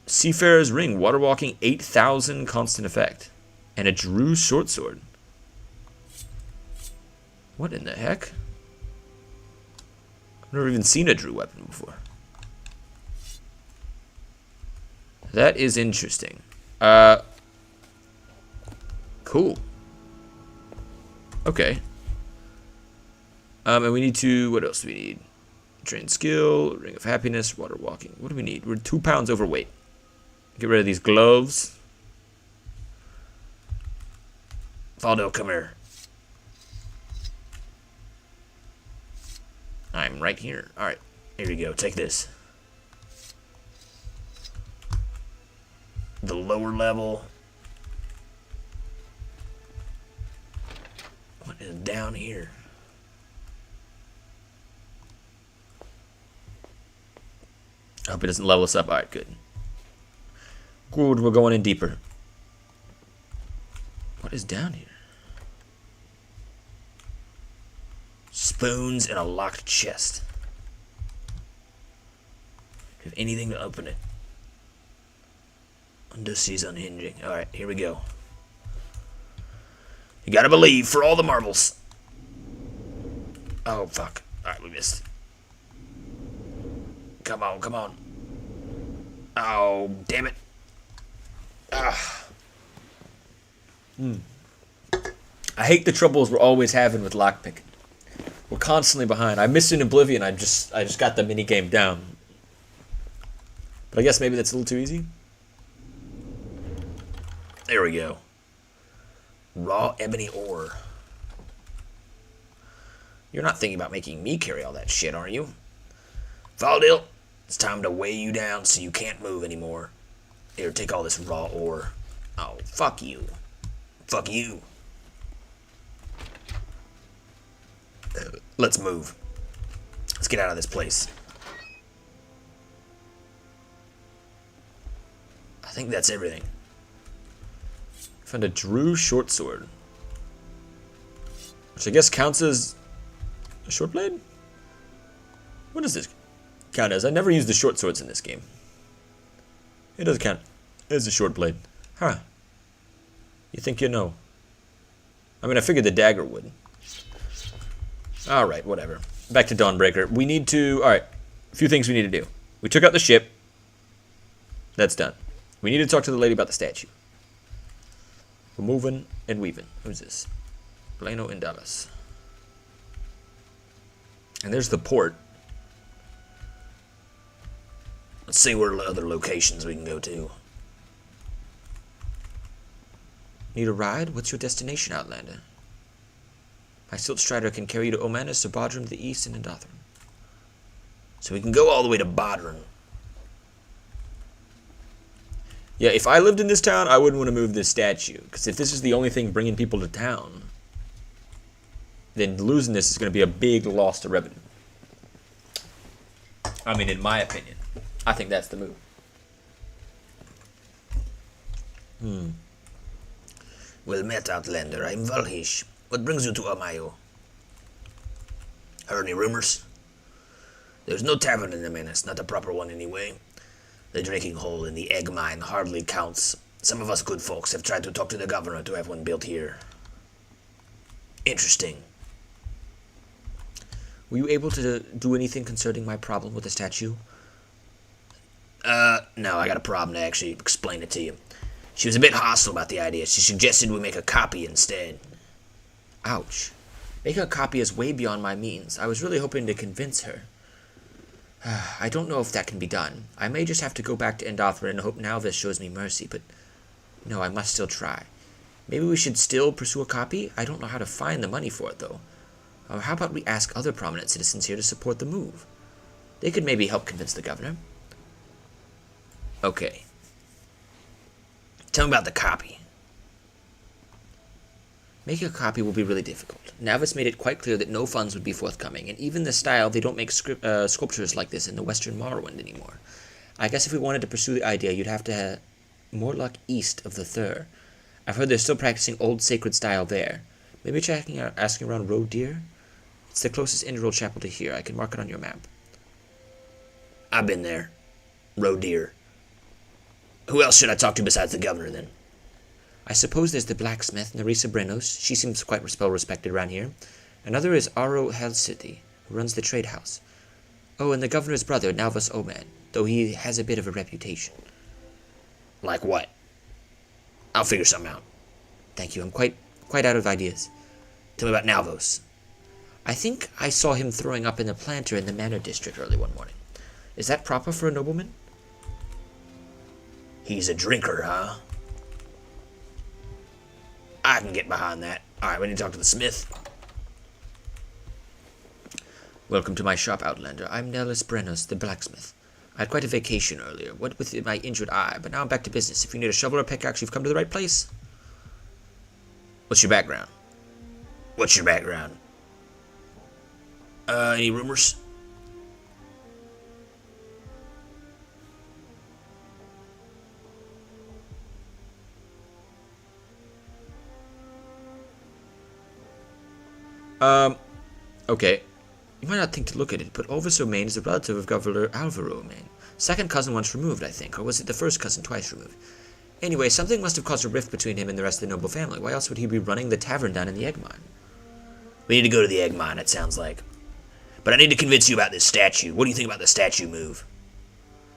Seafarer's ring. Water walking 8,000 constant effect. And a Drew short sword. What in the heck? I've never even seen a Drew weapon before. That is interesting. Cool. Okay. And we need to, what else do we need? Train skill, ring of happiness, water walking. What do we need? We're 2 pounds overweight. Get rid of these gloves. Faldil, come here. I'm right here. Alright, here you go. Take this. The lower level. What is down here? I hope it doesn't level us up. Alright, good. Good, we're going in deeper. What is down here? Spoons and a locked chest. Have anything to open it? Undersea's unhinging. Alright, here we go. You gotta believe for all the marbles. Oh, fuck. Alright, we missed. Come on, come on. Oh, damn it. Ah. I hate the troubles we're always having with lockpicking. We're constantly behind. I missed in Oblivion. I just got the mini game down. But I guess maybe that's a little too easy. There we go. Raw ebony ore. You're not thinking about making me carry all that shit, are you? Faldil, it's time to weigh you down so you can't move anymore. Here, take all this raw ore. Oh, fuck you. Fuck you. Let's move. Let's get out of this place. I think that's everything. Found a Drew short sword. Which I guess counts as a short blade? What does this count as? I never used the short swords in this game. It doesn't count as a short blade. Huh. You think you know? I mean, I figured the dagger would. Alright, whatever. Back to Dawnbreaker. We need to... Alright, a few things we need to do. We took out the ship. That's done. We need to talk to the lady about the statue. We're moving and weaving. Who's this? Plano in Dallas. And there's the port. Let's see where other locations we can go to. Need a ride? What's your destination, Outlander? My Silt Strider can carry you to Omanus, to Bodrum, to the east, and Andothren. So we can go all the way to Bodrum. Yeah, if I lived in this town, I wouldn't want to move this statue. Because if this is the only thing bringing people to town, then losing this is going to be a big loss to revenue. I mean, in my opinion. I think that's the move. Well met, Outlander. I'm Valhish. What brings you to Amayo? Heard any rumors? There's no tavern in the Menace, not a proper one anyway. The drinking hole in the egg mine hardly counts. Some of us good folks have tried to talk to the governor to have one built here. Interesting. Were you able to do anything concerning my problem with the statue? No, I got a problem to actually explain it to you. She was a bit hostile about the idea. She suggested we make a copy instead. Ouch. Making a copy is way beyond my means. I was really hoping to convince her. I don't know if that can be done. I may just have to go back to Andothren and hope now this shows me mercy, but No, I must still try. Maybe we should still pursue a copy? I don't know how to find the money for it, though. How about we ask other prominent citizens here to support the move? They could maybe help convince the governor. Okay. Tell me about the copy. Making a copy will be really difficult. Navas made it quite clear that no funds would be forthcoming, and even the style, they don't make sculptures like this in the Western Morrowind anymore. I guess if we wanted to pursue the idea, you'd have to have more luck east of the Thur. I've heard they're still practicing old sacred style there. Maybe asking around Roe Deer? It's the closest integral chapel to here. I can mark it on your map. I've been there. Roe Deer. Who else should I talk to besides the governor, then? I suppose there's the blacksmith, Nerissa Brenos. She seems quite well respected around here. Another is Aro Helsity, who runs the trade house. Oh, and the governor's brother, Nalvas Oman, though he has a bit of a reputation. Like what? I'll figure something out. Thank you, I'm quite out of ideas. Tell me about Nalvos. I think I saw him throwing up in the planter in the Manor District early one morning. Is that proper for a nobleman? He's a drinker, huh? I can get behind that. Alright, we need to talk to the smith. Welcome to my shop, Outlander. I'm Nellis Brenos, the blacksmith. I had quite a vacation earlier, what with my injured eye, but now I'm back to business. If you need a shovel or pickaxe, you've come to the right place. What's your background? What's your background? Any rumors? Okay. You might not think to look at it, but Olvis O'Main is a relative of Governor Alvaro O'Main. Second cousin once removed, I think, or was it the first cousin twice removed? Anyway, something must have caused a rift between him and the rest of the noble family. Why else would he be running the tavern down in the egg mine? We need to go to the egg mine, it sounds like. But I need to convince you about this statue. What do you think about the statue move?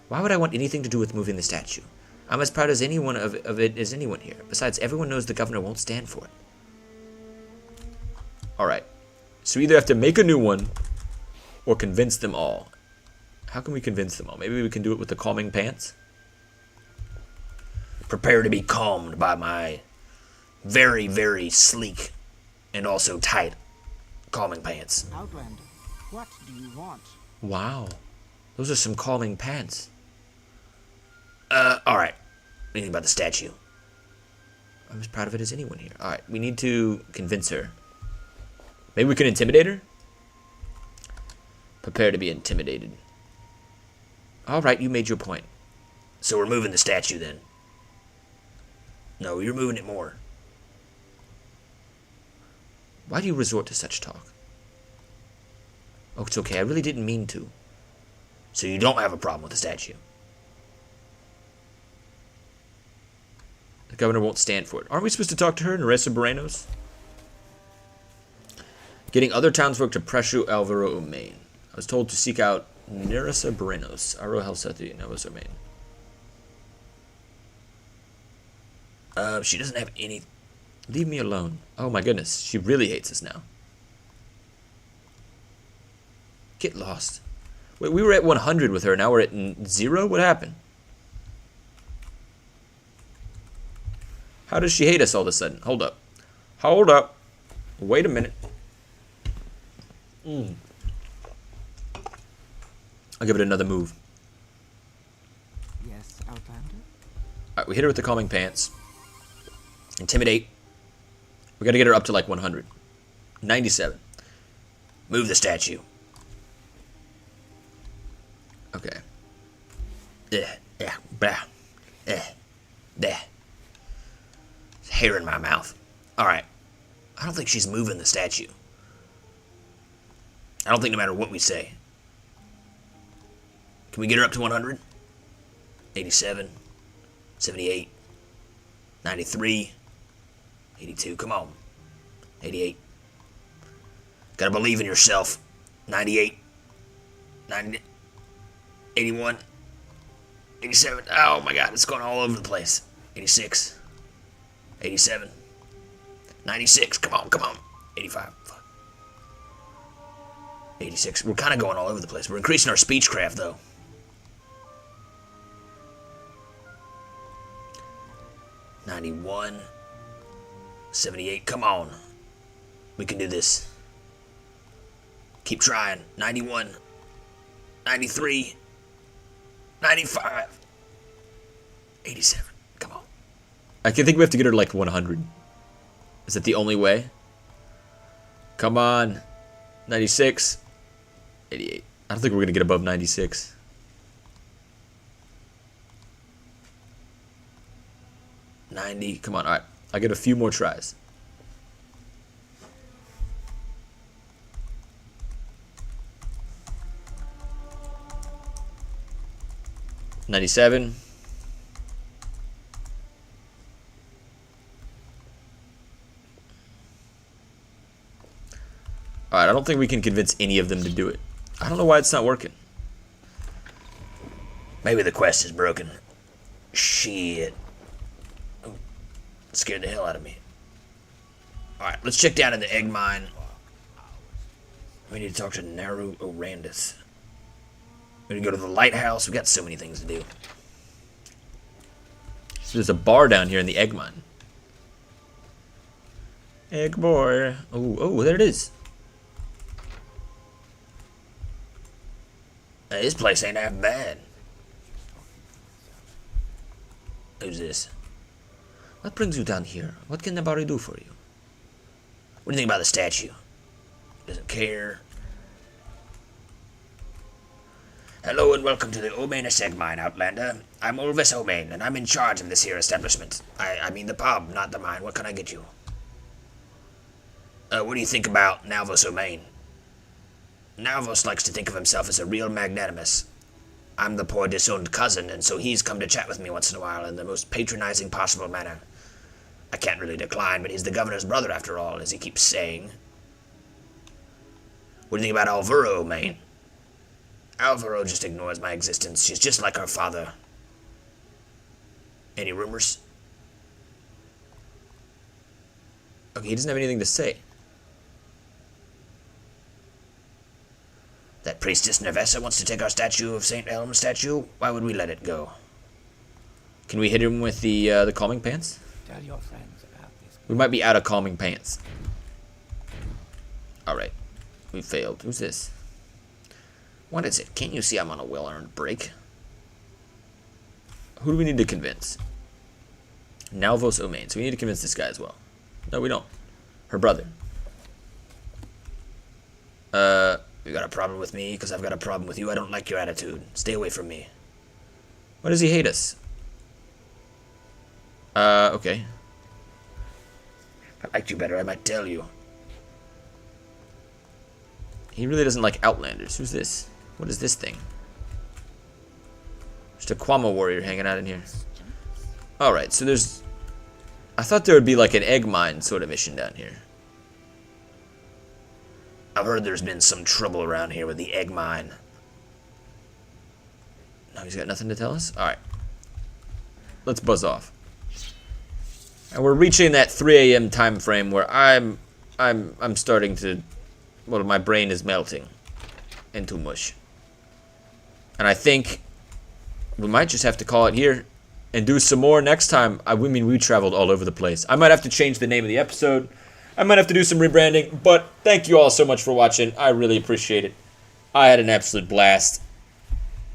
Why would I want anything to do with moving the statue? I'm as proud as anyone of it as anyone here. Besides, everyone knows the governor won't stand for it. Alright. So we either have to make a new one, or convince them all. How can we convince them all? Maybe we can do it with the calming pants? Prepare to be calmed by my very, very sleek and also tight calming pants. Outlander, what do you want? Wow. Those are some calming pants. Alright. Anything about the statue? I'm as proud of it as anyone here. Alright, we need to convince her. Maybe we can intimidate her? Prepare to be intimidated. Alright, you made your point. So we're moving the statue then. No, you're moving it more. Why do you resort to such talk? Oh, it's okay. I really didn't mean to. So you don't have a problem with the statue? The governor won't stand for it. Aren't we supposed to talk to her, Nerissa Brenos? Getting other townsfolk to pressure Alvaro O'Main. I was told to seek out Nerissa Brenos, Aro Helsethi, Navas O'Main. She doesn't have any... Leave me alone. Oh my goodness, she really hates us now. Get lost. Wait, we were at 100 with her, now we're at 0? What happened? How does she hate us all of a sudden? Hold up. Hold up. Wait a minute. I'll give it another move. Yes, Outlander? Alright, we hit her with the calming pants. Intimidate. We gotta get her up to like 100. 97. Move the statue. Okay. Yeah, blah. There's hair in my mouth. Alright. I don't think she's moving the statue. I don't think no matter what we say. Can we get her up to 100? 87. 78. 93. 82. Come on. 88. Gotta believe in yourself. 98. 90. 81. 87. Oh my god, it's going all over the place. 86. 87. 96. Come on, come on. 85. 86. We're kind of going all over the place. We're increasing our speechcraft, though. 90. 91. 78. Come on. We can do this. Keep trying. 91. 93. 95. 87. Come on. I think we have to get her to like 100. Is that the only way? Come on. 96. 88. I don't think we're going to get above 96. Come on. All right. I'll get a few more tries. $97. Alright, I don't think we can convince any of them to do it. I don't know why it's not working. Maybe the quest is broken. Shit. Oh, scared the hell out of me. Alright, let's check down in the egg mine. We need to talk to Naru Orandis. We need to go to the lighthouse. We got so many things to do. So there's a bar down here in the egg mine. Egg boy. Oh, there it is. Hey, this place ain't that bad. Who's this? What brings you down here? What can Nabari do for you? What do you think about the statue? Doesn't care. Hello and welcome to the Omainus Egg Mine, Outlander. I'm Ulvis Omain, and I'm in charge of this here establishment. I mean the pub, not the mine. What can I get you? What do you think about Nalvos Omain? Nalvos likes to think of himself as a real magnanimous. I'm the poor disowned cousin, and so he's come to chat with me once in a while in the most patronizing possible manner. I can't really decline, but he's the governor's brother after all, as he keeps saying. What do you think about Alvaro, Omain? Alvaro just ignores my existence. She's just like her father. Any rumors? Okay, he doesn't have anything to say. That priestess Nervessa wants to take our statue of St. Elm statue. Why would we let it go? Can we hit him with the calming pants? Tell your friends about this. We might be out of calming pants. Alright. We failed. Who's this? What is it? Can't you see I'm on a well-earned break? Who do we need to convince? Nalvos Omain. So we need to convince this guy as well. No, we don't. Her brother. You got a problem with me? Because I've got a problem with you. I don't like your attitude. Stay away from me. Why does he hate us? Okay. If I liked you better, I might tell you. He really doesn't like Outlanders. Who's this? What is this thing? Just a Kwama warrior hanging out in here. Alright, so there's... I thought there would be like an egg mine sort of mission down here. I've heard there's been some trouble around here with the egg mine. No, he's got nothing to tell us? Alright. Let's buzz off. And we're reaching that 3 a.m. time frame where I'm starting to... Well, my brain is melting into mush. And I think we might just have to call it here and do some more next time. I mean, we traveled all over the place. I might have to change the name of the episode. I might have to do some rebranding. But thank you all so much for watching. I really appreciate it. I had an absolute blast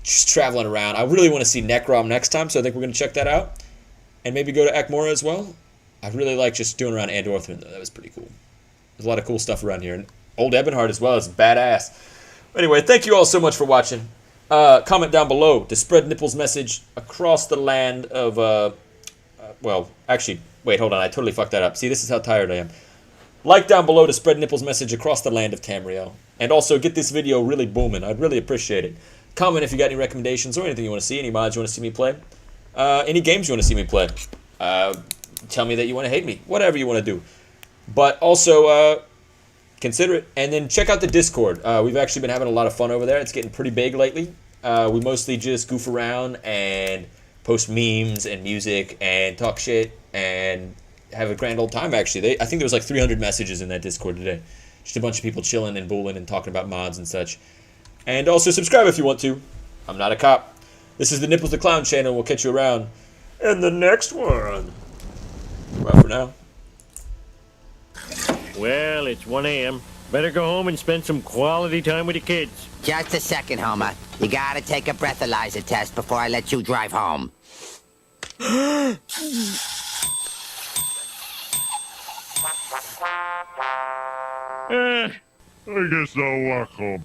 just traveling around. I really want to see Necrom next time, so I think we're going to check that out. And maybe go to Akmora as well. I really like just doing around Andothren, though. That was pretty cool. There's a lot of cool stuff around here. And Old Ebonheart as well is badass. Anyway, thank you all so much for watching. Comment down below to spread Nipple's message across the land of, well, actually, wait, hold on. I totally fucked that up. See, this is how tired I am. Like down below to spread Nipple's message across the land of Tamriel. And also get this video really booming. I'd really appreciate it. Comment if you got any recommendations or anything you want to see. Any mods you want to see me play. Any games you want to see me play. Tell me that you want to hate me. Whatever you want to do. But also, consider it. And then check out the Discord. We've actually been having a lot of fun over there. It's getting pretty big lately. We mostly just goof around and post memes and music and talk shit and have a grand old time, actually. I think there was like 300 messages in that Discord today. Just a bunch of people chilling and booling and talking about mods and such. And also subscribe if you want to. I'm not a cop. This is the NipplezDaClown channel. We'll catch you around in the next one. Bye for now. Well, it's 1 a.m. Better go home and spend some quality time with the kids. Just a second, Homer. You gotta take a breathalyzer test before I let you drive home. I guess I'll walk home.